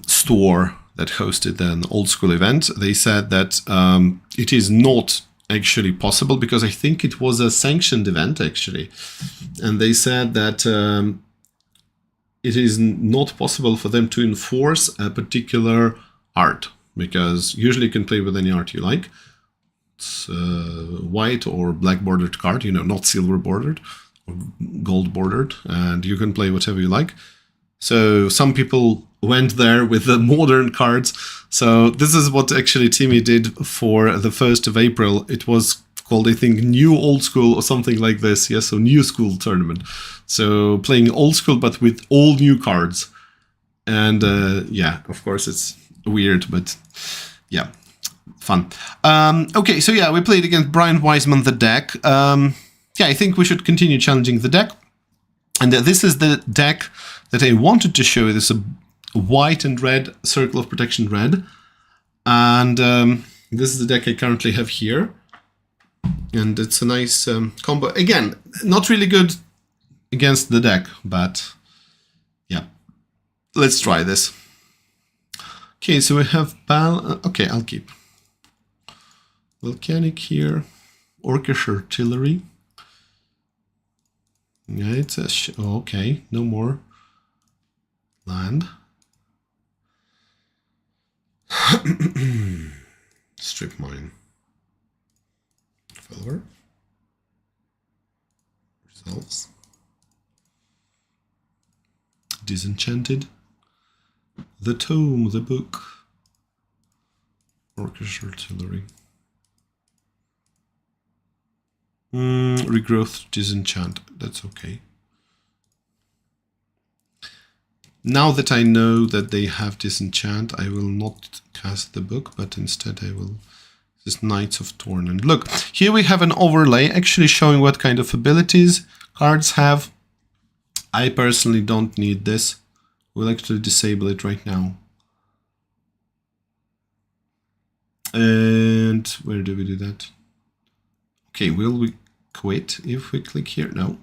store that hosted an old school event, they said that it is not actually possible, because I think it was a sanctioned event actually, and they said that it is not possible for them to enforce a particular art, because usually you can play with any art you like. It's white or black bordered card, you know, not silver bordered or gold bordered, and you can play whatever you like. So some people went there with the modern cards. So this is what actually Timmy did for the 1st of April. It was called, I think, New Old School or something like this. Yes, so New School tournament. So playing old school, but with all new cards. And yeah, of course it's weird, but yeah, fun. Okay, so yeah, we played against Brian Wiseman, the deck. Yeah, I think we should continue challenging the deck. And this is the deck that I wanted to show. This is a white and red Circle of Protection red. And this is the deck I currently have here. And it's a nice combo. Again, not really good against the deck, but yeah. Let's try this. Okay, so we have okay, I'll keep Volcanic here, Orcish Artillery. Yeah, it's a okay, no more land. Strip mine. Follower. Disenchanted. The Tome, the book. Orcish Artillery. Regrowth, Disenchant. That's okay. Now that I know that they have Disenchant, I will not cast the book, but instead I will... This Knights of Torn. And look, here we have an overlay actually showing what kind of abilities cards have. I personally don't need this. We'll actually disable it right now. And where do we do that? Okay, will we quit if we click here? No.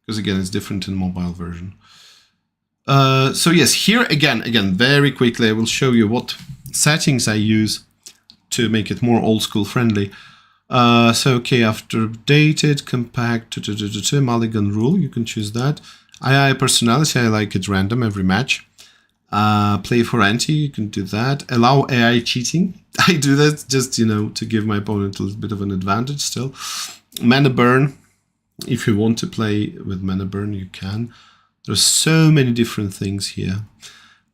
Because again, it's different in mobile version. So yes, here again, very quickly, I will show you what settings I use to make it more old school friendly. So okay, after updated, compact, mulligan rule, you can choose that. II personality, I like it random every match. Play for anti, you can do that. Allow AI cheating. I do that just, you know, to give my opponent a little bit of an advantage still. Mana burn. If you want to play with mana burn, you can. There's so many different things here.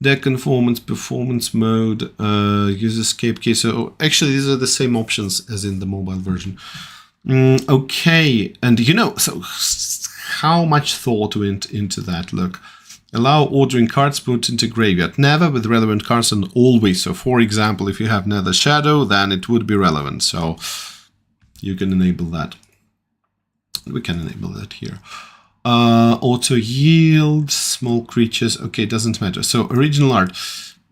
Deck conformance, performance mode, use escape case. So actually these are the same options as in the mobile version. Okay, and you know, so how much thought went into that? Look, allow ordering cards put into graveyard. Never with relevant cards and always. So for example, if you have Nether Shadow, then it would be relevant. So you can enable that. We can enable that here. Auto yield, small creatures. Okay, doesn't matter. So original art.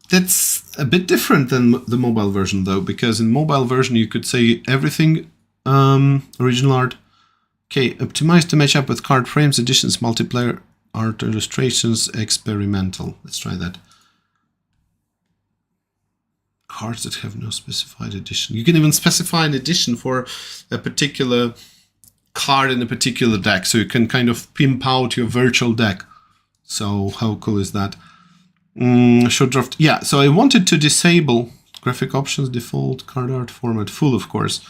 That's a bit different than the mobile version though, because in mobile version you could say everything original art. Okay, optimize to match up with card frames, editions, multiplayer, art illustrations, experimental. Let's try that. Cards that have no specified edition. You can even specify an edition for a particular card in a particular deck, so you can kind of pimp out your virtual deck. So how cool is that? Short draft. Yeah, so I wanted to disable graphic options, default, card art format, full of course.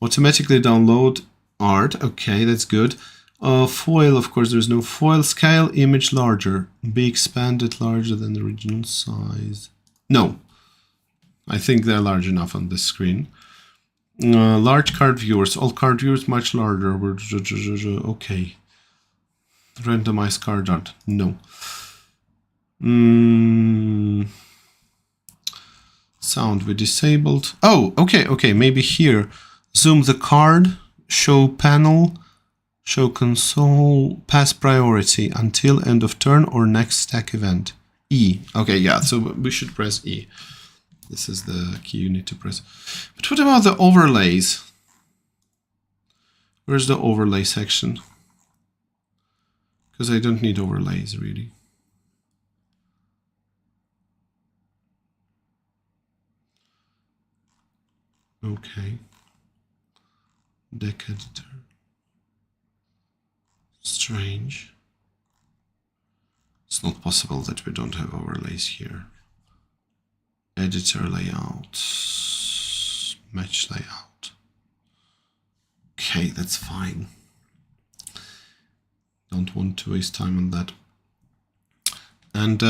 Automatically download art. Okay, that's good. Foil, of course, there's no foil. Scale, image larger. Be expanded larger than the original size. No, I think they're large enough on this screen. Large card viewers. All card viewers much larger. Okay. Randomized card art. No. Sound we disabled. Oh, okay. Maybe here. Zoom the card. Show panel. Show console. Pass priority until end of turn or next stack event. E. Okay, yeah. So we should press E. This is the key you need to press. But what about the overlays? Where's the overlay section? Because I don't need overlays, really. Okay. Deck editor. Strange. It's not possible that we don't have overlays here. Editor layout, match layout. Okay, that's fine. Don't want to waste time on that. And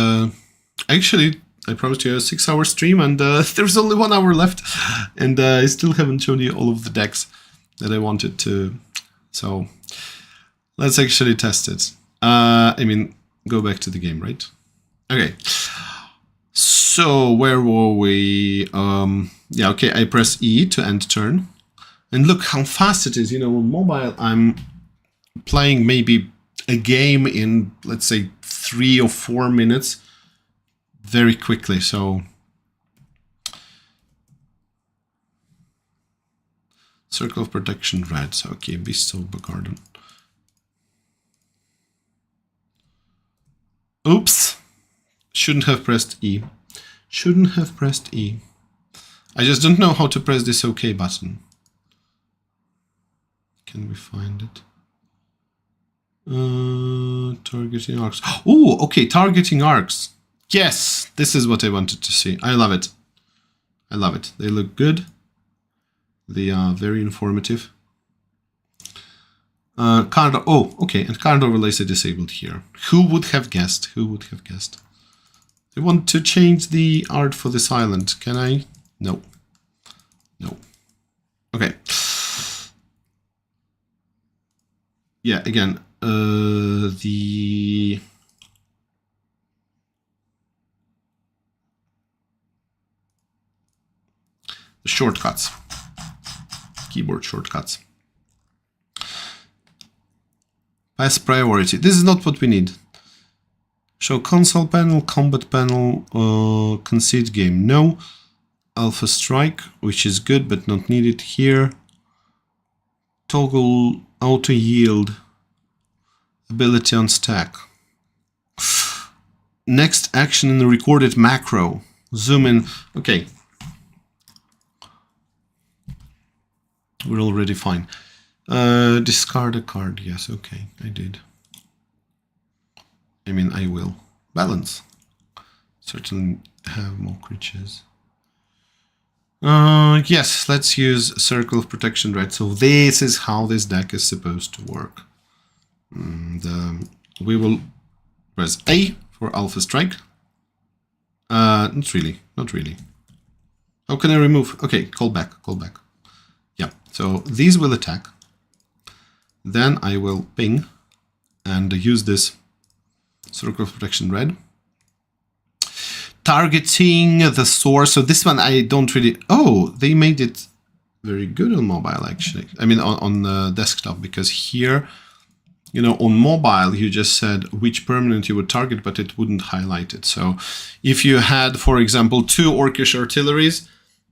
actually, I promised you a 6-hour stream, and there's only 1 hour left, and I still haven't shown you all of the decks that I wanted to. So let's actually test it. I mean, go back to the game, right? Okay. So where were we? Yeah, okay, I press E to end turn. And look how fast it is. You know, on mobile, I'm playing maybe a game in, let's say, 3 or 4 minutes very quickly. So Circle of Protection red. So, okay, Beast of the Garden. Oops. Shouldn't have pressed E. Shouldn't have pressed E. I just don't know how to press this OK button. Can we find it? Targeting arcs. Oh, okay, targeting arcs. Yes, this is what I wanted to see. I love it. I love it. They look good. They are very informative. Card. Oh, okay. And card overlays are disabled here. Who would have guessed? Who would have guessed? I want to change the art for this island. Can I? No. No. Okay. Yeah. Again, the shortcuts. Keyboard shortcuts. Pass priority. This is not what we need. Show console panel, combat panel, concede game. No. Alpha strike, which is good but not needed here. Toggle auto yield. Ability on stack. Next action in the recorded macro. Zoom in. Okay. We're already fine. Discard a card. Yes, okay, I did. I mean, I will. Balance. Certainly have more creatures. Yes, let's use Circle of Protection, right? So this is how this deck is supposed to work. And we will press A for Alpha Strike. Not really, not really. How can I remove? Okay, call back, call back. Yeah, so these will attack. Then I will ping and use this Circle of Protection red. Targeting the source. So this one I don't really... Oh, they made it very good on mobile, actually. I mean, on desktop, because here, you know, on mobile, you just said which permanent you would target, but it wouldn't highlight it. So if you had, for example, 2 Orcish artilleries,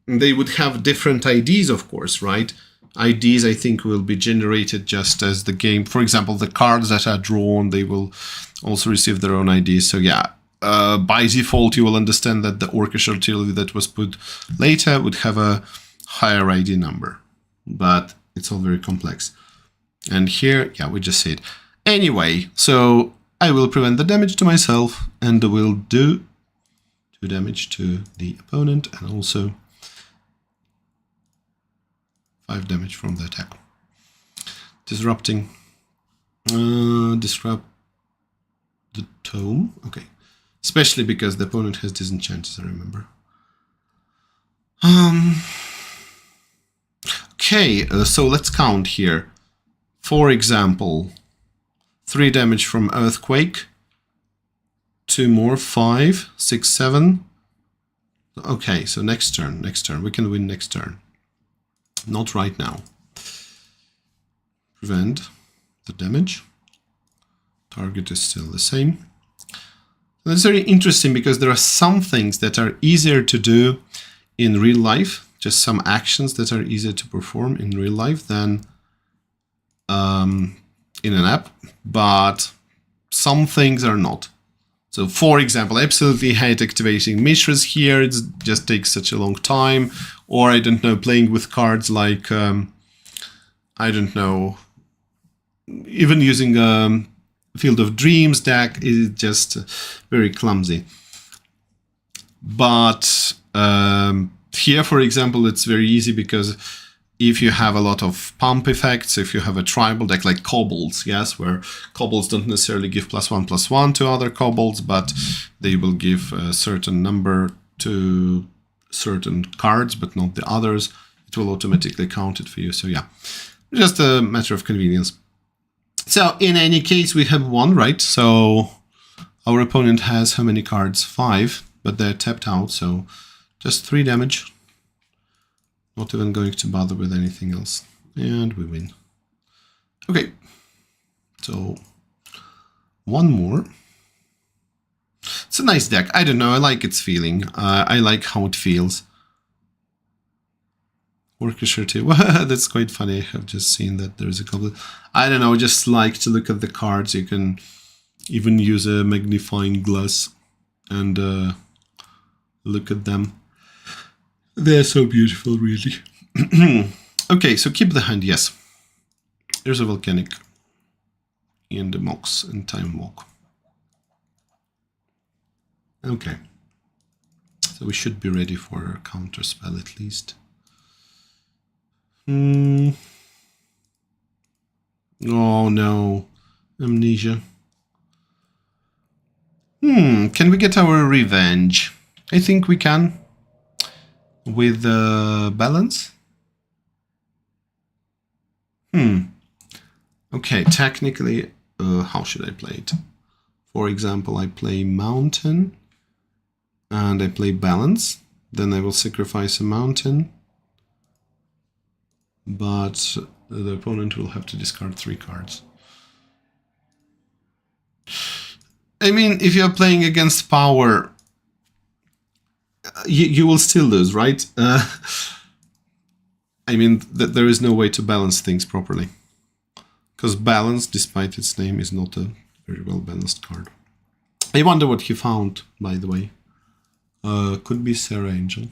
they would have different IDs, of course, right? IDs, I think, will be generated just as the game. For example, the cards that are drawn, they will also receive their own IDs. So yeah, by default, you will understand that the Orcish artillery that was put later would have a higher ID number. But it's all very complex. And here, yeah, we just see it. Anyway, so I will prevent the damage to myself and will do 2 damage to the opponent and also 5 damage from the attack. Disrupting. Disrupt the tome. Okay. Especially because the opponent has disenchanters, I remember. Okay, so let's count here. For example, 3 damage from Earthquake. 2 more, 5, 6, 7. Okay, so next turn. We can win next turn. Not right now. Prevent the damage. Target is still the same. That's very interesting because there are some things that are easier to do in real life, just some actions that are easier to perform in real life than in an app, but some things are not. So, for example, I absolutely hate activating Mishras here. It just takes such a long time. Or, I don't know, playing with cards like, I don't know, even using Field of Dreams deck is just very clumsy. But here, for example, it's very easy because if you have a lot of pump effects, if you have a tribal deck like kobolds, yes, where kobolds don't necessarily give +1/+1 to other kobolds, but they will give a certain number to certain cards, but not the others, it will automatically count it for you. So yeah, just a matter of convenience. So in any case, we have 1, right? So our opponent has how many cards? 5, but they're tapped out, so just 3 damage. Not even going to bother with anything else. And we win. Okay. So, 1 more. It's a nice deck. I don't know. I like its feeling. I like how it feels. Orchestra. Well, that's quite funny. I have just seen that there's a couple. I don't know. Just like to look at the cards. You can even use a magnifying glass and look at them. They're so beautiful, really. Okay, so keep the hand, yes. There's a volcanic in the Mox and Time Walk. Okay. So we should be ready for our counter spell at least. Oh no. Amnesia. Can we get our revenge? I think we can. With balance? Okay, technically, how should I play it? For example, I play mountain and I play balance. Then I will sacrifice a mountain. But the opponent will have to discard 3 cards. I mean, if you're playing against power, you will still lose, right? I mean, there is no way to balance things properly. Because balance, despite its name, is not a very well balanced card. I wonder what he found, by the way. Could be Sarah Angel.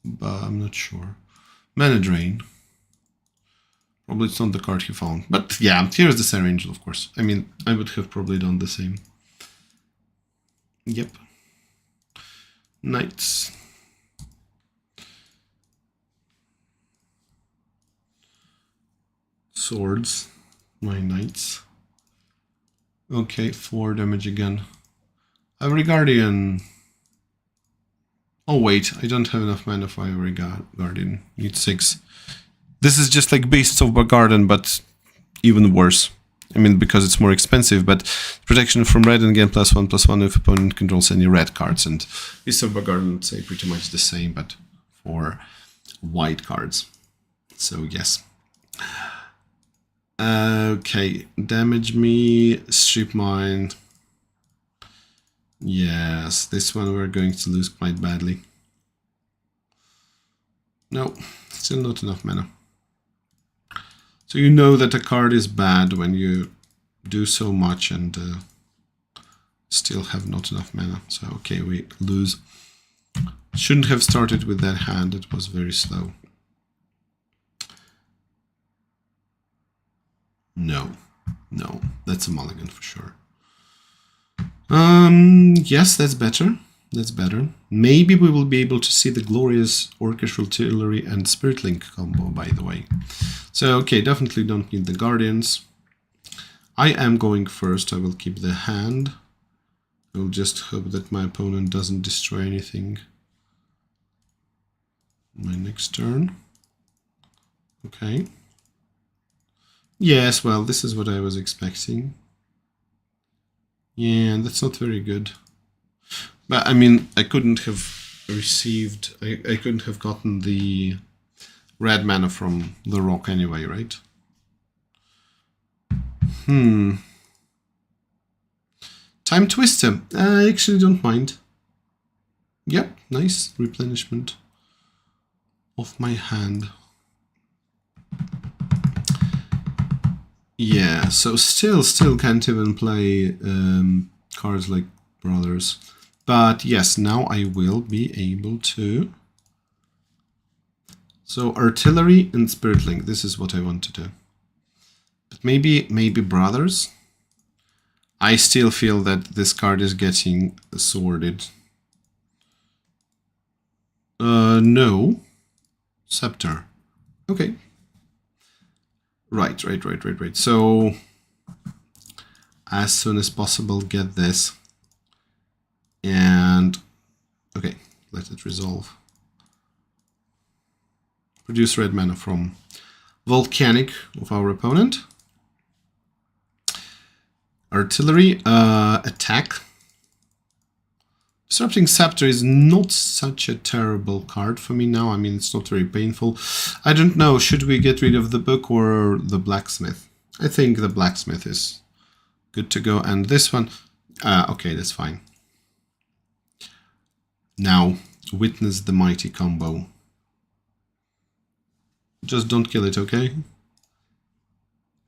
But I'm not sure. Mana Drain. Probably it's not the card he found. But yeah, here's the Sarah Angel, of course. I mean, I would have probably done the same. Yep. Knights. Swords. My knights. Okay, 4 damage again. Ivory Guardian. Oh wait, I don't have enough mana for Ivory Guardian. Need 6. This is just like Beasts of Garden, but even worse. I mean, because it's more expensive, but protection from red and gain +1/+1 if opponent controls any red cards. And Beasts of Garden, say pretty much the same, but for white cards. So yes. Okay, damage me, strip mine. Yes, this one we're going to lose quite badly. No, still not enough mana. So you know that a card is bad when you do so much and still have not enough mana. So okay, we lose. Shouldn't have started with that hand, it was very slow. No, that's a mulligan for sure. Yes, that's better. That's better. Maybe we will be able to see the glorious Orchestral Artillery and Spirit Link combo, by the way. So, okay, definitely don't need the Guardians. I am going first. I will keep the hand. I will just hope that my opponent doesn't destroy anything my next turn. Okay. Yes, well, this is what I was expecting. Yeah, that's not very good. But, I mean, I couldn't have received... I couldn't have gotten the red mana from the rock anyway, right? Time Twister. I actually don't mind. Yep, nice replenishment of my hand. Yeah, so still can't even play cards like Brothers. But yes, now I will be able to. So Artillery and Spirit Link, this is what I want to do. But maybe Brothers. I still feel that this card is getting sworded. No. Scepter. Okay. Right. So, as soon as possible, get this. And, okay, let it resolve. Produce red mana from Volcanic of our opponent. Artillery, attack. Disrupting Scepter is not such a terrible card for me now. I mean, it's not very painful. I don't know, should we get rid of the book or the blacksmith? I think the blacksmith is good to go. And this one, okay, that's fine. Now, witness the mighty combo. Just don't kill it, okay?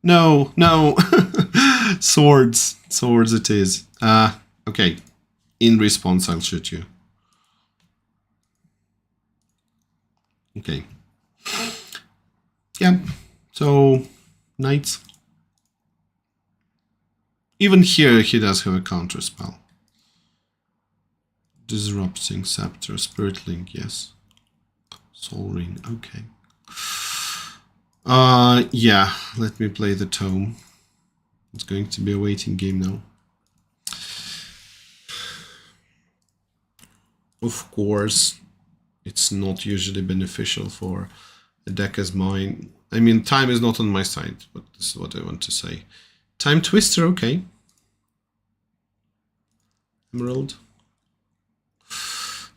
No. Swords it is. Okay. In response, I'll shoot you. Okay. Yeah. So, knights. Even here, he does have a counter spell. Disrupting Scepter, Spirit Link, yes. Soul Ring, okay. Yeah, let me play the tome. It's going to be a waiting game now. Of course, it's not usually beneficial for a deck as mine. I mean, time is not on my side, but this is what I want to say. Time Twister, okay. Emerald.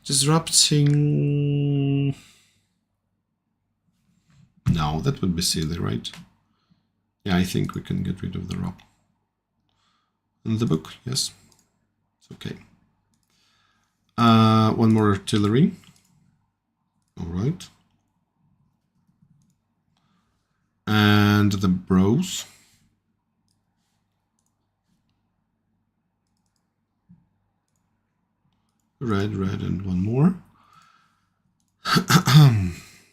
Disrupting... No, that would be silly, right? Yeah, I think we can get rid of the rock. And the book, yes. It's okay. One more artillery. All right. And the bros. Red, and one more.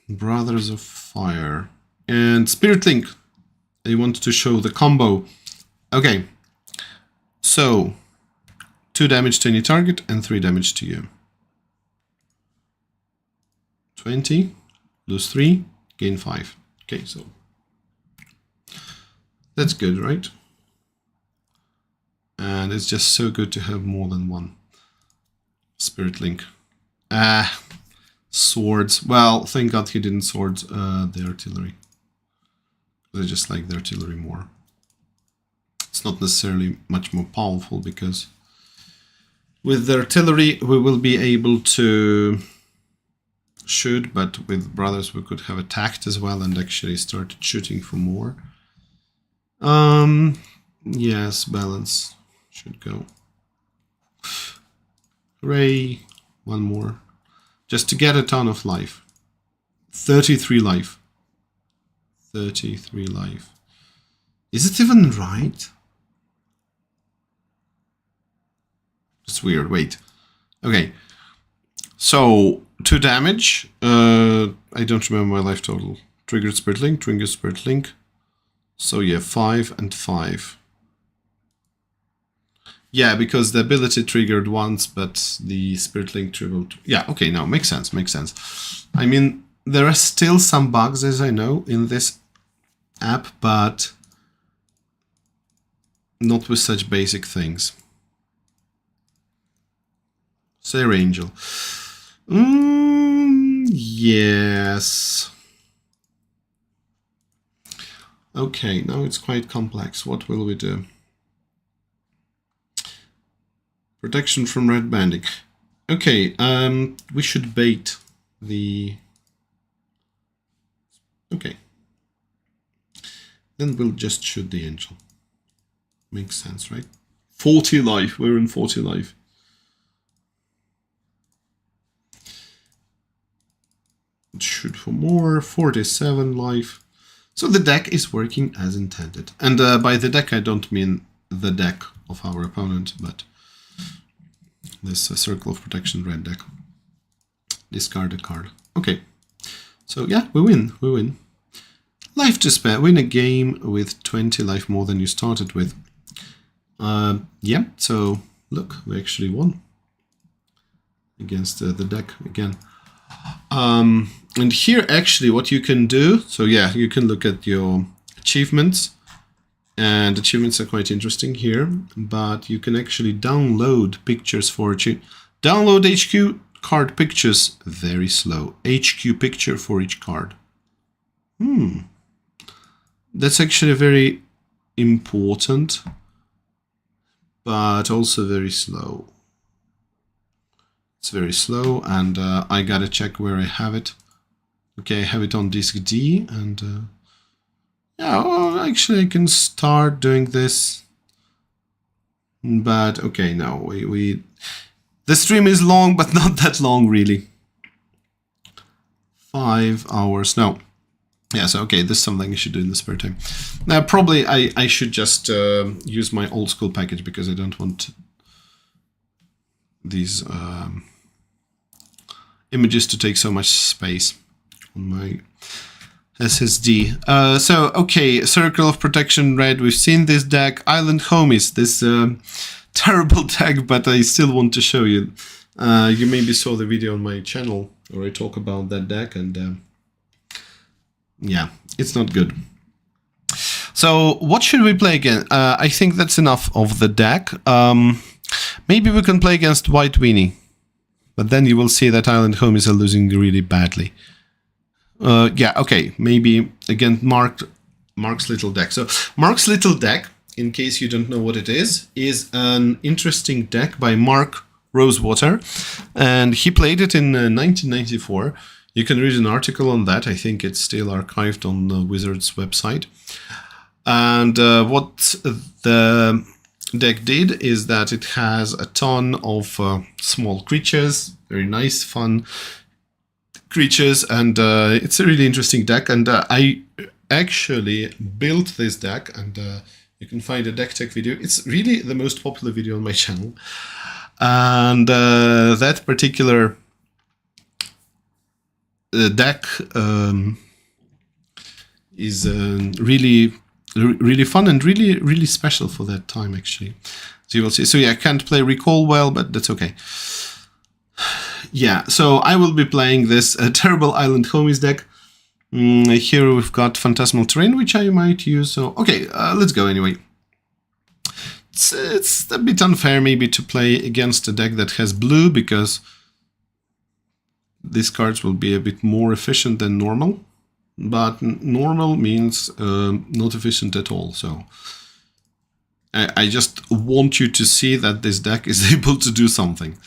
Brothers of Fire. And Spirit Link. They want to show the combo. Okay. So, 2 damage to any target and 3 damage to you. 20. Lose 3. Gain 5. Okay, so that's good, right? And it's just so good to have more than one Spirit Link. Swords. Well, thank God he didn't sword the artillery. I just like the artillery more. It's not necessarily much more powerful because with the artillery we will be able to shoot, but with brothers we could have attacked as well and actually started shooting for more. Yes, balance should go. Hooray, one more. Just to get a ton of life. 33 life. 33 life. Is it even right? It's weird, wait. Okay. So, 2 damage. I don't remember my life total. Triggered Spirit Link, triggered Spirit Link. So yeah, 5 and 5. Yeah, because the ability triggered once, but the Spirit Link triggered... Yeah, okay, now makes sense, makes sense. I mean, there are still some bugs, as I know, in this app, but not with such basic things. Sir Angel. Yes. Okay, now it's quite complex. What will we do? Protection from red banding. Okay, we should bait the... Okay. Then we'll just shoot the angel. Makes sense, right? 40 life. We're in 40 life. Shoot for more. 47 life. So the deck is working as intended. And by the deck, I don't mean the deck of our opponent, but this Circle of Protection red deck. Discard a card. Okay. So yeah, we win. We win. Life to spare. Win a game with 20 life more than you started with. Yeah, so look, we actually won against the deck again. And here actually what you can do, so yeah, you can look at your achievements, and achievements are quite interesting here, but you can actually download pictures for download HQ card pictures, very slow. HQ picture for each card. That's actually very important, but also very slow. It's very slow, and I gotta check where I have it. Okay, I have it on disk D, and yeah, well, actually I can start doing this. But okay, no, the stream is long, but not that long really. 5 hours. No. Yeah, so okay, this is something I should do in the spare time. Now, probably I should just use my old school package because I don't want these images to take so much space on my SSD. So, okay, Circle of Protection red. We've seen this deck. Island Homies, this terrible deck, but I still want to show you. You maybe saw the video on my channel where I talk about that deck, and Yeah, it's not good. So what should we play again? I think that's enough of the deck. Maybe we can play against White Weenie. But then you will see that Island Homies are losing really badly. Yeah, okay. Maybe again Mark's Little Deck. So Mark's Little Deck, in case you don't know what it is an interesting deck by Mark Rosewater. And he played it in 1994. You can read an article on that. I think it's still archived on the Wizards website. And what the deck did is that it has a ton of small creatures, very nice, fun creatures, and it's a really interesting deck. And I actually built this deck, and you can find a deck tech video. It's really the most popular video on my channel. And that particular deck is really fun and really special for that time, actually. So you will see. So yeah, I can't play Recall well, but that's okay. Yeah, so I will be playing this terrible Island Homies deck. Here we've got Phantasmal Terrain, which I might use. So okay, let's go anyway. It's a bit unfair maybe to play against a deck that has blue, because these cards will be a bit more efficient than normal. But normal means not efficient at all. So I just want you to see that this deck is able to do something,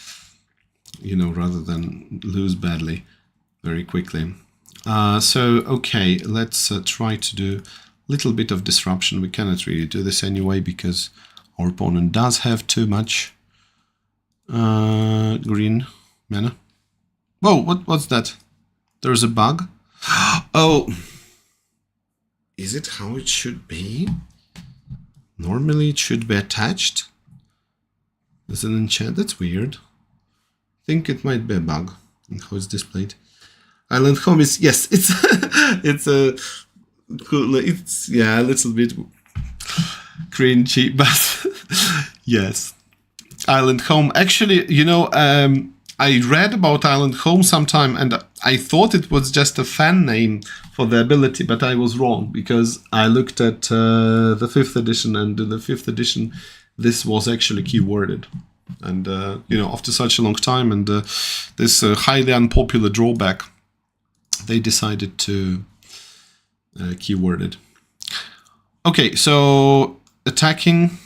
you know, rather than lose badly very quickly. So, okay, let's try to do a little bit of disruption. We cannot really do this anyway because our opponent does have too much green mana. Whoa, what's that? There's a bug. Oh, is it how it should be? Normally it should be attached as an enchant. That's weird. I think it might be a bug in how it's displayed. Island Homies, yes, it's it's a cool. It's a little bit cringy, but yes, Island Home. Actually, you know, I read about Island Home sometime, and I thought it was just a fan name for the ability, but I was wrong, because I looked at the 5th edition, and in the 5th edition, this was actually keyworded. And, you know, after such a long time, and this highly unpopular drawback, they decided to keyword it. Okay, so attacking.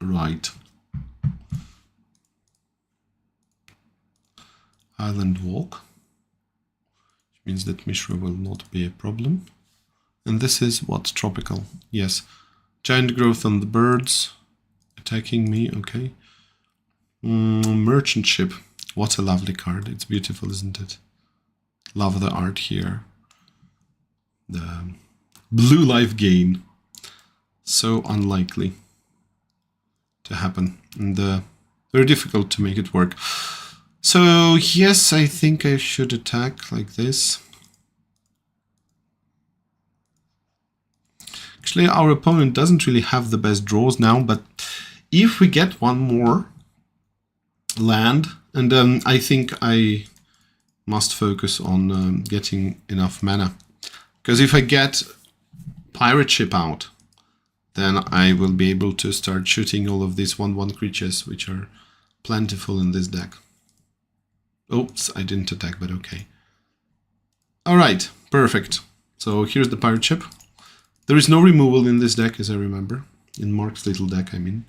Right. Island Walk, which means that Mishra will not be a problem. And this is what? Tropical. Yes. Giant growth on the birds. Attacking me, okay. Merchant Ship. What a lovely card. It's beautiful, isn't it? Love the art here. The blue life gain. So unlikely to happen, and very difficult to make it work. So yes, I think I should attack like this. Actually, our opponent doesn't really have the best draws now, but if we get one more land, and then I think I must focus on getting enough mana, because if I get Pirate Ship out, then I will be able to start shooting all of these 1/1 creatures, which are plentiful in this deck. Oops, I didn't attack, but okay. Alright, perfect. So here's the Pirate Ship. There is no removal in this deck, as I remember. In Mark's Little Deck, I mean.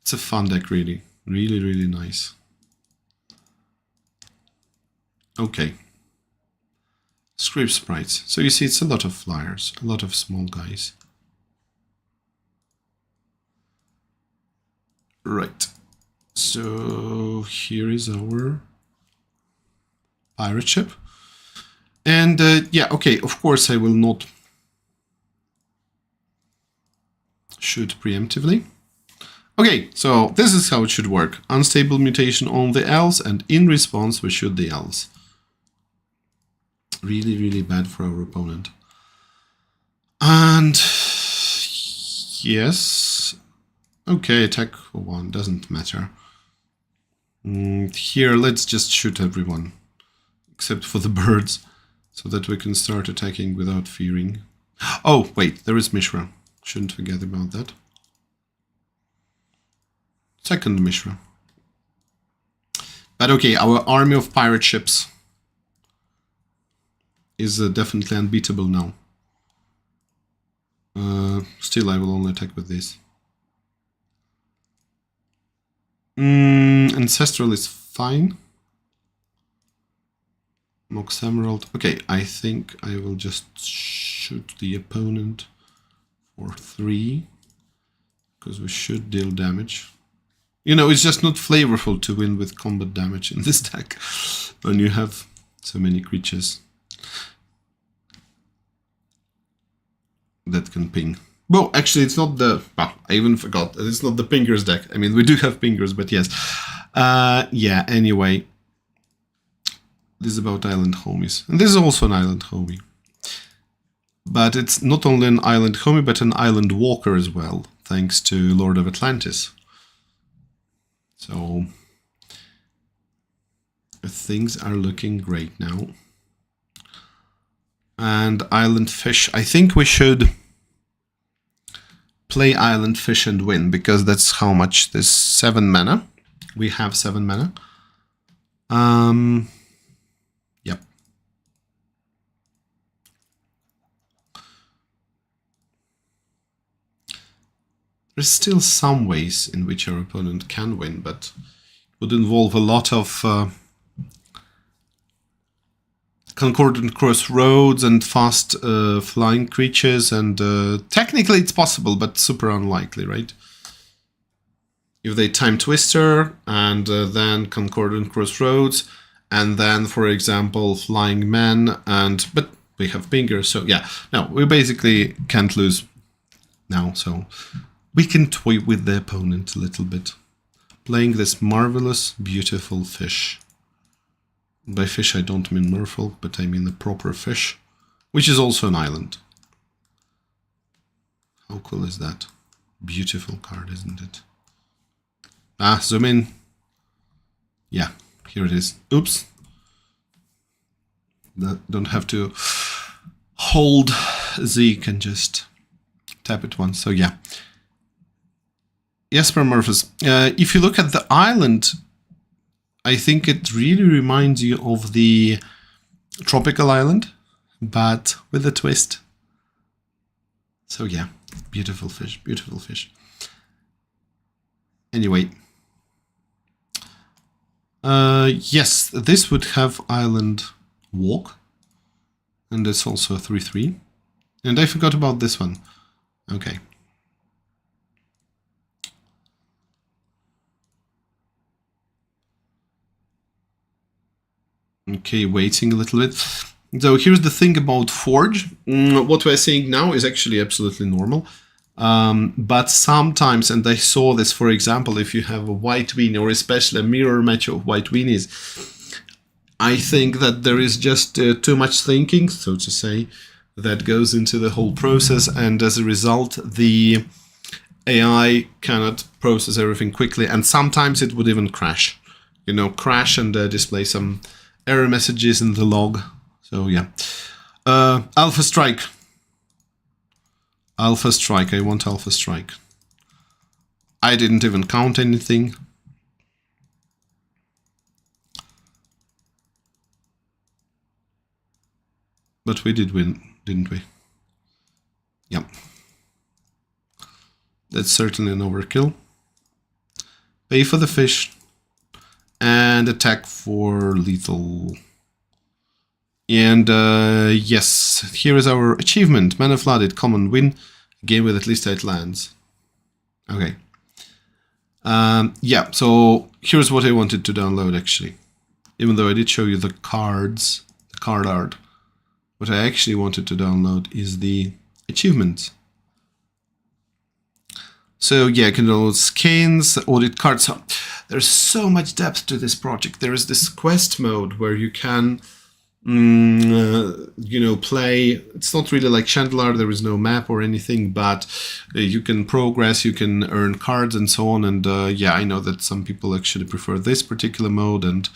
It's a fun deck, really. Really, really nice. Okay. Script sprites. So you see, it's a lot of flyers, a lot of small guys. Right. So here is our pirate ship. And yeah, okay, of course I will not shoot preemptively. Okay, so this is how it should work. Unstable mutation on the elves, and in response we shoot the elves. Really, really bad for our opponent. And yes, Okay, attack 1, doesn't matter. Here, let's just shoot everyone, except for the birds, so that we can start attacking without fearing. Oh, wait, there is Mishra. Shouldn't forget about that. Second Mishra. But okay, our army of pirate ships is definitely unbeatable now. Still, I will only attack with this. Ancestral is fine. Mox Emerald. Okay, I think I will just shoot the opponent for 3. Because we should deal damage. You know, it's just not flavorful to win with combat damage in this deck when you have so many creatures that can ping. Well, actually, it's not the... Well, I even forgot. It's not the pingers deck. I mean, we do have pingers, but yes. Yeah, anyway. This is about island homies. And this is also an island homie. But it's not only an island homie, but an island walker as well, thanks to Lord of Atlantis. So things are looking great now. And Island Fish, I think we should play Island Fish and win, because that's how much this 7 mana. We have 7 mana. Yep. There's still some ways in which our opponent can win, but it would involve a lot of concordant crossroads and fast flying creatures, and technically it's possible, but super unlikely, right? If they time Twister and then concordant crossroads, and then, for example, flying men, but we have Pinger, so yeah, no, we basically can't lose now, so we can toy with the opponent a little bit, playing this marvelous, beautiful fish. By fish I don't mean merfolk, but I mean the proper fish, which is also an island. How cool is that? Beautiful card, isn't it? Zoom in. Yeah, here it is. Oops. Don't have to hold Z, can just tap it once. So yeah. Yes, Murphys. If you look at the island, I think it really reminds you of the tropical island, but with a twist. So yeah, beautiful fish, beautiful fish. Anyway. Yes, this would have island walk. And it's also a 3/3. And I forgot about this one. Okay. Okay, waiting a little bit. So here's the thing about Forge. What we're seeing now is actually absolutely normal. But sometimes, and I saw this, for example, if you have a white weenie, or especially a mirror match of white weenies, I think that there is just too much thinking, so to say, that goes into the whole process, and as a result, the AI cannot process everything quickly, and sometimes it would even crash. You know, crash and display some error messages in the log. So yeah. Alpha Strike. Alpha Strike. I want Alpha Strike. I didn't even count anything. But we did win, didn't we? Yeah. That's certainly an overkill. Pay for the fish. And attack for lethal. And yes, here is our achievement. Mana Flooded, common win. Game with at least 8 lands. Okay. Yeah, so here's what I wanted to download actually. Even though I did show you the cards, the card art. What I actually wanted to download is the achievement. So yeah, I can download skins, audit cards. There's so much depth to this project. There is this quest mode where you can play. It's not really like Chandelier, there is no map or anything, but you can progress, you can earn cards and so on. And yeah, I know that some people actually prefer this particular mode, and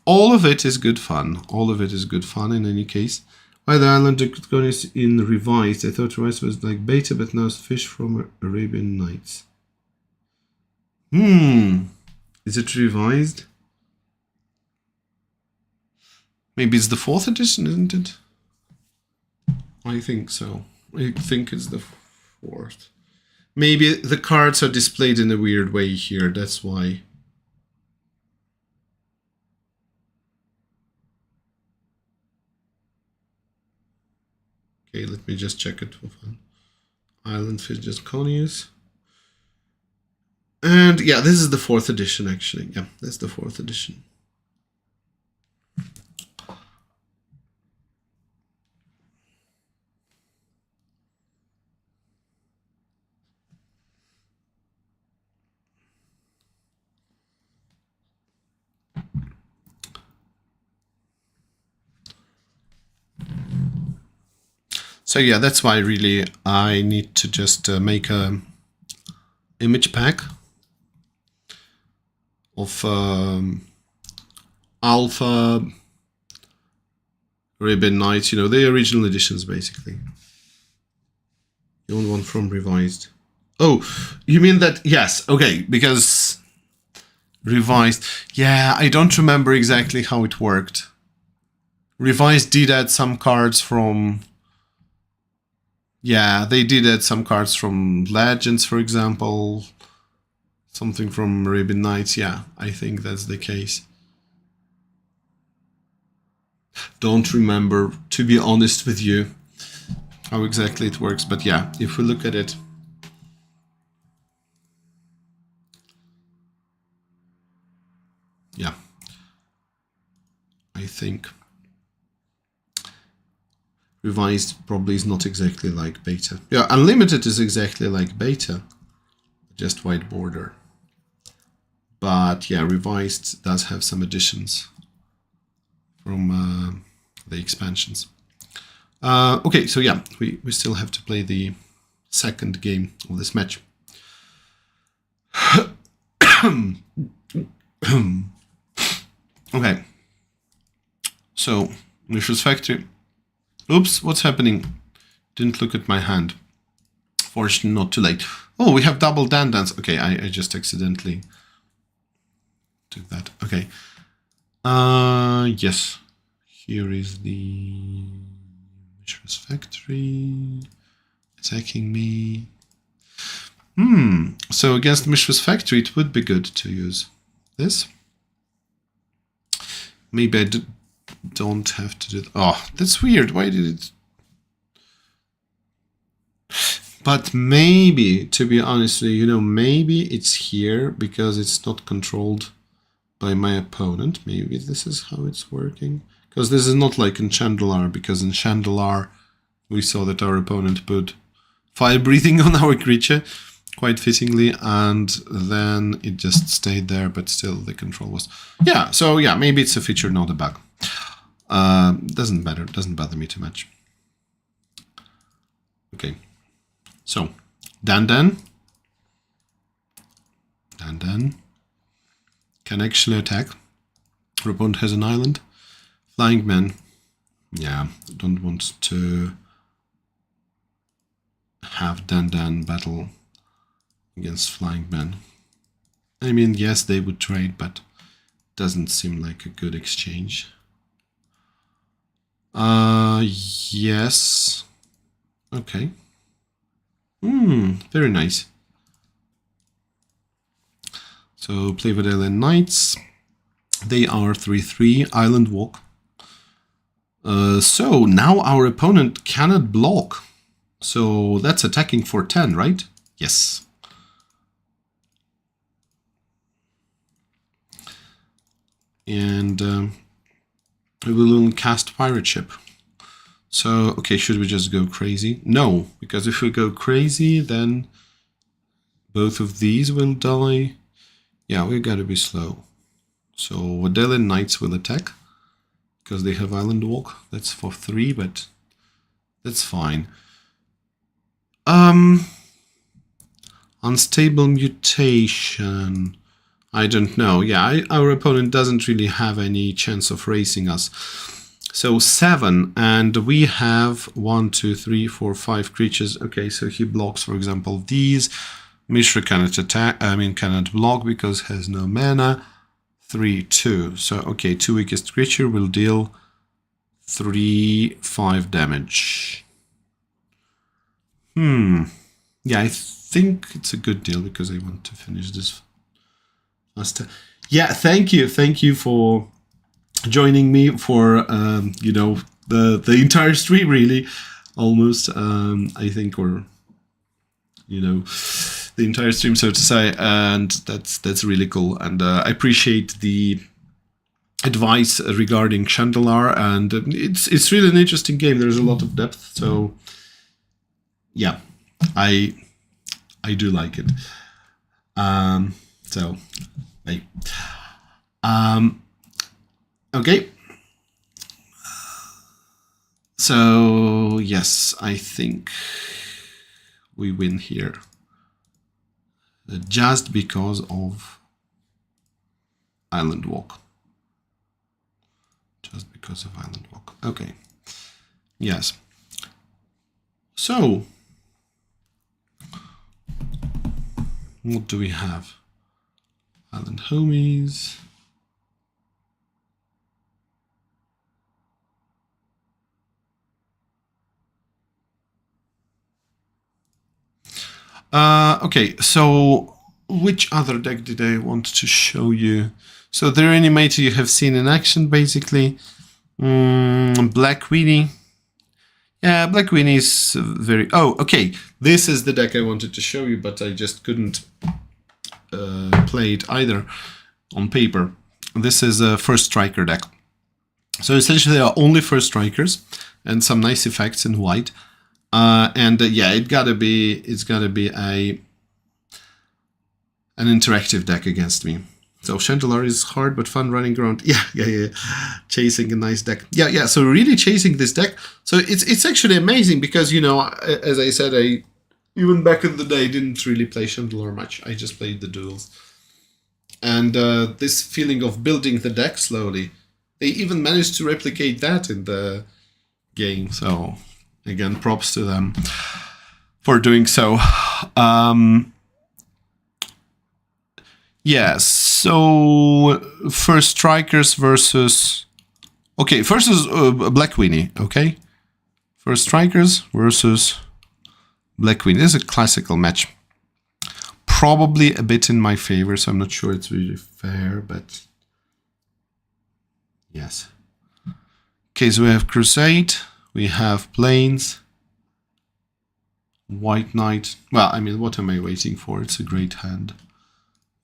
all of it is good fun. All of it is good fun in any case. Why the island is in revised? I thought revised was like beta, but now it's fish from Arabian Nights. Is it revised? Maybe it's the 4th edition, isn't it? I think so. I think it's the 4th. Maybe the cards are displayed in a weird way here, that's why. Okay, let me just check it for fun. Island Fish Disconius. And yeah, this is the 4th edition actually. Yeah, that's the 4th edition. So yeah, that's why really I need to just make a image pack of Alpha, Arabian Nights, the original editions basically. You want one from revised. Oh, you mean that? Yes, okay, because revised. Yeah, I don't remember exactly how it worked. Revised did add some cards from... Yeah, they did add some cards from Legends, for example. Something from Arabian Nights. Yeah, I think that's the case. Don't remember, to be honest with you, how exactly it works. But yeah, if we look at it... Yeah, I think revised probably is not exactly like beta. Yeah, unlimited is exactly like beta, just white border. But yeah, revised does have some additions from the expansions. Okay, so yeah, we still have to play the second game of this match. Okay, so Mishra's Factory. Oops, what's happening? Didn't look at my hand. Fortunately, not too late. Oh, we have double dandans. Okay, I just accidentally took that. Okay. Yes. Here is the Mishra's Factory attacking me. So against Mishra's Factory, it would be good to use this. Maybe I don't have to do that. Oh, that's weird. Why did it... But maybe, to be honest with you, maybe it's here because it's not controlled by my opponent. Maybe this is how it's working. Because this is not like in Chandelier, because in Chandelier we saw that our opponent put fire breathing on our creature, quite fittingly, and then it just stayed there, but still the control was... Yeah, so yeah, maybe it's a feature, not a bug. Doesn't matter, doesn't bother me too much. Okay, so Dan can actually attack. Our opponent has an island. Flying Man. Yeah, don't want to have Dan battle against Flying Man. I mean, yes, they would trade, but doesn't seem like a good exchange. Yes. Okay. Very nice. So play with Alien Knights. They are 3/3 Island Walk. So now our opponent cannot block. So that's attacking for 10, right? Yes. And we will cast Pirate Ship. So, okay, should we just go crazy? No, because if we go crazy, then both of these will die. Yeah, we gotta be slow. So Wadelian Knights will attack. because they have Island Walk. That's for 3, but that's fine. Unstable mutation. I don't know. Yeah, our opponent doesn't really have any chance of racing us. So 7, and we have 1, 2, 3, 4, 5 creatures. Okay, so he blocks, for example, these. Mishra cannot attack. Cannot block because has no mana. 3, 2. So okay, 2 weakest creature will deal 3, 5 damage. Yeah, I think it's a good deal because I want to finish this faster. Yeah, thank you for joining me for the entire stream, really, almost. I think, or the entire stream, so to say, and that's really cool. And I appreciate the advice regarding Chandelar, and it's really an interesting game. There's a lot of depth, so yeah, I do like it. So, hey. Okay. So yes, I think we win here, just because of Island Walk. Just because of Island Walk. Okay. Yes. So, what do we have? Island Homies. Okay, so which other deck did I want to show you? So the Reanimator you have seen in action, basically. Black Weenie. Yeah, Black Weenie is very... Oh, okay. This is the deck I wanted to show you, but I just couldn't play it either on paper. This is a First Striker deck. So essentially there are only First Strikers and some nice effects in white. Yeah, it's gotta be an interactive deck against me. So Chandelar is hard but fun running around. Yeah. Chasing a nice deck. Yeah. So really chasing this deck. So it's actually amazing because, as I said, I even back in the day didn't really play Chandelar much. I just played the duels. And this feeling of building the deck slowly, they even managed to replicate that in the game. So again, props to them for doing so. Yeah, so First Strikers versus... Okay, versus Black Weenie, okay? First Strikers versus Black Weenie. This is a classical match. Probably a bit in my favor, so I'm not sure it's really fair, but... Yes. Okay, so we have Crusade, we have Plains, White Knight. Well, I mean, what am I waiting for? It's a great hand.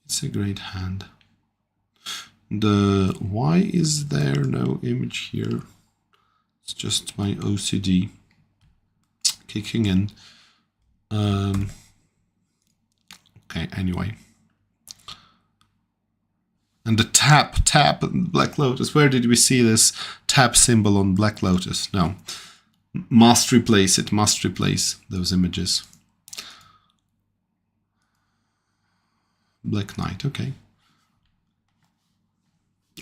It's a great hand. Why is there no image here? It's just my OCD kicking in. Okay, anyway. And the tap, Black Lotus. Where did we see this tap symbol on Black Lotus? No. Must replace it, must replace those images. Black Knight, okay.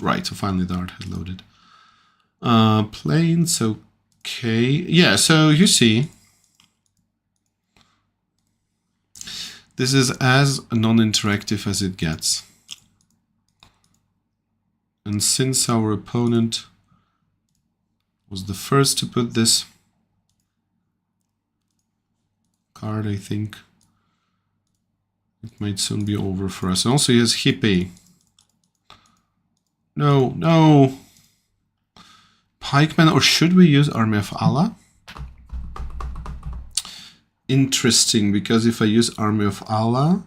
Right, so finally the art has loaded. Plains, okay. Yeah, so you see, this is as non-interactive as it gets. And since our opponent was the first to put this card, I think it might soon be over for us. And also he has Hippie. No. Pikeman, or should we use Army of Allah? Interesting, because if I use Army of Allah,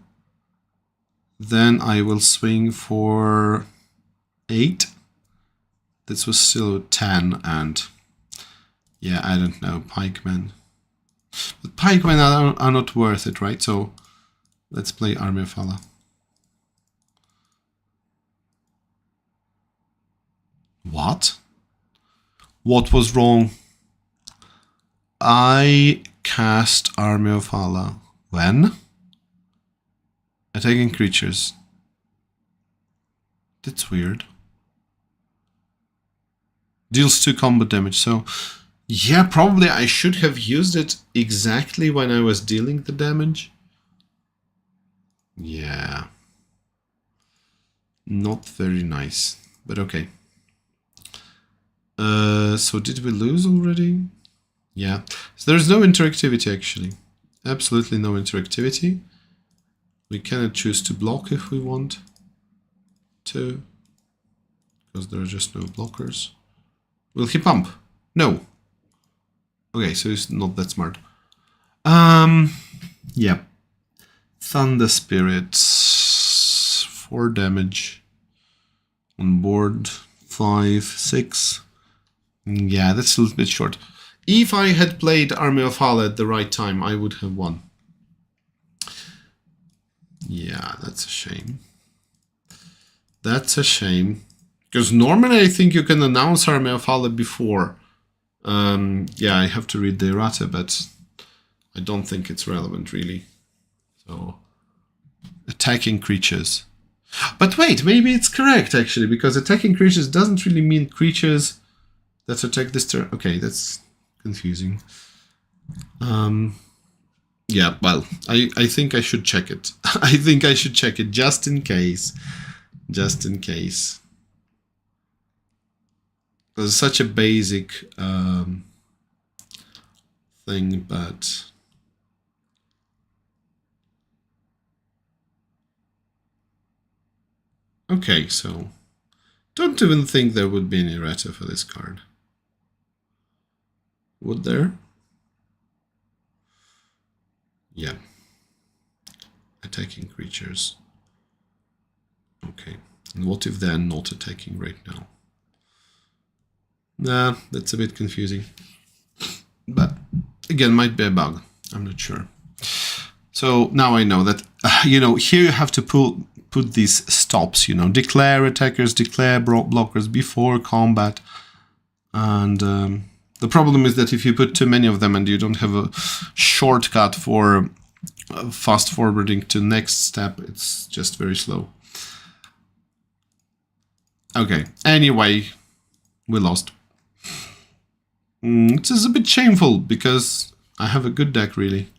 then I will swing for 8. This was still 10, and yeah, I don't know, Pikemen. But Pikemen are not worth it, right? So let's play Army of Allah. What? What was wrong? I cast Army of Allah. When? Attacking creatures. That's weird. Deals 2 combat damage, so... Yeah, probably I should have used it exactly when I was dealing the damage. Yeah. Not very nice, but okay. So did we lose already? Yeah. So there's no interactivity actually. Absolutely no interactivity. We cannot choose to block if we want to, because there are just no blockers. Will he pump? No. Okay, so he's not that smart. Yeah. Thunder Spirits. 4 damage. On board. 5, 6. Yeah, that's a little bit short. If I had played Army of Allah at the right time, I would have won. Yeah, that's a shame. That's a shame. Because normally I think you can announce Army of Allah before. Yeah, I have to read the errata, but I don't think it's relevant really. So, attacking creatures. But wait, maybe it's correct actually, because attacking creatures doesn't really mean creatures that attack this turn. Okay, that's confusing. Yeah, well, I think I should check it. I think I should check it just in case. Just in case. It's such a basic thing, but... Okay, so... Don't even think there would be any errata for this card. Would there? Yeah. Attacking creatures. Okay. And what if they're not attacking right now? Nah, that's a bit confusing. But again, might be a bug. I'm not sure. So now I know that, you know, here you have to put these stops, you know, declare attackers, declare blockers before combat. And the problem is that if you put too many of them and you don't have a shortcut for fast forwarding to next step, it's just very slow. Okay, anyway, we lost. It is a bit shameful because I have a good deck really.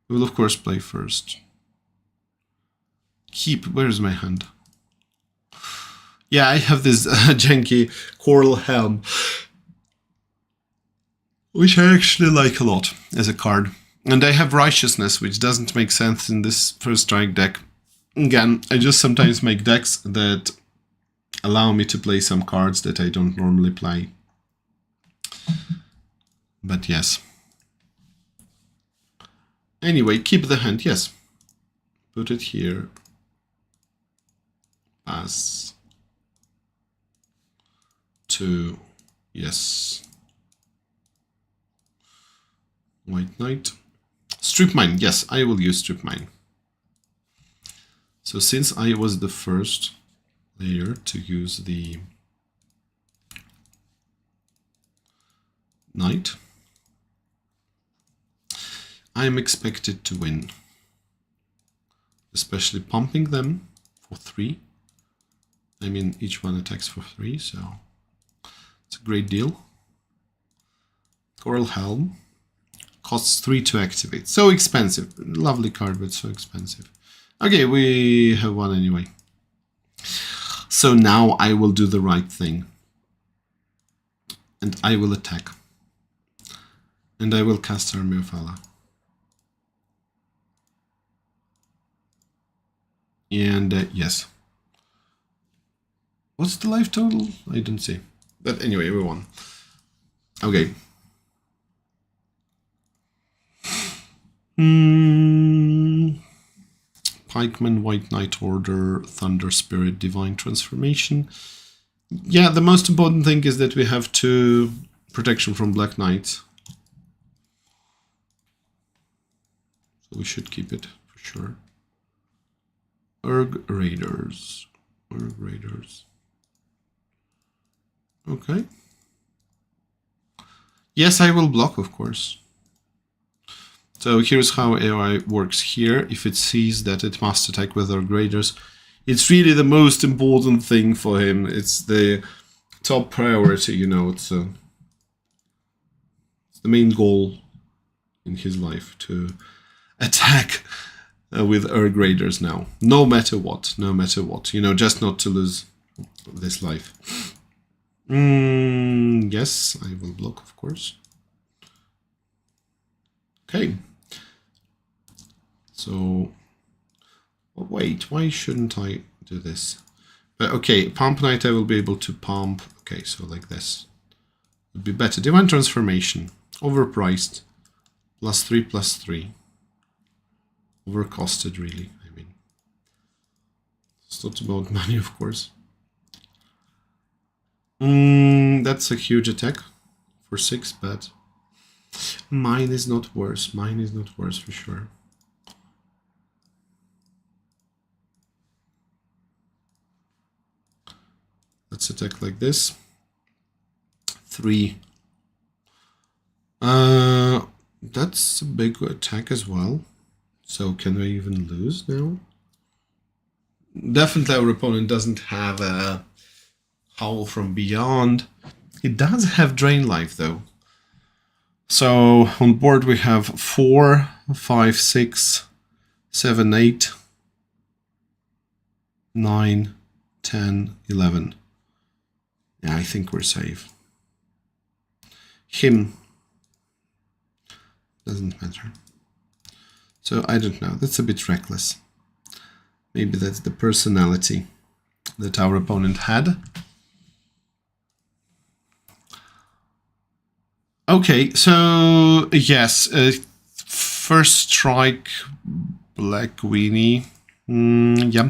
We will of course play first. Keep, where's my hand? Yeah, I have this janky Coral Helm, which I actually like a lot as a card. And I have Righteousness, which doesn't make sense in this first strike deck. Again, I just sometimes make decks that allow me to play some cards that I don't normally play. But yes. Anyway, keep the hand, yes. Put it here. Pass. To, yes. White Knight. Strip Mine, yes, I will use Strip Mine. So since I was the first player to use the Knight, I am expected to win. Especially pumping them for 3. I mean, each one attacks for 3, so it's a great deal. Coral Helm costs 3 to activate. So expensive. Lovely card, but so expensive. Okay, we have one anyway. So now I will do the right thing. And I will attack. And I will cast Army of Allah. And yes. What's the life total? I didn't see. But anyway, we won. Okay. Pikeman, White Knight Order, Thunder Spirit, Divine Transformation. Yeah, the most important thing is that we have 2 protection from Black Knight. So we should keep it for sure. Urg Raiders. Urg Raiders. Okay. Yes, I will block, of course. So here's how AI works here. If it sees that it must attack with our graders, it's really the most important thing for him. It's the top priority, you know. It's the main goal in his life to attack with our graders now. No matter what, you know, just not to lose this life. Yes, I will block, of course. Okay. So, wait, why shouldn't I do this? Okay, pump knight I will be able to pump. Okay, so like this. Would be better. Divine transformation. Overpriced. +3/+3. Overcosted, really. I mean, it's not about money, of course. That's a huge attack for 6, but mine is not worse. Mine is not worse for sure. Let's attack like this. 3. That's a big attack as well. So can we even lose now? Definitely our opponent doesn't have a Howl from Beyond. It does have Drain Life though. So on board we have 4, 5, 6, 7, 8, 9, 10, 11. Yeah, I think we're safe. Him doesn't matter. So I don't know. That's a bit reckless. Maybe that's the personality that our opponent had. Okay, so yes, first strike, Black Weenie. Yeah,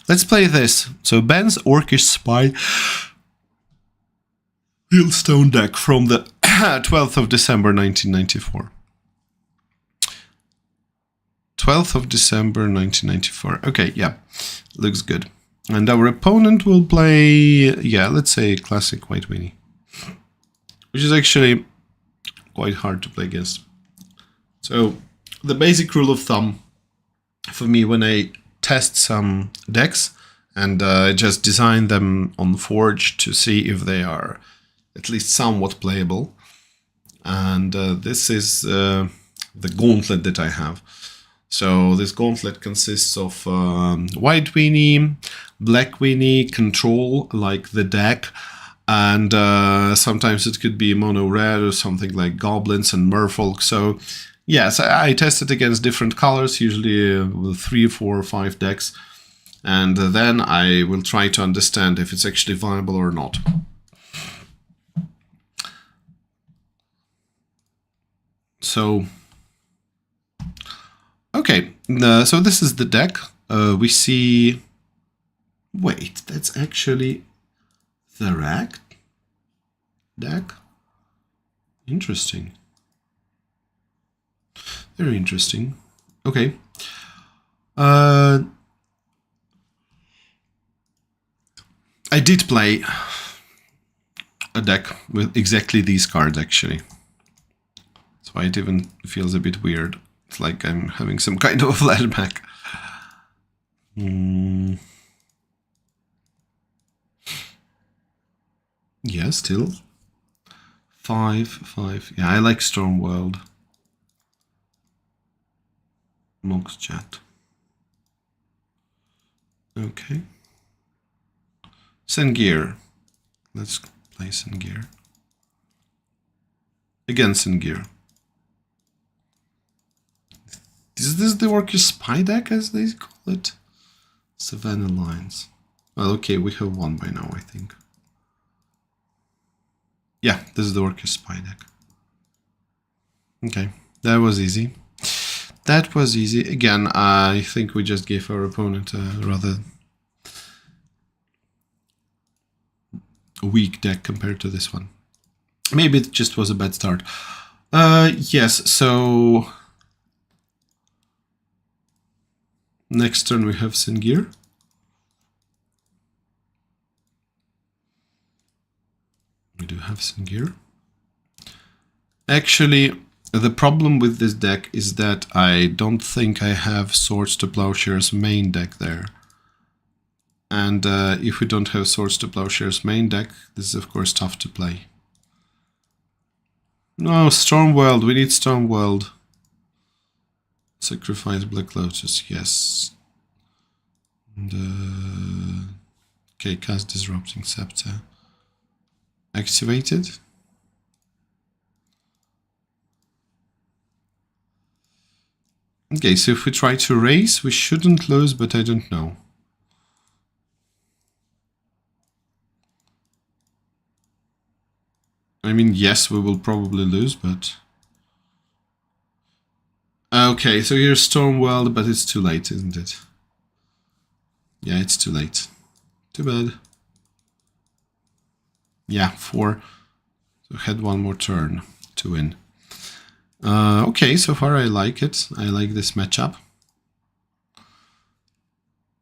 let's play this. So Ben's Orcish Spy Hillstone deck from the 12th of December 1994. 12th of December 1994. Okay, yeah, looks good. And our opponent will play, yeah, let's say classic White Weenie, which is actually quite hard to play against. So the basic rule of thumb for me when I test some decks and just design them on Forge to see if they are at least somewhat playable. And this is the gauntlet that I have. So this gauntlet consists of White Weenie, Black Weenie, Control, like the deck, and sometimes it could be mono red or something like Goblins and Merfolk. So yes, I tested against different colors, usually with 3, 4, 5 decks, and then I will try to understand if it's actually viable or not. So, okay, so this is the deck. We see... Wait, that's actually the rack deck? Interesting. Very interesting. Okay. I did play a deck with exactly these cards, actually. That's why it even feels a bit weird. It's like I'm having some kind of a flashback. Yeah, still. 5, 5. Yeah, I like Stormworld. Mox Jet. Okay. Sengir. Let's play Sengir. Again, Sengir. Is this the Orcish Spy deck, as they call it? Savannah Lines. Well, okay, we have one by now, I think. Yeah, this is the Orcish Spy deck. Okay, that was easy. That was easy. Again, I think we just gave our opponent a rather weak deck compared to this one. Maybe it just was a bad start. Yes, so... Next turn we have Sengir. We do have Sengir. Actually, the problem with this deck is that I don't think I have Swords to Plowshares main deck there. And if we don't have Swords to Plowshares main deck, this is of course tough to play. No, Stormworld, we need Stormworld. Sacrifice Black Lotus, yes. And, okay, cast Disrupting Scepter. Activated. Okay, so if we try to raise, we shouldn't lose, but I don't know. I mean, yes, we will probably lose, but... Okay, so here's Stormworld, but it's too late, isn't it? Yeah, it's too late. Too bad. Yeah, 4. So had one more turn to win. Okay, so far I like it. I like this matchup.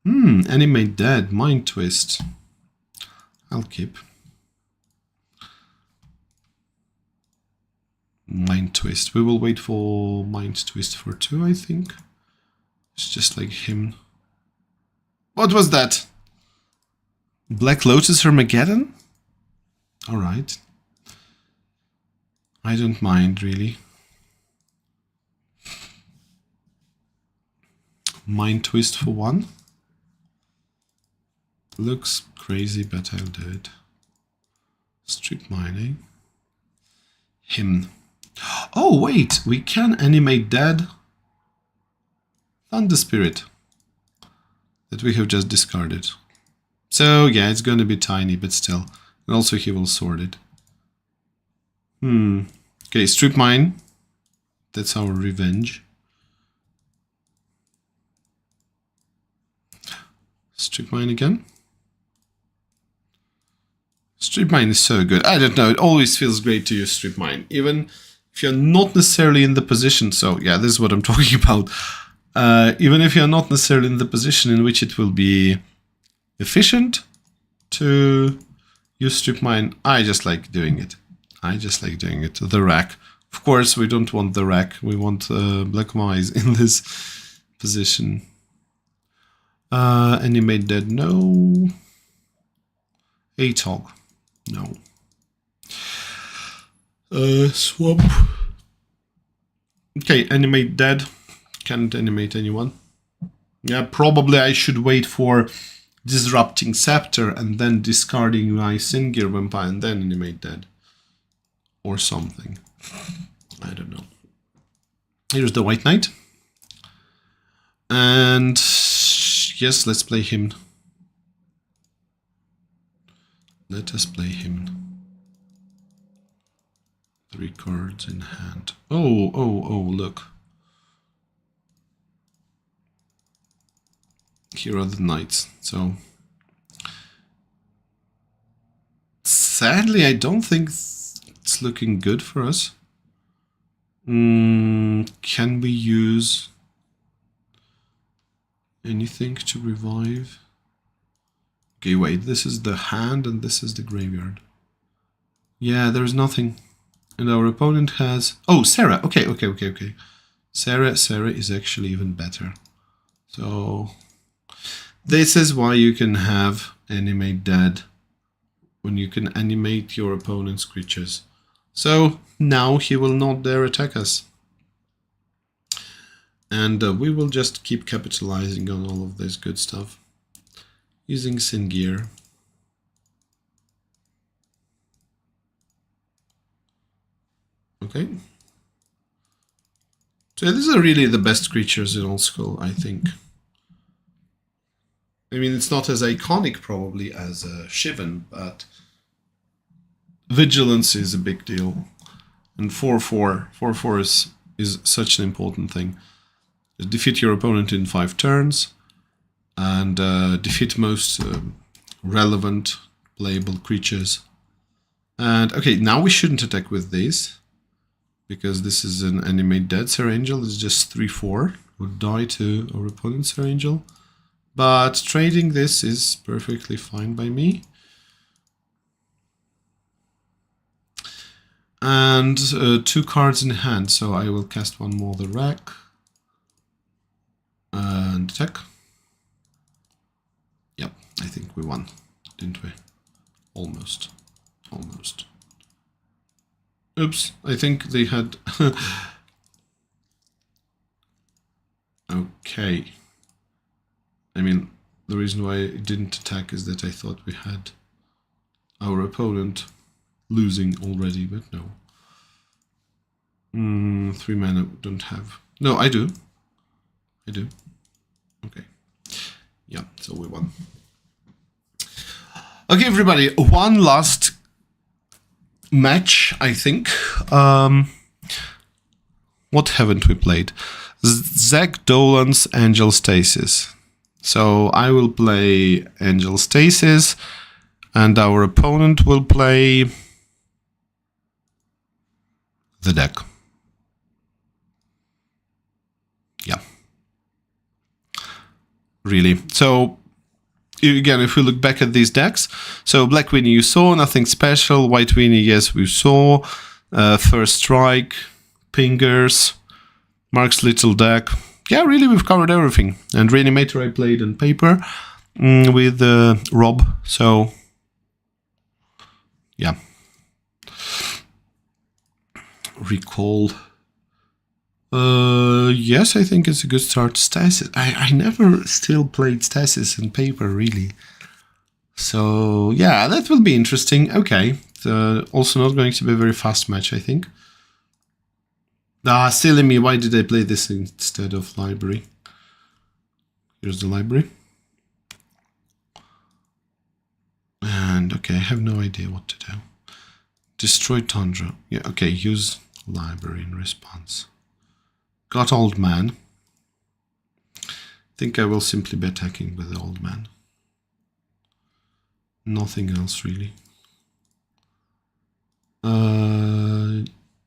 Animate Dead, Mind Twist. I'll keep. Mind Twist. We will wait for Mind Twist for 2, I think. It's just like him. What was that? Black Lotus Armageddon? Alright. I don't mind, really. Mind Twist for 1. Looks crazy, but I'll do it. Strip Mining. Him. Oh, wait! We can animate Dead Thunder Spirit that we have just discarded. So, yeah, it's going to be tiny, but still. And also he will sort it. Okay, Strip Mine. That's our revenge. Strip Mine again. Strip Mine is so good. I don't know, it always feels great to use Strip Mine. Even if you're not necessarily in the position, so yeah, this is what I'm talking about. Even if you're not necessarily in the position in which it will be efficient to use Strip Mine, I just like doing it. I just like doing it. The rack. Of course, we don't want the rack. We want Black Mice in this position. Animate Dead, no. Atog, no. Swap. Okay, Animate Dead. Can't animate anyone. Yeah, probably I should wait for Disrupting Scepter and then discarding my Singear Vampire and then Animate Dead. Or something. I don't know. Here's the White Knight. And yes, let's play him. Let us play him. 3 cards in hand. Oh, look. Here are the knights. So sadly, I don't think it's looking good for us. Can we use anything to revive? Okay, wait, this is the hand and this is the graveyard. Yeah, there's nothing. And our opponent has... Oh, Sarah! Okay. Sarah is actually even better. So... this is why you can have Animate Dead. When you can animate your opponent's creatures. So, now he will not dare attack us. And we will just keep capitalizing on all of this good stuff. Using Singear. Okay. So these are really the best creatures in Old School, I think. I mean, it's not as iconic probably as Shivan, but Vigilance is a big deal. And 4/4 is such an important thing. Defeat your opponent in 5 turns. And defeat most relevant playable creatures. And okay, now we shouldn't attack with this, because this is an Animate Dead Sir Angel. It's just 3/4. Would die to our opponent's Sir Angel. But trading this is perfectly fine by me. And 2 cards in hand, so I will cast one more the rack. And attack. Yep, I think we won, didn't we? Almost. Almost. Oops, I think they had... Okay. I mean, the reason why it didn't attack is that I thought we had our opponent losing already, but no. 3 mana don't have. No, I do. I do. Okay. Yeah, so we won. Okay, everybody, one last match, I think. What haven't we played? Zach Dolan's Angel Stasis. So I will play Angel Stasis, and our opponent will play the deck. Yeah. Really. So, again, if we look back at these decks, so Black Winnie you saw, nothing special. White Winnie, yes, we saw. First Strike, Pingers, Mark's Little deck. Yeah, really, we've covered everything. And Reanimator I played on paper with Rob, so yeah. Recall. Yes, I think it's a good start. Stasis. I never still played Stasis in paper, really. So, yeah, that will be interesting. Okay. Also not going to be a very fast match, I think. Silly me, why did I play this instead of library? Here's the library. And, okay, I have no idea what to do. Destroy Tundra. Yeah, okay, use library in response. Got Old Man. I think I will simply be attacking with the Old Man. Nothing else, really.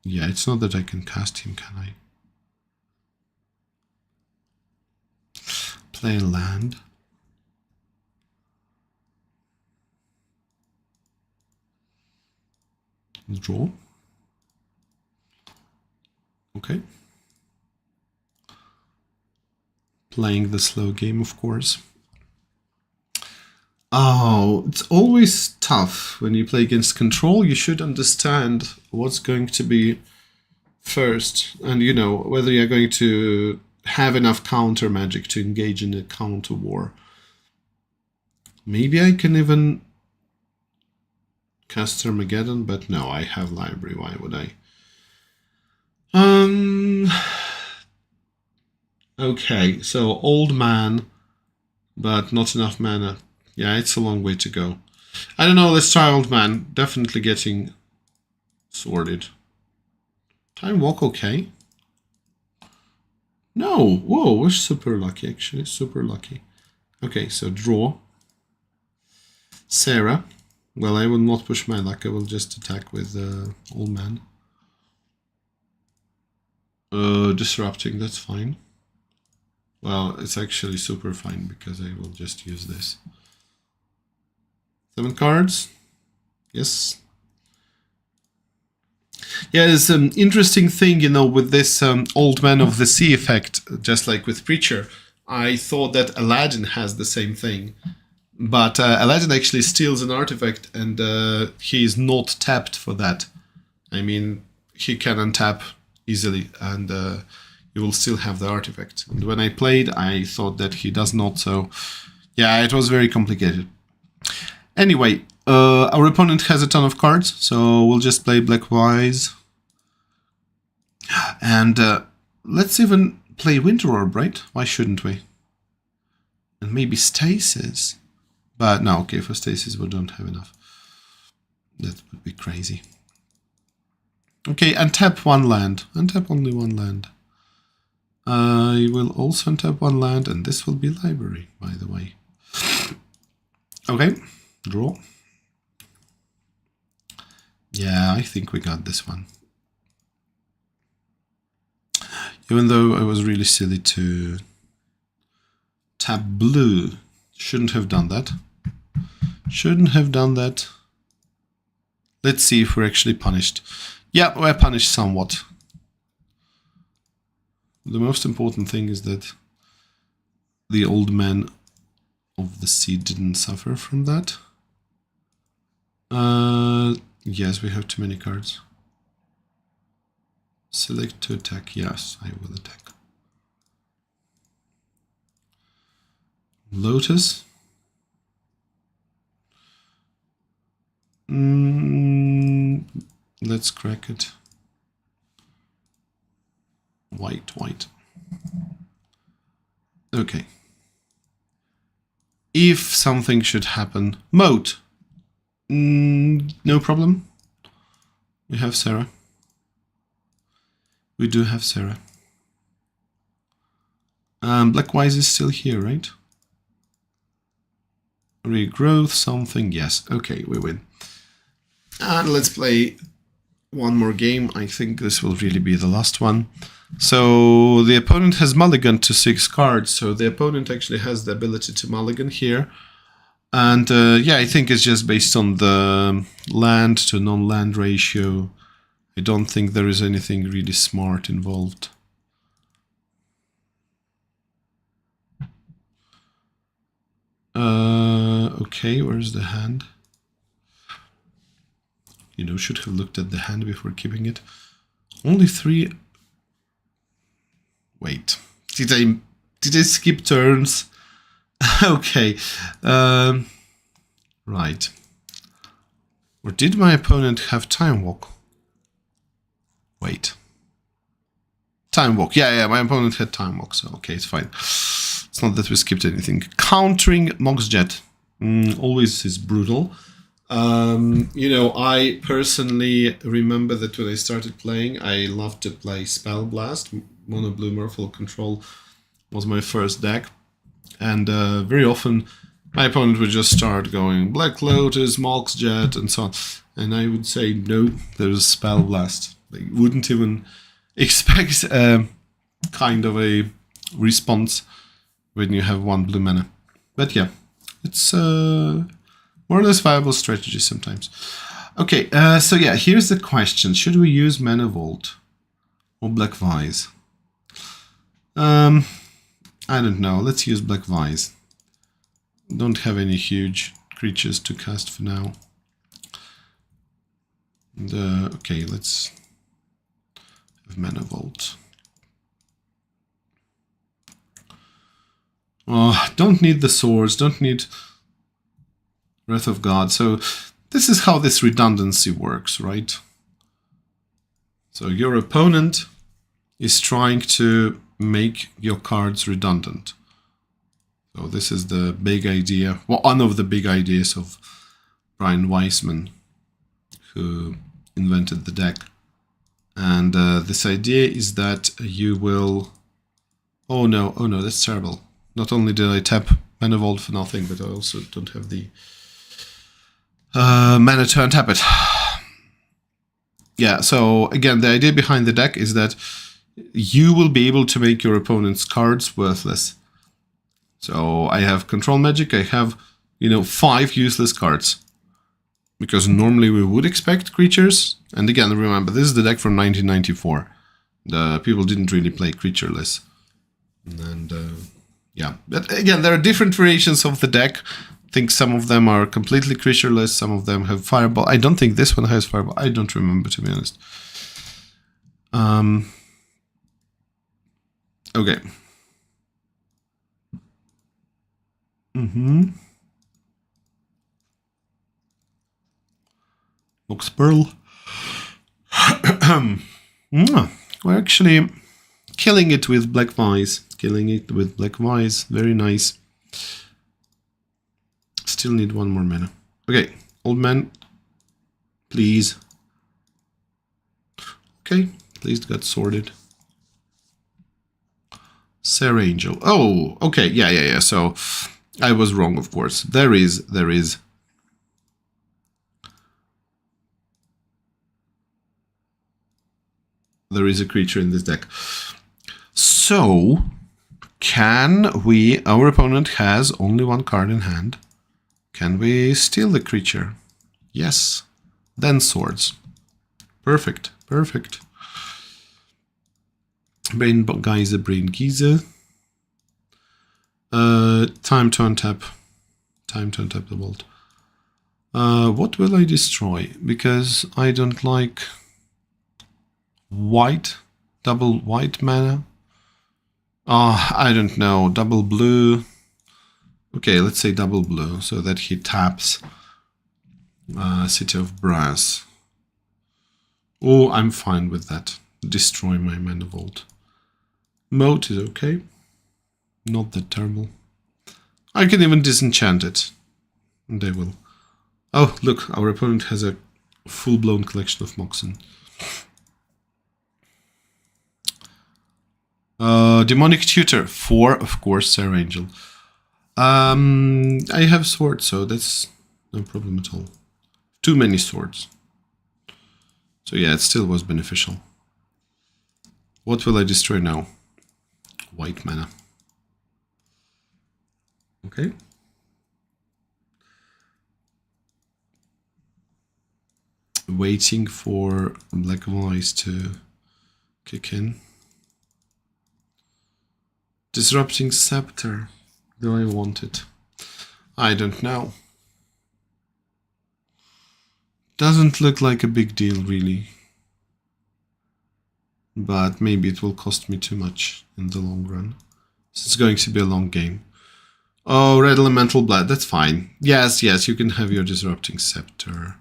Yeah, it's not that I can cast him, can I? Play land. Draw. Okay. Playing the slow game, of course. Oh, it's always tough when you play against control. You should understand what's going to be first, and you know whether you're going to have enough counter magic to engage in a counter war. Maybe I can even cast Armageddon, but no, I have library. Why would I? Okay, so Old Man, but not enough mana. Yeah, it's a long way to go. I don't know, let's try Old Man. Definitely getting sorted. Time Walk okay? No! Whoa, we're super lucky, actually. Super lucky. Okay, so draw. Sarah. Well, I will not push my luck. I will just attack with Old Man. Disrupting, that's fine. Well, it's actually super fine because I will just use this. 7 cards. Yes. Yeah, there's an interesting thing, you know, with this Old Man of the Sea effect, just like with Preacher. I thought that Aladdin has the same thing. But Aladdin actually steals an artifact and he is not tapped for that. I mean, he can untap easily and you will still have the artifact. And when I played, I thought that he does not, so yeah, it was very complicated. Anyway, our opponent has a ton of cards, so we'll just play Black Wise. And let's even play Winter Orb, right? Why shouldn't we? And maybe Stasis. But no, okay, for Stasis we don't have enough. That would be crazy. Okay, untap 1 land. Untap only 1 land. I will also untap 1 land, and this will be library, by the way. Okay, draw. Yeah, I think we got this one. Even though I was really silly to tap blue. Shouldn't have done that. Shouldn't have done that. Let's see if we're actually punished. Yeah, we're punished somewhat. The most important thing is that the old man of the sea didn't suffer from that. Yes, we have too many cards. Select to attack. Yes, I will attack. Lotus. Let's crack it. White, white. Okay. If something should happen, moat. No problem. We have Sarah. We do have Sarah. Black Wise is still here, right? Regrowth, something, yes. Okay, we win. And let's play one more game. I think this will really be the last one. So the opponent has mulliganed to 6 cards, so the opponent actually has the ability to mulligan here. And yeah, I think it's just based on the land to non-land ratio. I don't think there is anything really smart involved. Okay, where's the hand? You know, should have looked at the hand before keeping it. Only 3. Wait, did I skip turns? Okay, right. Or did my opponent have time walk? Wait. Time walk. Yeah, my opponent had time walk, so okay, it's fine. It's not that we skipped anything. Countering Mox Jet. Always is brutal. You know, I personally remember that when I started playing, I loved to play Spell Blast. Mono Blue Merfolk Control was my first deck. And very often, my opponent would just start going Black Lotus, Mox Jet, and so on. And I would say, no, there's Spell Blast. They wouldn't even expect kind of a response when you have 1 blue mana. But yeah, it's more or less viable strategy sometimes. Okay, so yeah, here's the question. Should we use Mana Vault or Black Vise? I don't know. Let's use Black Vise. Don't have any huge creatures to cast for now. And, okay, let's have Mana Vault. Oh, don't need the swords, don't need Wrath of God. So this is how this redundancy works, right? So your opponent is trying to make your cards redundant. So this is the big idea, well, one of the big ideas of Brian Weissman, who invented the deck. And this idea is that you will... Oh no, that's terrible. Not only did I tap Mana Vault for nothing, but I also don't have the mana to untap it. Yeah, so again, the idea behind the deck is that you will be able to make your opponent's cards worthless. So I have Control Magic, I have, 5 useless cards. Because normally we would expect creatures, and again, remember, this is the deck from 1994. The people didn't really play creatureless. And yeah, but again, there are different variations of the deck. I think some of them are completely creatureless, some of them have Fireball. I don't think this one has Fireball. I don't remember, to be honest. Okay. Mox Pearl. We're actually killing it with Black Vise. Very nice. Still need 1 more mana. Okay, old man. Please. Okay, at least got sorted. Sarah Angel. Oh, okay, yeah. So I was wrong, of course. There is a creature in this deck. So, our opponent has only 1 card in hand. Can we steal the creature? Yes. Then swords. Perfect. Perfect. Brain Geyser, Brain Geyser. Time to untap. Time to untap the vault. What will I destroy? Because I don't like white. Double white mana. I don't know. Double blue. Okay, let's say double blue, so that he taps City of Brass. Oh, I'm fine with that. Destroy my mana vault. Moat is okay. Not that terrible. I can even disenchant it. And they will. Oh, look, our opponent has a full-blown collection of Moxen. Demonic Tutor. 4, of course, Sarah Angel. I have swords, so that's no problem at all. Too many swords. So yeah, it still was beneficial. What will I destroy now? White mana. Okay. Waiting for Black Voice to kick in. Disrupting Scepter. Do I want it? I don't know. Doesn't look like a big deal, really. But maybe it will cost me too much in the long run. So it's going to be a long game. Oh, Red Elemental Blood, that's fine. Yes, you can have your Disrupting Scepter.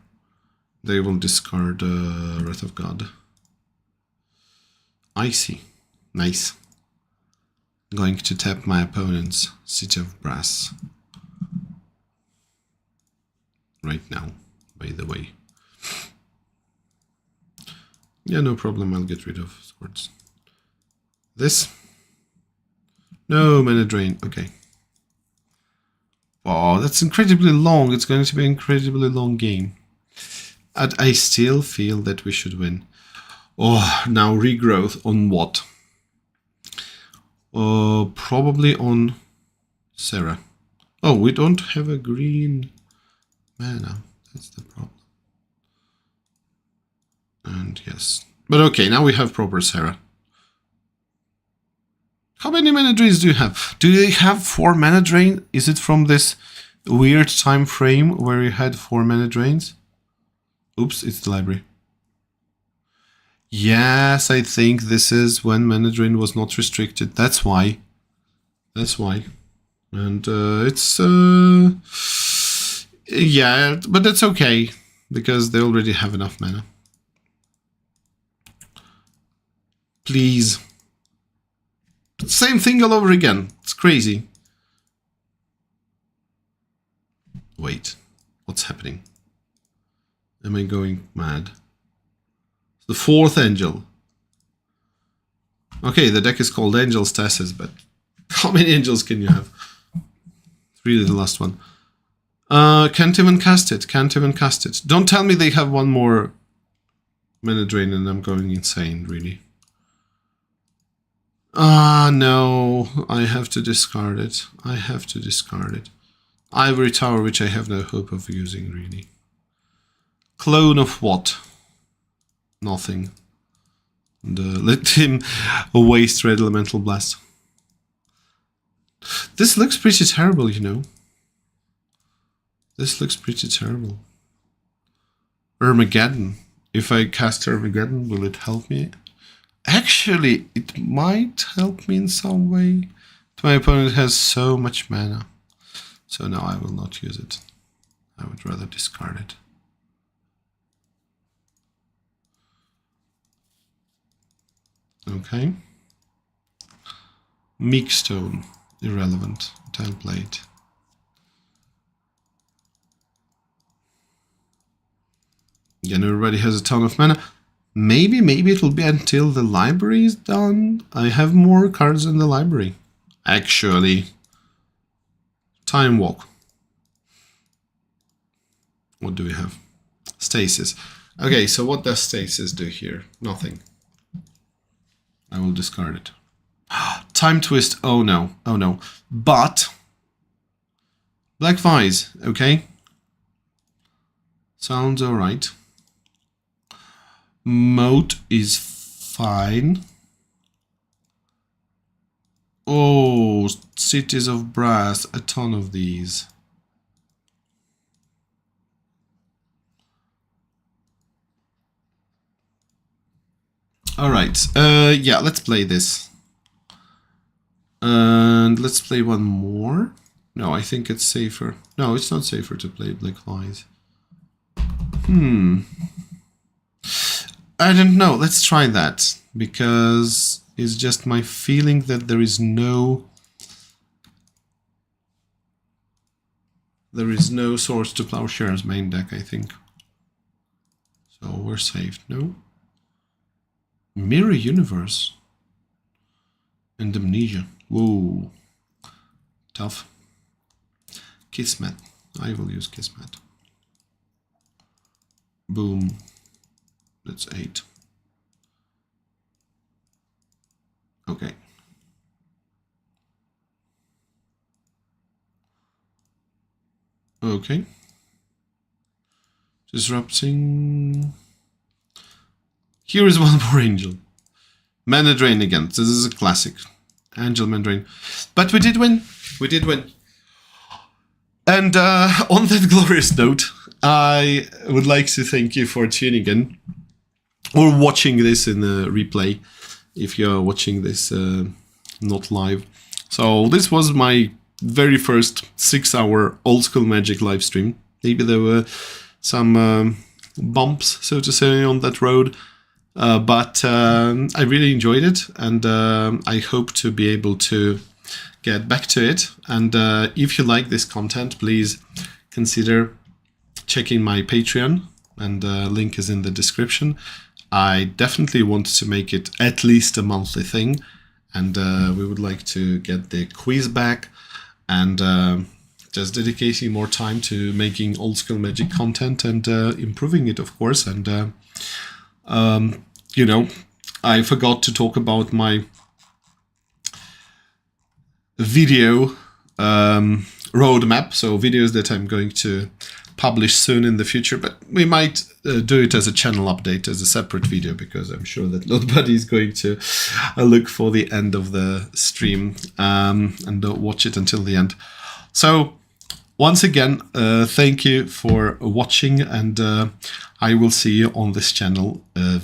They will discard Wrath of God. I see. Nice. Going to tap my opponent's City of Brass. Right now, by the way. Yeah, no problem, I'll get rid of swords. This? No, mana drain, okay. Oh, that's incredibly long. It's going to be an incredibly long game. And I still feel that we should win. Oh, now regrowth on what? Probably on Sarah. Oh, we don't have a green mana. That's the problem. And yes. But okay, now we have proper Sarah. How many mana drains do you have? Do they have 4 mana drain? Is it from this weird time frame where you had 4 mana drains? Oops, it's the library. Yes, I think this is when mana drain was not restricted. That's why. That's why. And it's... yeah, but that's okay. Because they already have enough mana. Please. Same thing all over again. It's crazy. Wait. What's happening? Am I going mad? The 4th angel. Okay, the deck is called Angel Stasis, but how many angels can you have? It's really the last one. Can't even cast it. Can't even cast it. Don't tell me they have one more mana drain and I'm going insane, really. No. I have to discard it. I have to discard it. Ivory Tower, which I have no hope of using, really. Clone of what? Nothing. And let him waste Red Elemental Blast. This looks pretty terrible, you know. This looks pretty terrible. Armageddon. If I cast Armageddon, will it help me? Actually, it might help me in some way. My opponent has so much mana. So no, I will not use it. I would rather discard it. Okay. Meekstone. Irrelevant. Template. Again, everybody has a ton of mana. Maybe it will be until the library is done. I have more cards in the library. Actually. Time Walk. What do we have? Stasis. Okay, so what does Stasis do here? Nothing. I will discard it. Time Twist. Oh no. Oh no. But Black Vise. Okay. Sounds alright. mode is fine. Oh, cities of brass, a ton of these. All right, yeah, let's play this. And let's play one more. No, I think it's safer. No, it's not safer to play Black Lies. I don't know. Let's try that, because it's just my feeling that there is no Swords to Plowshares main deck, I think. So we're safe. No? Mirror Universe. And Amnesia. Whoa. Tough. Kismet. I will use Kismet. Boom. That's 8. Okay. Okay. Disrupting. Here is one more Angel. Mana Drain again. This is a classic. Angel Mana Drain. But we did win. We did win. And on that glorious note, I would like to thank you for tuning in or watching this in the replay if you're watching this not live. So this was my very first 6-hour Old School Magic live stream. Maybe there were some bumps, so to say, on that road. But I really enjoyed it, and I hope to be able to get back to it. And if you like this content, please consider checking my Patreon, and link is in the description. I definitely want to make it at least a monthly thing, and we would like to get the quiz back, and just dedicating more time to making Old School Magic content and improving it, of course. And you know, I forgot to talk about my video roadmap, so videos that I'm going to publish soon in the future, but we might do it as a channel update, as a separate video, because I'm sure that nobody is going to look for the end of the stream and watch it until the end. So once again, thank you for watching, and I will see you on this channel very